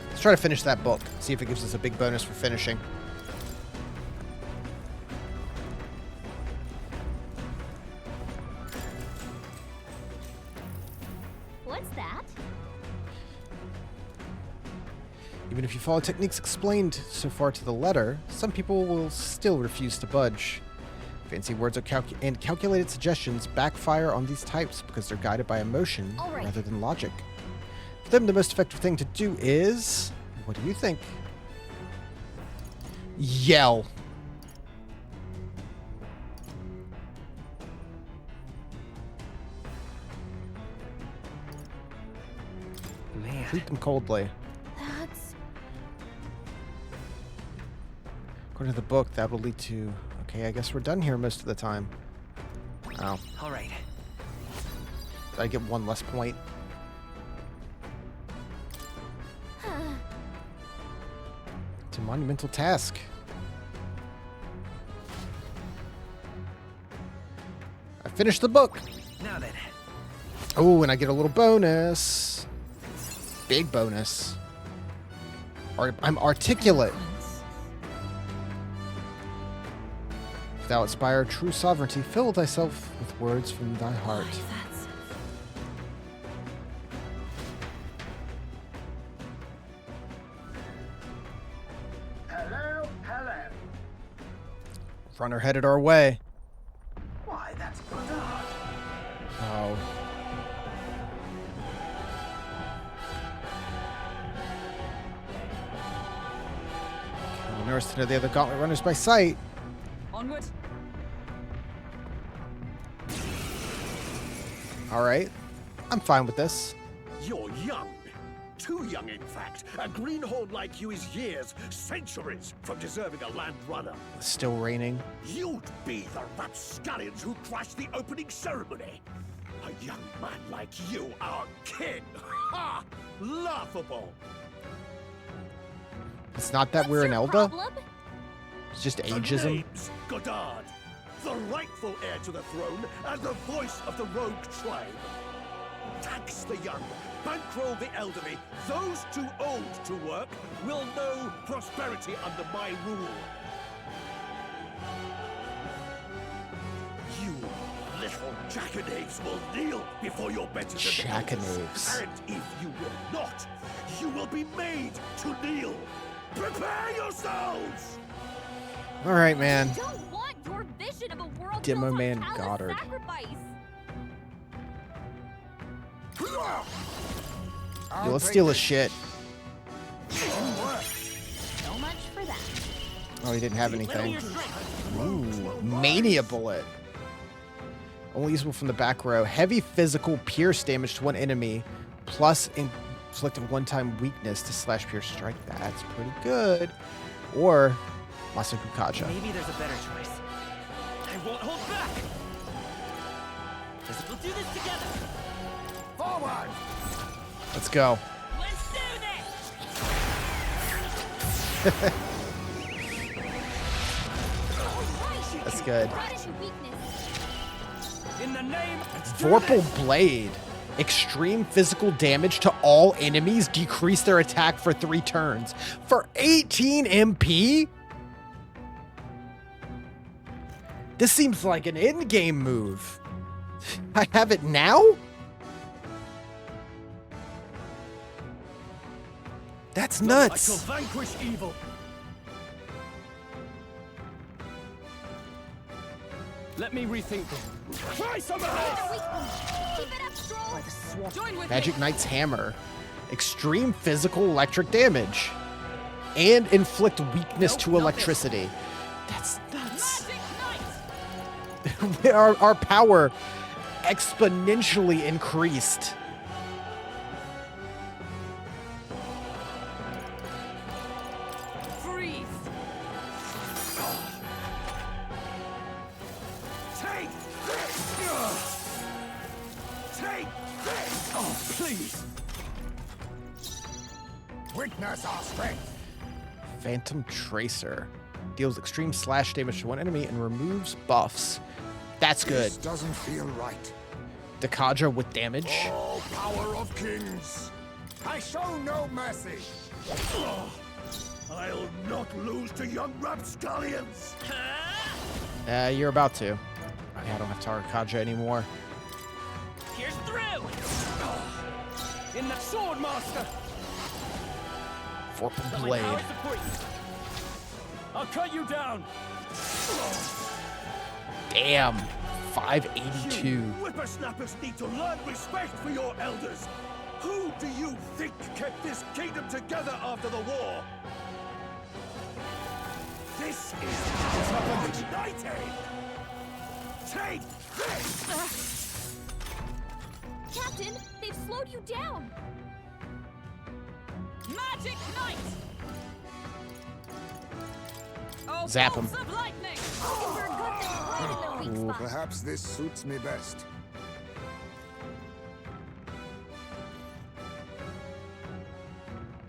Let's try to finish that book. See if it gives us a big bonus for finishing. What's that? Even if you follow techniques explained so far to the letter, some people will still refuse to budge. Fancy words and calculated suggestions backfire on these types because they're guided by emotion rather than logic. For them, the most effective thing to do is... What do you think? Yell. Man. Treat them coldly. That's... According to the book, that will lead to... Okay, I guess we're done here most of the time. Oh. All right. Did I get one less point? It's a monumental task. I finished the book. Now then. Oh, and I get a little bonus. Big bonus. I'm articulate. If thou aspire true sovereignty, fill thyself with words from thy heart. Hello, hello. Runner headed our way. Why, that's good art. Oh. The nurse to know the other gauntlet runners by sight. Onward. Alright. I'm fine with this. You're young. Too young, in fact. A greenhorn like you is years, centuries from deserving a land runner. It's still raining. You'd be the rapscallions who crashed the opening ceremony. A young man like you, our king. Ha! Laughable. It's not that we're an Elda. It's just The ageism. name's Godard, the rightful heir to the throne and the voice of the rogue tribe. Tax the young, bankroll the elderly. Those too old to work will know prosperity under my rule. You little jackanapes will kneel before your betters. Jackanapes. And if you will not, you will be made to kneel. Prepare yourselves! Alright, man. I don't want your vision of a world Demo built on man callous Goddard. sacrifice. Yo, let's steal his shit. So much for that. Oh, he didn't have anything. Ooh, Mania Bullet. Only usable from the back row. Heavy physical pierce damage to one enemy, plus inflict a one-time weakness to slash pierce strike. That's pretty good. Or Masaku Kaja. Maybe there's a better choice. I won't hold back. We'll do this together. Forward! Let's go. Let's do this. That's good. In the name, Vorpal Blade. Extreme physical damage to all enemies. Decrease their attack for 3 turns. For 18 MP? This seems like an in-game move. I have it now? That's I nuts. shall vanquish evil. Let me rethink this. Try some of this! Keep it up, Stroll. Join with Magic me. Knight's Hammer. Extreme physical electric damage. And inflict weakness to electricity. That's nuts. our power exponentially increased. Freeze. Take this! Take this! Oh, please! Witness our strength! Phantom Tracer. Deals extreme slash damage to one enemy and removes buffs. That's good. This doesn't feel right. Dakaja with damage. Oh, power of kings! I show no mercy! I'll not lose to young rapscallions! You're about to. Okay, I don't have Tarakaja anymore. Here's through! In the sword, master! Vorpal How Blade. I support you. I'll cut you down! Damn. 582. You whippersnappers need to learn respect for your elders! Who do you think kept this kingdom together after the war? This is united! Take this! Captain, they've slowed you down! Magic Knight! Oh, Zap him. bolts of lightning! Looking for a good thing right in the weak Ooh, spot. perhaps this suits me best.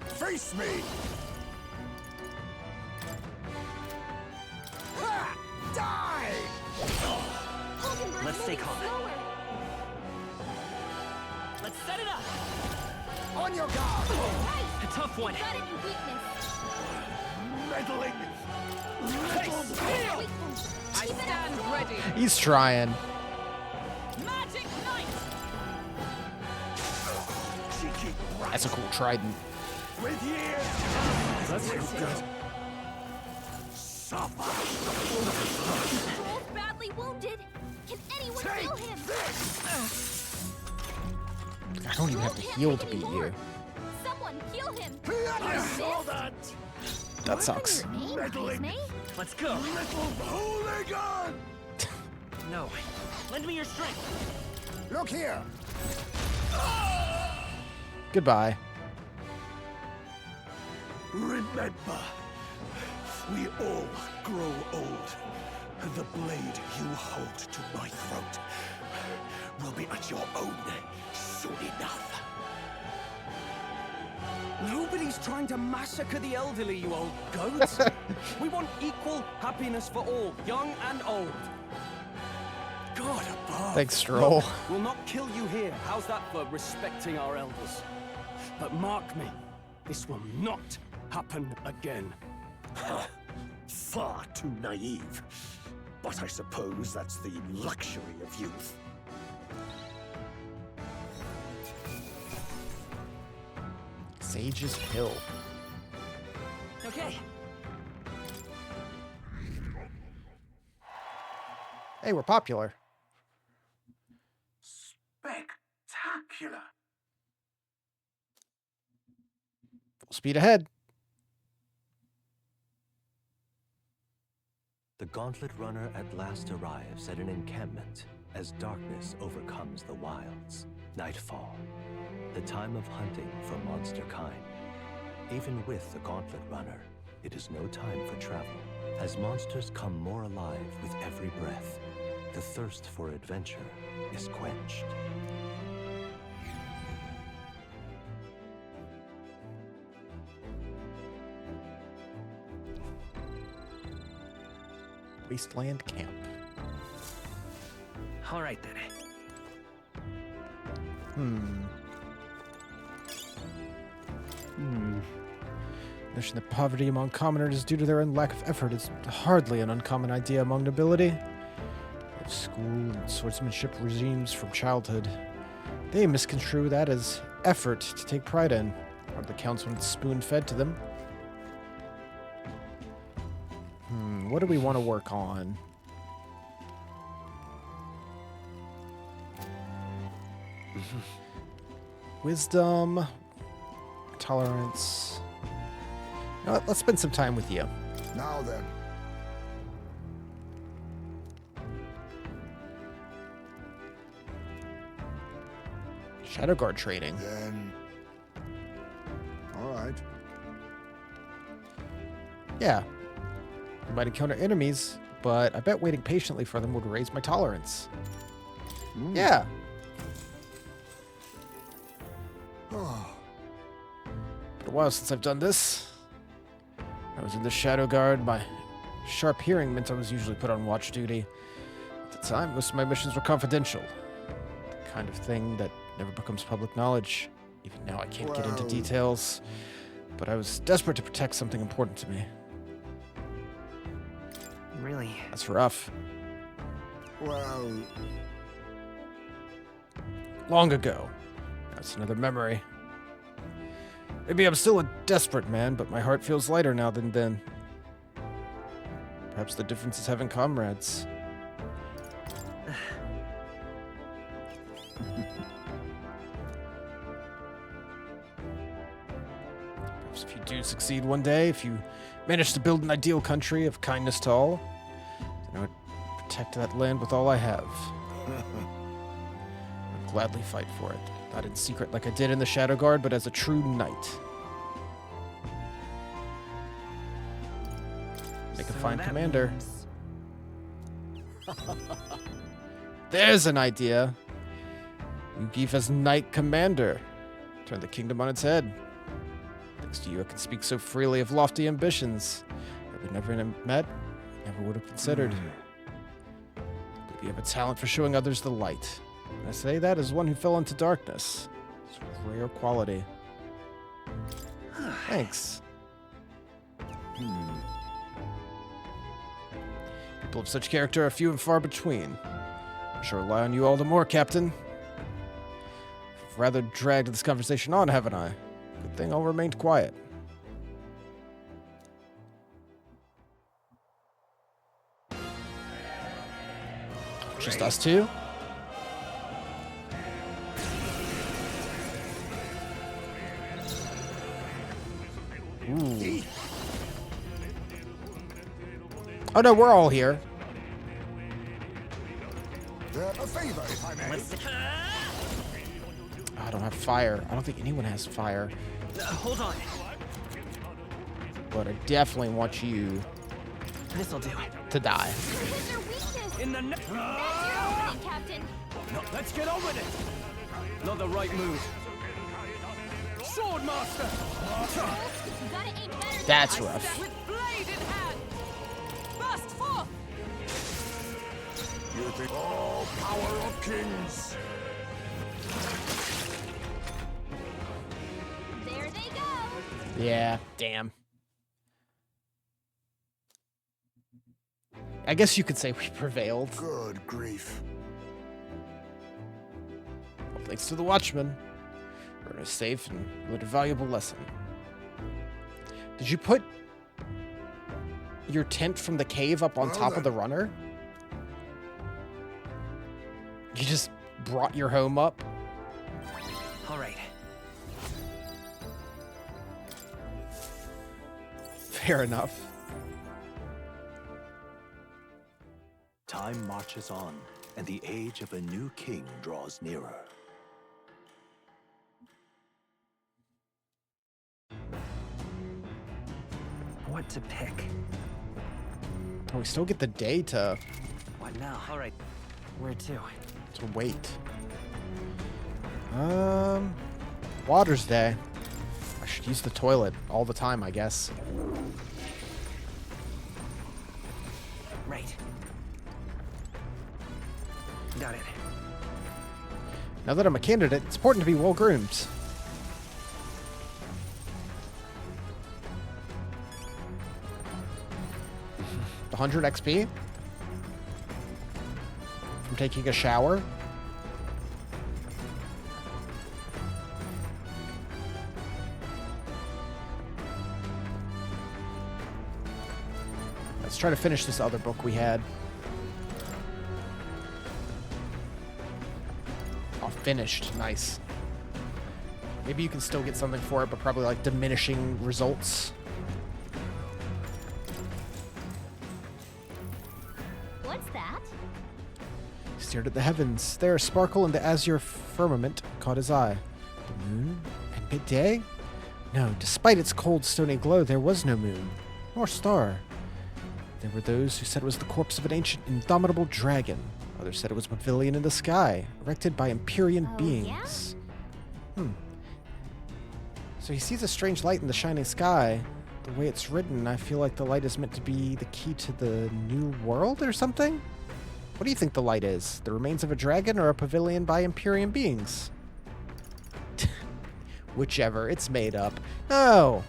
Face me! Ha! Die! Hulkenberg's Let's stay moving calm. slower. Let's set it up! On your guard! Right! A tough one. Got it in weakness. Meddling! Weak point. I stand ready. He's trying. Magic Knight! Cheeky brat! That's a cool trident. With years! That's good. Suffer! Joel's badly wounded. Can anyone Take heal him? I don't even have to heal to beat you. Someone heal him. I saw that! That sucks. Name, Meddling. Esme? Let's go! Little hooligan! No. Lend me your strength. Look here! Goodbye. Remember, we all grow old, and the blade you hold to my throat will be at your own soon enough. Nobody's trying to massacre the elderly, you old goats. We want equal happiness for all, young and old. God above. Thanks, Stroll. Look, we'll not kill you here. How's that for respecting our elders? But mark me, this will not happen again. Far too naive. But I suppose that's the luxury of youth. Sage's Hill. Okay. Hey, we're popular. Spectacular. Full speed ahead. The Gauntlet Runner at last arrives at an encampment as darkness overcomes the wilds. Nightfall, the time of hunting for monster kind. Even with the Gauntlet Runner, it is no time for travel, as monsters come more alive with every breath. The thirst for adventure is quenched. Wasteland Camp. All right then. Notion that poverty among commoners is due to their own lack of effort is hardly an uncommon idea among nobility. Of school and swordsmanship regimes from childhood. They misconstrue that as effort to take pride in, or the counts when it's spoon-fed to them. What do we want to work on? Wisdom, tolerance. You know what, let's spend some time with you. Now then. Shadow Guard training. Then. All right. Yeah. We might encounter enemies, but I bet waiting patiently for them would raise my tolerance. Yeah. Oh. Been a while since I've done this. I was in the Shadow Guard. My sharp hearing meant I was usually put on watch duty. At the time, most of my missions were confidential. The kind of thing that never becomes public knowledge. Even now, I can't get into Well- details, but I was desperate to protect something important to me. Really? That's rough. Well, Long ago. That's another memory. Maybe I'm still a desperate man, but my heart feels lighter now than then. Perhaps the difference is having comrades. Perhaps if you do succeed one day, if you manage to build an ideal country of kindness to all, then I would protect that land with all I have. I'd gladly fight for it. Not in secret like I did in the Shadow Guard, but as a true knight. Make a fine commander. There's an idea. You give as knight commander. Turn the kingdom on its head. Thanks to you, I can speak so freely of lofty ambitions that we never met, never would have considered. But you have a talent for showing others the light. And I say that as one who fell into darkness. It's a rare quality. Thanks. People of such character are few and far between. I shall rely on you all the more, Captain. I've rather dragged this conversation on, haven't I? Good thing I'll remain quiet. Just us two? Ooh. Oh no, we're all here. a favor, if I may. I don't have fire. I don't think anyone has fire. Hold on. But I definitely want you This'll do. to die. In the Captain. No, let's get on with it. Not the right move. Swordmaster. You gotta aim better. That's rough. With blade in hand! Burst forth! You think all power of kings? There they go. Yeah, damn. I guess you could say we prevailed. Good grief. Well, thanks to the Watchman. We're safe and learned a valuable lesson. Did you put your tent from the cave up on top of the runner? You just brought your home up? All right. Fair enough. Time marches on, and the age of a new king draws nearer. What to pick? Oh, we still get the day to What now? All right. Where to? wait. Water's Day. I should use the toilet all the time, I guess. Right. Got it. Now that I'm a candidate, it's important to be well groomed. The 100 XP from taking a shower. Let's try to finish this other book we had. Oh, finished. Nice. Maybe you can still get something for it, but probably like diminishing results. What's that? He stared at the heavens. There, a sparkle in the azure firmament caught his eye. The moon? At midday? No, despite its cold, stony glow, there was no moon, nor star. There were those who said it was the corpse of an ancient, indomitable dragon. Others said it was a pavilion in the sky, erected by Empyrean beings. So he sees a strange light in the shining sky. The way it's written, I feel like the light is meant to be the key to the new world or something? What do you think the light is? The remains of a dragon or a pavilion by Imperium beings? Whichever. It's made up. No!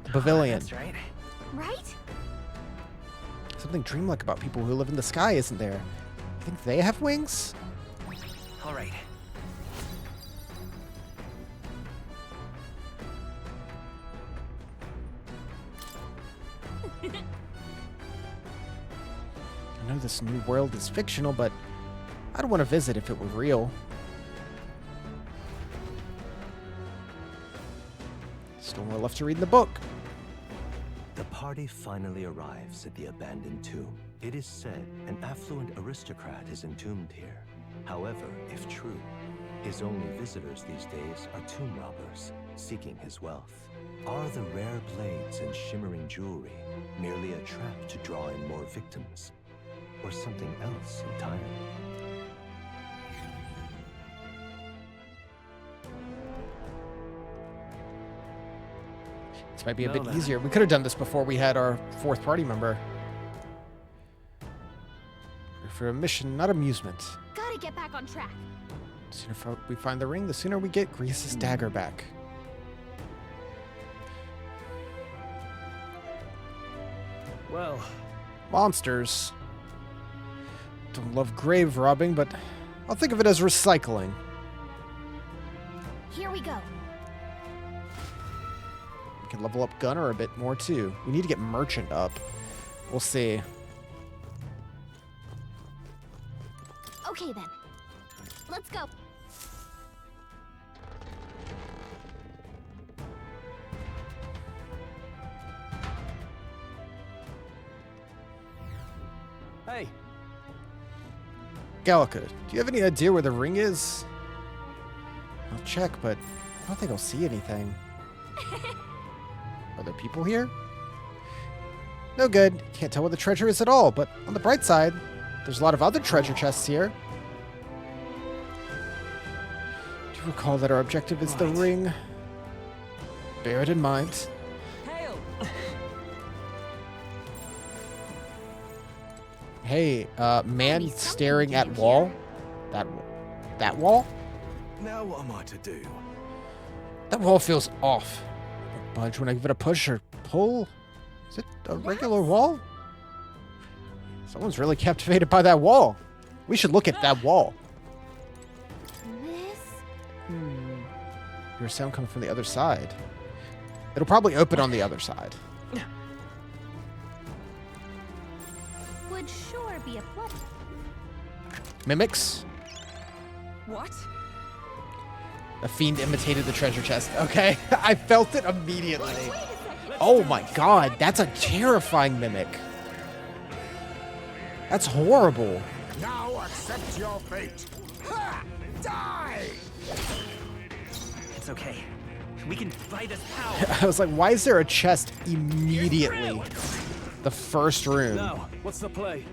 The pavilion. That's right. Right? Something dreamlike about people who live in the sky, isn't there? You think they have wings? All right. I know this new world is fictional, but I don't want to visit if it were real. Still more left to read in the book. The party finally arrives at the abandoned tomb. It is said an affluent aristocrat is entombed here. However, if true, his only visitors these days are tomb robbers, seeking his wealth. Are the rare blades and shimmering jewelry merely a trap to draw in more victims? Or something else entirely? This might be a bit easier. We could have done this before we had our fourth party member. For a mission, not amusement. Gotta get back on track. The sooner we find the ring, the sooner we get Grease's dagger back. Well, monsters. Don't love grave robbing, but I'll think of it as recycling. Here we go. We can level up Gunner a bit more too. We need to get Merchant up. We'll see. Okay then. Let's go. Hey. Gallica, do you have any idea where the ring is? I'll check, but I don't think I'll see anything. Are there people here? No good. Can't tell where the treasure is at all, but on the bright side, there's a lot of other treasure chests here. Do you recall that our objective is the ring? Bear it in mind. Hey, man staring at wall? That wall? Now what am I to do? That wall feels off. Won't budge when I give it a push or pull. Is it a regular wall? Someone's really captivated by that wall. We should look at that wall. Your sound coming from the other side. It'll probably open on the other side. Would sure be a pleasure. Mimics? What? A fiend imitated the treasure chest. Okay, I felt it immediately. Oh my god, that's a terrifying mimic. That's horrible. Now accept your fate. Ha! Die! It's okay. We can fight this power. I was like, why is there a chest immediately? The first room. Now, what's the play?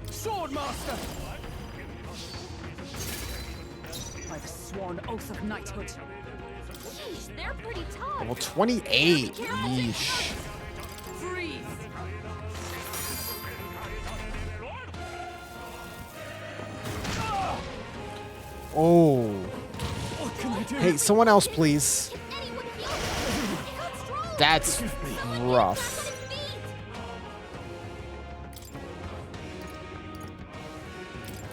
Swordmaster! By the sworn oath of knighthood. Jeez, they're pretty tough. Level 28. Yeesh. Freeze! Oh. What can I do? Hey, someone else, please. That's rough.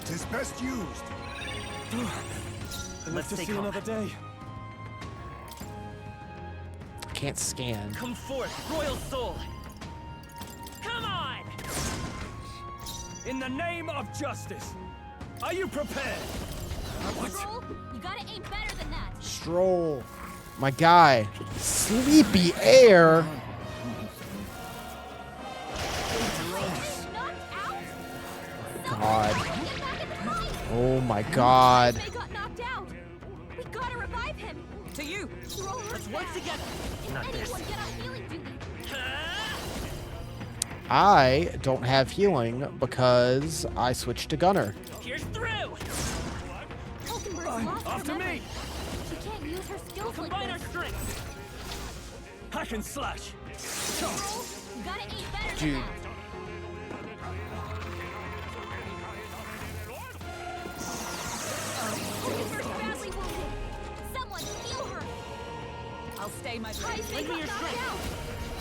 Tis best used. Let's to see another day. Can't scan. Come forth, royal soul. Come on! In the name of justice, are you prepared? Stroll, you gotta aim better than that. Stroll. My guy. Sleepy air. God. Oh my god. They got knocked out. We gotta revive him. To you. Let's work together. Not this. Anyone get on healing duty? I don't have healing because I switched to Gunner. Here's through. After me. She can't use her skills like Combine our this. strength. Hack and slash. You gotta aim better Dude. than my Hi, blade. Snake, knocked out.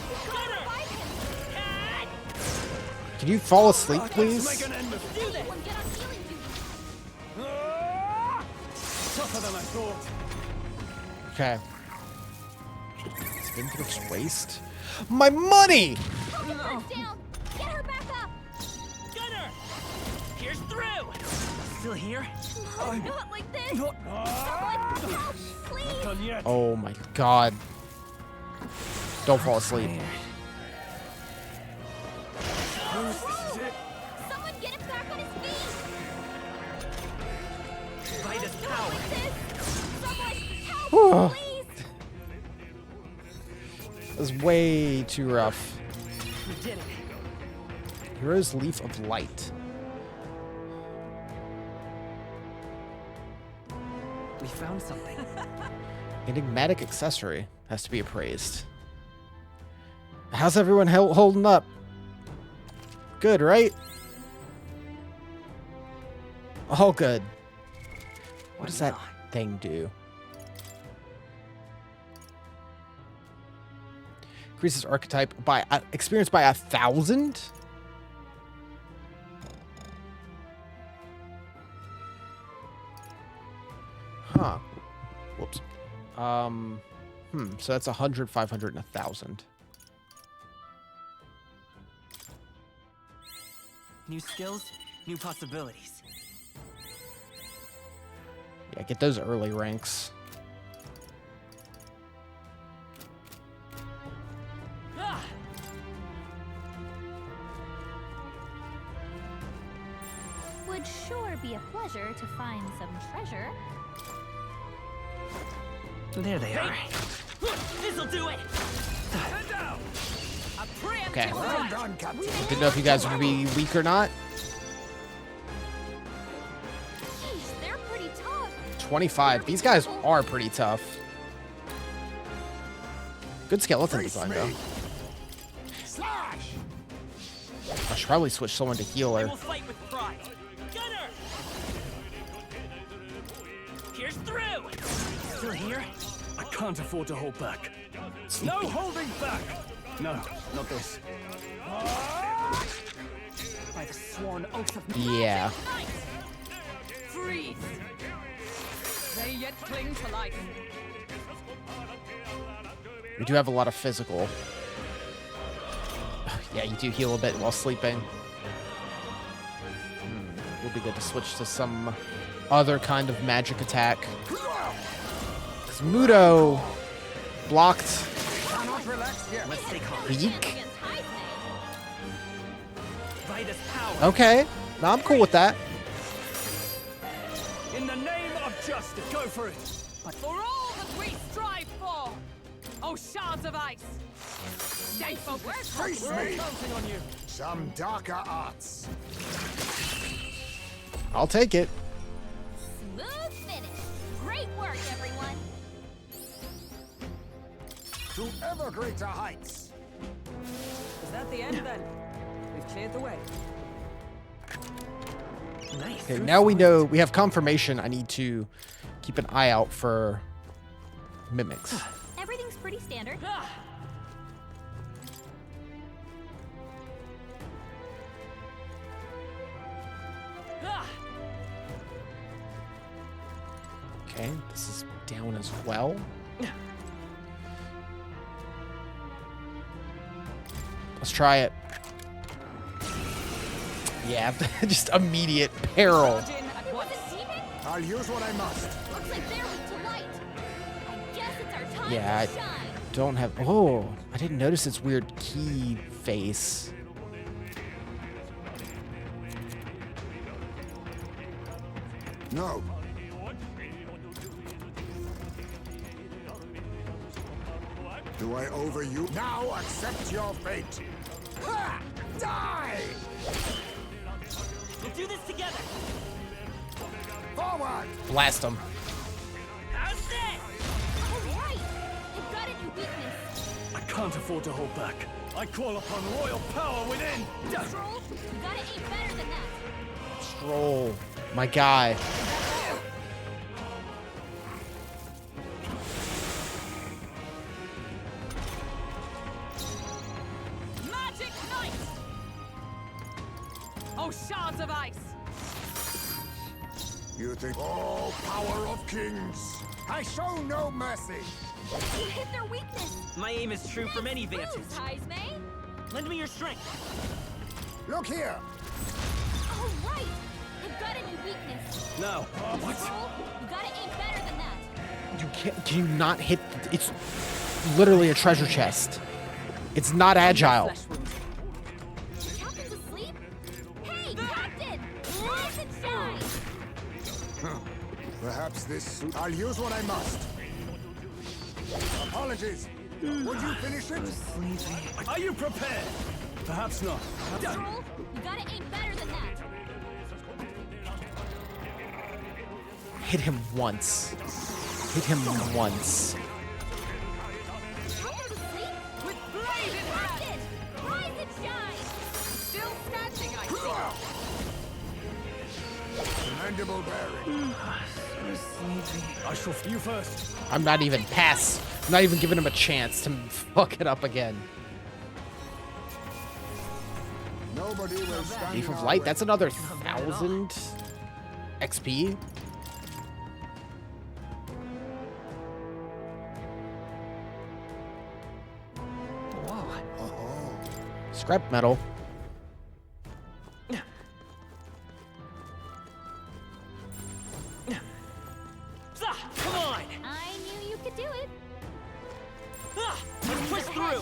We've got to revive him. Can you fall asleep, please? Make an end of it. Do this. Get on healing duty. Tougher than I thought. Okay. Spindrift's waste. My money! Down. Get her back up. Gunner! Here's through! Still here? No, not like this. Someone, help, please. Done yet. Oh my god. Don't fall asleep. This is it. Someone get him back on his feet. Vitus Not power! like this. Someone help, Whew. please. That was way too rough. We did it. Hero's Leaf of Light. We found something. Enigmatic accessory has to be appraised. How's everyone holding up? Good, right? All good. What does that thing do? Increases archetype by experience by 1,000? Huh. Whoops. So that's 100, 500, and 1,000. New skills, new possibilities. Yeah, get those early ranks. Ah! Would sure be a pleasure to find some treasure. There they are. This'll do it! Okay. Well done, Captain. Didn't know if you guys would be weak or not. Jeez, they're pretty tough. 25. These guys are pretty tough. Good skeleton design, though. Slash! I should probably switch someone to healer. We'll fight with pride. Gunner! Here's through! Still here? I can't afford to hold back. No holding back! No, not this. By the sworn oath of Yeah. freeze. They yet cling to life. We do have a lot of physical. Yeah, you do heal a bit while sleeping. Would be good to switch to some other kind of magic attack. Because Mudo blocked Cannot relax yet. Let's stay calm. weak. Vitus power! Okay, now I'm cool with that. In the name of justice, go for it. But for all that we strive for, oh shards of ice, stay focused. Face We're me. counting on you. Some darker arts. I'll take it. Smooth finish. Great work, everyone. To ever greater heights. Is that the end then? We've cleared the way. Nice. Okay, now we know, we have confirmation. I need to keep an eye out for mimics. Everything's pretty standard. Okay, this is down as well. Let's try it. Yeah, just immediate peril. I'll use what I must. Looks like they're weak to light. I guess it's our time Yeah, to shine. I don't have. Oh, I didn't notice its weird key face. No. Do I over you? Now accept your fate. Ha! Die! We'll do this together! Forward! Blast him. How's this? All right. They've got a new weakness. I can't afford to hold back. I call upon royal power within. Troll, you gotta aim better than that. Troll, my guy. Oh, shards of ice! You think all power of kings? I show no mercy. You hit their weakness. My aim is true from any vantage. Heismay. Lend me your strength. Look here. Oh, right. They've got a new weakness. No. Control, you gotta aim better than that. You can't. Can you not hit? It's literally a treasure chest. It's not agile. Captain's asleep? Hey, Captain! Rise and shine! Perhaps this. I'll use what I must. Apologies. Would you finish it? Are you prepared? Perhaps not. Control, you gotta aim better than that. Hit him once. Hit him once. Captain's asleep? With blade in hand! Rise and shine! Still standing, I see. Commendable bearing. I shall you first. I'm not even pass. I'm not even giving him a chance to fuck it up again. Nobody will stand Leaf in of our Light. way. That's another 1,000 XP. Scrap metal. Come on! I knew you could do it. Let's push through!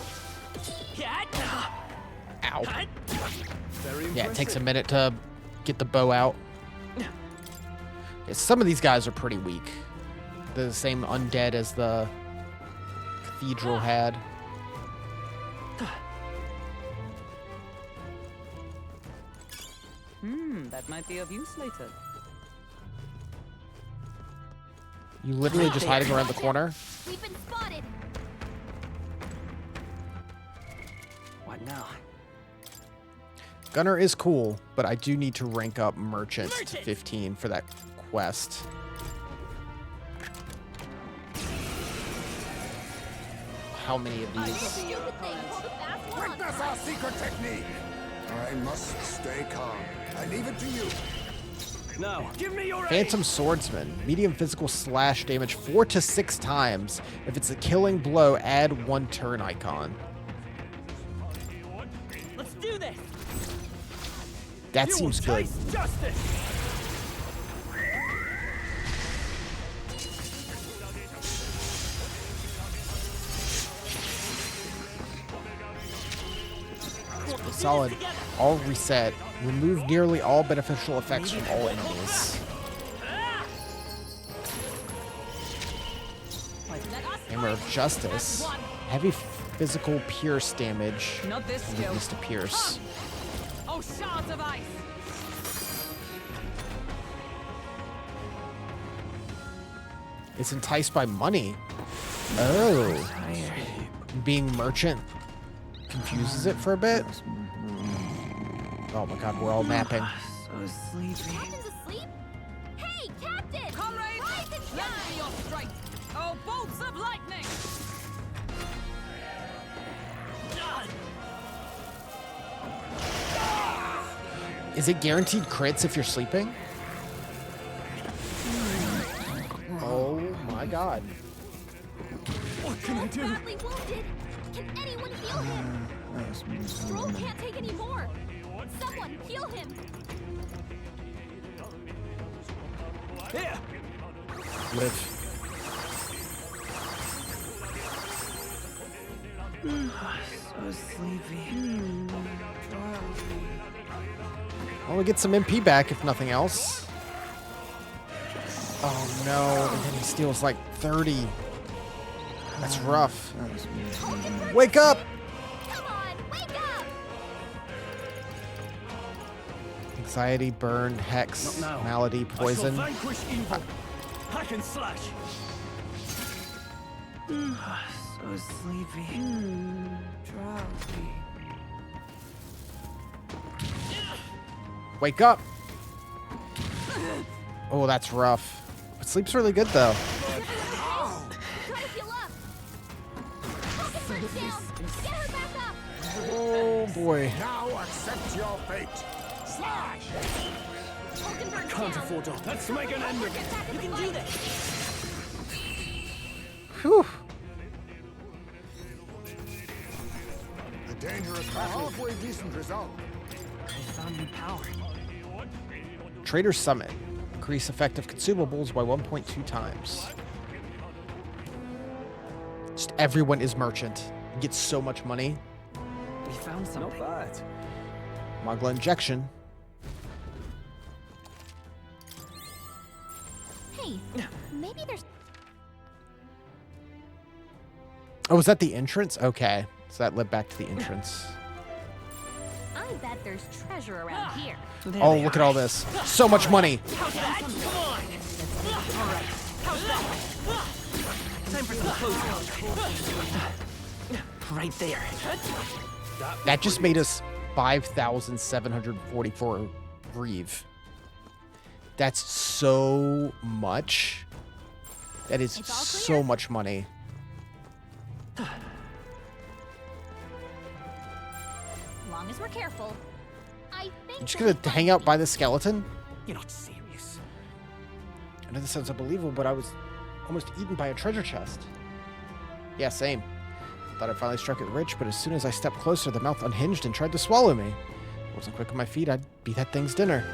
Ow. Very Yeah, it takes a minute to get the bow out. Yeah, some of these guys are pretty weak. They're the same undead as the cathedral had. That might be of use later. You literally just hiding around the corner? We've been spotted. What now? Gunner is cool, but I do need to rank up Merchant to 15 for that quest. How many of these? Stupid thing. Pull the fast one on Witness our secret technique. I must stay calm. I leave it to you. Now, give me your Phantom Swordsman. Medium physical slash damage 4 to 6 times. If it's a killing blow, add 1 turn icon. Let's do this! That You seems will good. taste justice! Solid. All reset. Remove nearly all beneficial effects from all enemies. Hammer of Justice. Heavy physical pierce damage. Not this and skill. weakness to pierce. Oh, shards of ice! It's enticed by money. Oh. Being merchant confuses it for a bit. Oh my god, we're all napping. So sleepy. Captain's asleep? Hey, Captain! Comrades, Rise and lend me shine! your strength! Oh, bolts of lightning! Is it guaranteed crits if you're sleeping? Oh my god. What can I do? Badly wounded. Can anyone heal him? Stroll can't take any more. Someone heal him. Here! Live. So sleepy. Well, we get some MP back if nothing else. Oh no, and then he steals like 30. That's rough. Wake up! Come on, wake up! Anxiety, burn, hex, Not now. malady, poison. I shall vanquish evil. Hack and slash. So sleepy. Drowsy. Wake up! Oh, that's rough. But sleep's really good though. Try to heal up. Focus her down. Get her back up. Oh boy. Now accept your fate. Flash! I can't afford to. Let's make an end of it. You can do this. Whew. A dangerous battle. Halfway decent result. I found new power. Trader Summit. Increase effective consumables by 1.2 times. Just everyone is merchant. You get so much money. We found something. Not bad. Magla injection. Hey, maybe there's... Oh, was that the entrance? Okay. So that led back to the entrance. I bet there's treasure around here. Oh, look at all this. So much money. How's that? Come on. All right. How's that? Time for some close. Right there. That just made us 5,744 Reeve. That's so much. That is so much money. As long as we're careful. I think I'm just gonna hang out by the skeleton? You're not serious. I know this sounds unbelievable, but I was almost eaten by a treasure chest. Yeah, same. Thought I finally struck it rich, but as soon as I stepped closer, the mouth unhinged and tried to swallow me. I wasn't quick on my feet, I'd be that thing's dinner.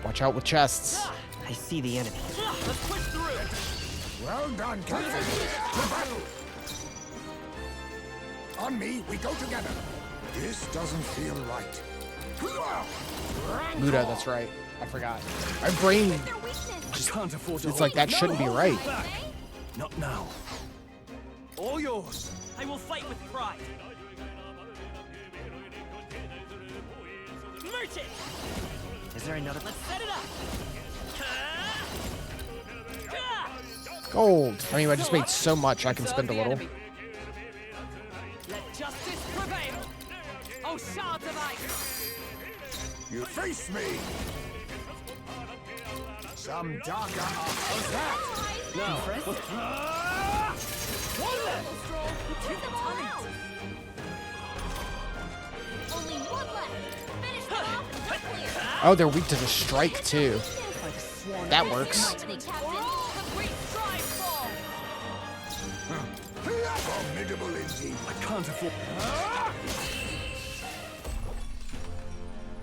Watch out with chests. I see the enemy. Let's push through. Well done, Captain. To battle. On me, we go together. This doesn't feel right. Muda, that's right. I forgot. My brain Just can't afford to. it's like that shouldn't be right. Not now. All yours. I will fight with pride. Merchant! Is there another? Let's set it up. Gold. I mean, I just made so much I can spend a little. Let justice prevail. Oh, shards of ice. You face me. Some darker art. That. Now. Only one left. Finish them off and we're clear. Oh, they're weak to the strike too. That works. Formidable indeed. I can't afford.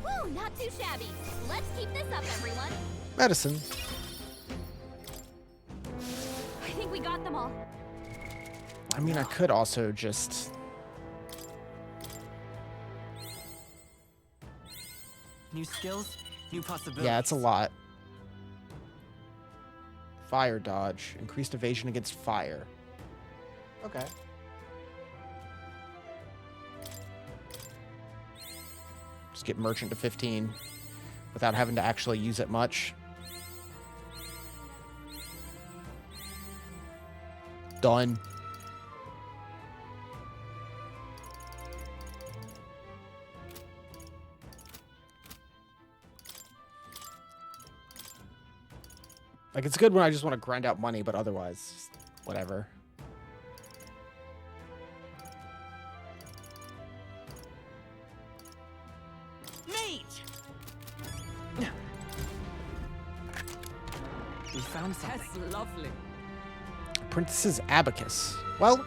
Woo, not too shabby. Let's keep this up, everyone. Medicine. I think we got them all. I mean, I could also just... New skills, new possibilities. Yeah, it's a lot. Fire dodge. Increased evasion against fire. Okay. Just get merchant to 15 without having to actually use it much. Done. Like, it's good when I just want to grind out money, but otherwise, just whatever. Mage! We found something. That's lovely. Princess's Abacus. Well,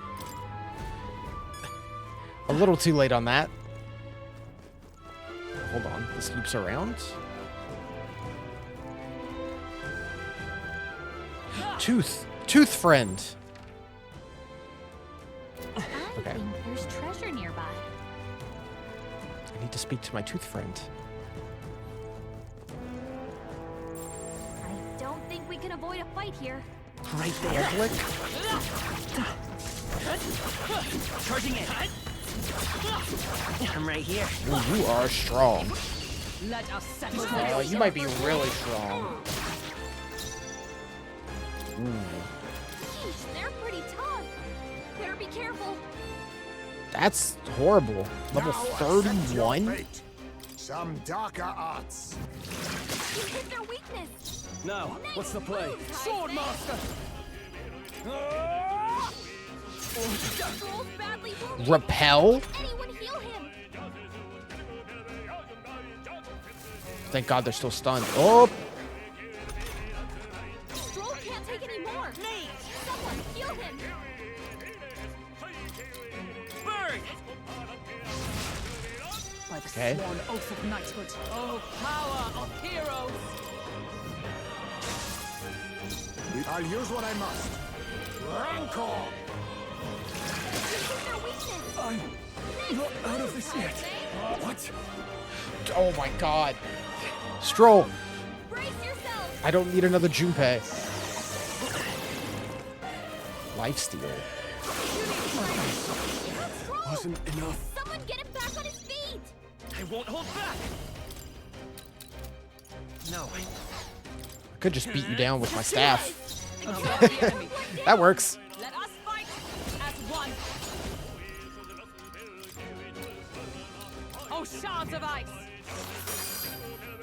a little too late on that. Hold on. This loops around. Tooth friend. I think there's treasure nearby. I need to speak to my tooth friend. I don't think we can avoid a fight here. Right there. Click. Charging in. I'm right here. Ooh, you are strong. Let us settle Oh, you might be really strong. Sheesh, they're pretty tough. Better be careful. That's horrible. Level 31? Some darker arts. You hit their weakness. Now, what's the play? Sword Master! Joel's badly wounded. Repel? Anyone heal him? Thank God they're still stunned. Oh! Stroll can't take any more. Someone heal him. Burn! By the Okay. sworn oath of knighthood. Oh, power of heroes! I'll use what I must. Rancor! I'm not out of this yet. What? Oh my God. Stroll. Brace yourself. I don't need another Junpei. Lifesteal. Wasn't enough. Someone get him back on his feet. I won't hold back! No. I could just beat you down with my staff. That works. Let us fight as one. Oh, shards of ice!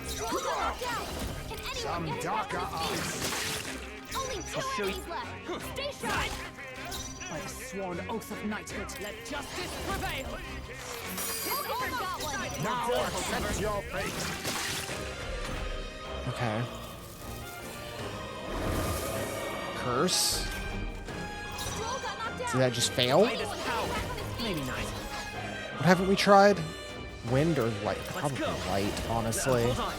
Stroll got knocked out. Can anyone Some get him darker back on his feet? Only two enemies left. Stay sharp. By the sworn oath of knighthood, let justice prevail! Walker got one. Now accept your fate. Okay. Curse. Stroll got knocked out. Did that just fail? Light is power. Maybe not. What haven't we tried? Wind or light? Probably go. light, honestly. Hold on.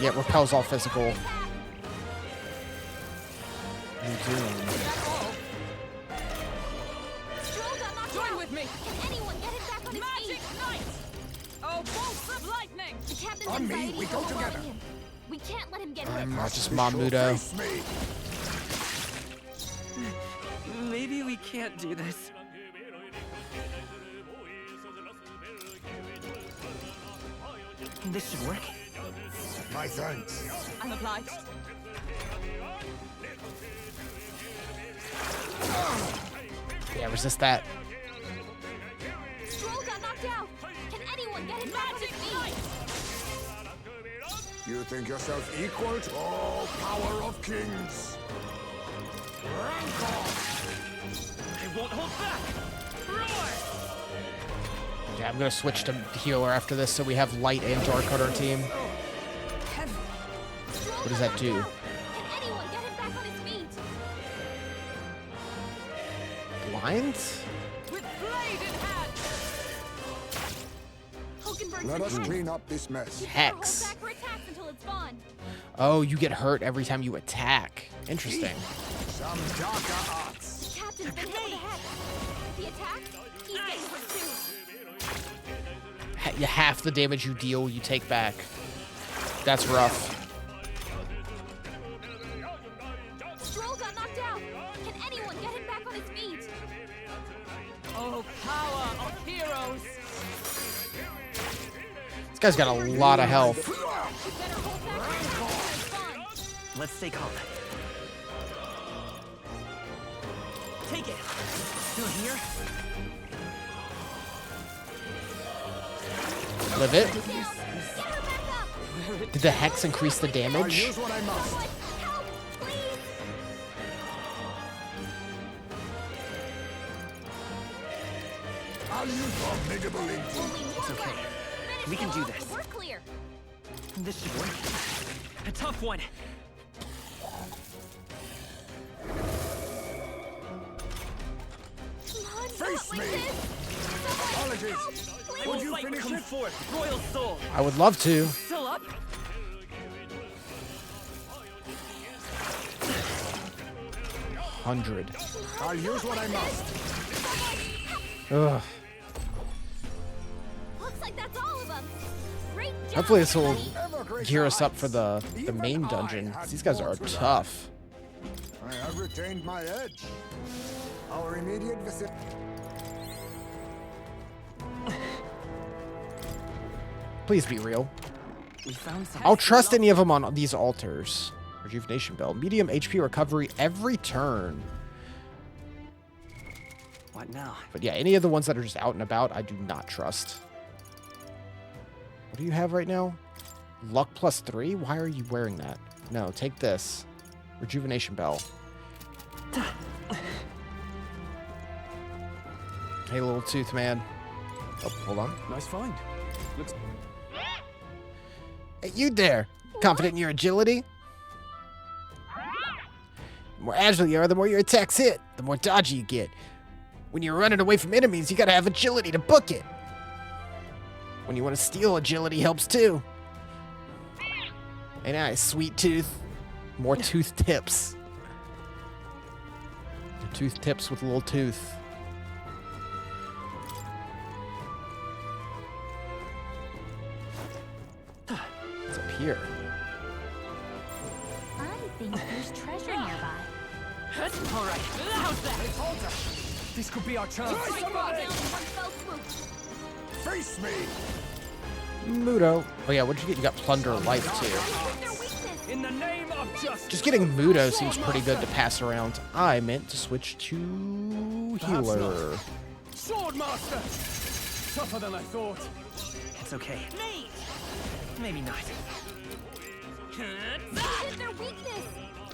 Yeah, repels all physical. Doom. Stroll got knocked Join out. with me! Can anyone get him back on his Magic feet? Knight! Oh, bolts of lightning! The captain's On me, anxiety we is go overwhelming together. him. We can't let him get hit. I'm not just You shall Mamudo. face me. Maybe we can't do this. This should work. My thanks. I'm obliged. Yeah, resist that. Stroll got knocked out. Can anyone get him back on his feet? You think yourself equal to all power of kings? Rancor! I won't hold back! Roar! Yeah, I'm gonna switch to healer after this so we have light and dark on our team. What does that do? Can anyone get him back on his feet? Blind? With blade in hand! Hulkenberg's Let us ahead. clean up this mess. Hex. Hold back her attacks until it's gone. Oh, you get hurt every time you attack. Interesting. Some darker arts. The captain's been hit with a hex. If he attacks, he's getting hurt too. Half the damage you deal, you take back. That's rough. Stroll got knocked out. Can anyone get him back on his feet? Oh, power of heroes! This guy's got a lot of health. You better hold back her attacks until it's gone. Let's stay calm. Take it. Still here? Live it. Down. Get her back up. Did the hex increase the I'll damage? use what I must. Help, please. I'll use formidable indeed. Only one It's okay. left. We can do Finish this. him off. We're clear. This should work. A tough one. Come on, Face not like me. this. Someone Apologies. help, I please. will you fight finish come it? forth, royal soul. I would love to. Still up? Hundred. I'll use what I must. Ugh. Looks like that's all of them. Great job, Hopefully this will everybody. gear us up for the main dungeon. These guys are tough. I have retained my edge. Our immediate visit. Please be real. We found some. I'll trust any of them on these altars. Rejuvenation bell. Medium HP recovery every turn. What now? But yeah, any of the ones that are just out and about, I do not trust. What do you have right now? Luck +3? Why are you wearing that? No, take this. Rejuvenation bell. Hey, little tooth man. Oh, hold on. Nice find. Looks. Hey, you there. Confident in your agility? The more agile you are, the more your attacks hit. The more dodgy you get. When you're running away from enemies, you gotta have agility to book it. When you want to steal, agility helps too. Hey, nice, sweet tooth. More tooth tips. Tooth tips with a little tooth. What's up here? I think there's treasure nearby. All right, how's that? This could be our chance. Face me! Mudo. Oh yeah, what'd you get? You got Plunder Life too. In the name of justice. Just getting Mudo seems pretty good to pass around. I meant to switch to Healer. Swordmaster! Tougher than I thought. It's okay. Maybe not. Their weakness.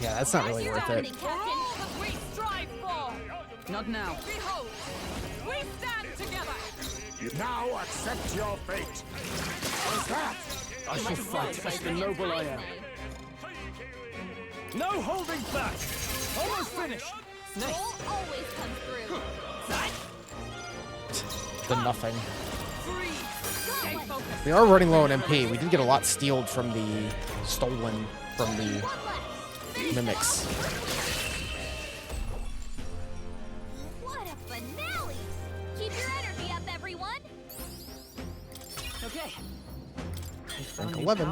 Yeah, that's not really worth it. We strive for. Not now. Behold, we stand together. Now accept your fate. What's that? I shall fight as the noble I am. No holding back. Almost finished. Always comes through. The nothing. We are running low on MP. We did get a lot stealed from the stolen from the mimics. What a finale! Keep your energy up, everyone. Okay. Rank 11.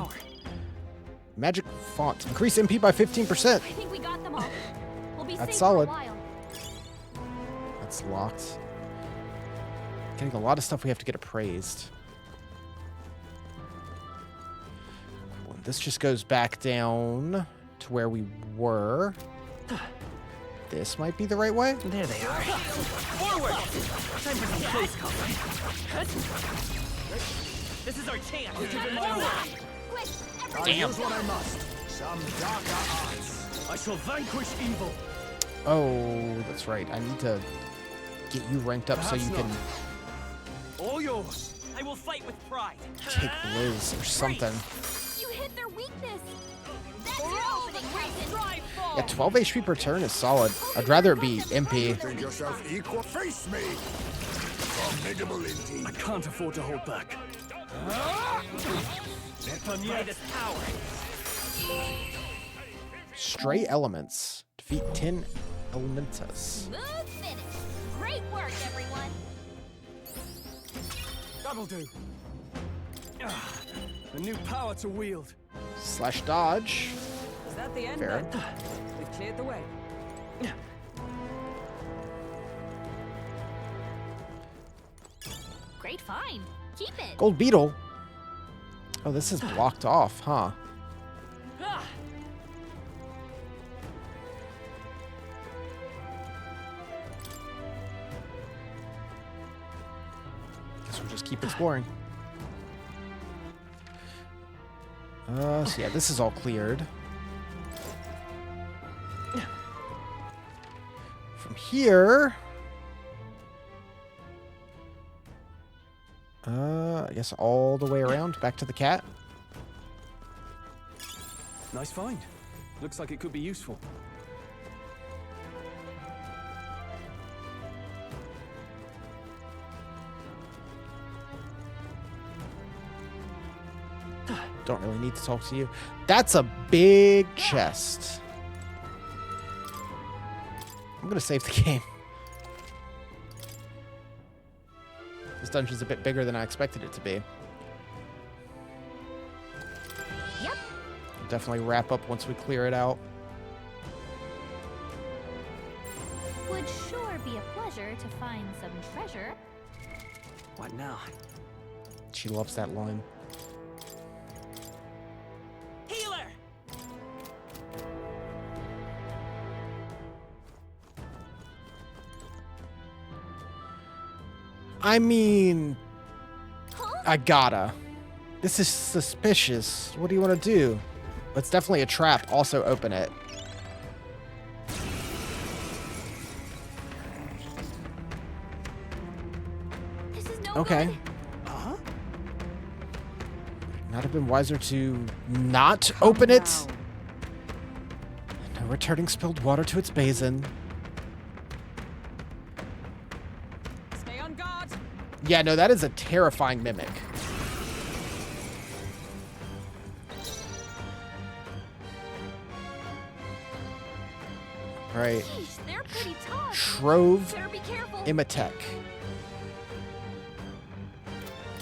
Magic font. Increase MP by 15%. I think we got them all. We'll be That's safe solid. for a while. That's locked. Getting a lot of stuff we have to get appraised. Cool. This just goes back down to where we were. This might be the right way. There they are. Forward! Time for some close combat. This is our chance. Forward! Quick, Damn. Here's what I must. Some darker arts. I shall vanquish evil. Oh, that's right. I need to get you ranked up so you can All yours. I will fight with pride. take Liz or something. you hit their weakness. That's your opening, Captain. Yeah, 12 HP per turn is solid. I'd rather it be MP. Think yourself equal? Face me! Formidable indeed. I can't afford to hold back. Not done yet. This power. Stray Elements. Defeat 10 Elementus. Smooth finish. Great work, everyone. That'll do. A new power to wield. Slash dodge. Is that the end Fair. then? We've cleared the way. Great find. Keep it. Gold Beetle. Oh, this is blocked off, huh? Guess we'll just keep exploring. So yeah, this is all cleared. From here... I guess all the way around, back to the cat. Nice find. Looks like it could be useful. Don't really need to talk to you. That's a big chest. I'm gonna save the game. This dungeon's a bit bigger than I expected it to be. Yep. We'll definitely wrap up once we clear it out. Would sure be a pleasure to find some treasure. What now? She loves that line. Healer! I mean, I gotta. This is suspicious. What do you want to do? It's definitely a trap. Also open it. This is no Okay. good. Not have been wiser to not open it? No returning spilled water to its basin. Stay on guard. Yeah, no, that is a terrifying mimic. Right. Sheesh, they're pretty tough. Shrove Better be careful. Imatech.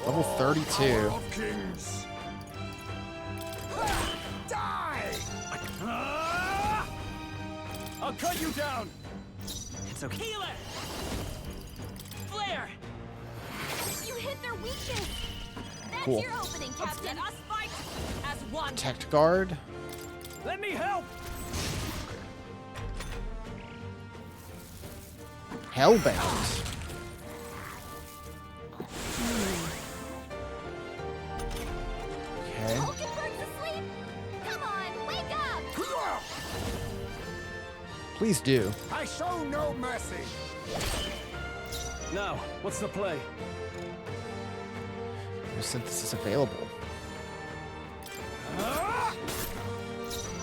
Level 32. Kings. Die! I'll cut you down. It's okay. Healer! Flare! You hit their weakness. That's Cool. your opening, Captain. Let us fight as one. Protect guard. Let me help. Hellbound. Okay. Hulkenberg's asleep. Come on, wake up. Please do. I show no mercy. Now, what's the play? No synthesis available.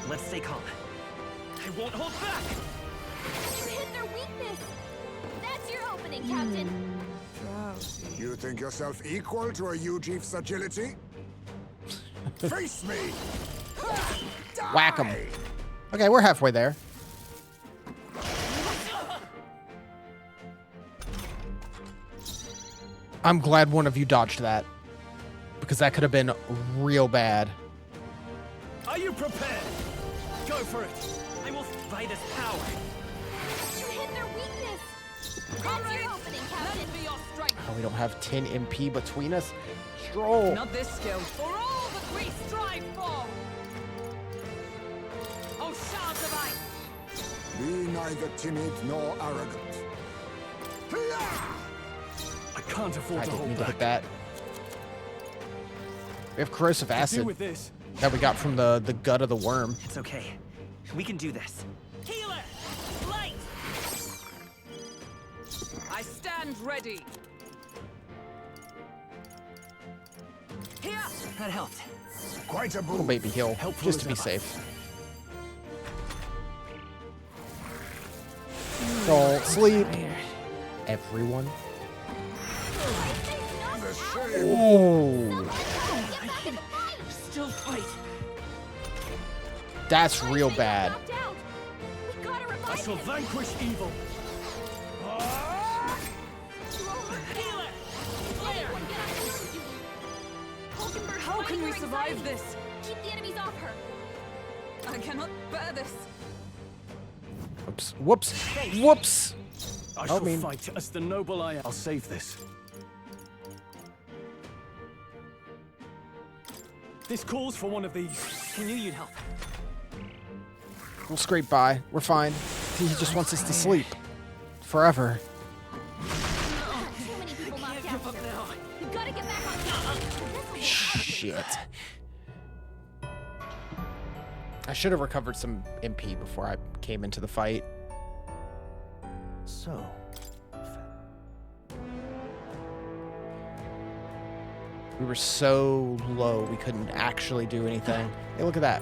Let's stay calm. I won't hold back. You hit their weakness. That's your opening, Captain. You think yourself equal to a Ujief's agility? Face me! Whack him. Okay, we're halfway there. I'm glad one of you dodged that. Because that could have been real bad. Are you prepared? Go for it. I will fight his power. You hit their weakness. That's your opening, Captain. Lend me your strength. Oh, we don't have 10 MP between us. Stroll. Not this skill. For all that we strive for. Oh, shards of ice. Be neither timid nor arrogant. I can't afford I to didn't hold mean to back. hit that. We have corrosive Deal acid with this. that we got from the gut of the worm. It's okay. We can do this. Healer! Light! I stand ready. Here. That helped. Quite a Little boon. baby heal, Helpful just as to be ever. safe. Don't sleep, everyone. Oh, Still fight. that's real bad. We gotta I revive shall him. vanquish evil. Healer! Flare! Everyone get up here. Hulkenberg's How can we fighting her survive anxiety. this? Keep the enemies off her. I cannot bear this. Whoops, whoops, whoops. I I shall mean- fight as the noble I am. I'll save this. This calls for one of these. I knew you'd help. We'll scrape by. We're fine. He just wants us to sleep. Forever. Too many people knocked out here. We gotta get back on track. Shit. I should have recovered some MP before I came into the fight. So, We were so low we couldn't actually do anything. Hey, look at that.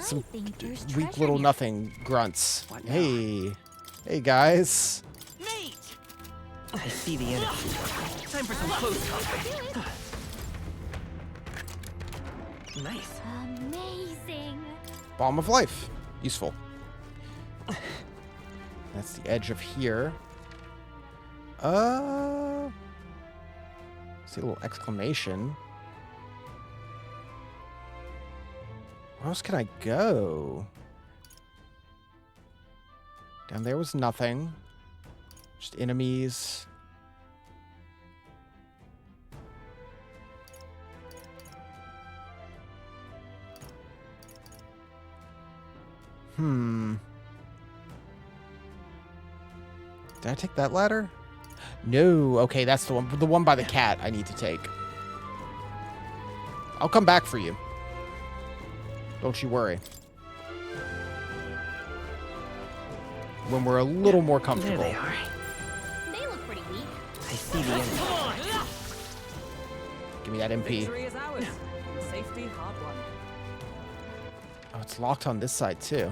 Some think there's weak treasure little here. nothing grunts. Hey. Hey, guys. Mate! I see the enemy. Time for some close talk. Nice. Amazing. Balm of life. Useful. That's the edge of here. See a little exclamation. Where else can I go? Down there was nothing. Just enemies. Did I take that ladder? No. Okay, that's the one by the cat I need to take. I'll come back for you. Don't you worry. When we're a little more comfortable. There they are. They look pretty weak. I see the enemy. Give me that MP. Victory is ours. safety hard won. Oh, it's locked on this side too.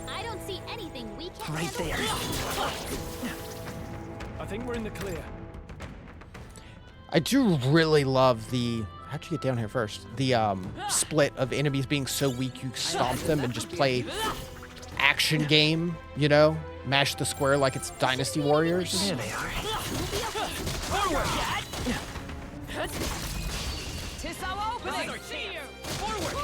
I don't see anything we can Right there. I think we're in the clear. I do really love the... How'd you get down here first? The split of enemies being so weak you stomp them and just play action game, you know? Mash the square like it's Dynasty Warriors. There they are. Forward! Tis our opening! Forward!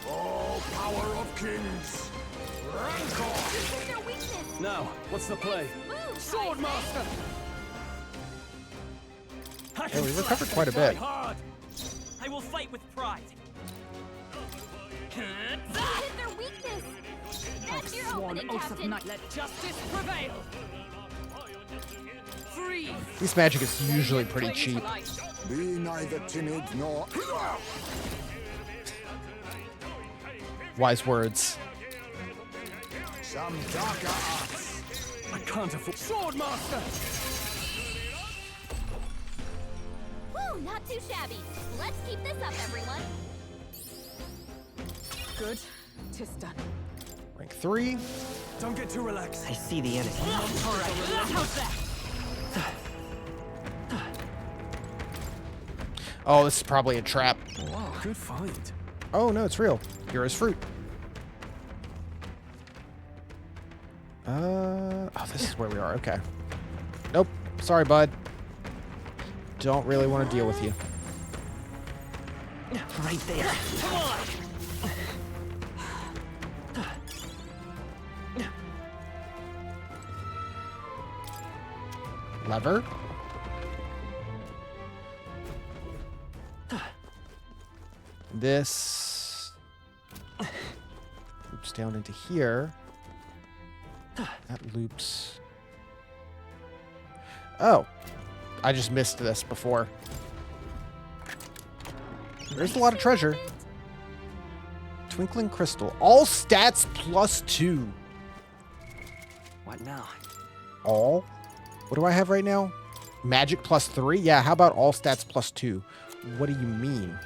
Oh, power of kings! This is their weakness. Now, what's the play? Move, Swordmaster! Yeah, we recovered quite a bit. Hard. I will fight with pride. This is their weakness. That's your opening, Captain. Let justice prevail! Free! This magic is usually pretty cheap. Be neither timid nor... Wise words. Some darker arts. I can't afford... Swordmaster! Woo, not too shabby. Let's keep this up, everyone. Good. Tis done. Rank 3. Don't get too relaxed. I see the enemy. Alright, how's that? Oh, this is probably a trap. Wow, good find. Oh, no, it's real. Hero's fruit. Oh, this is where we are. Okay. Nope. Sorry, bud. Don't really want to deal with you. Right there. Come on! Lever. This loops down into here. That loops. Oh, I just missed this before. There's a lot of treasure. Twinkling crystal. All stats +2. What now? All? What do I have right now? Magic +3? Yeah, how about all stats +2? What do you mean?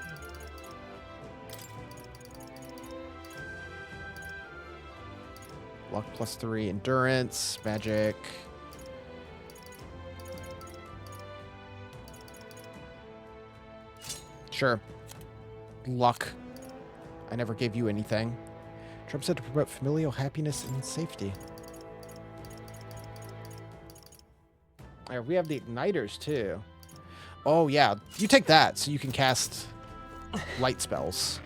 Luck +3, endurance, magic. Sure. Luck. I never gave you anything. Trump said to promote familial happiness and safety. Alright, we have the igniters too. Oh yeah, you take that so you can cast light spells.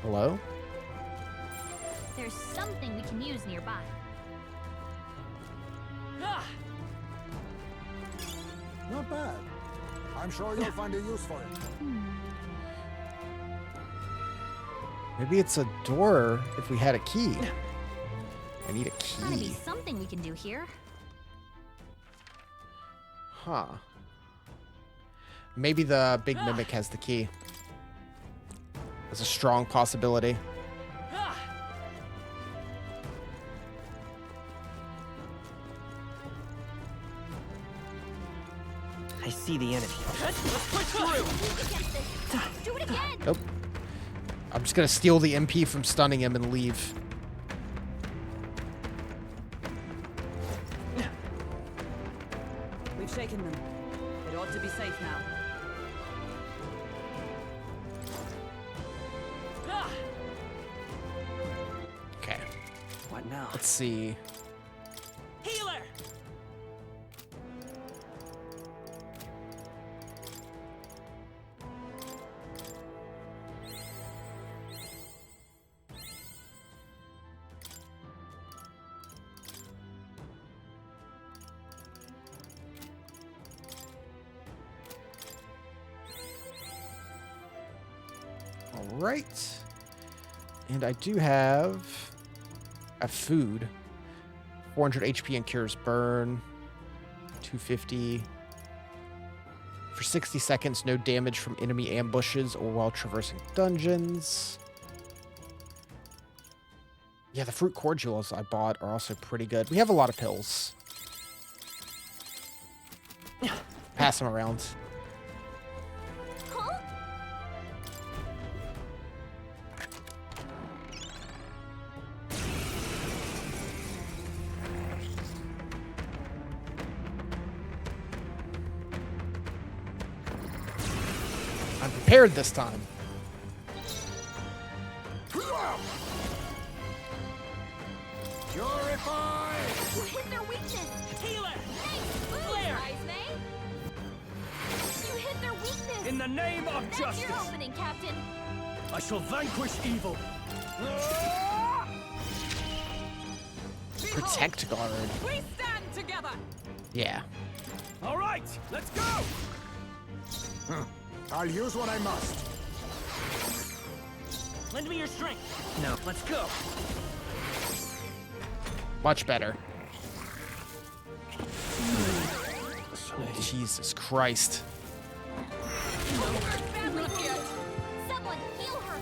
Hello? There's something we can use nearby. Not bad. I'm sure you'll find a use for it. Maybe it's a door if we had a key. I need a Gotta be key. something we can do here. Huh. Maybe the big mimic has the key. That's a strong possibility. I see the enemy. Let's push through. Do it again. Nope. I'm just gonna steal the MP from stunning him and leave. We've shaken them. It ought to be safe now. Okay. What now? Let's see. Healer! All right. And I do have a food. 400 HP and cures burn. 250. For 60 seconds, no damage from enemy ambushes or while traversing dungeons. Yeah, the fruit cordials I bought are also pretty good. We have a lot of pills. Pass him around. I'm prepared this time. Purify! You hit their weakness! Healer! Nice! Flare! Ismay! You hit their weakness! In the name of That's justice, your opening, Captain! I shall vanquish evil. Protect guard. We stand together! Yeah. All right, let's go! I'll use what I must. Lend me your strength. No, let's go. Much better. Jesus Christ. Someone heal her!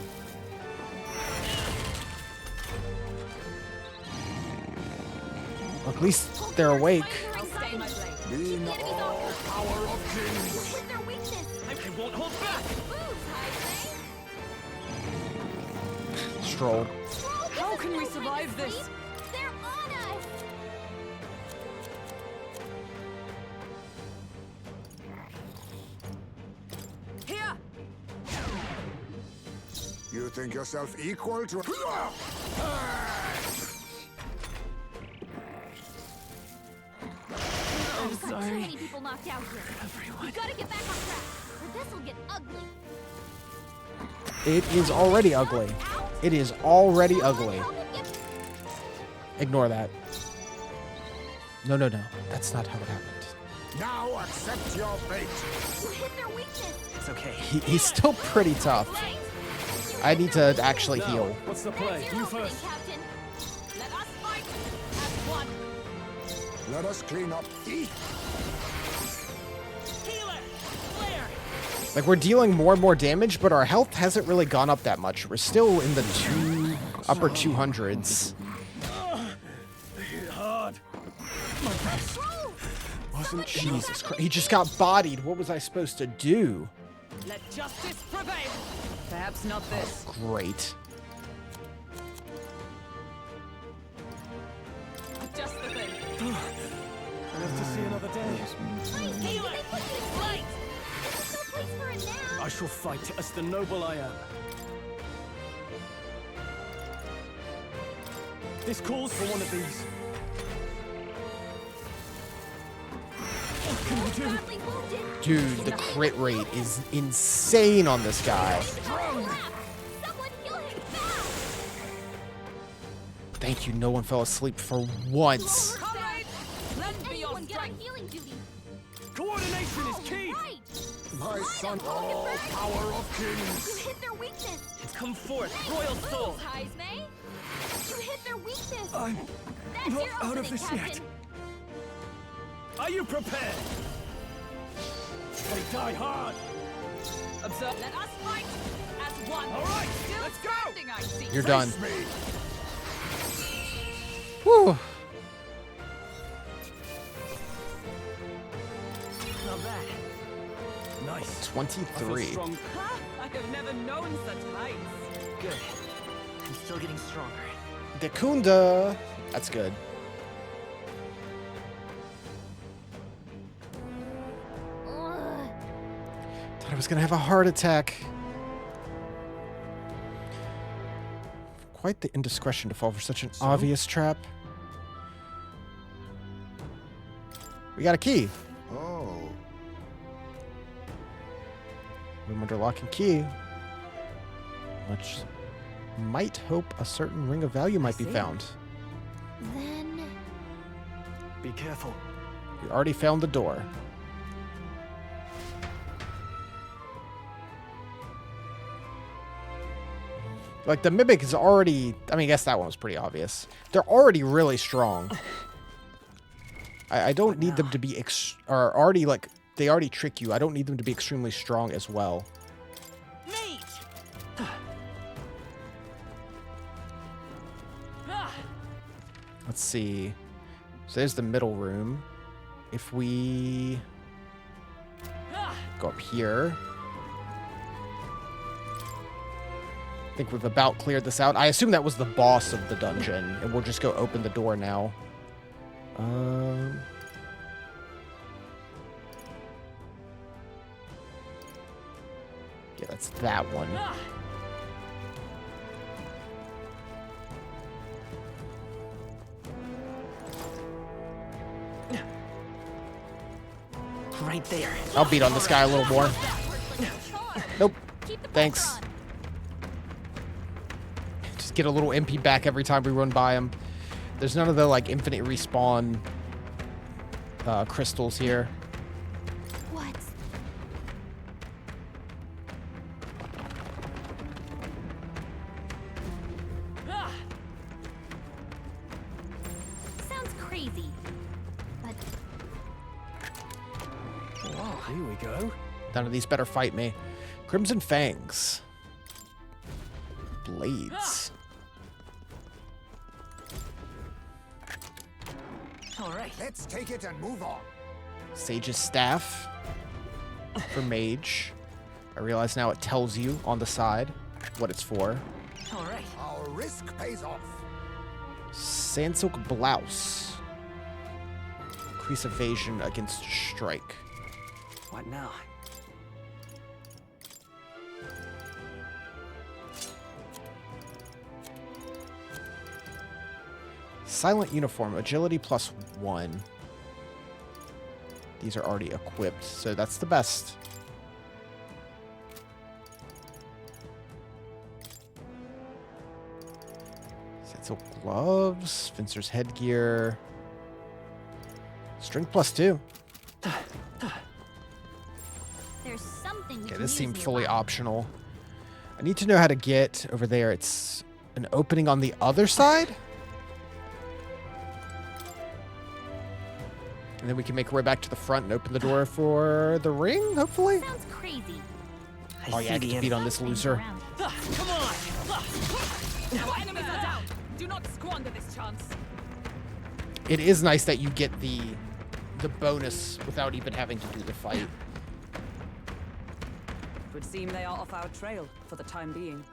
At least they're awake. I'll stay my blade. In all power of kings. You hit their weakness! I won't hold back. Moves, Ismay! Stroll. How can we survive this? They're on us! Here! You think yourself equal to... I'm sorry. Too many people knocked out here. We gotta get back on track, or this'll get ugly. It is already ugly. It is already ugly. Ignore that. No, no, no. That's not how it happened. Now accept your fate. You hit their weakness. It's okay. He's still pretty tough. I need to actually heal. What's the play? That's your You opening, first. Captain. Let us fight as one! Let us clean up. Eat. Healer! Flare! Like, we're dealing more and more damage, but our health hasn't really gone up that much. We're still in the upper 200s. Hard. Wasn't Jesus Christ. He just got bodied. What was I supposed to do? Let justice prevail! Perhaps not this. Great. Just the thing. I have to see another day. Healer! Light! There's no place for it now! I shall fight as the noble I am. This calls for one of these. What can we do? Badly wounded! Dude, the crit rate is insane on this guy. Someone heal him fast! Thank you, no one fell asleep for once. Comrades, lend me your Anyone get on strength! healing duty! Coordination is key! Right! My son, Slide up, all Hulkenberg. power of You kings. hit their weakness! Come forth, royal soul! Moves, Ismay! You hit their weakness! I'm That's not your out of opening, this Captain. yet. Are you prepared? They die hard. Observe. Let us fight as one! All right, Still let's go. standing, I see. You're done. Face me. Whew. Not bad. Nice. 23. Strong. Ha! I have never known such heights. Good. I'm still getting stronger. Dekunda. That's good. Ugh. Thought I was gonna have a heart attack. Quite the indiscretion to fall for such an obvious trap. We got a key. Oh. Room under lock and key. Which might hope a certain ring of value might be found. Then... Be careful. We already found the door. Like, the Mimic is already... I mean, I guess that one was pretty obvious. They're already really strong. I don't need them to be... or already, like... They already trick you. I don't need them to be extremely strong as well. Mate! Let's see. So there's the middle room. If we... Go up here. I think we've about cleared this out. I assume that was the boss of the dungeon, and we'll just go open the door now. Yeah, that's that one. Right there. I'll beat on this guy a little more. Nope. Thanks. Just get a little MP back every time we run by him. There's none of the, like, infinite respawn crystals here. What? Sounds crazy, but Whoa, here we go. None of these better fight me. Crimson Fangs. Blades. All right. Let's take it and move on. Sage's Staff for Mage. I realize now it tells you on the side what it's for. All right. Our risk pays off. Sandsilk Blouse. Increase evasion against strike. What now? Silent Uniform. Agility +1. These are already equipped, so that's the best. Sandsilk Gloves. Fencer's Headgear. Strength +2. there's something we Okay, can this use seemed nearby. fully optional. I need to know how to get over there. It's an opening on the other side? And then we can make our way back to the front and open the door for the ring, hopefully? Sounds crazy. Oh yeah, I get to beat on this loser. Come on! Our enemies are down. Do not squander this chance. It is nice that you get the bonus without even having to do the fight. It would seem they are off our trail for the time being.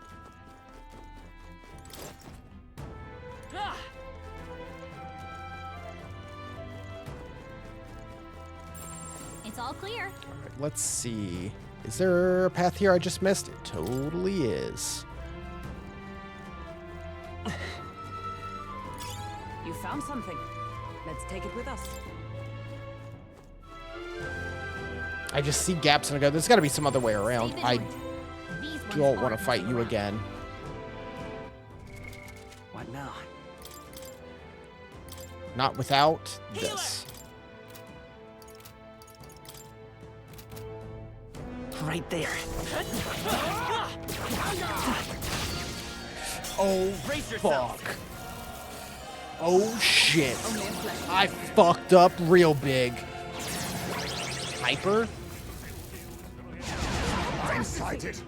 It's all clear. All right, let's see. Is there a path here I just missed? It totally is. You found something. Let's take it with us. I just see gaps and I go, there's got to be some other way around. Save it, I Lord. These ones don't want to aren't fight you around. again. What now? Not without this. Right there. Oh, Brace yourself. fuck. Oh, shit. I fucked up real big. Hyper? I'm sighted.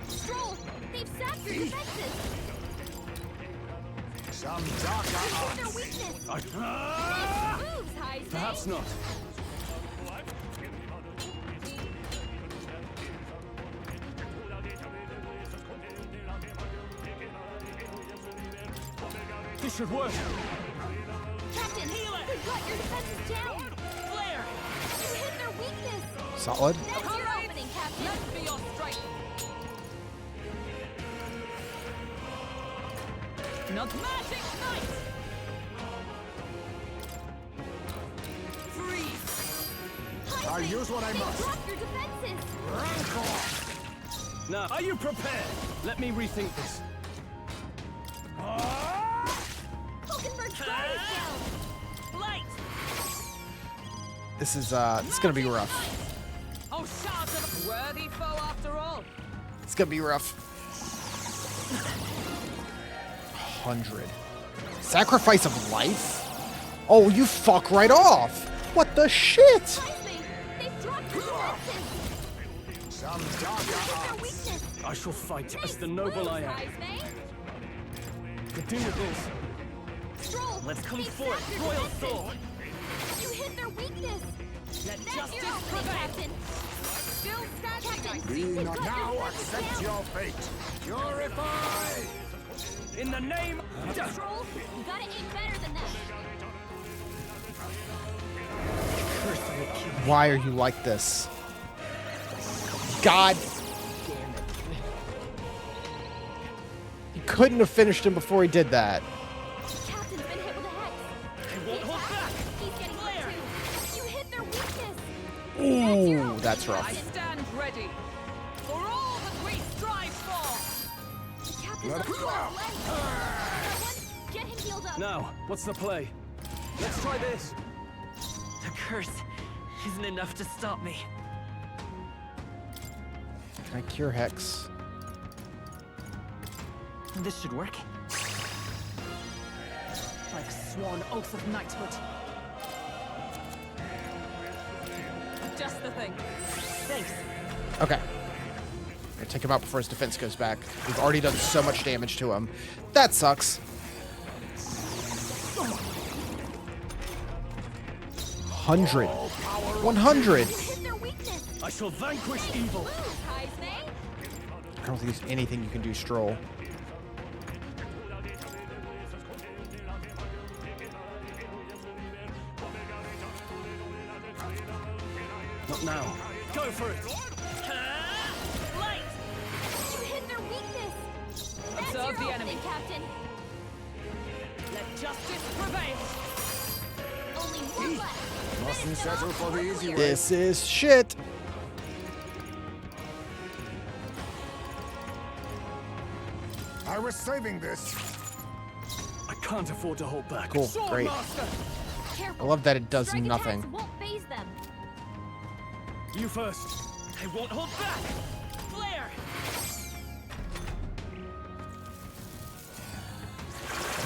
Stroll! They've sapped your defenses! Some darker It's their arts. weakness! I- Nice moves, Heisman! Perhaps not. This should work. Captain, we've got your defenses down! Flare! You hit their weakness! Solid. That's your opening, Captain! Let's be your strike. Not magic knight. Freeze! I'll use what I must. Drop your defenses! Rancor! Now, are you prepared? Let me rethink this. Hulkenberg's guard is down! Light! This is gonna be rough. Oh, shout of a worthy foe after all. It's gonna be rough. 100. Sacrifice of life? Oh, you fuck right off. What the shit? Heisman, they've dropped your defenses! Some You darker hit their arts. weakness! I shall fight as the noble I am. Heisman! Could do with this. Stroll! Let's come they've forth, sapped your Royal defenses! Soul! You hit their weakness! Let justice prevail. Still standing. Be not now, accept your fate. Purify! In the name of Troll, you gotta aim better than that. Why are you like this? God. You couldn't have finished him before he did that. Captain's been hit with a hex. I won't hold back. He's getting hurt too. You hit their weakness. Ooh, that's I rough. stand ready. For all that we strive for. Captain's up to our legs. Get him healed up. Now, what's the play? Let's try this. The curse isn't enough to stop me. Can I cure Hex? This should work. I've sworn oath of knighthood. Just the thing. Thanks. Okay. Gonna take him out before his defense goes back. We've already done so much damage to him. That sucks. 100. 100. I shall vanquish evil. I don't think there's anything you can do, Stroll. Not now. Go for it. Light. You hit their weakness. That's Observe your the enemy. opening, Captain. Let justice prevail. Only one left. Mustn't settle for the easy way. This is shit. I was saving this. I can't afford to hold back. Cool, great. I love that it does Strike nothing. attacks won't phase them. You first. I won't hold back. Flare.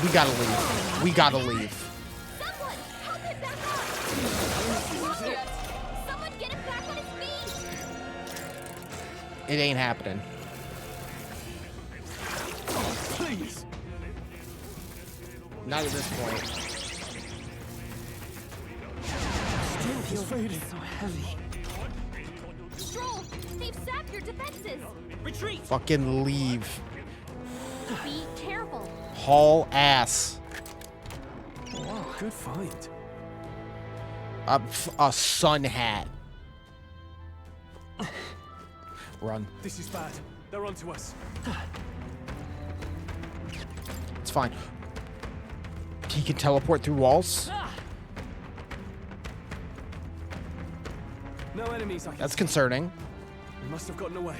We gotta leave. We gotta leave. Someone, help him back up. Someone get him back on his feet. It ain't happening. Please. Not at this point. Still feels fading. So heavy. Stroll, they've sapped your defenses. Retreat. Fucking leave. Be careful. Haul ass. Wow, good find. A sun hat. Run. This is bad. They're onto us. It's fine. He can teleport through walls. No enemies. I can That's see. concerning. We must have gotten away.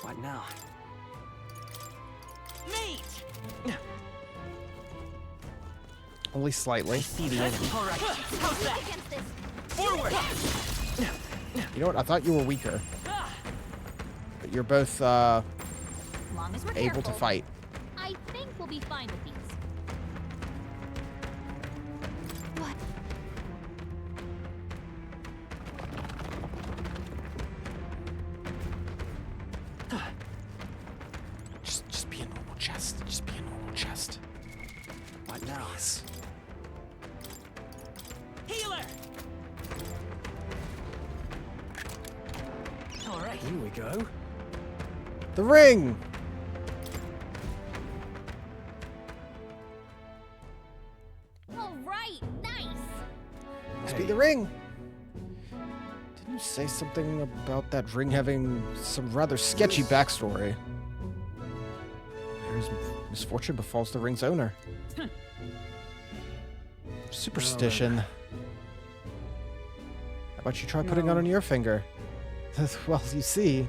What now? Mate. Only slightly. See the enemy. All right. How's that? Forward. You know what? I thought you were weaker. But you're both Long as we're able to careful, fight. I think we'll be fine with these. What? Just be a normal chest. Just be a normal chest. What now? Please. Healer. All right. Here we go. The ring. All right, nice. Must be the ring. Didn't you say something about that ring having some rather sketchy backstory? Here's misfortune befalls the ring's owner. Superstition. How about you try putting it on your finger? Well, you see.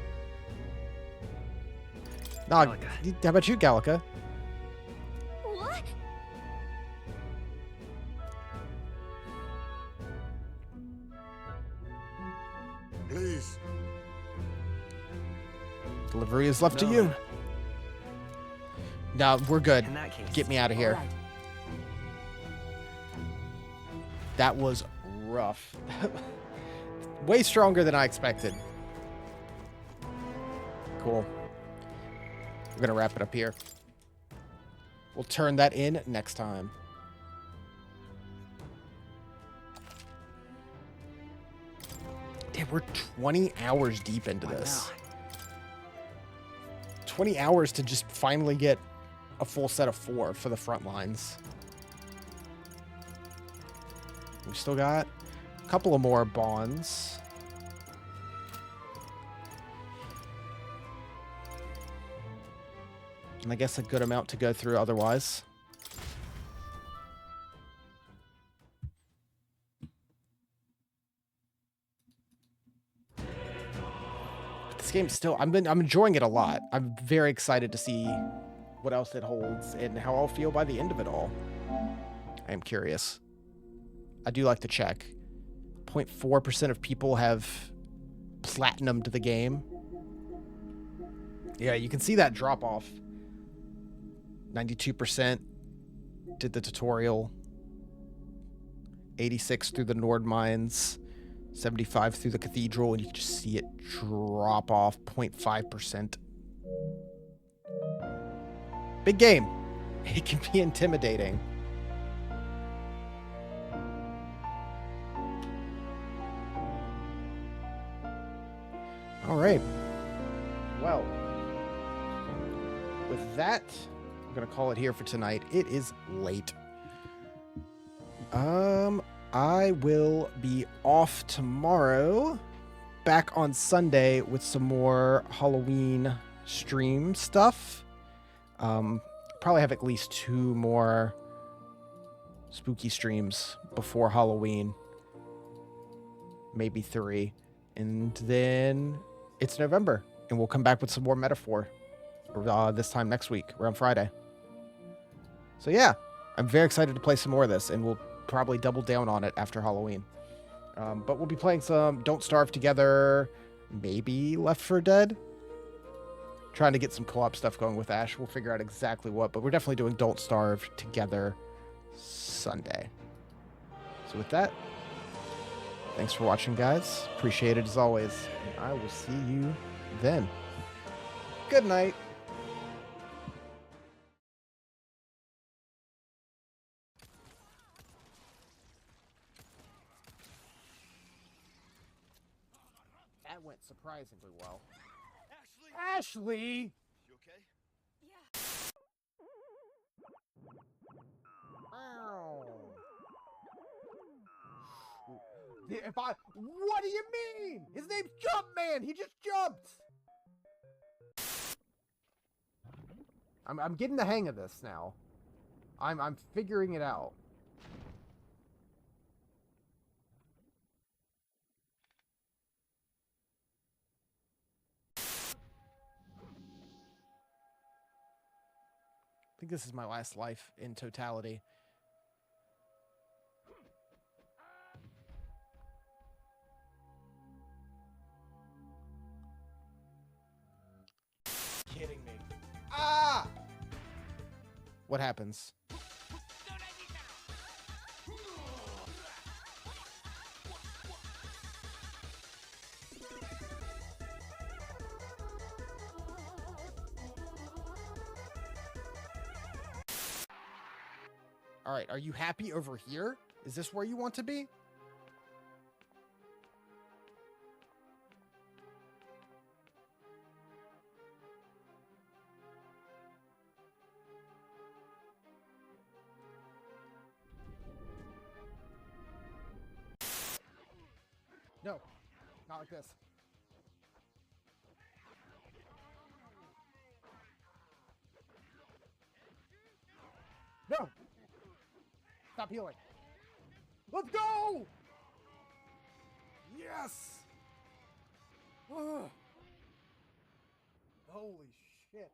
Nah, Gallica. how about you, Gallica? What? Please. Delivery is left to No. you. No, we're good. In that case. Get me out of here. That was rough. Way stronger than I expected. Cool. We're gonna wrap it up here. We'll turn that in next time. Damn, we're 20 hours deep into this. 20 hours to just finally get a full set of 4 for the front lines. We've still got a couple of more bonds. And I guess a good amount to go through otherwise. But this game's still, I'm enjoying it a lot. I'm very excited to see what else it holds and how I'll feel by the end of it all. I am curious. I do like to check. 0.4% of people have platinumed the game. Yeah, you can see that drop off. 92% did the tutorial. 86 through the Nord Mines. 75 through the Cathedral, and you can just see it drop off 0.5%. Big game. It can be intimidating. All right. Well, with that, I'm going to call it here for tonight. It is late. I will be off tomorrow, back on Sunday with some more Halloween stream stuff. Probably have at least 2 more spooky streams before Halloween. Maybe 3. And then it's November, and we'll come back with some more Metaphor this time next week, around Friday. So yeah, I'm very excited to play some more of this, and we'll probably double down on it after Halloween. But we'll be playing some Don't Starve together, maybe Left 4 Dead. Trying to get some co-op stuff going with Ash. We'll figure out exactly what, but we're definitely doing Don't Starve together Sunday. So with that, thanks for watching, guys. Appreciate it as always. And I will see you then. Good night. That went surprisingly well. Ashley! You okay? What do you mean? His name's Jumpman! He just jumped! I'm getting the hang of this now. I'm figuring it out. I think this is my last life in totality. Kidding me. Ah! What happens? All right, are you happy over here? Is this where you want to be? No, not like this. No! Stop healing. Let's go! Yes! Ugh. Holy shit.